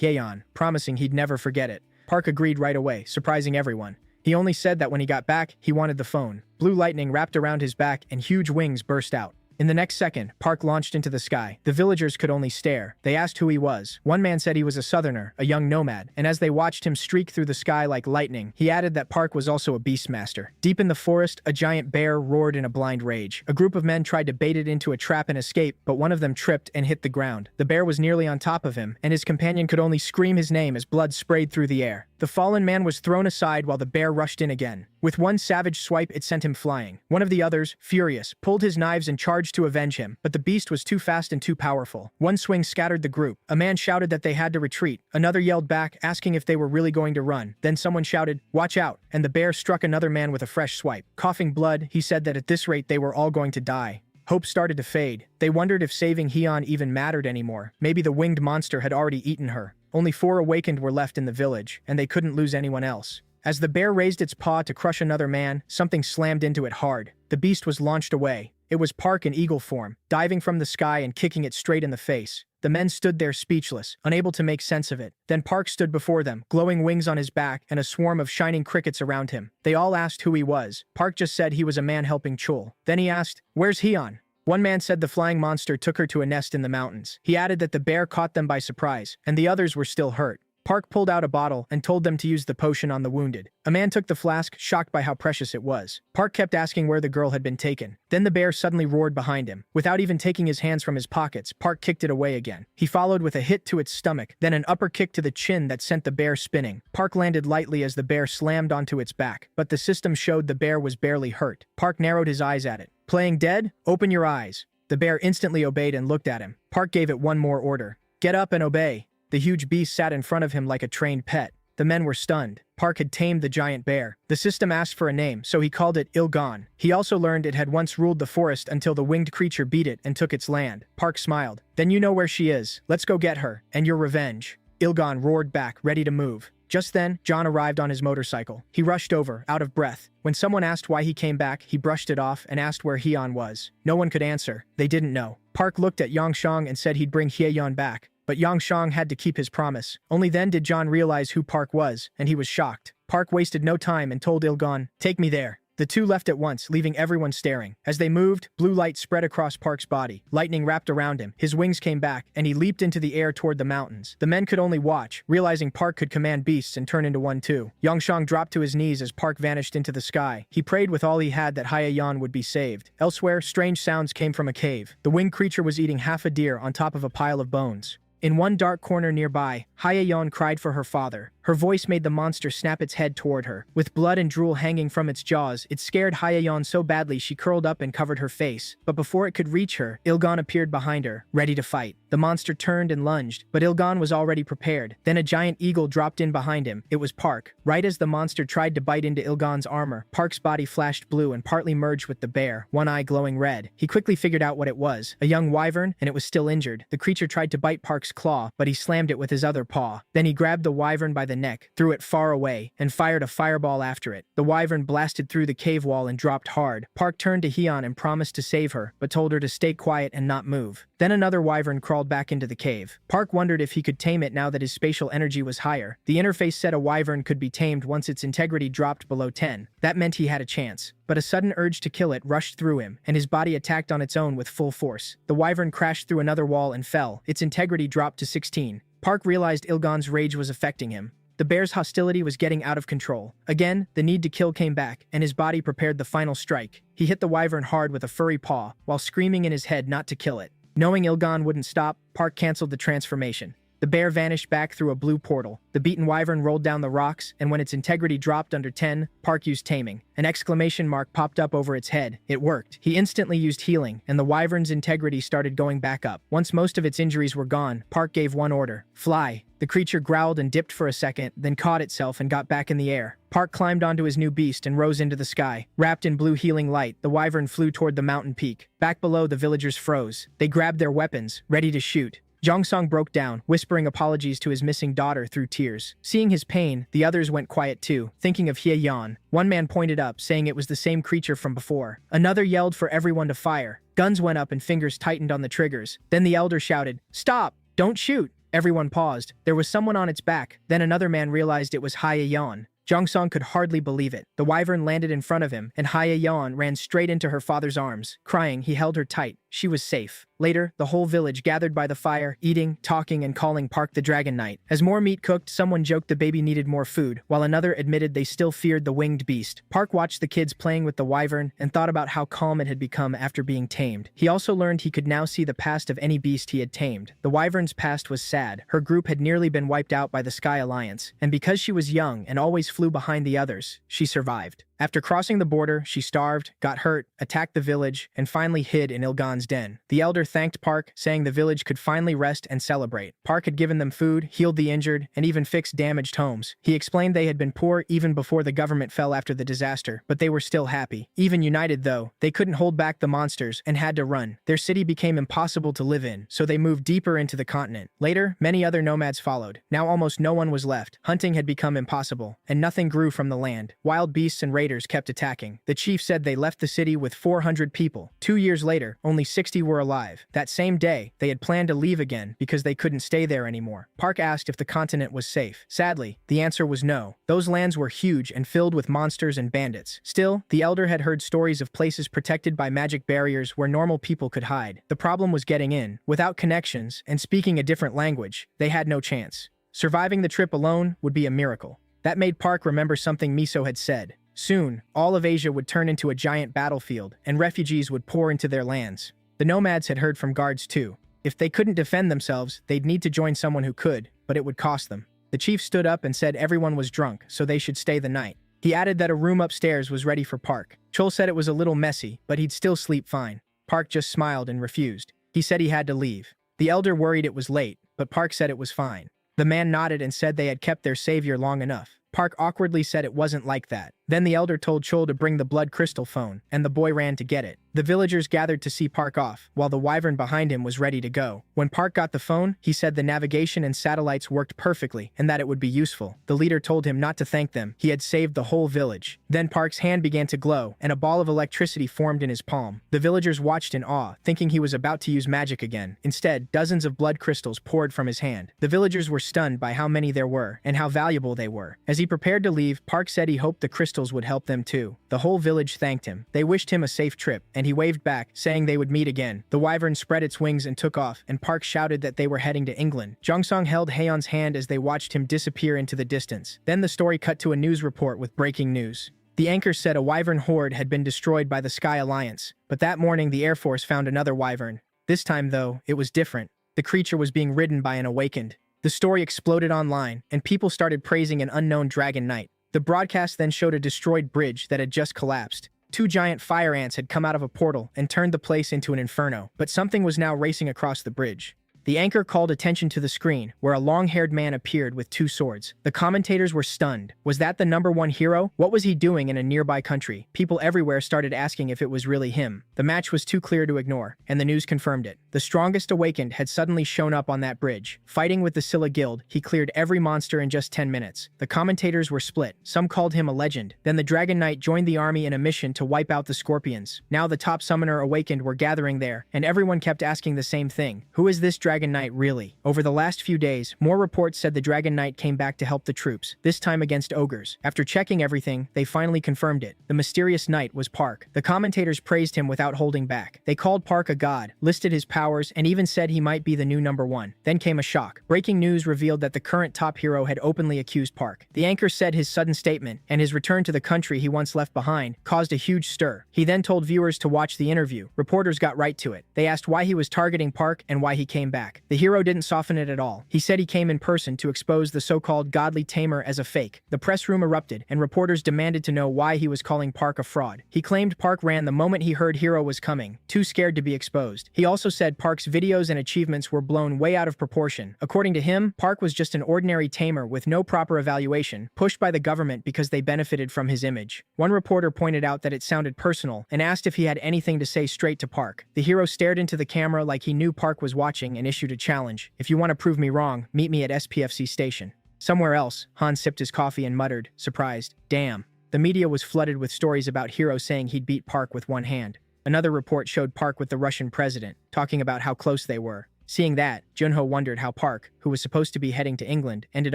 Hyeon, promising he'd never forget it. Park agreed right away, surprising everyone. He only said that when he got back, he wanted the phone. Blue lightning wrapped around his back and huge wings burst out. In the next second, Park launched into the sky. The villagers could only stare. They asked who he was. One man said he was a southerner, a young nomad, and as they watched him streak through the sky like lightning, he added that Park was also a beastmaster. Deep in the forest, a giant bear roared in a blind rage. A group of men tried to bait it into a trap and escape, but one of them tripped and hit the ground. The bear was nearly on top of him, and his companion could only scream his name as blood sprayed through the air. The fallen man was thrown aside while the bear rushed in again. With one savage swipe, it sent him flying. One of the others, furious, pulled his knives and charged to avenge him, but the beast was too fast and too powerful. One swing scattered the group. A man shouted that they had to retreat. Another yelled back, asking if they were really going to run. Then someone shouted, "Watch out," and the bear struck another man with a fresh swipe. Coughing blood, he said that at this rate they were all going to die. Hope started to fade. They wondered if saving Hyeon even mattered anymore. Maybe the winged monster had already eaten her. Only 4 awakened were left in the village, and they couldn't lose anyone else. As the bear raised its paw to crush another man, something slammed into it hard. The beast was launched away. It was Park in eagle form, diving from the sky and kicking it straight in the face. The men stood there speechless, unable to make sense of it. Then Park stood before them, glowing wings on his back and a swarm of shining crickets around him. They all asked who he was. Park just said he was a man helping Chul. Then he asked, "Where's Hyeon?" One man said the flying monster took her to a nest in the mountains. He added that the bear caught them by surprise, and the others were still hurt. Park pulled out a bottle and told them to use the potion on the wounded. A man took the flask, shocked by how precious it was. Park kept asking where the girl had been taken. Then the bear suddenly roared behind him. Without even taking his hands from his pockets, Park kicked it away again. He followed with a hit to its stomach, then an upper kick to the chin that sent the bear spinning. Park landed lightly as the bear slammed onto its back, but the system showed the bear was barely hurt. Park narrowed his eyes at it. "Playing dead? Open your eyes." The bear instantly obeyed and looked at him. Park gave it one more order. "Get up and obey." The huge beast sat in front of him like a trained pet. The men were stunned. Park had tamed the giant bear. The system asked for a name, so he called it Ilgon. He also learned it had once ruled the forest until the winged creature beat it and took its land. Park smiled. "Then you know where she is. Let's go get her, and your revenge." Ilgon roared back, ready to move. Just then, John arrived on his motorcycle. He rushed over, out of breath. When someone asked why he came back, he brushed it off and asked where Hyeon was. No one could answer. They didn't know. Park looked at Yongshang and said he'd bring Hyeon back. But Yongshang had to keep his promise. Only then did John realize who Park was, and he was shocked. Park wasted no time and told Ilgon, "Take me there." The two left at once, leaving everyone staring. As they moved, blue light spread across Park's body. Lightning wrapped around him. His wings came back, and he leaped into the air toward the mountains. The men could only watch, realizing Park could command beasts and turn into one too. Yongshang dropped to his knees as Park vanished into the sky. He prayed with all he had that Hyeon would be saved. Elsewhere, strange sounds came from a cave. The winged creature was eating half a deer on top of a pile of bones. In one dark corner nearby, Hyeon cried for her father. Her voice made the monster snap its head toward her. With blood and drool hanging from its jaws, it scared Hyeyeon so badly she curled up and covered her face. But before it could reach her, Ilgan appeared behind her, ready to fight. The monster turned and lunged, but Ilgan was already prepared. Then a giant eagle dropped in behind him. It was Park. Right as the monster tried to bite into Ilgan's armor, Park's body flashed blue and partly merged with the bear, one eye glowing red. He quickly figured out what it was, a young wyvern, and it was still injured. The creature tried to bite Park's claw, but he slammed it with his other paw. Then he grabbed the wyvern by the neck, threw it far away, and fired a fireball after it. The wyvern blasted through the cave wall and dropped hard. Park turned to Hyeon and promised to save her, but told her to stay quiet and not move. Then another wyvern crawled back into the cave. Park wondered if he could tame it now that his spatial energy was higher. The interface said a wyvern could be tamed once its integrity dropped below 10. That meant he had a chance. But a sudden urge to kill it rushed through him, and his body attacked on its own with full force. The wyvern crashed through another wall and fell. Its integrity dropped to 16. Park realized Ilgan's rage was affecting him. The bear's hostility was getting out of control. Again, the need to kill came back, and his body prepared the final strike. He hit the wyvern hard with a furry paw, while screaming in his head not to kill it. Knowing Ilgan wouldn't stop, Park canceled the transformation. The bear vanished back through a blue portal. The beaten wyvern rolled down the rocks, and when its integrity dropped under 10, Park used taming. An exclamation mark popped up over its head. It worked. He instantly used healing, and the wyvern's integrity started going back up. Once most of its injuries were gone, Park gave one order: fly. The creature growled and dipped for a second, then caught itself and got back in the air. Park climbed onto his new beast and rose into the sky. Wrapped in blue healing light, the wyvern flew toward the mountain peak. Back below, the villagers froze. They grabbed their weapons, ready to shoot. Jongsong broke down, whispering apologies to his missing daughter through tears. Seeing his pain, the others went quiet too, thinking of Hyeyeon. One man pointed up, saying it was the same creature from before. Another yelled for everyone to fire. Guns went up and fingers tightened on the triggers. Then the elder shouted, "Stop! Don't shoot!" Everyone paused. There was someone on its back. Then another man realized it was Hyeyeon. Jongsong could hardly believe it. The wyvern landed in front of him, and Hyeyeon ran straight into her father's arms. Crying, he held her tight. She was safe. Later, the whole village gathered by the fire, eating, talking, and calling Park the Dragon Knight. As more meat cooked, someone joked the baby needed more food, while another admitted they still feared the winged beast. Park watched the kids playing with the wyvern and thought about how calm it had become after being tamed. He also learned he could now see the past of any beast he had tamed. The wyvern's past was sad. Her group had nearly been wiped out by the Sky Alliance, and because she was young and always flew behind the others, she survived. After crossing the border, she starved, got hurt, attacked the village, and finally hid in Ilgan's den. The elder thanked Park, saying the village could finally rest and celebrate. Park had given them food, healed the injured, and even fixed damaged homes. He explained they had been poor even before the government fell after the disaster, but they were still happy. Even united though, they couldn't hold back the monsters and had to run. Their city became impossible to live in, so they moved deeper into the continent. Later, many other nomads followed. Now almost no one was left. Hunting had become impossible, and nothing grew from the land. Wild beasts and raiders kept attacking. The chief said they left the city with 400 people. 2 years later, only 60 were alive. That same day, they had planned to leave again because they couldn't stay there anymore. Park asked if the continent was safe. Sadly, the answer was no. Those lands were huge and filled with monsters and bandits. Still, the elder had heard stories of places protected by magic barriers where normal people could hide. The problem was getting in. Without connections and speaking a different language, they had no chance. Surviving the trip alone would be a miracle. That made Park remember something Miso had said. Soon, all of Asia would turn into a giant battlefield, and refugees would pour into their lands. The nomads had heard from guards too. If they couldn't defend themselves, they'd need to join someone who could, but it would cost them. The chief stood up and said everyone was drunk, so they should stay the night. He added that a room upstairs was ready for Park. Chol said it was a little messy, but he'd still sleep fine. Park just smiled and refused. He said he had to leave. The elder worried it was late, but Park said it was fine. The man nodded and said they had kept their savior long enough. Park awkwardly said it wasn't like that. Then the elder told Chol to bring the blood crystal phone, and the boy ran to get it. The villagers gathered to see Park off, while the wyvern behind him was ready to go. When Park got the phone, he said the navigation and satellites worked perfectly, and that it would be useful. The leader told him not to thank them. He had saved the whole village. Then Park's hand began to glow, and a ball of electricity formed in his palm. The villagers watched in awe, thinking he was about to use magic again. Instead, dozens of blood crystals poured from his hand. The villagers were stunned by how many there were, and how valuable they were. As he prepared to leave, Park said he hoped the crystals would help them too. The whole village thanked him. They wished him a safe trip, and he waved back, saying they would meet again. The wyvern spread its wings and took off, and Park shouted that they were heading to England. Jongsong held Haeyeon's hand as they watched him disappear into the distance. Then the story cut to a news report with breaking news. The anchor said a wyvern horde had been destroyed by the Sky Alliance, but that morning the Air Force found another wyvern. This time, though, it was different. The creature was being ridden by an awakened. The story exploded online, and people started praising an unknown dragon knight. The broadcast then showed a destroyed bridge that had just collapsed. Two giant fire ants had come out of a portal and turned the place into an inferno, but something was now racing across the bridge. The anchor called attention to the screen, where a long-haired man appeared with two swords. The commentators were stunned. Was that the #1 hero? What was he doing in a nearby country? People everywhere started asking if it was really him. The match was too clear to ignore, and the news confirmed it. The strongest awakened had suddenly shown up on that bridge. Fighting with the Scylla Guild, he cleared every monster in just 10 minutes. The commentators were split. Some called him a legend. Then the Dragon Knight joined the army in a mission to wipe out the Scorpions. Now the top summoner awakened were gathering there, and everyone kept asking the same thing. Who is this Dragon Knight really? Over the last few days, more reports said the Dragon Knight came back to help the troops, this time against ogres. After checking everything, they finally confirmed it. The mysterious knight was Park. The commentators praised him without holding back. They called Park a god, listed his powers, and even said he might be the new #1. Then came a shock. Breaking news revealed that the current top hero had openly accused Park. The anchor said his sudden statement, and his return to the country he once left behind, caused a huge stir. He then told viewers to watch the interview. Reporters got right to it. They asked why he was targeting Park and why he came back. The hero didn't soften it at all. He said he came in person to expose the so-called godly tamer as a fake. The press room erupted, and reporters demanded to know why he was calling Park a fraud. He claimed Park ran the moment he heard hero was coming, too scared to be exposed. He also said Park's videos and achievements were blown way out of proportion. According to him, Park was just an ordinary tamer with no proper evaluation, pushed by the government because they benefited from his image. One reporter pointed out that it sounded personal and asked if he had anything to say straight to Park. The hero stared into the camera like he knew Park was watching and issued a challenge. If you want to prove me wrong, meet me at SPFC station. Somewhere else, Han sipped his coffee and muttered, surprised, damn. The media was flooded with stories about Hero saying he'd beat Park with one hand. Another report showed Park with the Russian president, talking about how close they were. Seeing that, Junho wondered how Park, who was supposed to be heading to England, ended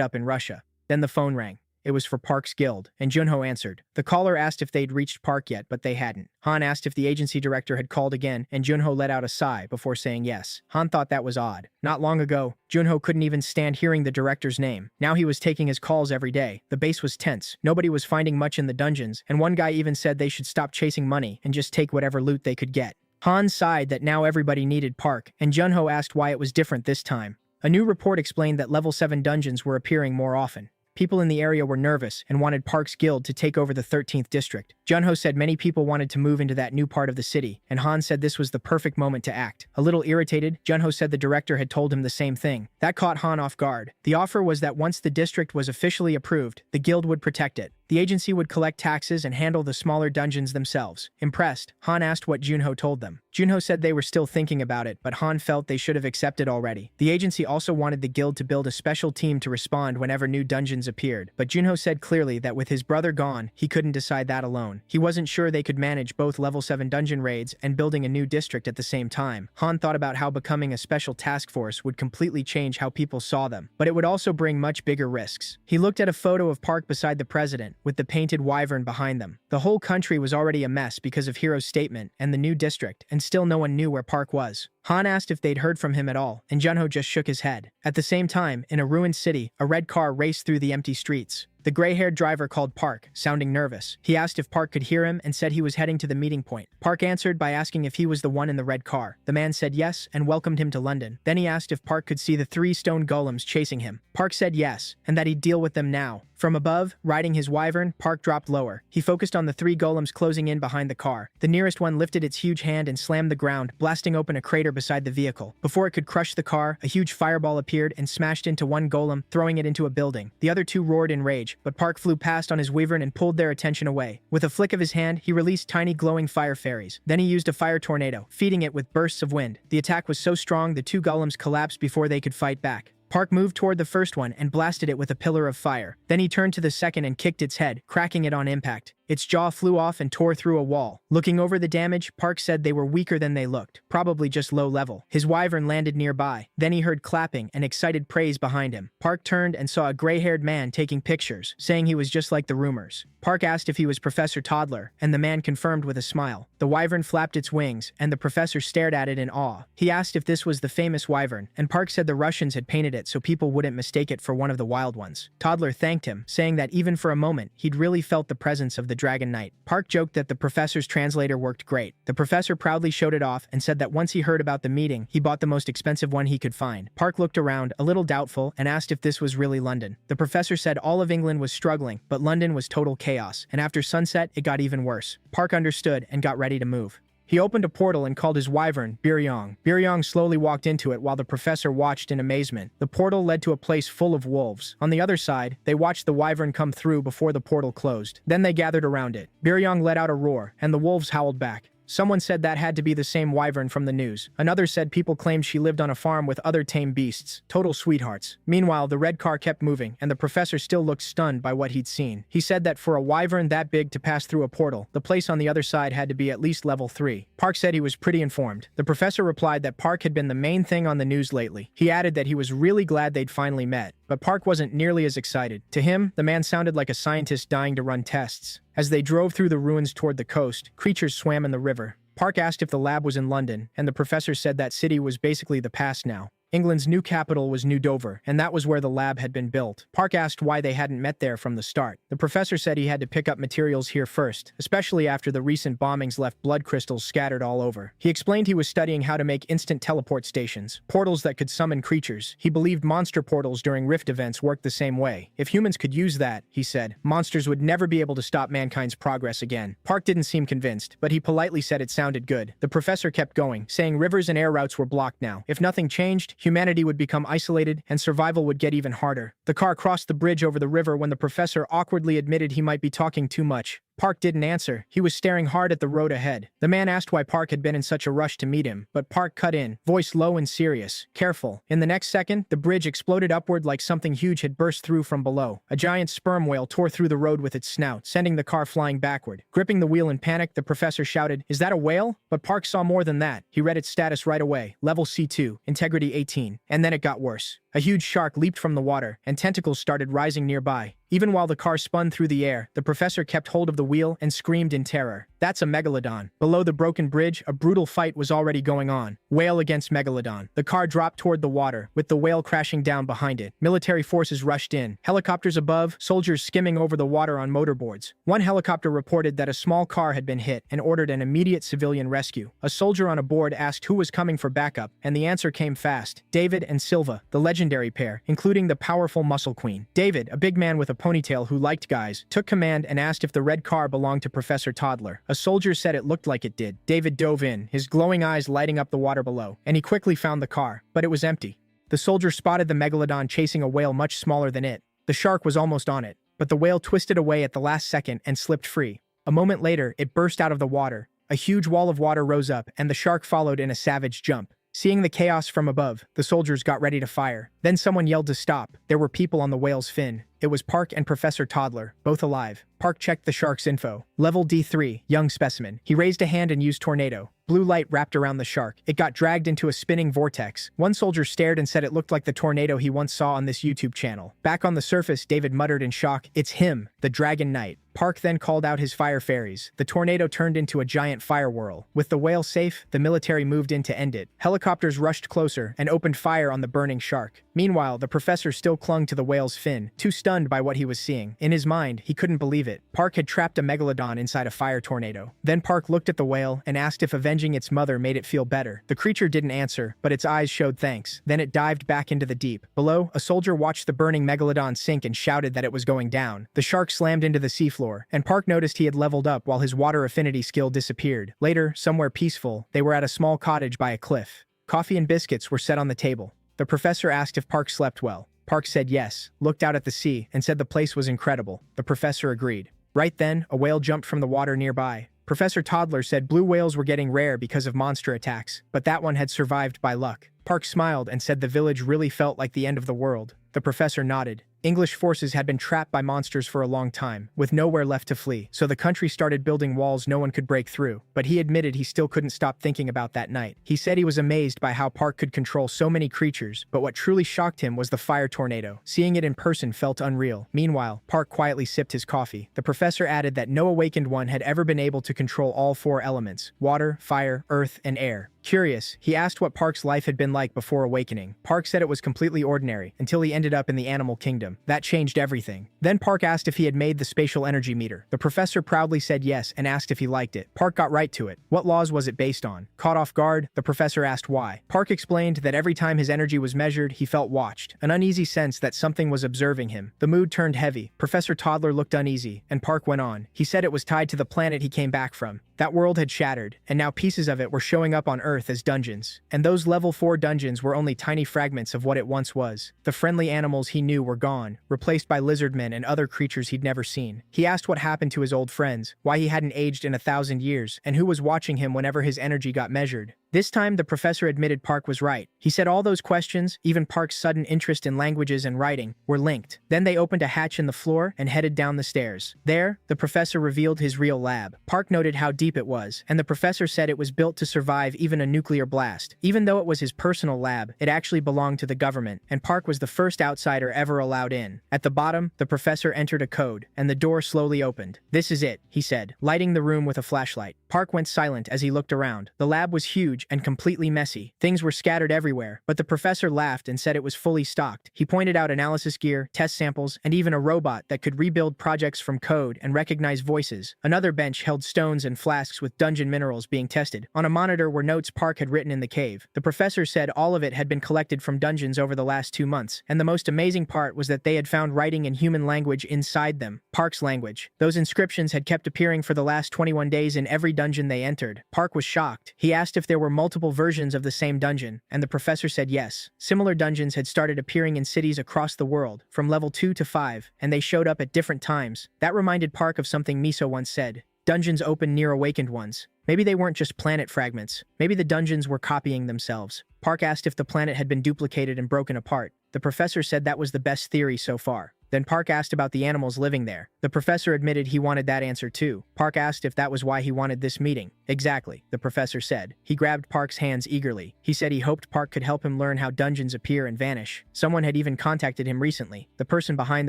up in Russia. Then the phone rang. It was for Park's guild, and Junho answered. The caller asked if they'd reached Park yet, but they hadn't. Han asked if the agency director had called again, and Junho let out a sigh before saying yes. Han thought that was odd. Not long ago, Junho couldn't even stand hearing the director's name. Now he was taking his calls every day. The base was tense. Nobody was finding much in the dungeons, and one guy even said they should stop chasing money and just take whatever loot they could get. Han sighed that now everybody needed Park, and Junho asked why it was different this time. A new report explained that level 7 dungeons were appearing more often. People in the area were nervous and wanted Park's guild to take over the 13th district. Junho said many people wanted to move into that new part of the city, and Han said this was the perfect moment to act. A little irritated, Junho said the director had told him the same thing. That caught Han off guard. The offer was that once the district was officially approved, the guild would protect it. The agency would collect taxes and handle the smaller dungeons themselves. Impressed, Han asked what Junho told them. Junho said they were still thinking about it, but Han felt they should have accepted already. The agency also wanted the guild to build a special team to respond whenever new dungeons appeared, but Junho said clearly that with his brother gone, he couldn't decide that alone. He wasn't sure they could manage both level 7 dungeon raids and building a new district at the same time. Han thought about how becoming a special task force would completely change how people saw them, but it would also bring much bigger risks. He looked at a photo of Park beside the president, with the painted wyvern behind them. The whole country was already a mess because of Hero's statement and the new district, and still no one knew where Park was. Han asked if they'd heard from him at all, and Junho just shook his head. At the same time, in a ruined city, a red car raced through the empty streets. The gray-haired driver called Park, sounding nervous. He asked if Park could hear him and said he was heading to the meeting point. Park answered by asking if he was the one in the red car. The man said yes and welcomed him to London. Then he asked if Park could see the 3 stone golems chasing him. Park said yes, and that he'd deal with them now. From above, riding his wyvern, Park dropped lower. He focused on the 3 golems closing in behind the car. The nearest one lifted its huge hand and slammed the ground, blasting open a crater beside the vehicle. Before it could crush the car, a huge fireball appeared and smashed into one golem, throwing it into a building. The other 2 roared in rage, but Park flew past on his wyvern and pulled their attention away. With a flick of his hand, he released tiny glowing fire fairies. Then he used a fire tornado, feeding it with bursts of wind. The attack was so strong the 2 golems collapsed before they could fight back. Park moved toward the first one and blasted it with a pillar of fire. Then he turned to the second and kicked its head, cracking it on impact. Its jaw flew off and tore through a wall. Looking over the damage, Park said they were weaker than they looked, probably just low level. His wyvern landed nearby. Then he heard clapping and excited praise behind him. Park turned and saw a gray-haired man taking pictures, saying he was just like the rumors. Park asked if he was Professor Toddler, and the man confirmed with a smile. The wyvern flapped its wings, and the professor stared at it in awe. He asked if this was the famous wyvern, and Park said the Russians had painted it so people wouldn't mistake it for one of the wild ones. Toddler thanked him, saying that even for a moment, he'd really felt the presence of the the Dragon Knight. Park joked that the professor's translator worked great. The professor proudly showed it off and said that once he heard about the meeting, he bought the most expensive one he could find. Park looked around, a little doubtful, and asked if this was really London. The professor said all of England was struggling, but London was total chaos, and after sunset, it got even worse. Park understood and got ready to move. He opened a portal and called his wyvern, Biryong. Biryong slowly walked into it while the professor watched in amazement. The portal led to a place full of wolves. On the other side, they watched the wyvern come through before the portal closed. Then they gathered around it. Biryong let out a roar, and the wolves howled back. Someone said that had to be the same wyvern from the news. Another said people claimed she lived on a farm with other tame beasts. Total sweethearts. Meanwhile, the red car kept moving, and the professor still looked stunned by what he'd seen. He said that for a wyvern that big to pass through a portal, the place on the other side had to be at least level 3. Park said he was pretty informed. The professor replied that Park had been the main thing on the news lately. He added that he was really glad they'd finally met. But Park wasn't nearly as excited. To him, the man sounded like a scientist dying to run tests. As they drove through the ruins toward the coast, creatures swam in the river. Park asked if the lab was in London, and the professor said that city was basically the past now. England's new capital was New Dover, and that was where the lab had been built. Park asked why they hadn't met there from the start. The professor said he had to pick up materials here first, especially after the recent bombings left blood crystals scattered all over. He explained he was studying how to make instant teleport stations, portals that could summon creatures. He believed monster portals during rift events worked the same way. If humans could use that, he said, monsters would never be able to stop mankind's progress again. Park didn't seem convinced, but he politely said it sounded good. The professor kept going, saying rivers and air routes were blocked now. If nothing changed, humanity would become isolated and survival would get even harder. The car crossed the bridge over the river when the professor awkwardly admitted he might be talking too much. Park didn't answer. He was staring hard at the road ahead. The man asked why Park had been in such a rush to meet him, but Park cut in, voice low and serious. Careful. In the next second, the bridge exploded upward like something huge had burst through from below. A giant sperm whale tore through the road with its snout, sending the car flying backward. Gripping the wheel in panic, the professor shouted, "Is that a whale?" But Park saw more than that. He read its status right away. Level C2, integrity 18. And then it got worse. A huge shark leaped from the water, and tentacles started rising nearby. Even while the car spun through the air, the professor kept hold of the wheel and screamed in terror. That's a megalodon. Below the broken bridge, a brutal fight was already going on. Whale against megalodon. The car dropped toward the water, with the whale crashing down behind it. Military forces rushed in. Helicopters above, soldiers skimming over the water on motorboards. One helicopter reported that a small car had been hit and ordered an immediate civilian rescue. A soldier on a board asked who was coming for backup, and the answer came fast. David and Silva, the legendary pair, including the powerful muscle queen. David, a big man with a ponytail who liked guys, took command and asked if the red car belonged to Professor Toddler. A soldier said it looked like it did. David dove in, his glowing eyes lighting up the water below, and he quickly found the car, but it was empty. The soldier spotted the megalodon chasing a whale much smaller than it. The shark was almost on it, but the whale twisted away at the last second and slipped free. A moment later, it burst out of the water. A huge wall of water rose up, and the shark followed in a savage jump. Seeing the chaos from above, the soldiers got ready to fire. Then someone yelled to stop. There were people on the whale's fin. It was Park and Professor Toddler, both alive. Park checked the shark's info. Level D3, young specimen. He raised a hand and used tornado. Blue light wrapped around the shark. It got dragged into a spinning vortex. One soldier stared and said it looked like the tornado he once saw on this YouTube channel. Back on the surface, David muttered in shock, "It's him, the Dragon Knight." Park then called out his fire fairies. The tornado turned into a giant fire whirl. With the whale safe, the military moved in to end it. Helicopters rushed closer and opened fire on the burning shark. Meanwhile, the professor still clung to the whale's fin, too stunned by what he was seeing. In his mind, he couldn't believe it. Park had trapped a megalodon inside a fire tornado. Then Park looked at the whale and asked if avenging its mother made it feel better. The creature didn't answer, but its eyes showed thanks. Then it dived back into the deep. Below, a soldier watched the burning megalodon sink and shouted that it was going down. The shark slammed into the seafloor, and Park noticed he had leveled up while his water affinity skill disappeared. Later, somewhere peaceful, they were at a small cottage by a cliff. Coffee and biscuits were set on the table. The professor asked if Park slept well. Park said yes, looked out at the sea, and said the place was incredible. The professor agreed. Right then, a whale jumped from the water nearby. Professor Toddler said blue whales were getting rare because of monster attacks, but that one had survived by luck. Park smiled and said the village really felt like the end of the world. The professor nodded. English forces had been trapped by monsters for a long time, with nowhere left to flee, so the country started building walls no one could break through. But he admitted he still couldn't stop thinking about that night. He said he was amazed by how Park could control so many creatures, but what truly shocked him was the fire tornado. Seeing it in person felt unreal. Meanwhile, Park quietly sipped his coffee. The professor added that no awakened one had ever been able to control all 4 elements: water, fire, earth, and air. Curious, he asked what Park's life had been like before awakening. Park said it was completely ordinary, until he ended up in the animal kingdom. That changed everything. Then Park asked if he had made the spatial energy meter. The professor proudly said yes and asked if he liked it. Park got right to it. What laws was it based on? Caught off guard, the professor asked why. Park explained that every time his energy was measured, he felt watched, an uneasy sense that something was observing him. The mood turned heavy. Professor Toddler looked uneasy, and Park went on. He said it was tied to the planet he came back from. That world had shattered, and now pieces of it were showing up on Earth as dungeons. And those level 4 dungeons were only tiny fragments of what it once was. The friendly animals he knew were gone, replaced by lizardmen and other creatures he'd never seen. He asked what happened to his old friends, why he hadn't aged in 1,000 years, and who was watching him whenever his energy got measured. This time, the professor admitted Park was right. He said all those questions, even Park's sudden interest in languages and writing, were linked. Then they opened a hatch in the floor and headed down the stairs. There, the professor revealed his real lab. Park noted how deep it was, and the professor said it was built to survive even a nuclear blast. Even though it was his personal lab, it actually belonged to the government, and Park was the first outsider ever allowed in. At the bottom, the professor entered a code, and the door slowly opened. "This is it," he said, lighting the room with a flashlight. Park went silent as he looked around. The lab was huge and completely messy. Things were scattered everywhere, but the professor laughed and said it was fully stocked. He pointed out analysis gear, test samples, and even a robot that could rebuild projects from code and recognize voices. Another bench held stones and flasks with dungeon minerals being tested. On a monitor were notes Park had written in the cave. The professor said all of it had been collected from dungeons over the last 2 months, and the most amazing part was that they had found writing in human language inside them. Park's language. Those inscriptions had kept appearing for the last 21 days in every dungeon they entered. Park was shocked. He asked if there were multiple versions of the same dungeon, and the professor said yes. Similar dungeons had started appearing in cities across the world, from level 2 to 5, and they showed up at different times. That reminded Park of something Miso once said. Dungeons open near awakened ones. Maybe they weren't just planet fragments. Maybe the dungeons were copying themselves. Park asked if the planet had been duplicated and broken apart. The professor said that was the best theory so far. Then Park asked about the animals living there. The professor admitted he wanted that answer too. Park asked if that was why he wanted this meeting. Exactly, the professor said. He grabbed Park's hands eagerly. He said he hoped Park could help him learn how dungeons appear and vanish. Someone had even contacted him recently, the person behind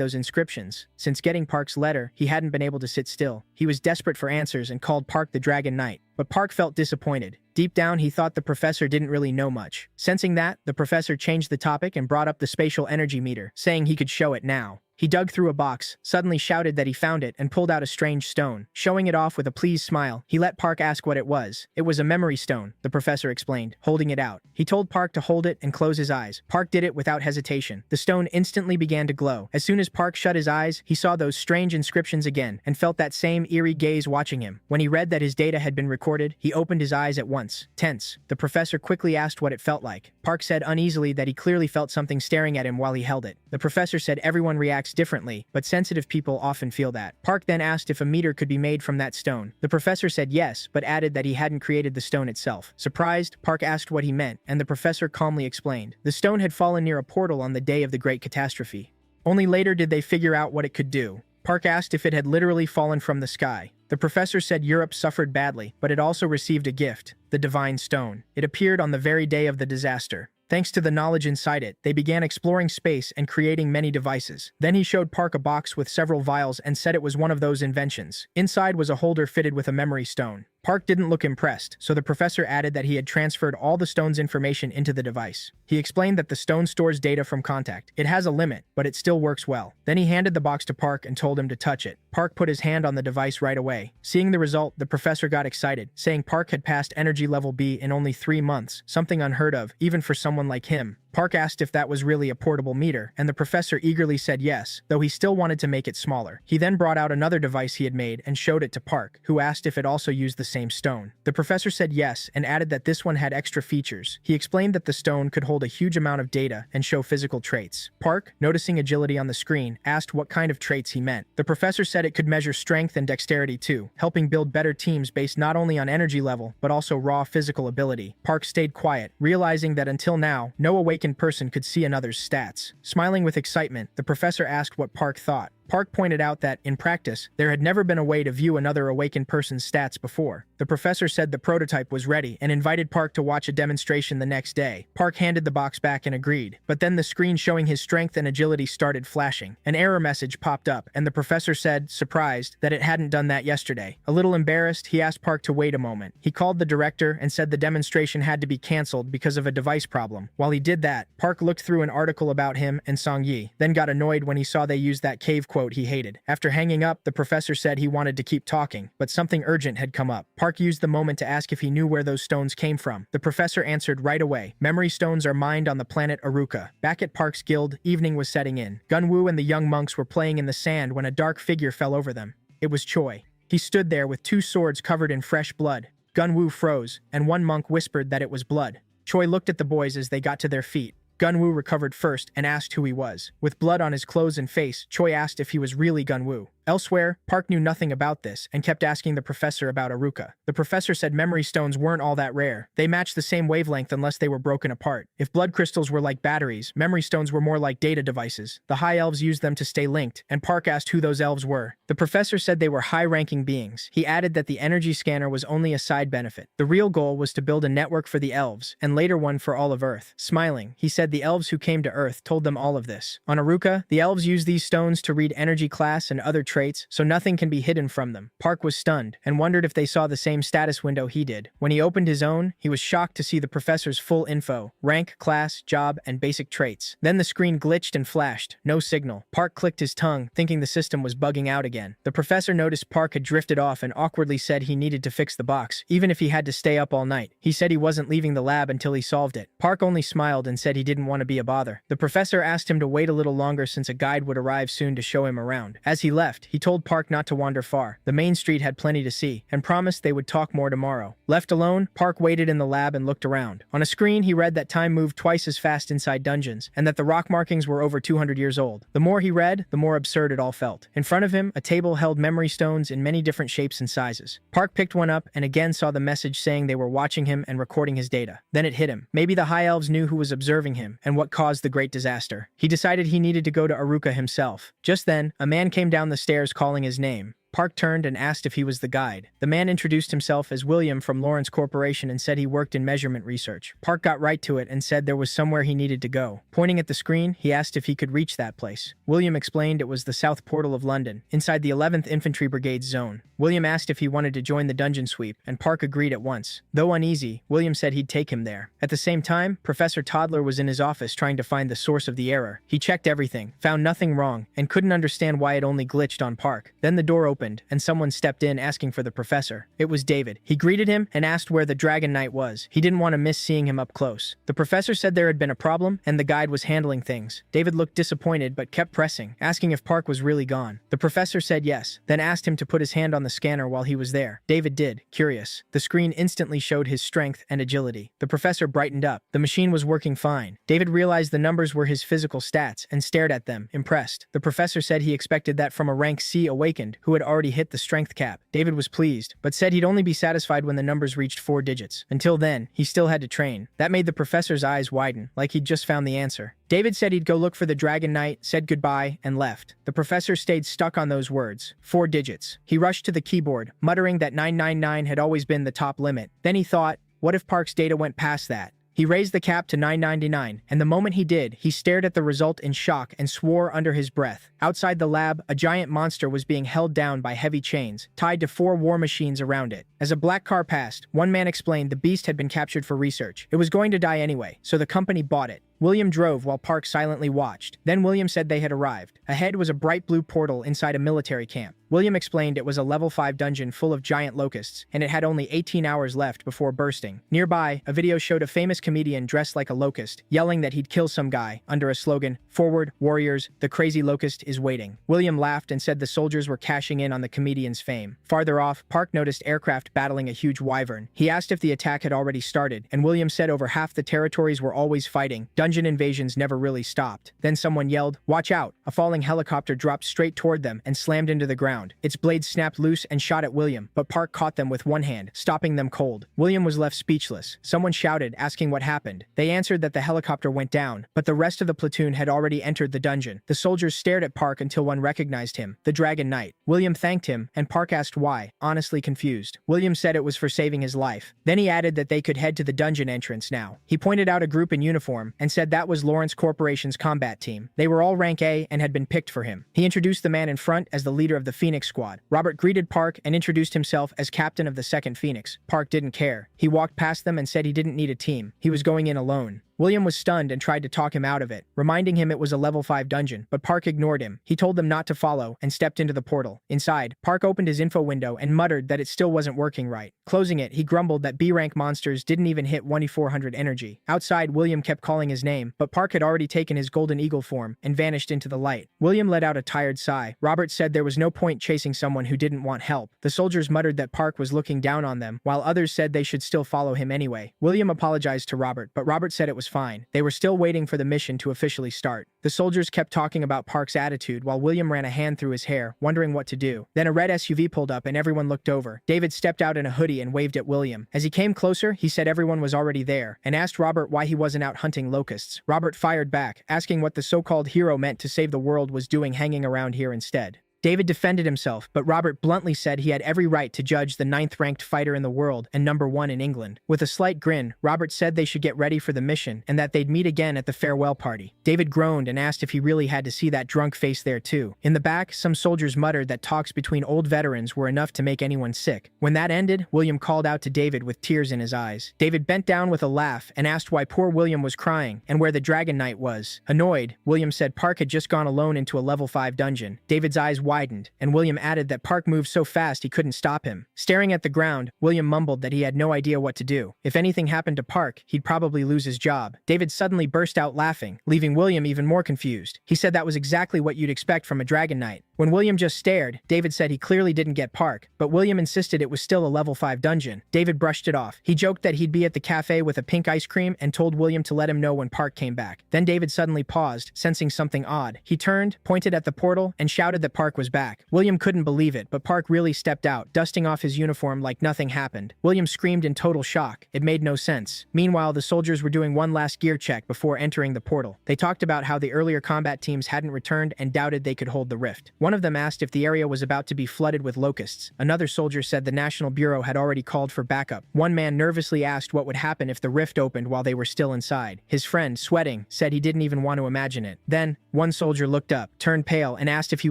those inscriptions. Since getting Park's letter, he hadn't been able to sit still. He was desperate for answers and called Park the Dragon Knight. But Park felt disappointed. Deep down, he thought the professor didn't really know much. Sensing that, the professor changed the topic and brought up the spatial energy meter, saying he could show it now. He dug through a box, suddenly shouted that he found it, and pulled out a strange stone. Showing it off with a pleased smile, he let Park ask what it was. It was a memory stone, the professor explained, holding it out. He told Park to hold it and close his eyes. Park did it without hesitation. The stone instantly began to glow. As soon as Park shut his eyes, he saw those strange inscriptions again, and felt that same eerie gaze watching him. When he read that his data had been recorded, he opened his eyes at once. Tense. The professor quickly asked what it felt like. Park said uneasily that he clearly felt something staring at him while he held it. The professor said everyone reacts differently, but sensitive people often feel that. Park then asked if a meter could be made from that stone. The professor said yes, but added that he hadn't created the stone itself. Surprised, Park asked what he meant, and the professor calmly explained. The stone had fallen near a portal on the day of the Great Catastrophe. Only later did they figure out what it could do. Park asked if it had literally fallen from the sky. The professor said Europe suffered badly, but it also received a gift, the Divine Stone. It appeared on the very day of the disaster. Thanks to the knowledge inside it, they began exploring space and creating many devices. Then he showed Park a box with several vials and said it was one of those inventions. Inside was a holder fitted with a memory stone. Park didn't look impressed, so the professor added that he had transferred all the stone's information into the device. He explained that the stone stores data from contact. It has a limit, but it still works well. Then he handed the box to Park and told him to touch it. Park put his hand on the device right away. Seeing the result, the professor got excited, saying Park had passed energy level B in only 3 months, something unheard of, even for someone like him. Park asked if that was really a portable meter, and the professor eagerly said yes, though he still wanted to make it smaller. He then brought out another device he had made and showed it to Park, who asked if it also used the same stone. The professor said yes and added that this one had extra features. He explained that the stone could hold a huge amount of data and show physical traits. Park, noticing agility on the screen, asked what kind of traits he meant. The professor said it could measure strength and dexterity too, helping build better teams based not only on energy level, but also raw physical ability. Park stayed quiet, realizing that until now, no awakened person could see another's stats. Smiling with excitement, the professor asked what Park thought. Park pointed out that, in practice, there had never been a way to view another awakened person's stats before. The professor said the prototype was ready and invited Park to watch a demonstration the next day. Park handed the box back and agreed, but then the screen showing his strength and agility started flashing. An error message popped up, and the professor said, surprised, that it hadn't done that yesterday. A little embarrassed, he asked Park to wait a moment. He called the director and said the demonstration had to be cancelled because of a device problem. While he did that, Park looked through an article about him and Song Yi, then got annoyed when he saw they used that cave quote he hated. After hanging up, the professor said he wanted to keep talking, but something urgent had come up. Park used the moment to ask if he knew where those stones came from. The professor answered right away. Memory stones are mined on the planet Aruka. Back at Park's guild, evening was setting in. Gunwoo and the young monks were playing in the sand when a dark figure fell over them. It was Choi. He stood there with two swords covered in fresh blood. Gunwoo froze, and one monk whispered that it was blood. Choi looked at the boys as they got to their feet. Gunwoo recovered first and asked who he was. With blood on his clothes and face, Choi asked if he was really Gunwoo. Elsewhere, Park knew nothing about this and kept asking the professor about Aruka. The professor said memory stones weren't all that rare. They matched the same wavelength unless they were broken apart. If blood crystals were like batteries, memory stones were more like data devices. The high elves used them to stay linked, and Park asked who those elves were. The professor said they were high-ranking beings. He added that the energy scanner was only a side benefit. The real goal was to build a network for the elves, and later one for all of Earth. Smiling, he said the elves who came to Earth told them all of this. On Aruka, the elves use these stones to read energy class and other traits, so nothing can be hidden from them. Park was stunned and wondered if they saw the same status window he did. When he opened his own, he was shocked to see the professor's full info: rank, class, job, and basic traits. Then the screen glitched and flashed. No signal. Park clicked his tongue, thinking the system was bugging out again. The professor noticed Park had drifted off and awkwardly said he needed to fix the box, even if he had to stay up all night. He said he wasn't leaving the lab until he solved it. Park only smiled and said he didn't want to be a bother. The professor asked him to wait a little longer since a guide would arrive soon to show him around. As he left, he told Park not to wander far. The main street had plenty to see, and promised they would talk more tomorrow. Left alone, Park waited in the lab and looked around. On a screen, he read that time moved twice as fast inside dungeons, and that the rock markings were over 200 years old. The more he read, the more absurd it all felt. In front of him, a table held memory stones in many different shapes and sizes. Park picked one up and again saw the message saying they were watching him and recording his data. Then it hit him. Maybe the High Elves knew who was observing him and what caused the great disaster. He decided he needed to go to Aruka himself. Just then, a man came down the stairs calling his name. Park turned and asked if he was the guide. The man introduced himself as William from Lawrence Corporation and said he worked in measurement research. Park got right to it and said there was somewhere he needed to go. Pointing at the screen, he asked if he could reach that place. William explained it was the South Portal of London, inside the 11th Infantry Brigade's zone. William asked if he wanted to join the dungeon sweep, and Park agreed at once. Though uneasy, William said he'd take him there. At the same time, Professor Toddler was in his office trying to find the source of the error. He checked everything, found nothing wrong, and couldn't understand why it only glitched on Park. Then the door opened, and someone stepped in asking for the professor. It was David. He greeted him and asked where the Dragon Knight was. He didn't want to miss seeing him up close. The professor said there had been a problem, and the guide was handling things. David looked disappointed but kept pressing, asking if Park was really gone. The professor said yes, then asked him to put his hand on the scanner while he was there. David did, curious. The screen instantly showed his strength and agility. The professor brightened up. The machine was working fine. David realized the numbers were his physical stats and stared at them, impressed. The professor said he expected that from a rank C awakened who had already hit the strength cap. David was pleased, but said he'd only be satisfied when the numbers reached 4 digits. Until then, he still had to train. That made the professor's eyes widen, like he'd just found the answer. David said he'd go look for the Dragon Knight, said goodbye, and left. The professor stayed stuck on those words. 4 digits. He rushed to the keyboard, muttering that 999 had always been the top limit. Then he thought, what if Park's data went past that? He raised the cap to 999, and the moment he did, he stared at the result in shock and swore under his breath. Outside the lab, a giant monster was being held down by heavy chains, tied to 4 war machines around it. As a black car passed, one man explained the beast had been captured for research. It was going to die anyway, so the company bought it. William drove while Park silently watched. Then William said they had arrived. Ahead was a bright blue portal inside a military camp. William explained it was a level 5 dungeon full of giant locusts, and it had only 18 hours left before bursting. Nearby, a video showed a famous comedian dressed like a locust, yelling that he'd kill some guy, under a slogan, "Forward, warriors, the crazy locust is waiting." William laughed and said the soldiers were cashing in on the comedian's fame. Farther off, Park noticed aircraft battling a huge wyvern. He asked if the attack had already started, and William said over half the territories were always fighting. Dungeon invasions never really stopped. Then someone yelled, "Watch out!" A falling helicopter dropped straight toward them and slammed into the ground. ground. Its blade snapped loose and shot at William, but Park caught them with one hand, stopping them cold. William was left speechless. Someone shouted, asking what happened. They answered that the helicopter went down, but the rest of the platoon had already entered the dungeon. The soldiers stared at Park until one recognized him, the Dragon Knight. William thanked him, and Park asked why, honestly confused. William said it was for saving his life. Then he added that they could head to the dungeon entrance now. He pointed out a group in uniform and said that was Lawrence Corporation's combat team. They were all rank A and had been picked for him. He introduced the man in front as the leader of the Phoenix Squad. Robert greeted Park and introduced himself as captain of the 2nd Phoenix. Park didn't care. He walked past them and said he didn't need a team. He was going in alone. William was stunned and tried to talk him out of it, reminding him it was a level 5 dungeon, but Park ignored him. He told them not to follow and stepped into the portal. Inside, Park opened his info window and muttered that it still wasn't working right. Closing it, he grumbled that B-rank monsters didn't even hit 2400 energy. Outside, William kept calling his name, but Park had already taken his golden eagle form and vanished into the light. William let out a tired sigh. Robert said there was no point chasing someone who didn't want help. The soldiers muttered that Park was looking down on them, while others said they should still follow him anyway. William apologized to Robert, but Robert said it was fine. They were still waiting for the mission to officially start. The soldiers kept talking about Park's attitude while William ran a hand through his hair, wondering what to do. Then a red SUV pulled up and everyone looked over. David stepped out in a hoodie and waved at William. As he came closer, he said everyone was already there and asked Robert why he wasn't out hunting locusts. Robert fired back, asking what the so-called hero meant to save the world was doing hanging around here instead. David defended himself, but Robert bluntly said he had every right to judge the 9th-ranked fighter in the world and #1 in England. With a slight grin, Robert said they should get ready for the mission and that they'd meet again at the farewell party. David groaned and asked if he really had to see that drunk face there too. In the back, some soldiers muttered that talks between old veterans were enough to make anyone sick. When that ended, William called out to David with tears in his eyes. David bent down with a laugh and asked why poor William was crying and where the Dragon Knight was. Annoyed, William said Park had just gone alone into a level 5 dungeon. David's eyes widened, and William added that Park moved so fast he couldn't stop him. Staring at the ground, William mumbled that he had no idea what to do. If anything happened to Park, he'd probably lose his job. David suddenly burst out laughing, leaving William even more confused. He said that was exactly what you'd expect from a Dragon Knight. When William just stared, David said he clearly didn't get Park, but William insisted it was still a level 5 dungeon. David brushed it off. He joked that he'd be at the cafe with a pink ice cream and told William to let him know when Park came back. Then David suddenly paused, sensing something odd. He turned, pointed at the portal, and shouted that Park was back. William couldn't believe it, but Park really stepped out, dusting off his uniform like nothing happened. William screamed in total shock. It made no sense. Meanwhile, the soldiers were doing one last gear check before entering the portal. They talked about how the earlier combat teams hadn't returned and doubted they could hold the rift. One of them asked if the area was about to be flooded with locusts. Another soldier said the National Bureau had already called for backup. One man nervously asked what would happen if the rift opened while they were still inside. His friend, sweating, said he didn't even want to imagine it. Then, one soldier looked up, turned pale, and asked if he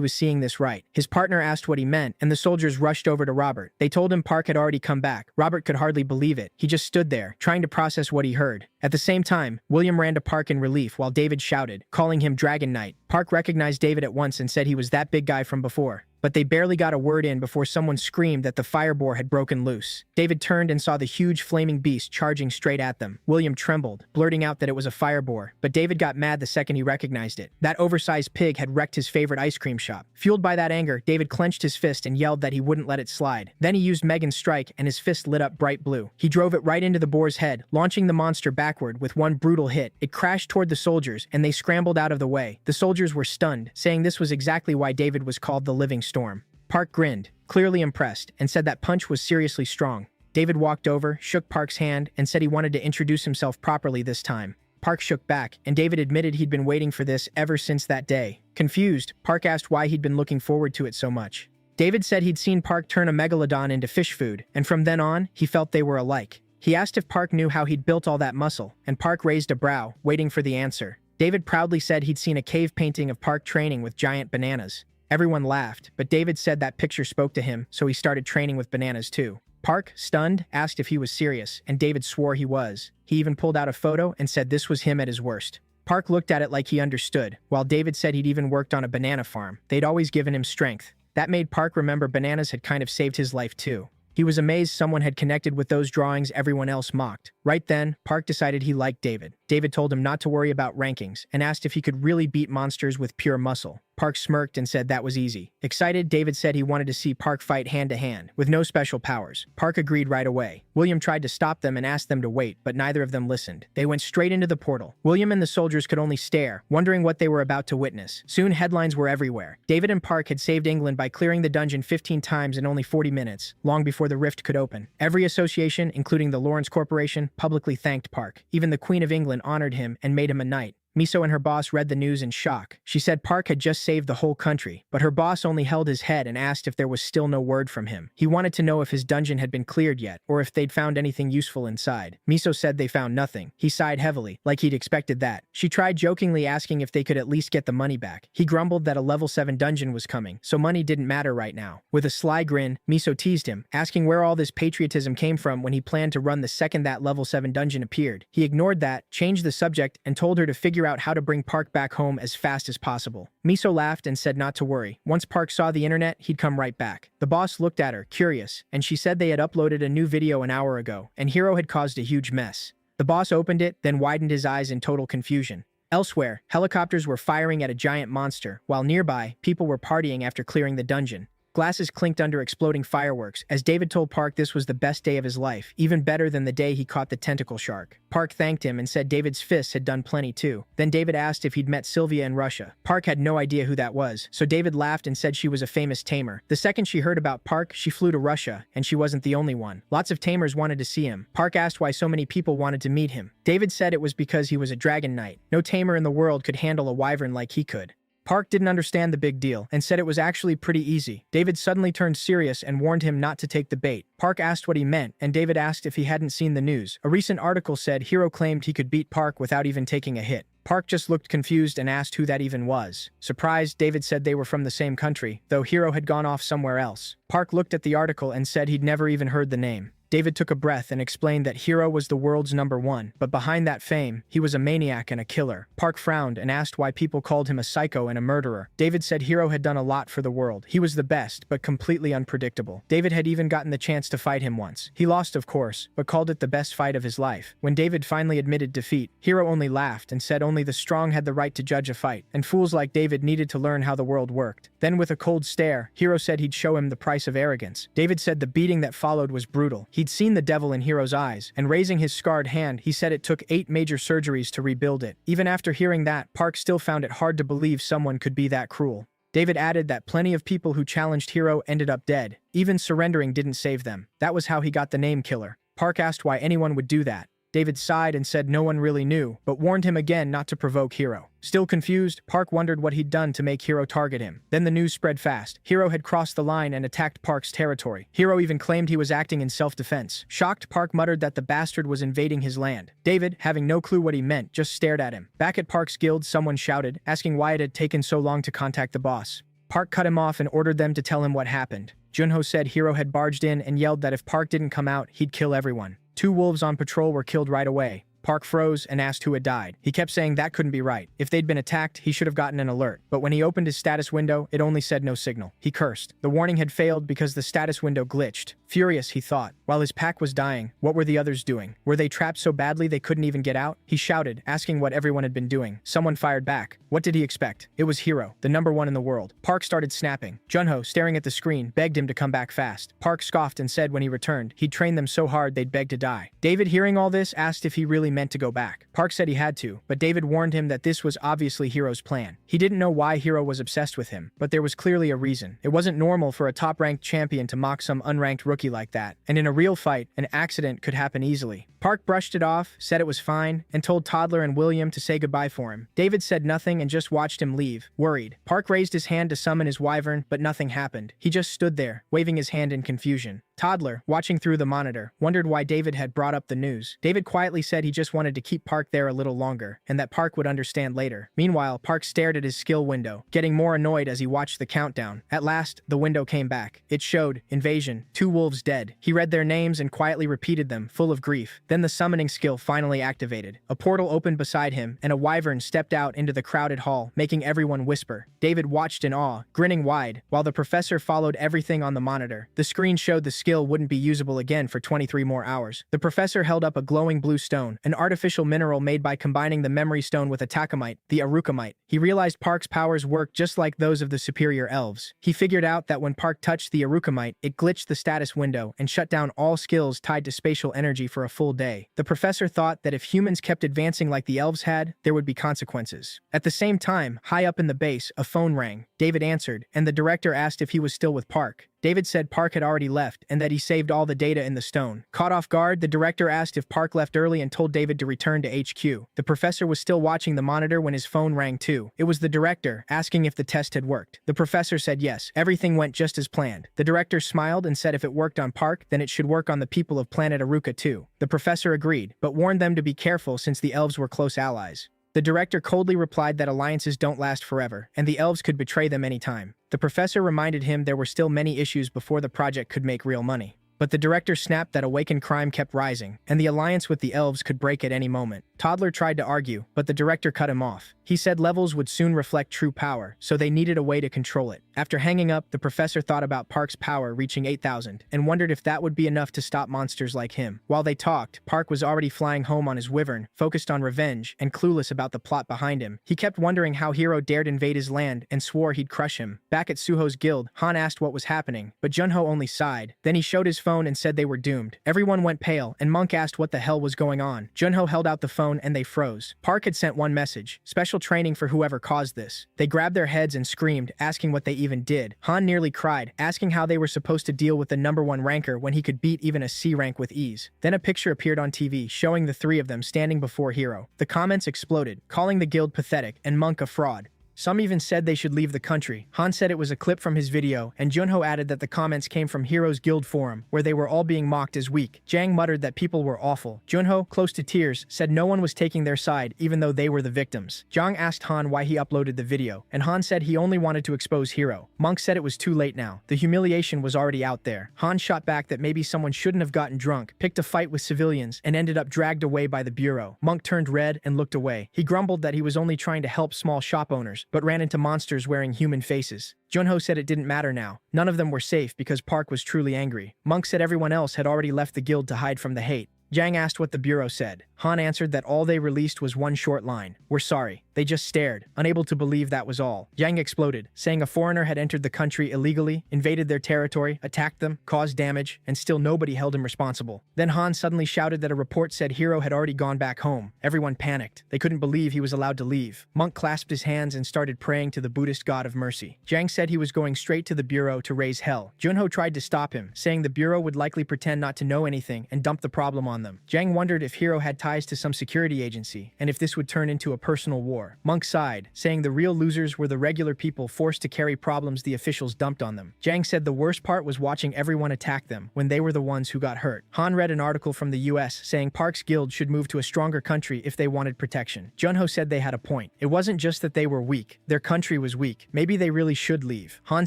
was seeing this right. His partner asked what he meant, and the soldiers rushed over to Robert. They told him Park had already come back. Robert could hardly believe it. He just stood there, trying to process what he heard. At the same time, William ran to Park in relief while David shouted, calling him Dragon Knight. Park recognized David at once and said he was that big guy from before. But they barely got a word in before someone screamed that the firebore had broken loose. David turned and saw the huge flaming beast charging straight at them. William trembled, blurting out that it was a firebore, but David got mad the second he recognized it. That oversized pig had wrecked his favorite ice cream shop. Fueled by that anger, David clenched his fist and yelled that he wouldn't let it slide. Then he used Megan's strike and his fist lit up bright blue. He drove it right into the boar's head, launching the monster backward with one brutal hit. It crashed toward the soldiers and they scrambled out of the way. The soldiers were stunned, saying this was exactly why David was called the Living Storm. Park grinned, clearly impressed, and said that punch was seriously strong. David walked over, shook Park's hand, and said he wanted to introduce himself properly this time. Park shook back, and David admitted he'd been waiting for this ever since that day. Confused, Park asked why he'd been looking forward to it so much. David said he'd seen Park turn a megalodon into fish food, and from then on, he felt they were alike. He asked if Park knew how he'd built all that muscle, and Park raised a brow, waiting for the answer. David proudly said he'd seen a cave painting of Park training with giant bananas. Everyone laughed, but David said that picture spoke to him, so he started training with bananas too. Park, stunned, asked if he was serious, and David swore he was. He even pulled out a photo and said this was him at his worst. Park looked at it like he understood, while David said he'd even worked on a banana farm. They'd always given him strength. That made Park remember bananas had kind of saved his life too. He was amazed someone had connected with those drawings everyone else mocked. Right then, Park decided he liked David. David told him not to worry about rankings and asked if he could really beat monsters with pure muscle. Park smirked and said that was easy. Excited, David said he wanted to see Park fight hand-to-hand, with no special powers. Park agreed right away. William tried to stop them and asked them to wait, but neither of them listened. They went straight into the portal. William and the soldiers could only stare, wondering what they were about to witness. Soon, headlines were everywhere. David and Park had saved England by clearing the dungeon 15 times in only 40 minutes, long before the rift could open. Every association, including the Lawrence Corporation, publicly thanked Park. Even the Queen of England honored him and made him a knight. Miso and her boss read the news in shock. She said Park had just saved the whole country, but her boss only held his head and asked if there was still no word from him. He wanted to know if his dungeon had been cleared yet, or if they'd found anything useful inside. Miso said they found nothing. He sighed heavily, like he'd expected that. She tried jokingly asking if they could at least get the money back. He grumbled that a level 7 dungeon was coming, so money didn't matter right now. With a sly grin, Miso teased him, asking where all this patriotism came from when he planned to run the second that level 7 dungeon appeared. He ignored that, changed the subject, and told her to figure out how to bring Park back home as fast as possible. Miso laughed and said not to worry. Once Park saw the internet, he'd come right back. The boss looked at her, curious, and she said they had uploaded a new video an hour ago, and Hero had caused a huge mess. The boss opened it, then widened his eyes in total confusion. Elsewhere, helicopters were firing at a giant monster, while nearby, people were partying after clearing the dungeon. Glasses clinked under exploding fireworks, as David told Park this was the best day of his life, even better than the day he caught the tentacle shark. Park thanked him and said David's fists had done plenty too. Then David asked if he'd met Sylvia in Russia. Park had no idea who that was, so David laughed and said she was a famous tamer. The second she heard about Park, she flew to Russia, and she wasn't the only one. Lots of tamers wanted to see him. Park asked why so many people wanted to meet him. David said it was because he was a dragon knight. No tamer in the world could handle a wyvern like he could. Park didn't understand the big deal and said it was actually pretty easy. David suddenly turned serious and warned him not to take the bait. Park asked what he meant, and David asked if he hadn't seen the news. A recent article said Hero claimed he could beat Park without even taking a hit. Park just looked confused and asked who that even was. Surprised, David said they were from the same country, though Hero had gone off somewhere else. Park looked at the article and said he'd never even heard the name. David took a breath and explained that Hero was the world's #1, but behind that fame, he was a maniac and a killer. Park frowned and asked why people called him a psycho and a murderer. David said Hero had done a lot for the world. He was the best, but completely unpredictable. David had even gotten the chance to fight him once. He lost, of course, but called it the best fight of his life. When David finally admitted defeat, Hero only laughed and said only the strong had the right to judge a fight, and fools like David needed to learn how the world worked. Then with a cold stare, Hero said he'd show him the price of arrogance. David said the beating that followed was brutal. He'd seen the devil in Hero's eyes, and raising his scarred hand, he said it took 8 major surgeries to rebuild it. Even after hearing that, Park still found it hard to believe someone could be that cruel. David added that plenty of people who challenged Hero ended up dead. Even surrendering didn't save them. That was how he got the name Killer. Park asked why anyone would do that. David sighed and said no one really knew, but warned him again not to provoke Hero. Still confused, Park wondered what he'd done to make Hero target him. Then the news spread fast. Hero had crossed the line and attacked Park's territory. Hero even claimed he was acting in self-defense. Shocked, Park muttered that the bastard was invading his land. David, having no clue what he meant, just stared at him. Back at Park's guild, someone shouted, asking why it had taken so long to contact the boss. Park cut him off and ordered them to tell him what happened. Junho said Hero had barged in and yelled that if Park didn't come out, he'd kill everyone. 2 wolves on patrol were killed right away. Park froze and asked who had died. He kept saying that couldn't be right. If they'd been attacked, he should have gotten an alert. But when he opened his status window, it only said no signal. He cursed. The warning had failed because the status window glitched. Furious, he thought. While his pack was dying, what were the others doing? Were they trapped so badly they couldn't even get out? He shouted, asking what everyone had been doing. Someone fired back. What did he expect? It was Hero, the #1 in the world. Park started snapping. Junho, staring at the screen, begged him to come back fast. Park scoffed and said when he returned, he'd trained them so hard they'd beg to die. David, hearing all this, asked if he really meant to go back. Park said he had to, but David warned him that this was obviously Hero's plan. He didn't know why Hero was obsessed with him, but there was clearly a reason. It wasn't normal for a top-ranked champion to mock some unranked rookie like that, and in a real fight, an accident could happen easily. Park brushed it off, said it was fine, and told Toddler and William to say goodbye for him. David said nothing and just watched him leave, worried. Park raised his hand to summon his wyvern, but nothing happened. He just stood there, waving his hand in confusion. Toddler, watching through the monitor, wondered why David had brought up the news. David quietly said he just wanted to keep Park there a little longer, and that Park would understand later. Meanwhile, Park stared at his skill window, getting more annoyed as he watched the countdown. At last, the window came back. It showed, invasion, 2 wolves dead. He read their names and quietly repeated them, full of grief. Then the summoning skill finally activated. A portal opened beside him, and a wyvern stepped out into the crowded hall, making everyone whisper. David watched in awe, grinning wide, while the professor followed everything on the monitor. The screen showed the skill skill wouldn't be usable again for 23 more hours. The professor held up a glowing blue stone, an artificial mineral made by combining the memory stone with a takamite, the arukamite. He realized Park's powers worked just like those of the superior elves. He figured out that when Park touched the arukamite, it glitched the status window and shut down all skills tied to spatial energy for a full day. The professor thought that if humans kept advancing like the elves had, there would be consequences. At the same time, high up in the base, a phone rang. David answered, and the director asked if he was still with Park. David said Park had already left and that he saved all the data in the stone. Caught off guard, the director asked if Park left early and told David to return to HQ. The professor was still watching the monitor when his phone rang too. It was the director, asking if the test had worked. The professor said yes, everything went just as planned. The director smiled and said if it worked on Park, then it should work on the people of planet Aruka too. The professor agreed, but warned them to be careful since the elves were close allies. The director coldly replied that alliances don't last forever, and the elves could betray them anytime. The professor reminded him there were still many issues before the project could make real money. But the director snapped that awakened crime kept rising, and the alliance with the elves could break at any moment. Toddler tried to argue, but the director cut him off. He said levels would soon reflect true power, so they needed a way to control it. After hanging up, the professor thought about Park's power reaching 8,000, and wondered if that would be enough to stop monsters like him. While they talked, Park was already flying home on his wyvern, focused on revenge, and clueless about the plot behind him. He kept wondering how Hiro dared invade his land, and swore he'd crush him. Back at Suho's guild, Han asked what was happening, but Junho only sighed. Then he showed his phone and said they were doomed. Everyone went pale, and Monk asked what the hell was going on. Junho held out the phone and they froze. Park had sent one message: special training for whoever caused this. They grabbed their heads and screamed, asking what they even did. Han nearly cried, asking how they were supposed to deal with the #1 ranker when he could beat even a C rank with ease. Then a picture appeared on TV showing the three of them standing before Hiro. The comments exploded, calling the guild pathetic and Monk a fraud. Some even said they should leave the country. Han said it was a clip from his video, and Junho added that the comments came from Hiro's guild forum, where they were all being mocked as weak. Jang muttered that people were awful. Junho, close to tears, said no one was taking their side, even though they were the victims. Jang asked Han why he uploaded the video, and Han said he only wanted to expose Hiro. Monk said it was too late now. The humiliation was already out there. Han shot back that maybe someone shouldn't have gotten drunk, picked a fight with civilians, and ended up dragged away by the bureau. Monk turned red and looked away. He grumbled that he was only trying to help small shop owners, but ran into monsters wearing human faces. Junho said it didn't matter now. None of them were safe because Park was truly angry. Monk said everyone else had already left the guild to hide from the hate. Jang asked what the bureau said. Han answered that all they released was one short line: "We're sorry." They just stared, unable to believe that was all. Jang exploded, saying a foreigner had entered the country illegally, invaded their territory, attacked them, caused damage, and still nobody held him responsible. Then Han suddenly shouted that a report said Hiro had already gone back home. Everyone panicked. They couldn't believe he was allowed to leave. Monk clasped his hands and started praying to the Buddhist god of mercy. Jang said he was going straight to the bureau to raise hell. Junho tried to stop him, saying the bureau would likely pretend not to know anything and dump the problem on them. Jang wondered if Hiro had ties to some security agency, and if this would turn into a personal war. Monk sighed, saying the real losers were the regular people forced to carry problems the officials dumped on them. Jang said the worst part was watching everyone attack them when they were the ones who got hurt. Han read an article from the US saying Park's guild should move to a stronger country if they wanted protection. Junho said they had a point. It wasn't just that they were weak. Their country was weak. Maybe they really should leave. Han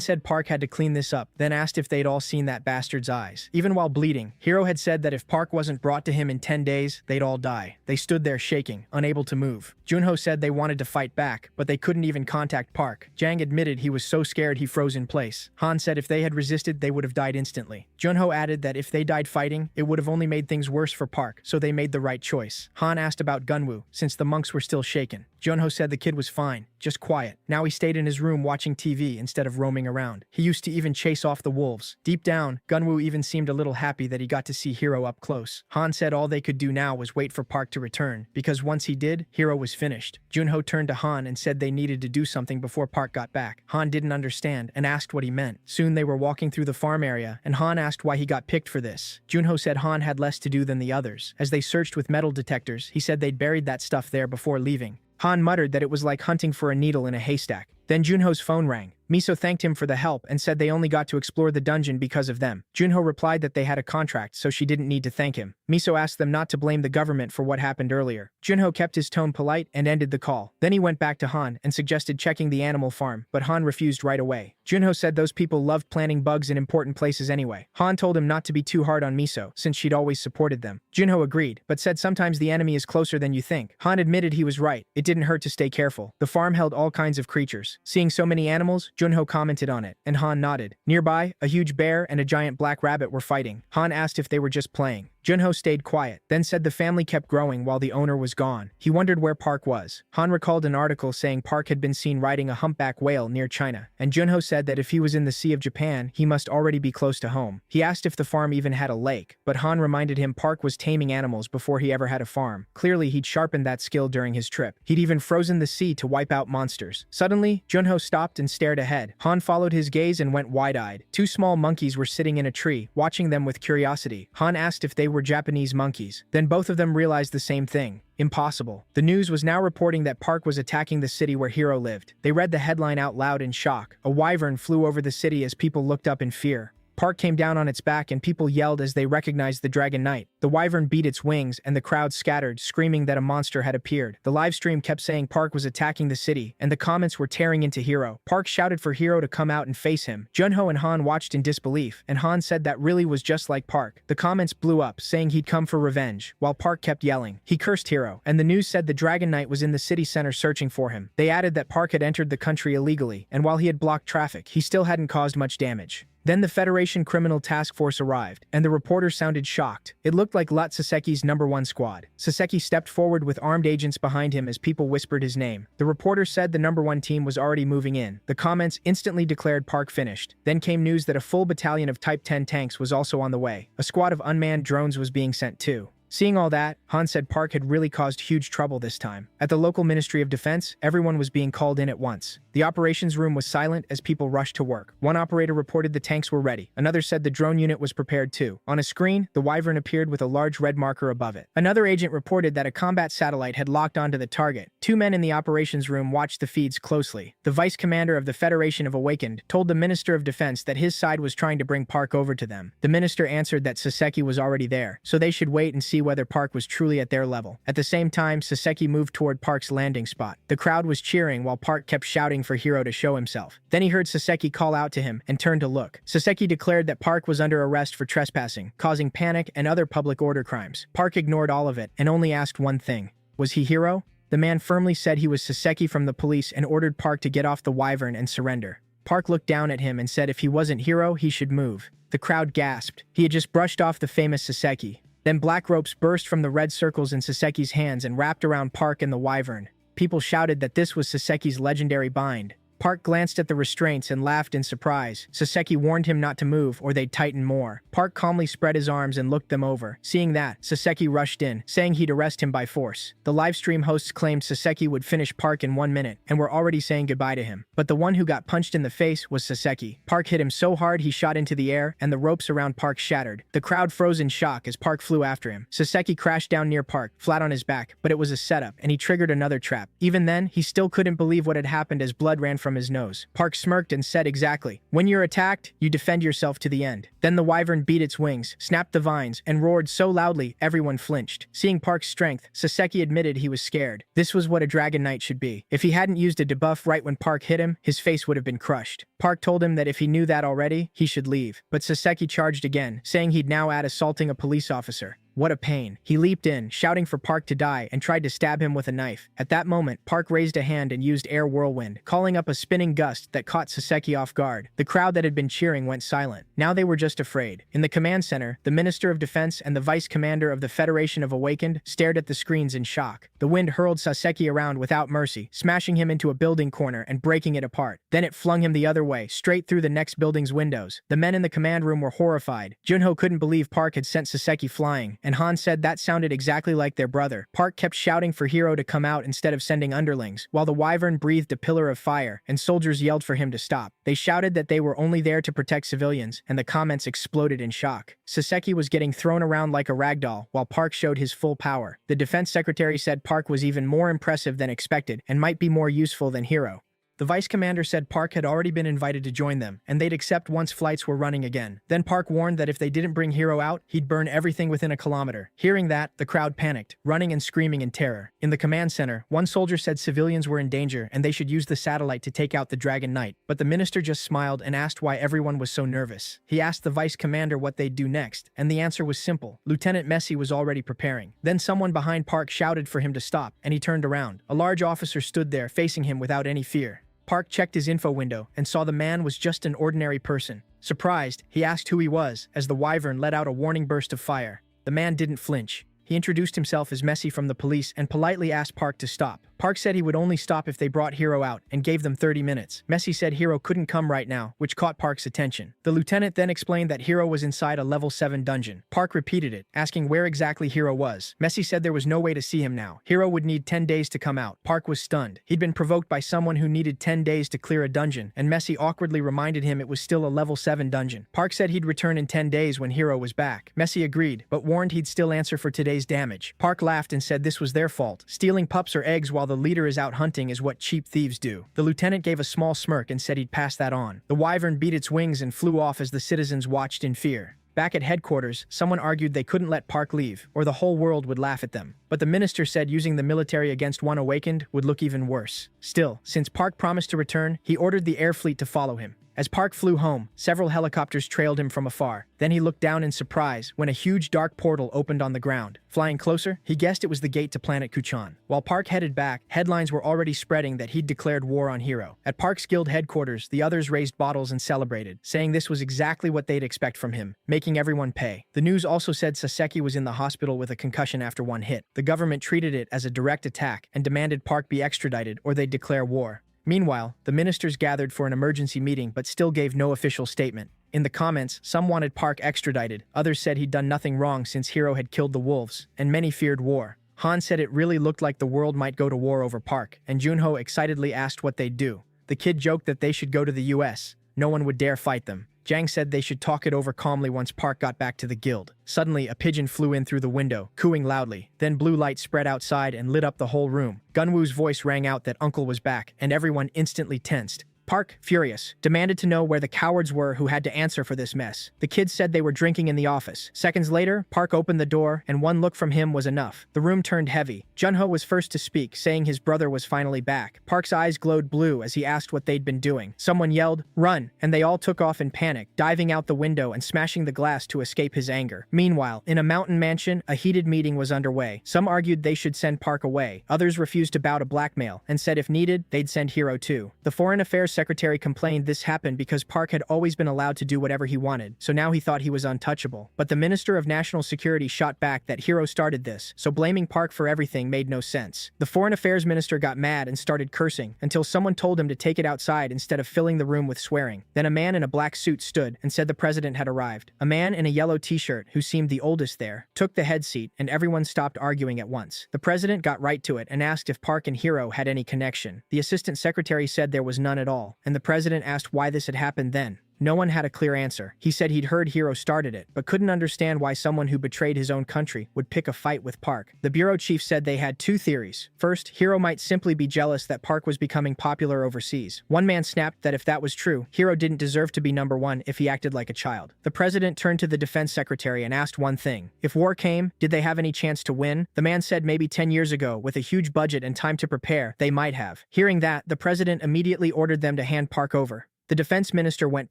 said Park had to clean this up, then asked if they'd all seen that bastard's eyes. Even while bleeding, Hiro had said that if Park wasn't brought to him in 10 days, they'd all die. They stood there shaking, unable to move. Junho said they wanted to fight back, but they couldn't even contact Park. Jang admitted he was so scared he froze in place. Han said if they had resisted, they would have died instantly. Junho added that if they died fighting, it would have only made things worse for Park, so they made the right choice. Han asked about Gunwoo, since the monks were still shaken. Junho said the kid was fine, just quiet. Now he stayed in his room watching TV instead of roaming around. He used to even chase off the wolves. Deep down, Gunwoo even seemed a little happy that he got to see Hiro up close. Han said all they could do now was wait for Park to return, because once he did, Hiro was finished. Junho turned to Han and said they needed to do something before Park got back. Han didn't understand and asked what he meant. Soon they were walking through the farm area, and Han asked why he got picked for this. Junho said Han had less to do than the others. As they searched with metal detectors, he said they'd buried that stuff there before leaving. Han muttered that it was like hunting for a needle in a haystack. Then Junho's phone rang. Miso thanked him for the help and said they only got to explore the dungeon because of them. Junho replied that they had a contract, so she didn't need to thank him. Miso asked them not to blame the government for what happened earlier. Junho kept his tone polite and ended the call. Then he went back to Han and suggested checking the animal farm, but Han refused right away. Junho said those people loved planting bugs in important places anyway. Han told him not to be too hard on Miso, since she'd always supported them. Junho agreed, but said sometimes the enemy is closer than you think. Han admitted he was right. It didn't hurt to stay careful. The farm held all kinds of creatures. Seeing so many animals, Junho commented on it, and Han nodded. Nearby, a huge bear and a giant black rabbit were fighting. Han asked if they were just playing. Junho stayed quiet, then said the family kept growing while the owner was gone. He wondered where Park was. Han recalled an article saying Park had been seen riding a humpback whale near China, and Junho said that if he was in the Sea of Japan, he must already be close to home. He asked if the farm even had a lake, but Han reminded him Park was taming animals before he ever had a farm. Clearly, he'd sharpened that skill during his trip. He'd even frozen the sea to wipe out monsters. Suddenly, Junho stopped and stared ahead. Han followed his gaze and went wide-eyed. Two small monkeys were sitting in a tree, watching them with curiosity. Han asked if they were Japanese monkeys. Then both of them realized the same thing. Impossible. The news was now reporting that Park was attacking the city where Hero lived. They read the headline out loud in shock. A wyvern flew over the city as people looked up in fear. Park came down on its back and people yelled as they recognized the Dragon Knight. The wyvern beat its wings and the crowd scattered, screaming that a monster had appeared. The live stream kept saying Park was attacking the city, and the comments were tearing into Hero. Park shouted for Hero to come out and face him. Junho and Han watched in disbelief, and Han said that really was just like Park. The comments blew up, saying he'd come for revenge, while Park kept yelling. He cursed Hero, and the news said the Dragon Knight was in the city center searching for him. They added that Park had entered the country illegally, and while he had blocked traffic, he still hadn't caused much damage. Then the Federation Criminal Task Force arrived, and the reporter sounded shocked. It looked like Lut Saseki's #1 squad. Saseki stepped forward with armed agents behind him as people whispered his name. The reporter said the #1 team was already moving in. The comments instantly declared Park finished. Then came news that a full battalion of Type 10 tanks was also on the way. A squad of unmanned drones was being sent too. Seeing all that, Han said Park had really caused huge trouble this time. At the local Ministry of Defense, everyone was being called in at once. The operations room was silent as people rushed to work. One operator reported the tanks were ready. Another said the drone unit was prepared too. On a screen, the wyvern appeared with a large red marker above it. Another agent reported that a combat satellite had locked onto the target. Two men in the operations room watched the feeds closely. The vice commander of the Federation of Awakened told the Minister of Defense that his side was trying to bring Park over to them. The minister answered that Saseki was already there, so they should wait and see whether Park was truly at their level. At the same time, Saseki moved toward Park's landing spot. The crowd was cheering while Park kept shouting for Hero to show himself. Then he heard Saseki call out to him and turned to look. Saseki declared that Park was under arrest for trespassing, causing panic and other public order crimes. Park ignored all of it and only asked one thing. Was he Hero? The man firmly said he was Saseki from the police and ordered Park to get off the wyvern and surrender. Park looked down at him and said if he wasn't Hero, he should move. The crowd gasped. He had just brushed off the famous Saseki. Then black ropes burst from the red circles in Saseki's hands and wrapped around Park and the wyvern. People shouted that this was Saseki's legendary bind. Park glanced at the restraints and laughed in surprise. Saseki warned him not to move or they'd tighten more. Park calmly spread his arms and looked them over. Seeing that, Saseki rushed in, saying he'd arrest him by force. The livestream hosts claimed Saseki would finish Park in 1 minute and were already saying goodbye to him. But the one who got punched in the face was Saseki. Park hit him so hard he shot into the air and the ropes around Park shattered. The crowd froze in shock as Park flew after him. Saseki crashed down near Park, flat on his back, but it was a setup and he triggered another trap. Even then, he still couldn't believe what had happened as blood ran from his nose. Park smirked and said exactly, "When you're attacked, you defend yourself to the end." Then the wyvern beat its wings, snapped the vines, and roared so loudly everyone flinched. Seeing Park's strength, Saseki admitted he was scared. This was what a Dragon Knight should be. If he hadn't used a debuff right when Park hit him, his face would have been crushed. Park told him that if he knew that already, he should leave. But Saseki charged again, saying he'd now add assaulting a police officer. What a pain. He leaped in, shouting for Park to die, and tried to stab him with a knife. At that moment, Park raised a hand and used air whirlwind, calling up a spinning gust that caught Saseki off guard. The crowd that had been cheering went silent. Now they were just afraid. In the command center, the Minister of Defense and the Vice Commander of the Federation of Awakened stared at the screens in shock. The wind hurled Saseki around without mercy, smashing him into a building corner and breaking it apart. Then it flung him the other way, straight through the next building's windows. The men in the command room were horrified. Junho couldn't believe Park had sent Saseki flying, and Han said that sounded exactly like their brother. Park kept shouting for Hero to come out instead of sending underlings, while the wyvern breathed a pillar of fire, and soldiers yelled for him to stop. They shouted that they were only there to protect civilians, and the comments exploded in shock. Saseki was getting thrown around like a ragdoll, while Park showed his full power. The defense secretary said Park was even more impressive than expected, and might be more useful than Hero. The vice commander said Park had already been invited to join them, and they'd accept once flights were running again. Then Park warned that if they didn't bring Hero out, he'd burn everything within a kilometer. Hearing that, the crowd panicked, running and screaming in terror. In the command center, one soldier said civilians were in danger and they should use the satellite to take out the Dragon Knight, but the minister just smiled and asked why everyone was so nervous. He asked the vice commander what they'd do next, and the answer was simple. Lieutenant Messi was already preparing. Then someone behind Park shouted for him to stop, and he turned around. A large officer stood there, facing him without any fear. Park checked his info window and saw the man was just an ordinary person. Surprised, he asked who he was, as the wyvern let out a warning burst of fire. The man didn't flinch. He introduced himself as Messi from the police and politely asked Park to stop. Park said he would only stop if they brought Hero out and gave them 30 minutes. Messi said Hero couldn't come right now, which caught Park's attention. The lieutenant then explained that Hero was inside a level 7 dungeon. Park repeated it, asking where exactly Hero was. Messi said there was no way to see him now. Hero would need 10 days to come out. Park was stunned. He'd been provoked by someone who needed 10 days to clear a dungeon, and Messi awkwardly reminded him it was still a level 7 dungeon. Park said he'd return in 10 days when Hero was back. Messi agreed, but warned he'd still answer for today's damage. Park laughed and said this was their fault. Stealing pups or eggs while the leader is out hunting is what cheap thieves do. The lieutenant gave a small smirk and said he'd pass that on. The wyvern beat its wings and flew off as the citizens watched in fear. Back at headquarters, someone argued they couldn't let Park leave, or the whole world would laugh at them. But the minister said using the military against one awakened would look even worse. Still, since Park promised to return, he ordered the air fleet to follow him. As Park flew home, several helicopters trailed him from afar. Then he looked down in surprise when a huge dark portal opened on the ground. Flying closer, he guessed it was the gate to planet Kuchan. While Park headed back, headlines were already spreading that he'd declared war on Hero. At Park's guild headquarters, the others raised bottles and celebrated, saying this was exactly what they'd expect from him, making everyone pay. The news also said Saseki was in the hospital with a concussion after one hit. The government treated it as a direct attack and demanded Park be extradited or they'd declare war. Meanwhile, the ministers gathered for an emergency meeting but still gave no official statement. In the comments, some wanted Park extradited, others said he'd done nothing wrong since Hero had killed the wolves, and many feared war. Han said it really looked like the world might go to war over Park, and Junho excitedly asked what they'd do. The kid joked that they should go to the US. No one would dare fight them. Jang said they should talk it over calmly once Park got back to the guild. Suddenly, a pigeon flew in through the window, cooing loudly. Then blue light spread outside and lit up the whole room. Gunwoo's voice rang out that Uncle was back, and everyone instantly tensed. Park, furious, demanded to know where the cowards were who had to answer for this mess. The kids said they were drinking in the office. Seconds later, Park opened the door, and one look from him was enough. The room turned heavy. Junho was first to speak, saying his brother was finally back. Park's eyes glowed blue as he asked what they'd been doing. Someone yelled, "Run!" and they all took off in panic, diving out the window and smashing the glass to escape his anger. Meanwhile, in a mountain mansion, a heated meeting was underway. Some argued they should send Park away. Others refused to bow to blackmail, and said if needed, they'd send Hero too. The Foreign Affairs Secretary complained this happened because Park had always been allowed to do whatever he wanted, so now he thought he was untouchable. But the Minister of National Security shot back that Hero started this, so blaming Park for everything made no sense. The Foreign Affairs Minister got mad and started cursing, until someone told him to take it outside instead of filling the room with swearing. Then a man in a black suit stood and said the president had arrived. A man in a yellow t-shirt, who seemed the oldest there, took the head seat, and everyone stopped arguing at once. The president got right to it and asked if Park and Hero had any connection. The assistant secretary said there was none at all, and the president asked why this had happened then. No one had a clear answer. He said he'd heard Hero started it, but couldn't understand why someone who betrayed his own country would pick a fight with Park. The bureau chief said they had two theories. First, Hero might simply be jealous that Park was becoming popular overseas. One man snapped that if that was true, Hero didn't deserve to be number one if he acted like a child. The president turned to the defense secretary and asked one thing. If war came, did they have any chance to win? The man said maybe 10 years ago, with a huge budget and time to prepare, they might have. Hearing that, the president immediately ordered them to hand Park over. The defense minister went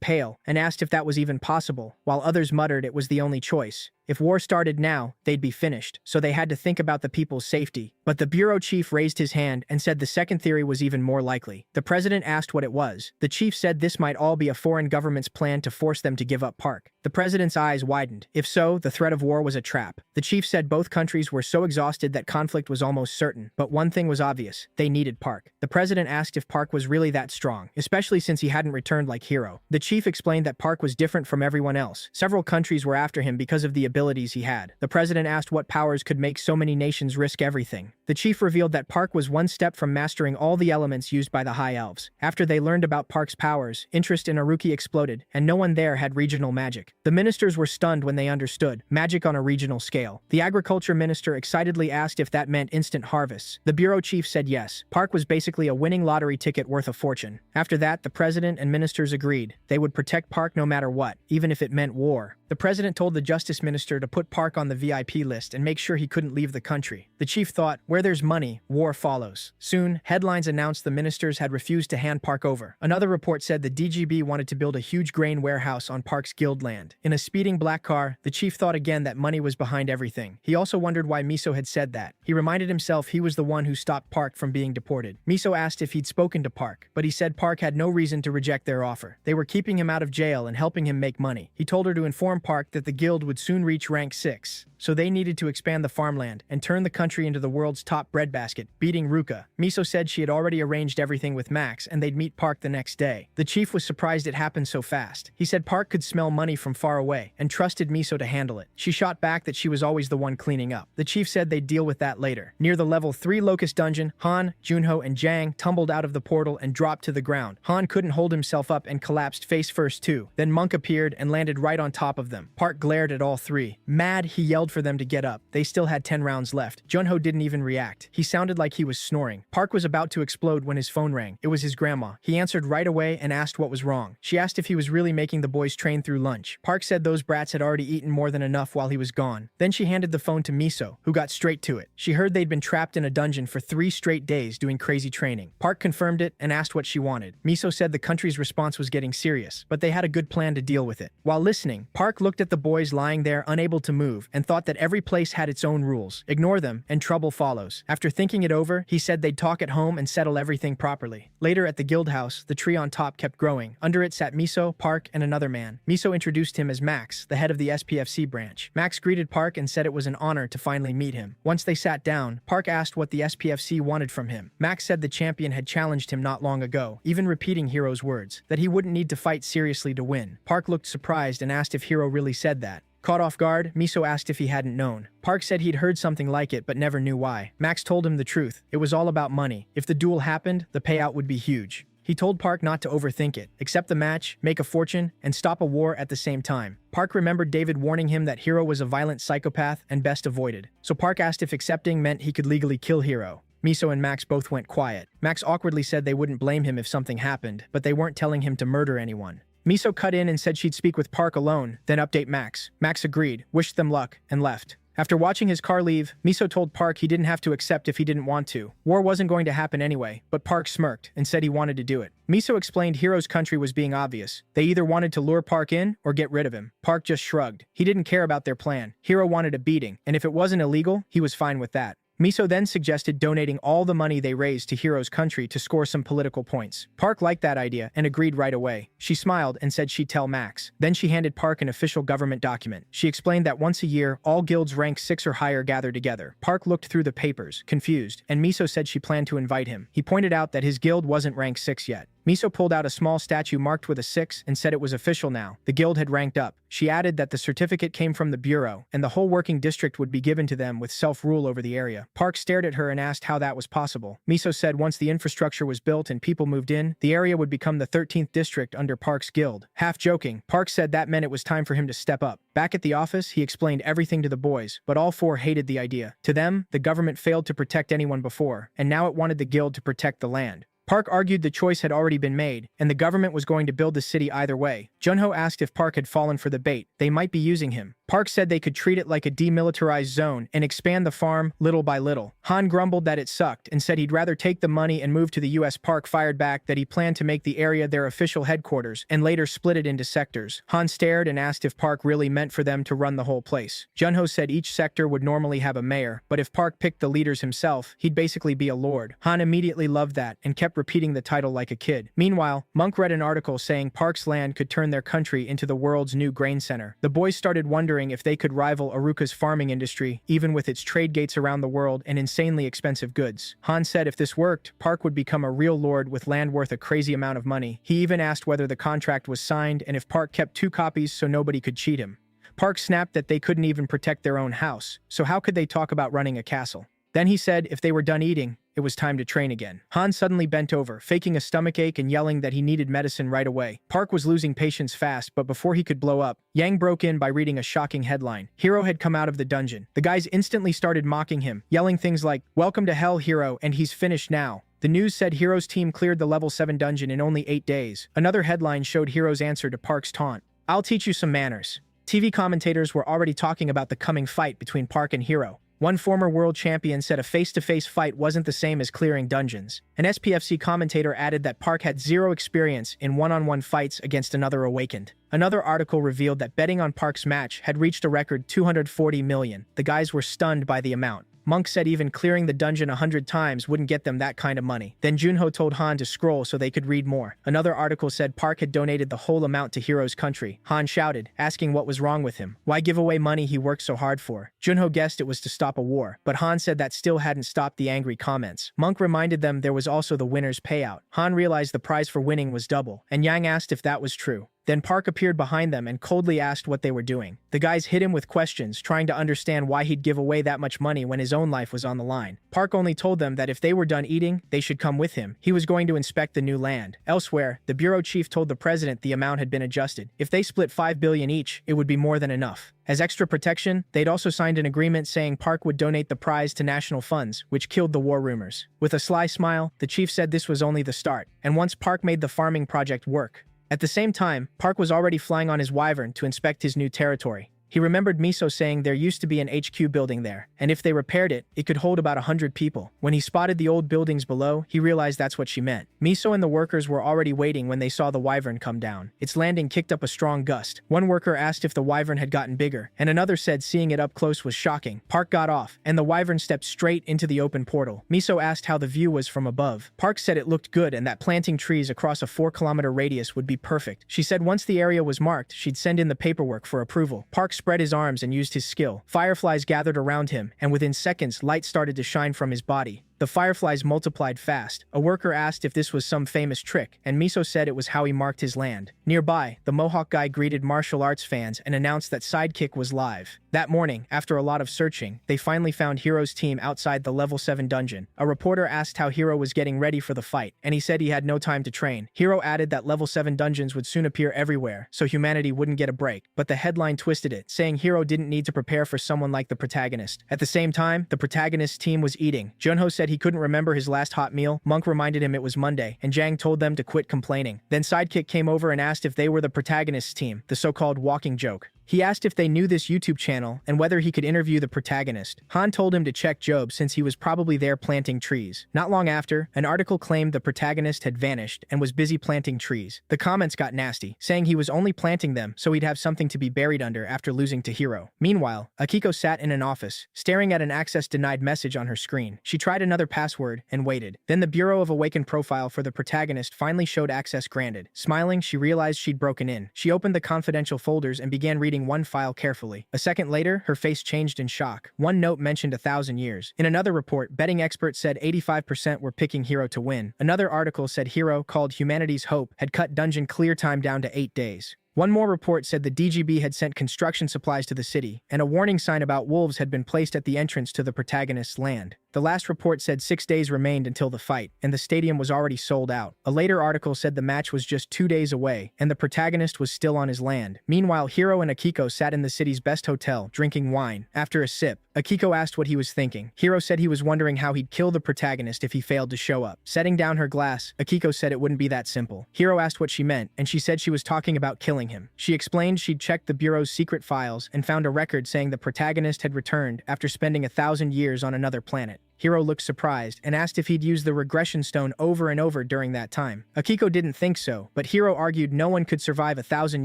pale and asked if that was even possible, while others muttered it was the only choice. If war started now, they'd be finished, so they had to think about the people's safety. But the bureau chief raised his hand and said the second theory was even more likely. The president asked what it was. The chief said this might all be a foreign government's plan to force them to give up Park. The president's eyes widened. If so, the threat of war was a trap. The chief said both countries were so exhausted that conflict was almost certain, but one thing was obvious. They needed Park. The president asked if Park was really that strong, especially since he hadn't returned like Hero. The chief explained that Park was different from everyone else. Several countries were after him because of the abilities he had. The president asked what powers could make so many nations risk everything. The chief revealed that Park was one step from mastering all the elements used by the High Elves. After they learned about Park's powers, interest in Aruki exploded, and no one there had regional magic. The ministers were stunned when they understood magic on a regional scale. The agriculture minister excitedly asked if that meant instant harvests. The bureau chief said yes. Park was basically a winning lottery ticket worth a fortune. After that, the president and ministers agreed. They would protect Park no matter what, even if it meant war. The president told the justice minister to put Park on the VIP list and make sure he couldn't leave the country. The chief thought, where there's money, war follows. Soon, headlines announced the ministers had refused to hand Park over. Another report said the DGB wanted to build a huge grain warehouse on Park's guild land. In a speeding black car, the chief thought again that money was behind everything. He also wondered why Miso had said that. He reminded himself he was the one who stopped Park from being deported. Miso asked if he'd spoken to Park, but he said Park had no reason to reject their offer. They were keeping him out of jail and helping him make money. He told her to inform Park that the guild would soon reach rank 6. So they needed to expand the farmland and turn the country into the world's top breadbasket, beating Ruka. Miso said she had already arranged everything with Max and they'd meet Park the next day. The chief was surprised it happened so fast. He said Park could smell money from far away and trusted Miso to handle it. She shot back that she was always the one cleaning up. The chief said they'd deal with that later. Near the level 3 Locust dungeon, Han, Junho, and Jang tumbled out of the portal and dropped to the ground. Han couldn't hold himself up and collapsed face first too. Then Monk appeared and landed right on top of them. Park glared at all three. Mad, he yelled for them to get up. They still had 10 rounds left. Junho didn't even react. He sounded like he was snoring. Park was about to explode when his phone rang. It was his grandma. He answered right away and asked what was wrong. She asked if he was really making the boys train through lunch. Park said those brats had already eaten more than enough while he was gone. Then she handed the phone to Miso, who got straight to it. She heard they'd been trapped in a dungeon for 3 straight days doing crazy training. Park confirmed it and asked what she wanted. Miso said the country's response was getting serious, but they had a good plan to deal with it. While listening, Park looked at the boys lying there unable to move and thought that every place had its own rules. Ignore them, and trouble follows. After thinking it over, he said they'd talk at home and settle everything properly. Later at the guild house, the tree on top kept growing. Under it sat Miso, Park, and another man. Miso introduced him as Max, the head of the SPFC branch. Max greeted Park and said it was an honor to finally meet him. Once they sat down, Park asked what the SPFC wanted from him. Max said the champion had challenged him not long ago, even repeating Hiro's words, that he wouldn't need to fight seriously to win. Park looked surprised and asked if Hiro really said that. Caught off guard, Miso asked if he hadn't known. Park said he'd heard something like it but never knew why. Max told him the truth. It was all about money. If the duel happened, the payout would be huge. He told Park not to overthink it, accept the match, make a fortune, and stop a war at the same time. Park remembered David warning him that Hiro was a violent psychopath and best avoided. So Park asked if accepting meant he could legally kill Hiro. Miso and Max both went quiet. Max awkwardly said they wouldn't blame him if something happened, but they weren't telling him to murder anyone. Miso cut in and said she'd speak with Park alone, then update Max. Max agreed, wished them luck, and left. After watching his car leave, Miso told Park he didn't have to accept if he didn't want to. War wasn't going to happen anyway, but Park smirked and said he wanted to do it. Miso explained Hiro's country was being obvious. They either wanted to lure Park in or get rid of him. Park just shrugged. He didn't care about their plan. Hiro wanted a beating, and if it wasn't illegal, he was fine with that. Miso then suggested donating all the money they raised to Hiro's country to score some political points. Park liked that idea and agreed right away. She smiled and said she'd tell Max. Then she handed Park an official government document. She explained that once a year, all guilds rank 6 or higher gather together. Park looked through the papers, confused, and Miso said she planned to invite him. He pointed out that his guild wasn't rank 6 yet. Miso pulled out a small statue marked with a 6 and said it was official now. The guild had ranked up. She added that the certificate came from the bureau, and the whole working district would be given to them with self-rule over the area. Park stared at her and asked how that was possible. Miso said once the infrastructure was built and people moved in, the area would become the 13th district under Park's guild. Half joking, Park said that meant it was time for him to step up. Back at the office, he explained everything to the boys, but all 4 hated the idea. To them, the government failed to protect anyone before, and now it wanted the guild to protect the land. Park argued the choice had already been made, and the government was going to build the city either way. Junho asked if Park had fallen for the bait. They might be using him. Park said they could treat it like a demilitarized zone and expand the farm little by little. Han grumbled that it sucked and said he'd rather take the money and move to the US. Park fired back that he planned to make the area their official headquarters and later split it into sectors. Han stared and asked if Park really meant for them to run the whole place. Junho said each sector would normally have a mayor, but if Park picked the leaders himself, he'd basically be a lord. Han immediately loved that and kept repeating the title like a kid. Meanwhile, Monk read an article saying Park's land could turn their country into the world's new grain center. The boys started wondering if they could rival Aruka's farming industry, even with its trade gates around the world and insanely expensive goods. Han said if this worked, Park would become a real lord with land worth a crazy amount of money. He even asked whether the contract was signed and if Park kept 2 copies so nobody could cheat him. Park snapped that they couldn't even protect their own house, so how could they talk about running a castle? Then he said if they were done eating, it was time to train again. Han suddenly bent over, faking a stomachache and yelling that he needed medicine right away. Park was losing patience fast, but before he could blow up, Yang broke in by reading a shocking headline. Hero had come out of the dungeon. The guys instantly started mocking him, yelling things like, "Welcome to hell, Hero, and he's finished now." The news said Hero's team cleared the level 7 dungeon in only 8 days. Another headline showed Hero's answer to Park's taunt. "I'll teach you some manners." TV commentators were already talking about the coming fight between Park and Hero. One former world champion said a face-to-face fight wasn't the same as clearing dungeons. An SPFC commentator added that Park had zero experience in one-on-one fights against another awakened. Another article revealed that betting on Park's match had reached a record 240 million. The guys were stunned by the amount. Monk said even clearing the dungeon 100 times wouldn't get them that kind of money. Then Junho told Han to scroll so they could read more. Another article said Park had donated the whole amount to Hero's country. Han shouted, asking what was wrong with him. Why give away money he worked so hard for? Junho guessed it was to stop a war, but Han said that still hadn't stopped the angry comments. Monk reminded them there was also the winner's payout. Han realized the prize for winning was double, and Yang asked if that was true. Then Park appeared behind them and coldly asked what they were doing. The guys hit him with questions, trying to understand why he'd give away that much money when his own life was on the line. Park only told them that if they were done eating, they should come with him. He was going to inspect the new land. Elsewhere, the bureau chief told the president the amount had been adjusted. If they split 5 billion each, it would be more than enough. As extra protection, they'd also signed an agreement saying Park would donate the prize to national funds, which killed the war rumors. With a sly smile, the chief said this was only the start, and once Park made the farming project work. At the same time, Park was already flying on his wyvern to inspect his new territory. He remembered Miso saying there used to be an HQ building there, and if they repaired it, it could hold about 100 people. When he spotted the old buildings below, he realized that's what she meant. Miso and the workers were already waiting when they saw the wyvern come down. Its landing kicked up a strong gust. One worker asked if the wyvern had gotten bigger, and another said seeing it up close was shocking. Park got off, and the wyvern stepped straight into the open portal. Miso asked how the view was from above. Park said it looked good and that planting trees across a 4-kilometer radius would be perfect. She said once the area was marked, she'd send in the paperwork for approval. Park spread his arms and used his skill. Fireflies gathered around him, and within seconds, light started to shine from his body. The fireflies multiplied fast. A worker asked if this was some famous trick, and Miso said it was how he marked his land. Nearby, the Mohawk guy greeted martial arts fans and announced that Sidekick was live. That morning, after a lot of searching, they finally found Hero's team outside the level 7 dungeon. A reporter asked how Hero was getting ready for the fight, and he said he had no time to train. Hero added that level 7 dungeons would soon appear everywhere, so humanity wouldn't get a break. But the headline twisted it, saying Hero didn't need to prepare for someone like the protagonist. At the same time, the protagonist's team was eating. Junho said he couldn't remember his last hot meal. Monk reminded him it was Monday, and Jang told them to quit complaining. Then Sidekick came over and asked if they were the protagonist's team, the so-called walking joke. He asked if they knew this YouTube channel and whether he could interview the protagonist. Han told him to check Job since he was probably there planting trees. Not long after, an article claimed the protagonist had vanished and was busy planting trees. The comments got nasty, saying he was only planting them so he'd have something to be buried under after losing to Hero. Meanwhile, Akiko sat in an office, staring at an access-denied message on her screen. She tried another password and waited. Then the Bureau of Awakened profile for the protagonist finally showed access granted. Smiling, she realized she'd broken in. She opened the confidential folders and began reading one file carefully. A second later, her face changed in shock. One note mentioned 1,000 years. In another report, betting experts said 85% were picking Hero to win. Another article said Hero, called Humanity's Hope, had cut dungeon clear time down to 8 days. One more report said the DGB had sent construction supplies to the city, and a warning sign about wolves had been placed at the entrance to the protagonist's land. The last report said 6 days remained until the fight, and the stadium was already sold out. A later article said the match was just 2 days away, and the protagonist was still on his land. Meanwhile, Hero and Akiko sat in the city's best hotel, drinking wine. After a sip, Akiko asked what he was thinking. Hero said he was wondering how he'd kill the protagonist if he failed to show up. Setting down her glass, Akiko said it wouldn't be that simple. Hero asked what she meant, and she said she was talking about killing him. She explained she'd checked the Bureau's secret files and found a record saying the protagonist had returned after spending 1,000 years on another planet. Hero looked surprised and asked if he'd used the regression stone over and over during that time. Akiko didn't think so, but Hero argued no one could survive 1,000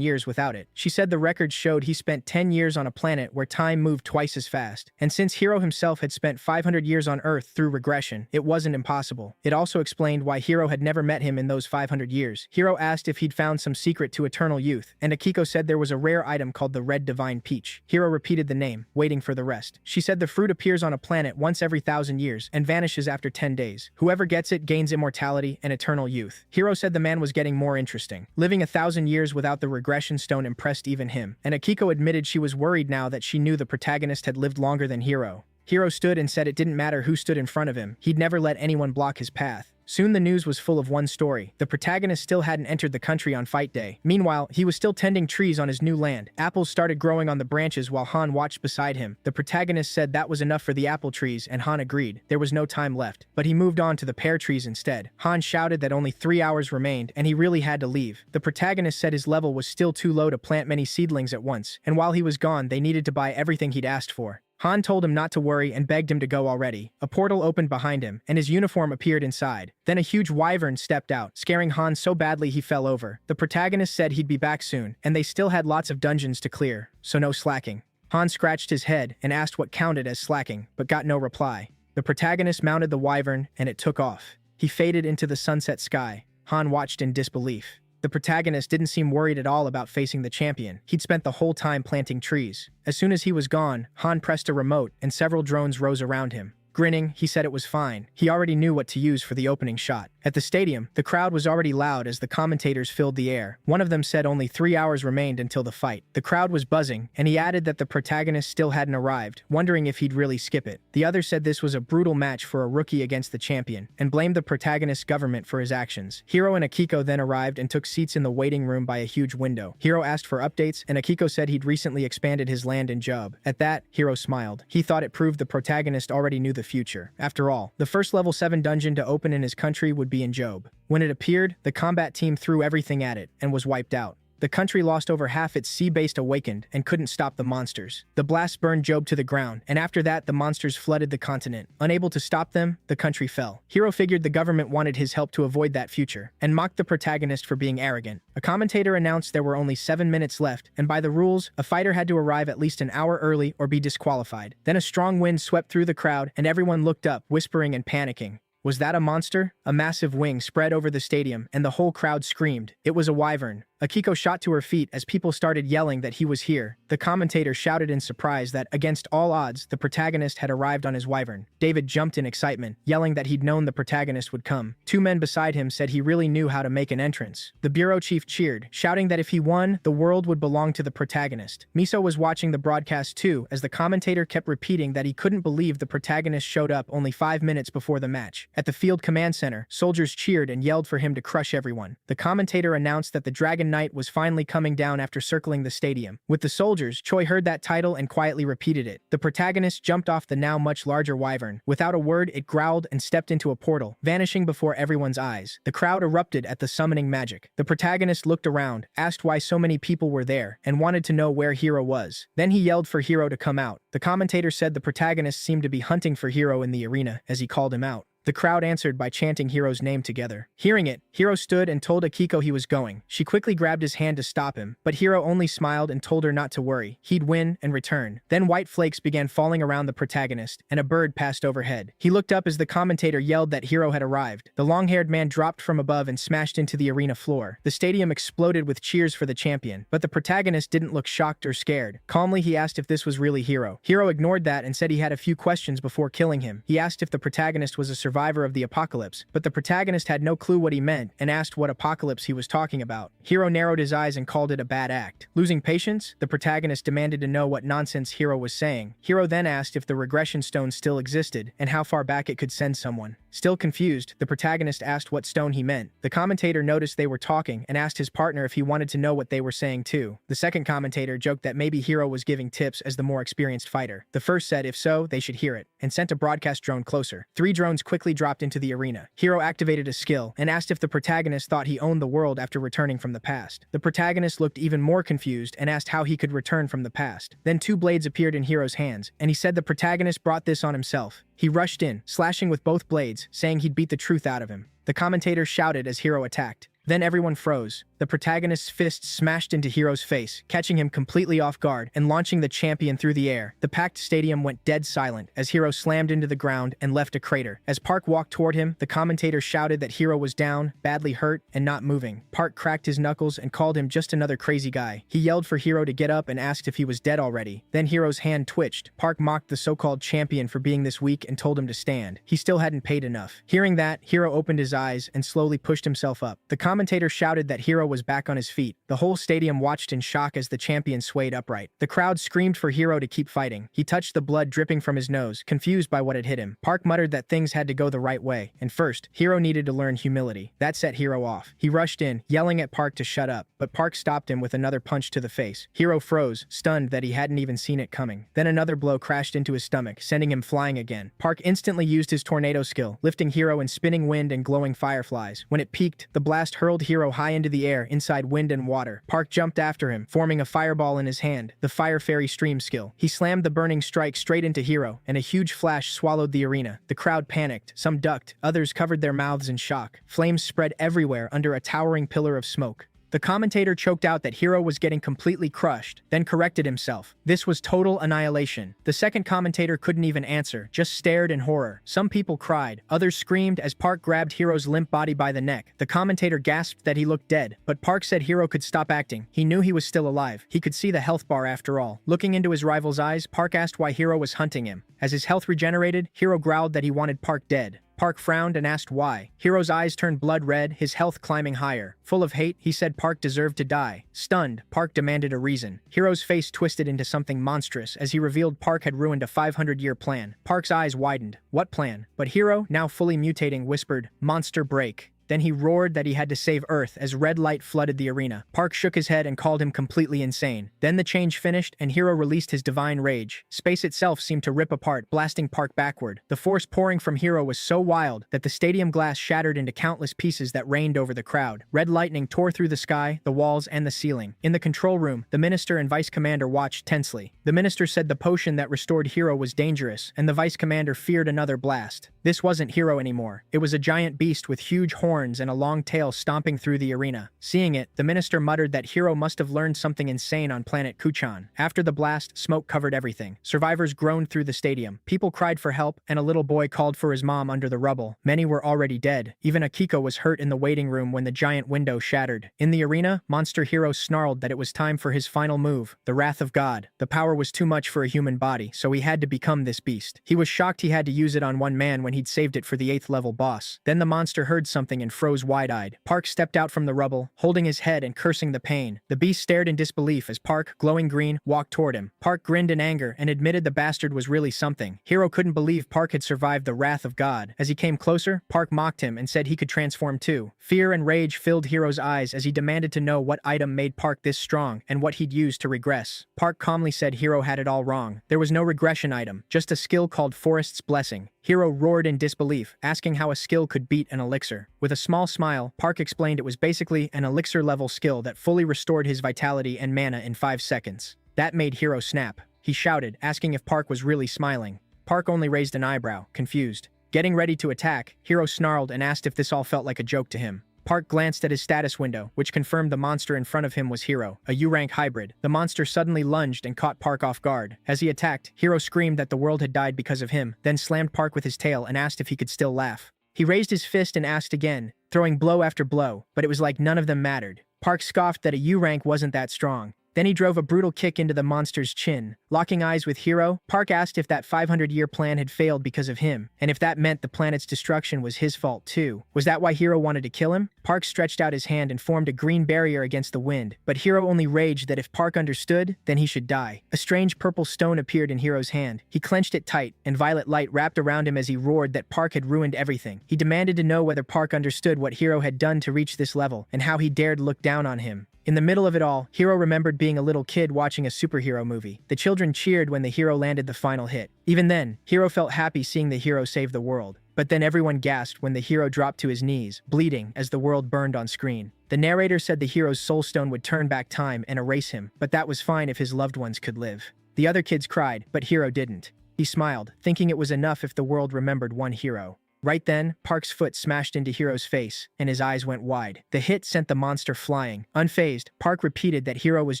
years without it. She said the records showed he spent 10 years on a planet where time moved twice as fast. And since Hero himself had spent 500 years on Earth through regression, it wasn't impossible. It also explained why Hero had never met him in those 500 years. Hero asked if he'd found some secret to eternal youth, and Akiko said there was a rare item called the Red Divine Peach. Hero repeated the name, waiting for the rest. She said the fruit appears on a planet once every 1,000 years, years and vanishes after 10 days. Whoever gets it gains immortality and eternal youth. Hiro said the man was getting more interesting. Living 1,000 years without the regression stone impressed even him, and Akiko admitted she was worried now that she knew the protagonist had lived longer than Hiro. Hiro stood and said it didn't matter who stood in front of him, he'd never let anyone block his path. Soon the news was full of one story. The protagonist still hadn't entered the country on fight day. Meanwhile, he was still tending trees on his new land. Apples started growing on the branches while Han watched beside him. The protagonist said that was enough for the apple trees, and Han agreed. There was no time left. But he moved on to the pear trees instead. Han shouted that only 3 hours remained, and he really had to leave. The protagonist said his level was still too low to plant many seedlings at once, and while he was gone, they needed to buy everything he'd asked for. Han told him not to worry and begged him to go already. A portal opened behind him, and his uniform appeared inside. Then a huge wyvern stepped out, scaring Han so badly he fell over. The protagonist said he'd be back soon, and they still had lots of dungeons to clear, so no slacking. Han scratched his head and asked what counted as slacking, but got no reply. The protagonist mounted the wyvern, and it took off. He faded into the sunset sky. Han watched in disbelief. The protagonist didn't seem worried at all about facing the champion. He'd spent the whole time planting trees. As soon as he was gone, Han pressed a remote and several drones rose around him. Grinning, he said it was fine. He already knew what to use for the opening shot. At the stadium, the crowd was already loud as the commentators filled the air. One of them said only 3 hours remained until the fight. The crowd was buzzing, and he added that the protagonist still hadn't arrived, wondering if he'd really skip it. The other said this was a brutal match for a rookie against the champion, and blamed the protagonist's government for his actions. Hiro and Akiko then arrived and took seats in the waiting room by a huge window. Hiro asked for updates, and Akiko said he'd recently expanded his land and job. At that, Hiro smiled. He thought it proved the protagonist already knew the future. After all, the first level 7 dungeon to open in his country would be in Job. When it appeared, the combat team threw everything at it and was wiped out. The country lost over half its sea-based awakened and couldn't stop the monsters. The blast burned Job to the ground, and after that the monsters flooded the continent. Unable to stop them, the country fell. Hiro figured the government wanted his help to avoid that future, and mocked the protagonist for being arrogant. A commentator announced there were only 7 minutes left, and by the rules, a fighter had to arrive at least an hour early or be disqualified. Then a strong wind swept through the crowd, and everyone looked up, whispering and panicking. Was that a monster? A massive wing spread over the stadium, and the whole crowd screamed. It was a wyvern. Akiko shot to her feet as people started yelling that he was here. The commentator shouted in surprise that, against all odds, the protagonist had arrived on his wyvern. David jumped in excitement, yelling that he'd known the protagonist would come. 2 men beside him said he really knew how to make an entrance. The bureau chief cheered, shouting that if he won, the world would belong to the protagonist. Miso was watching the broadcast too, as the commentator kept repeating that he couldn't believe the protagonist showed up only 5 minutes before the match. At the field command center, soldiers cheered and yelled for him to crush everyone. The commentator announced that the Dragon Knight was finally coming down after circling the stadium. With the soldiers, Choi heard that title and quietly repeated it. The protagonist jumped off the now much larger wyvern. Without a word, it growled and stepped into a portal, vanishing before everyone's eyes. The crowd erupted at the summoning magic. The protagonist looked around, asked why so many people were there, and wanted to know where Hiro was. Then he yelled for Hiro to come out. The commentator said the protagonist seemed to be hunting for Hiro in the arena, as he called him out. The crowd answered by chanting Hiro's name together. Hearing it, Hiro stood and told Akiko he was going. She quickly grabbed his hand to stop him, but Hiro only smiled and told her not to worry. He'd win and return. Then white flakes began falling around the protagonist, and a bird passed overhead. He looked up as the commentator yelled that Hiro had arrived. The long-haired man dropped from above and smashed into the arena floor. The stadium exploded with cheers for the champion, but the protagonist didn't look shocked or scared. Calmly, he asked if this was really Hiro. Hiro ignored that and said he had a few questions before killing him. He asked if the protagonist was a survivor of the apocalypse, but the protagonist had no clue what he meant and asked what apocalypse he was talking about. Hiro narrowed his eyes and called it a bad act. Losing patience, the protagonist demanded to know what nonsense Hiro was saying. Hiro then asked if the regression stone still existed and how far back it could send someone. Still confused, the protagonist asked what stone he meant. The commentator noticed they were talking and asked his partner if he wanted to know what they were saying too. The second commentator joked that maybe Hiro was giving tips as the more experienced fighter. The first said if so, they should hear it, and sent a broadcast drone closer. 3 drones quickly dropped into the arena. Hiro activated a skill and asked if the protagonist thought he owned the world after returning from the past. The protagonist looked even more confused and asked how he could return from the past. Then 2 blades appeared in Hiro's hands, and he said the protagonist brought this on himself. He rushed in, slashing with both blades, saying he'd beat the truth out of him. The commentator shouted as Hiro attacked. Then everyone froze. The protagonist's fist smashed into Hiro's face, catching him completely off guard and launching the champion through the air. The packed stadium went dead silent as Hiro slammed into the ground and left a crater. As Park walked toward him, the commentator shouted that Hiro was down, badly hurt, and not moving. Park cracked his knuckles and called him just another crazy guy. He yelled for Hiro to get up and asked if he was dead already. Then Hiro's hand twitched. Park mocked the so-called champion for being this weak and told him to stand. He still hadn't paid enough. Hearing that, Hiro opened his eyes and slowly pushed himself up. The commentator shouted that Hiro was back on his feet. The whole stadium watched in shock as the champion swayed upright. The crowd screamed for Hiro to keep fighting. He touched the blood dripping from his nose, confused by what had hit him. Park muttered that things had to go the right way, and first, Hiro needed to learn humility. That set Hiro off. He rushed in, yelling at Park to shut up, but Park stopped him with another punch to the face. Hiro froze, stunned that he hadn't even seen it coming. Then another blow crashed into his stomach, sending him flying again. Park instantly used his tornado skill, lifting Hiro in spinning wind and glowing fireflies. When it peaked, the blast hurled Hiro high into the air, inside wind and water. Park jumped after him, forming a fireball in his hand, the Fire Fairy Stream skill. He slammed the burning strike straight into Hiro, and a huge flash swallowed the arena. The crowd panicked, some ducked, others covered their mouths in shock. Flames spread everywhere under a towering pillar of smoke. The commentator choked out that Hiro was getting completely crushed, then corrected himself. This was total annihilation. The second commentator couldn't even answer, just stared in horror. Some people cried, others screamed as Park grabbed Hiro's limp body by the neck. The commentator gasped that he looked dead, but Park said Hiro could stop acting. He knew he was still alive. He could see the health bar after all. Looking into his rival's eyes, Park asked why Hiro was hunting him. As his health regenerated, Hiro growled that he wanted Park dead. Park frowned and asked why. Hiro's eyes turned blood red, his health climbing higher. Full of hate, he said Park deserved to die. Stunned, Park demanded a reason. Hiro's face twisted into something monstrous as he revealed Park had ruined a 500-year plan. Park's eyes widened. What plan? But Hiro, now fully mutating, whispered, "Monster break." Then he roared that he had to save Earth as red light flooded the arena. Park shook his head and called him completely insane. Then the change finished and Hiro released his divine rage. Space itself seemed to rip apart, blasting Park backward. The force pouring from Hiro was so wild that the stadium glass shattered into countless pieces that rained over the crowd. Red lightning tore through the sky, the walls, and the ceiling. In the control room, the minister and vice commander watched tensely. The minister said the potion that restored Hiro was dangerous, and the vice commander feared another blast. This wasn't Hiro anymore. It was a giant beast with huge horns and a long tail stomping through the arena. Seeing it, the minister muttered that Hiro must have learned something insane on planet Kuchan. After the blast, smoke covered everything. Survivors groaned through the stadium. People cried for help, and a little boy called for his mom under the rubble. Many were already dead. Even Akiko was hurt in the waiting room when the giant window shattered. In the arena, Monster Hiro snarled that it was time for his final move, the Wrath of God. The power was too much for a human body, so he had to become this beast. He was shocked he had to use it on one man when he'd saved it for the 8th level boss. Then the monster heard something and froze wide-eyed. Park stepped out from the rubble, holding his head and cursing the pain. The beast stared in disbelief as Park, glowing green, walked toward him. Park grinned in anger and admitted the bastard was really something. Hiro couldn't believe Park had survived the wrath of God. As he came closer, Park mocked him and said he could transform too. Fear and rage filled Hiro's eyes as he demanded to know what item made Park this strong and what he'd use to regress. Park calmly said Hiro had it all wrong. There was no regression item, just a skill called Forest's Blessing. Hiro roared in disbelief, asking how a skill could beat an elixir. With a small smile, Park explained it was basically an elixir-level skill that fully restored his vitality and mana in 5 seconds. That made Hiro snap. He shouted, asking if Park was really smiling. Park only raised an eyebrow, confused. Getting ready to attack, Hiro snarled and asked if this all felt like a joke to him. Park glanced at his status window, which confirmed the monster in front of him was Hiro, a U-rank hybrid. The monster suddenly lunged and caught Park off guard. As he attacked, Hiro screamed that the world had died because of him, then slammed Park with his tail and asked if he could still laugh. He raised his fist and asked again, throwing blow after blow, but it was like none of them mattered. Park scoffed that a U-rank wasn't that strong. Then he drove a brutal kick into the monster's chin. Locking eyes with Hiro, Park asked if that 500-year plan had failed because of him, and if that meant the planet's destruction was his fault too. Was that why Hiro wanted to kill him? Park stretched out his hand and formed a green barrier against the wind, but Hiro only raged that if Park understood, then he should die. A strange purple stone appeared in Hiro's hand. He clenched it tight, and violet light wrapped around him as he roared that Park had ruined everything. He demanded to know whether Park understood what Hiro had done to reach this level, and how he dared look down on him. In the middle of it all, Hiro remembered being a little kid watching a superhero movie. The children cheered when the hero landed the final hit. Even then, Hiro felt happy seeing the hero save the world. But then everyone gasped when the hero dropped to his knees, bleeding as the world burned on screen. The narrator said the hero's soul stone would turn back time and erase him, but that was fine if his loved ones could live. The other kids cried, but Hiro didn't. He smiled, thinking it was enough if the world remembered one hero. Right then, Park's foot smashed into Hiro's face, and his eyes went wide. The hit sent the monster flying. Unfazed, Park repeated that Hiro was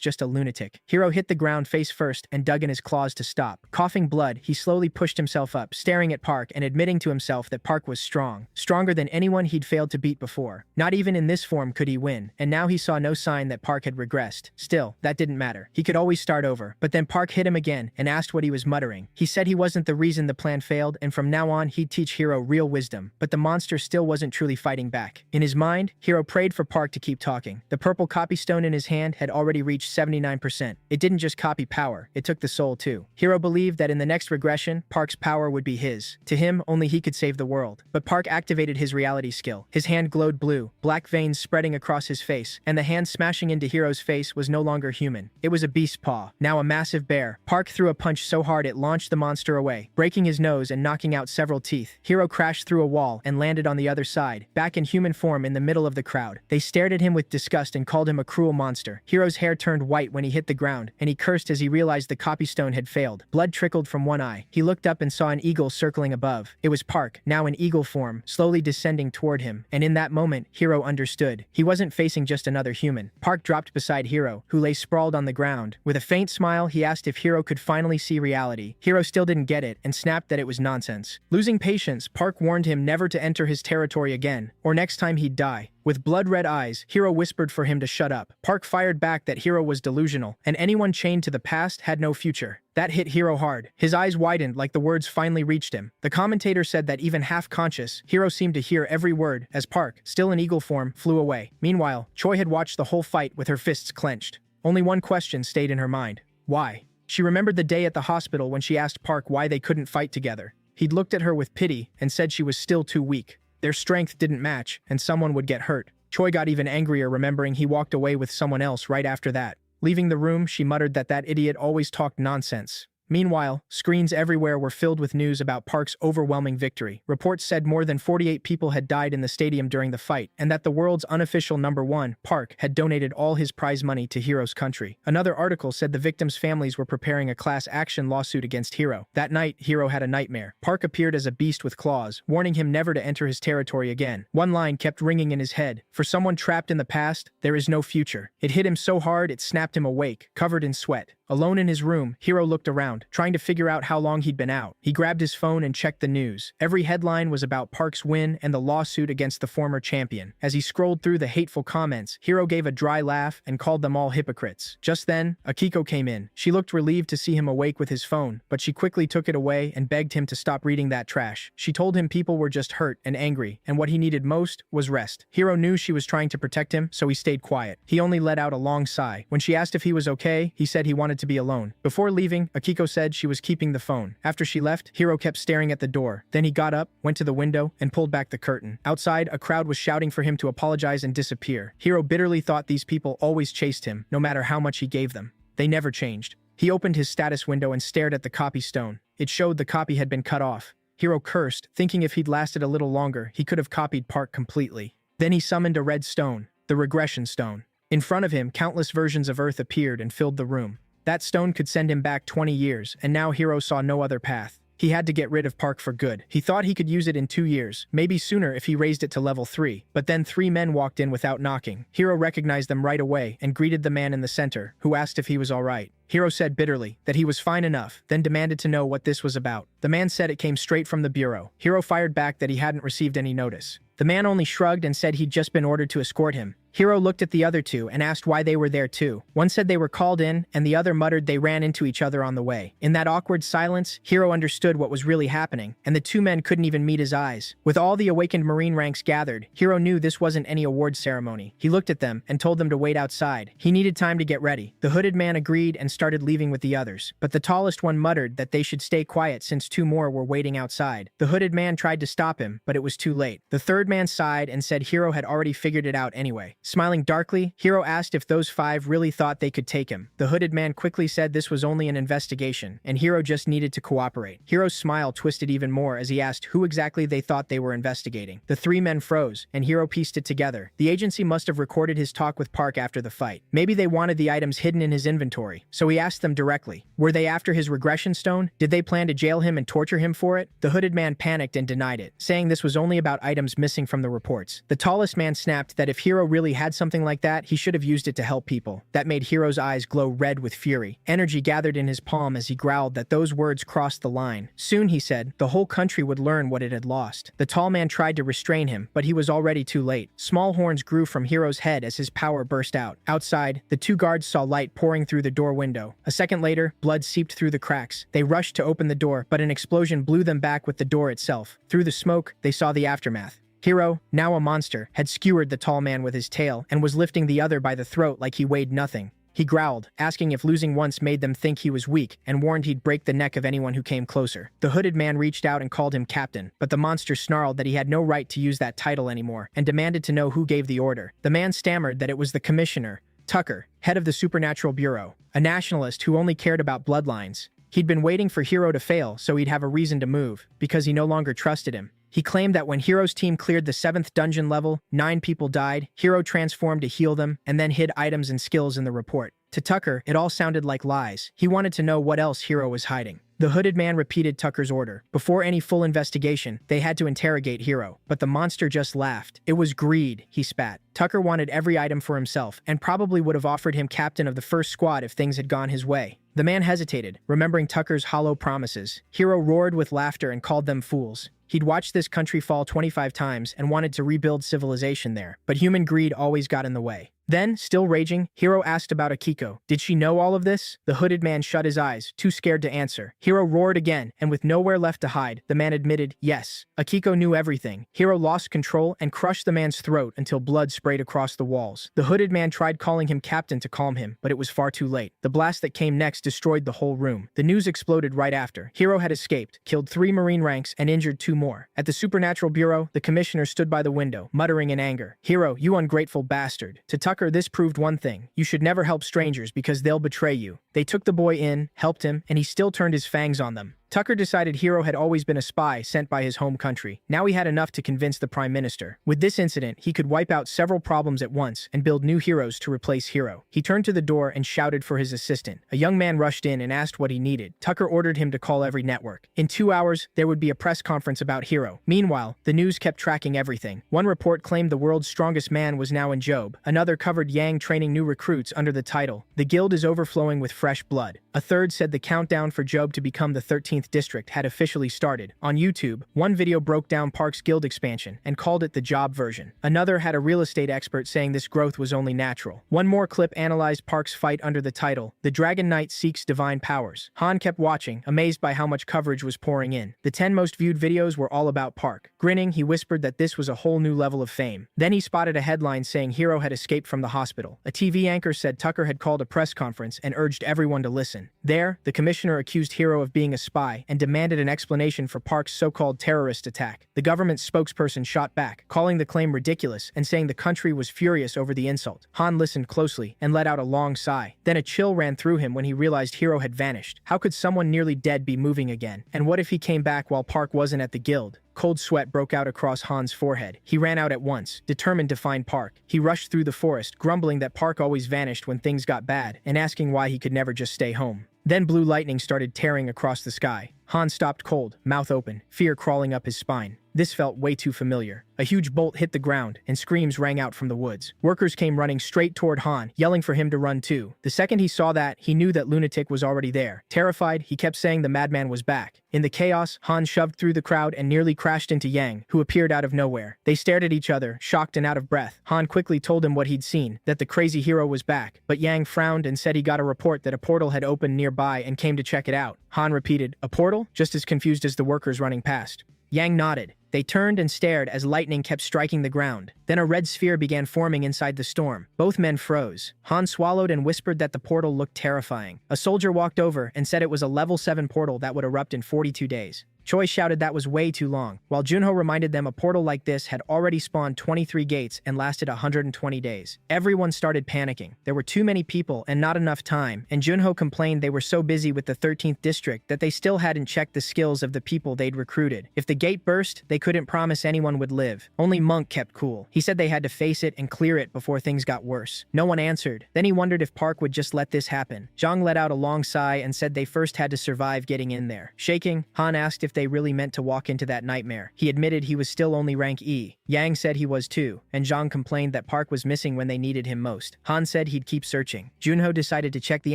just a lunatic. Hiro hit the ground face first and dug in his claws to stop. Coughing blood, he slowly pushed himself up, staring at Park and admitting to himself that Park was strong. Stronger than anyone he'd failed to beat before. Not even in this form could he win, and now he saw no sign that Park had regressed. Still, that didn't matter. He could always start over. But then Park hit him again and asked what he was muttering. He said he wasn't the reason the plan failed, and from now on he'd teach Hiro real wisdom. But the monster still wasn't truly fighting back. In his mind, Hiro prayed for Park to keep talking. The purple copy stone in his hand had already reached 79%. It didn't just copy power, it took the soul too. Hiro believed that in the next regression, Park's power would be his. To him, only he could save the world. But Park activated his reality skill. His hand glowed blue, black veins spreading across his face, and the hand smashing into Hiro's face was no longer human. It was a beast paw, now a massive bear. Park threw a punch so hard it launched the monster away, breaking his nose and knocking out several teeth. Hiro crashed through a wall and landed on the other side, back in human form in the middle of the crowd. They stared at him with disgust and called him a cruel monster. Hiro's hair turned white when he hit the ground, and he cursed as he realized the copy stone had failed. Blood trickled from one eye. He looked up and saw an eagle circling above. It was Park, now in eagle form, slowly descending toward him, and in that moment, Hiro understood. He wasn't facing just another human. Park dropped beside Hiro, who lay sprawled on the ground. With a faint smile, he asked if Hiro could finally see reality. Hiro still didn't get it, and snapped that it was nonsense. Losing patience, Park warned him never to enter his territory again, or next time he'd die. With blood-red eyes, Hiro whispered for him to shut up. Park fired back that Hiro was delusional, and anyone chained to the past had no future. That hit Hiro hard. His eyes widened like the words finally reached him. The commentator said that even half-conscious, Hiro seemed to hear every word as Park, still in eagle form, flew away. Meanwhile, Choi had watched the whole fight with her fists clenched. Only one question stayed in her mind. Why? She remembered the day at the hospital when she asked Park why they couldn't fight together. He'd looked at her with pity and said she was still too weak. Their strength didn't match, and someone would get hurt. Choi got even angrier remembering he walked away with someone else right after that. Leaving the room, she muttered that that idiot always talked nonsense. Meanwhile, screens everywhere were filled with news about Park's overwhelming victory. Reports said more than 48 people had died in the stadium during the fight, and that the world's unofficial #1, Park, had donated all his prize money to Hiro's country. Another article said the victims' families were preparing a class action lawsuit against Hiro. That night, Hiro had a nightmare. Park appeared as a beast with claws, warning him never to enter his territory again. One line kept ringing in his head: "For someone trapped in the past, there is no future." It hit him so hard it snapped him awake, covered in sweat. Alone in his room, Hiro looked around, trying to figure out how long he'd been out. He grabbed his phone and checked the news. Every headline was about Park's win and the lawsuit against the former champion. As he scrolled through the hateful comments, Hiro gave a dry laugh and called them all hypocrites. Just then, Akiko came in. She looked relieved to see him awake with his phone, but she quickly took it away and begged him to stop reading that trash. She told him people were just hurt and angry, and what he needed most was rest. Hiro knew she was trying to protect him, so he stayed quiet. He only let out a long sigh. When she asked if he was okay, he said he wanted to be alone. Before leaving, Akiko said she was keeping the phone. After she left, Hiro kept staring at the door. Then he got up, went to the window, and pulled back the curtain. Outside, a crowd was shouting for him to apologize and disappear. Hiro bitterly thought these people always chased him, no matter how much he gave them. They never changed. He opened his status window and stared at the copy stone. It showed the copy had been cut off. Hiro cursed, thinking if he'd lasted a little longer, he could have copied Park completely. Then he summoned a red stone, the regression stone. In front of him, countless versions of Earth appeared and filled the room. That stone could send him back 20 years, and now Hiro saw no other path. He had to get rid of Park for good. He thought he could use it in 2 years, maybe sooner if he raised it to level 3. But then 3 men walked in without knocking. Hiro recognized them right away and greeted the man in the center, who asked if he was all right. Hiro said bitterly that he was fine enough, then demanded to know what this was about. The man said it came straight from the bureau. Hiro fired back that he hadn't received any notice. The man only shrugged and said he'd just been ordered to escort him. Hiro looked at the other two and asked why they were there too. One said they were called in, and the other muttered they ran into each other on the way. In that awkward silence, Hiro understood what was really happening, and the 2 men couldn't even meet his eyes. With all the awakened Marine ranks gathered, Hiro knew this wasn't any award ceremony. He looked at them and told them to wait outside. He needed time to get ready. The hooded man agreed and started leaving with the others, but the tallest one muttered that they should stay quiet since 2 more were waiting outside. The hooded man tried to stop him, but it was too late. The third man sighed and said Hiro had already figured it out anyway. Smiling darkly, Hiro asked if those 5 really thought they could take him. The hooded man quickly said this was only an investigation, and Hiro just needed to cooperate. Hiro's smile twisted even more as he asked who exactly they thought they were investigating. The 3 men froze, and Hiro pieced it together. The agency must have recorded his talk with Park after the fight. Maybe they wanted the items hidden in his inventory, so he asked them directly. Were they after his regression stone? Did they plan to jail him and torture him for it? The hooded man panicked and denied it, saying this was only about items missing from the reports. The tallest man snapped that if Hiro really had something like that, he should have used it to help people. That made Hiro's eyes glow red with fury. Energy gathered in his palm as he growled that those words crossed the line. Soon, he said, the whole country would learn what it had lost. The tall man tried to restrain him, but he was already too late. Small horns grew from Hiro's head as his power burst out. Outside, the 2 guards saw light pouring through the door window. A second later, blood seeped through the cracks. They rushed to open the door, but an explosion blew them back with the door itself. Through the smoke, they saw the aftermath. Hiro, now a monster, had skewered the tall man with his tail and was lifting the other by the throat like he weighed nothing. He growled, asking if losing once made them think he was weak, and warned he'd break the neck of anyone who came closer. The hooded man reached out and called him captain, but the monster snarled that he had no right to use that title anymore, and demanded to know who gave the order. The man stammered that it was the commissioner, Tucker, head of the Supernatural Bureau, a nationalist who only cared about bloodlines. He'd been waiting for Hiro to fail so he'd have a reason to move, because he no longer trusted him. He claimed that when Hiro's team cleared the 7th dungeon level, 9 people died, Hiro transformed to heal them, and then hid items and skills in the report. To Tucker, it all sounded like lies. He wanted to know what else Hiro was hiding. The hooded man repeated Tucker's order. Before any full investigation, they had to interrogate Hiro, but the monster just laughed. It was greed, he spat. Tucker wanted every item for himself, and probably would have offered him captain of the first squad if things had gone his way. The man hesitated, remembering Tucker's hollow promises. Hiro roared with laughter and called them fools. He'd watched this country fall 25 times and wanted to rebuild civilization there, but human greed always got in the way. Then, still raging, Hiro asked about Akiko. Did she know all of this? The hooded man shut his eyes, too scared to answer. Hiro roared again, and with nowhere left to hide, the man admitted, yes, Akiko knew everything. Hiro lost control and crushed the man's throat until blood sprayed across the walls. The hooded man tried calling him captain to calm him, but it was far too late. The blast that came next destroyed the whole room. The news exploded right after. Hiro had escaped, killed 3 Marine ranks, and injured 2 more. At the Supernatural Bureau, the commissioner stood by the window, muttering in anger, Hiro, you ungrateful bastard. To Tucker, this proved one thing. You should never help strangers because they'll betray you. They took the boy in, helped him, and he still turned his fangs on them. Tucker decided Hiro had always been a spy sent by his home country. Now he had enough to convince the prime minister. With this incident, he could wipe out several problems at once and build new heroes to replace Hiro. He turned to the door and shouted for his assistant. A young man rushed in and asked what he needed. Tucker ordered him to call every network. In 2 hours, there would be a press conference about Hiro. Meanwhile, the news kept tracking everything. One report claimed the world's strongest man was now in Job. Another covered Yang training new recruits under the title, "The Guild is overflowing with fresh blood." A third said the countdown for Job to become the 13th district had officially started. On YouTube, one video broke down Park's guild expansion and called it the job version. Another had a real estate expert saying this growth was only natural. One more clip analyzed Park's fight under the title, "The Dragon Knight Seeks Divine Powers." Han kept watching, amazed by how much coverage was pouring in. The 10 most viewed videos were all about Park. Grinning, he whispered that this was a whole new level of fame. Then he spotted a headline saying Hiro had escaped from the hospital. A TV anchor said Tucker had called a press conference and urged everyone to listen. There, the commissioner accused Hiro of being a spy and demanded an explanation for Park's so-called terrorist attack. The government spokesperson shot back, calling the claim ridiculous and saying the country was furious over the insult. Han listened closely and let out a long sigh. Then a chill ran through him when he realized Hiro had vanished. How could someone nearly dead be moving again? And what if he came back while Park wasn't at the guild? Cold sweat broke out across Han's forehead. He ran out at once, determined to find Park. He rushed through the forest, grumbling that Park always vanished when things got bad, and asking why he could never just stay home. Then blue lightning started tearing across the sky. Han stopped cold, mouth open, fear crawling up his spine. This felt way too familiar. A huge bolt hit the ground, and screams rang out from the woods. Workers came running straight toward Han, yelling for him to run too. The second he saw that, he knew that Lunatic was already there. Terrified, he kept saying the madman was back. In the chaos, Han shoved through the crowd and nearly crashed into Yang, who appeared out of nowhere. They stared at each other, shocked and out of breath. Han quickly told him what he'd seen, that the crazy hero was back, but Yang frowned and said he got a report that a portal had opened nearby and came to check it out. Han repeated, "A portal?" just as confused as the workers running past. Yang nodded. They turned and stared as lightning kept striking the ground. Then a red sphere began forming inside the storm. Both men froze. Han swallowed and whispered that the portal looked terrifying. A soldier walked over and said it was a level 7 portal that would erupt in 42 days. Choi shouted that was way too long, while Junho reminded them a portal like this had already spawned 23 gates and lasted 120 days. Everyone started panicking. There were too many people and not enough time, and Junho complained they were so busy with the 13th district that they still hadn't checked the skills of the people they'd recruited. If the gate burst, they couldn't promise anyone would live. Only Monk kept cool. He said they had to face it and clear it before things got worse. No one answered. Then he wondered if Park would just let this happen. Zhang let out a long sigh and said they first had to survive getting in there. Shaking, Han asked if they really meant to walk into that nightmare. He admitted he was still only rank E. Yang said he was too, and Zhang complained that Park was missing when they needed him most. Han said he'd keep searching. Junho decided to check the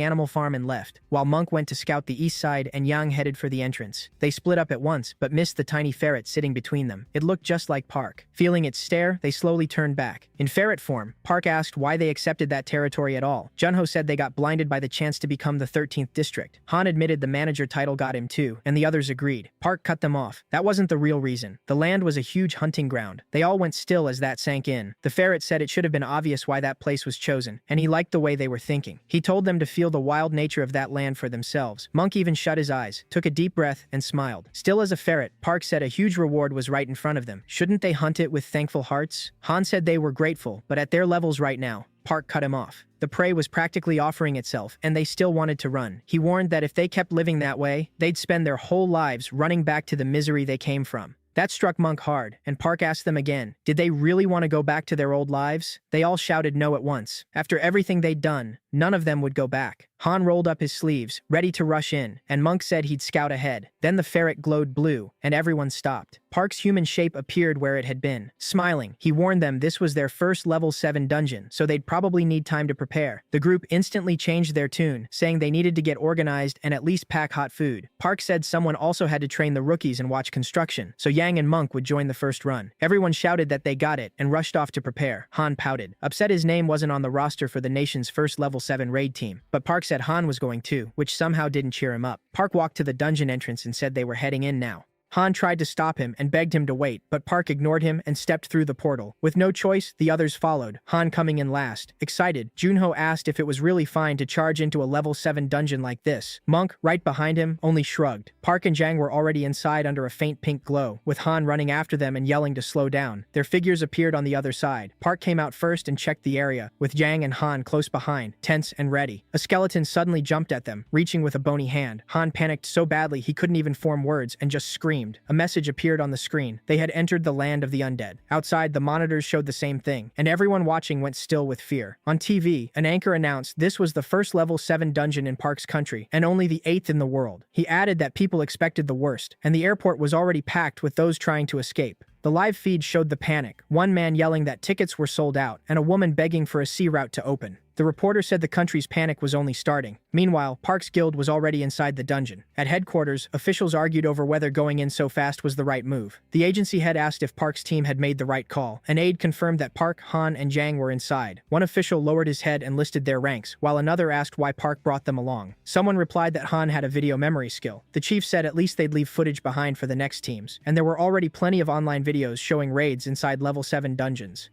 animal farm and left, while Monk went to scout the east side and Yang headed for the entrance. They split up at once, but missed the tiny ferret sitting between them. It looked just like Park. Feeling its stare, they slowly turned back. In ferret form, Park asked why they accepted that territory at all. Junho said they got blinded by the chance to become the 13th district. Han admitted the manager title got him too, and the others agreed. Park cut them off. That wasn't the real reason. The land was a huge hunting ground. They all went still as that sank in. The ferret said it should have been obvious why that place was chosen, and he liked the way they were thinking. He told them to feel the wild nature of that land for themselves. Monk even shut his eyes, took a deep breath, and smiled. Still as a ferret, Park said a huge reward was right in front of them. Shouldn't they hunt it with thankful hearts? Han said they were grateful, but at their levels right now, Park cut him off. The prey was practically offering itself, and they still wanted to run. He warned that if they kept living that way, they'd spend their whole lives running back to the misery they came from. That struck Monk hard, and Park asked them again, did they really want to go back to their old lives? They all shouted no at once. After everything they'd done, none of them would go back. Han rolled up his sleeves, ready to rush in, and Monk said he'd scout ahead. Then the ferret glowed blue, and everyone stopped. Park's human shape appeared where it had been. Smiling, he warned them this was their first level 7 dungeon, so they'd probably need time to prepare. The group instantly changed their tune, saying they needed to get organized and at least pack hot food. Park said someone also had to train the rookies and watch construction, so Yang and Monk would join the first run. Everyone shouted that they got it and rushed off to prepare. Han pouted, upset his name wasn't on the roster for the nation's first level 7 raid team, but Park said Han was going too, which somehow didn't cheer him up. Park walked to the dungeon entrance and said they were heading in now. Han tried to stop him and begged him to wait, but Park ignored him and stepped through the portal. With no choice, the others followed, Han coming in last. Excited, Junho asked if it was really fine to charge into a level 7 dungeon like this. Monk, right behind him, only shrugged. Park and Jang were already inside under a faint pink glow, with Han running after them and yelling to slow down. Their figures appeared on the other side. Park came out first and checked the area, with Jang and Han close behind, tense and ready. A skeleton suddenly jumped at them, reaching with a bony hand. Han panicked so badly he couldn't even form words and just screamed. A message appeared on the screen. They had entered the land of the undead. Outside, the monitors showed the same thing, and everyone watching went still with fear. On TV, an anchor announced this was the first level 7 dungeon in Park's country, and only the 8th in the world. He added that people expected the worst, and the airport was already packed with those trying to escape. The live feed showed the panic, one man yelling that tickets were sold out, and a woman begging for a sea route to open. The reporter said the country's panic was only starting. Meanwhile, Park's guild was already inside the dungeon. At headquarters, officials argued over whether going in so fast was the right move. The agency head asked if Park's team had made the right call. An aide confirmed that Park, Han, and Jang were inside. One official lowered his head and listed their ranks, while another asked why Park brought them along. Someone replied that Han had a video memory skill. The chief said at least they'd leave footage behind for the next teams, and there were already plenty of online videos showing raids inside level 7 dungeons.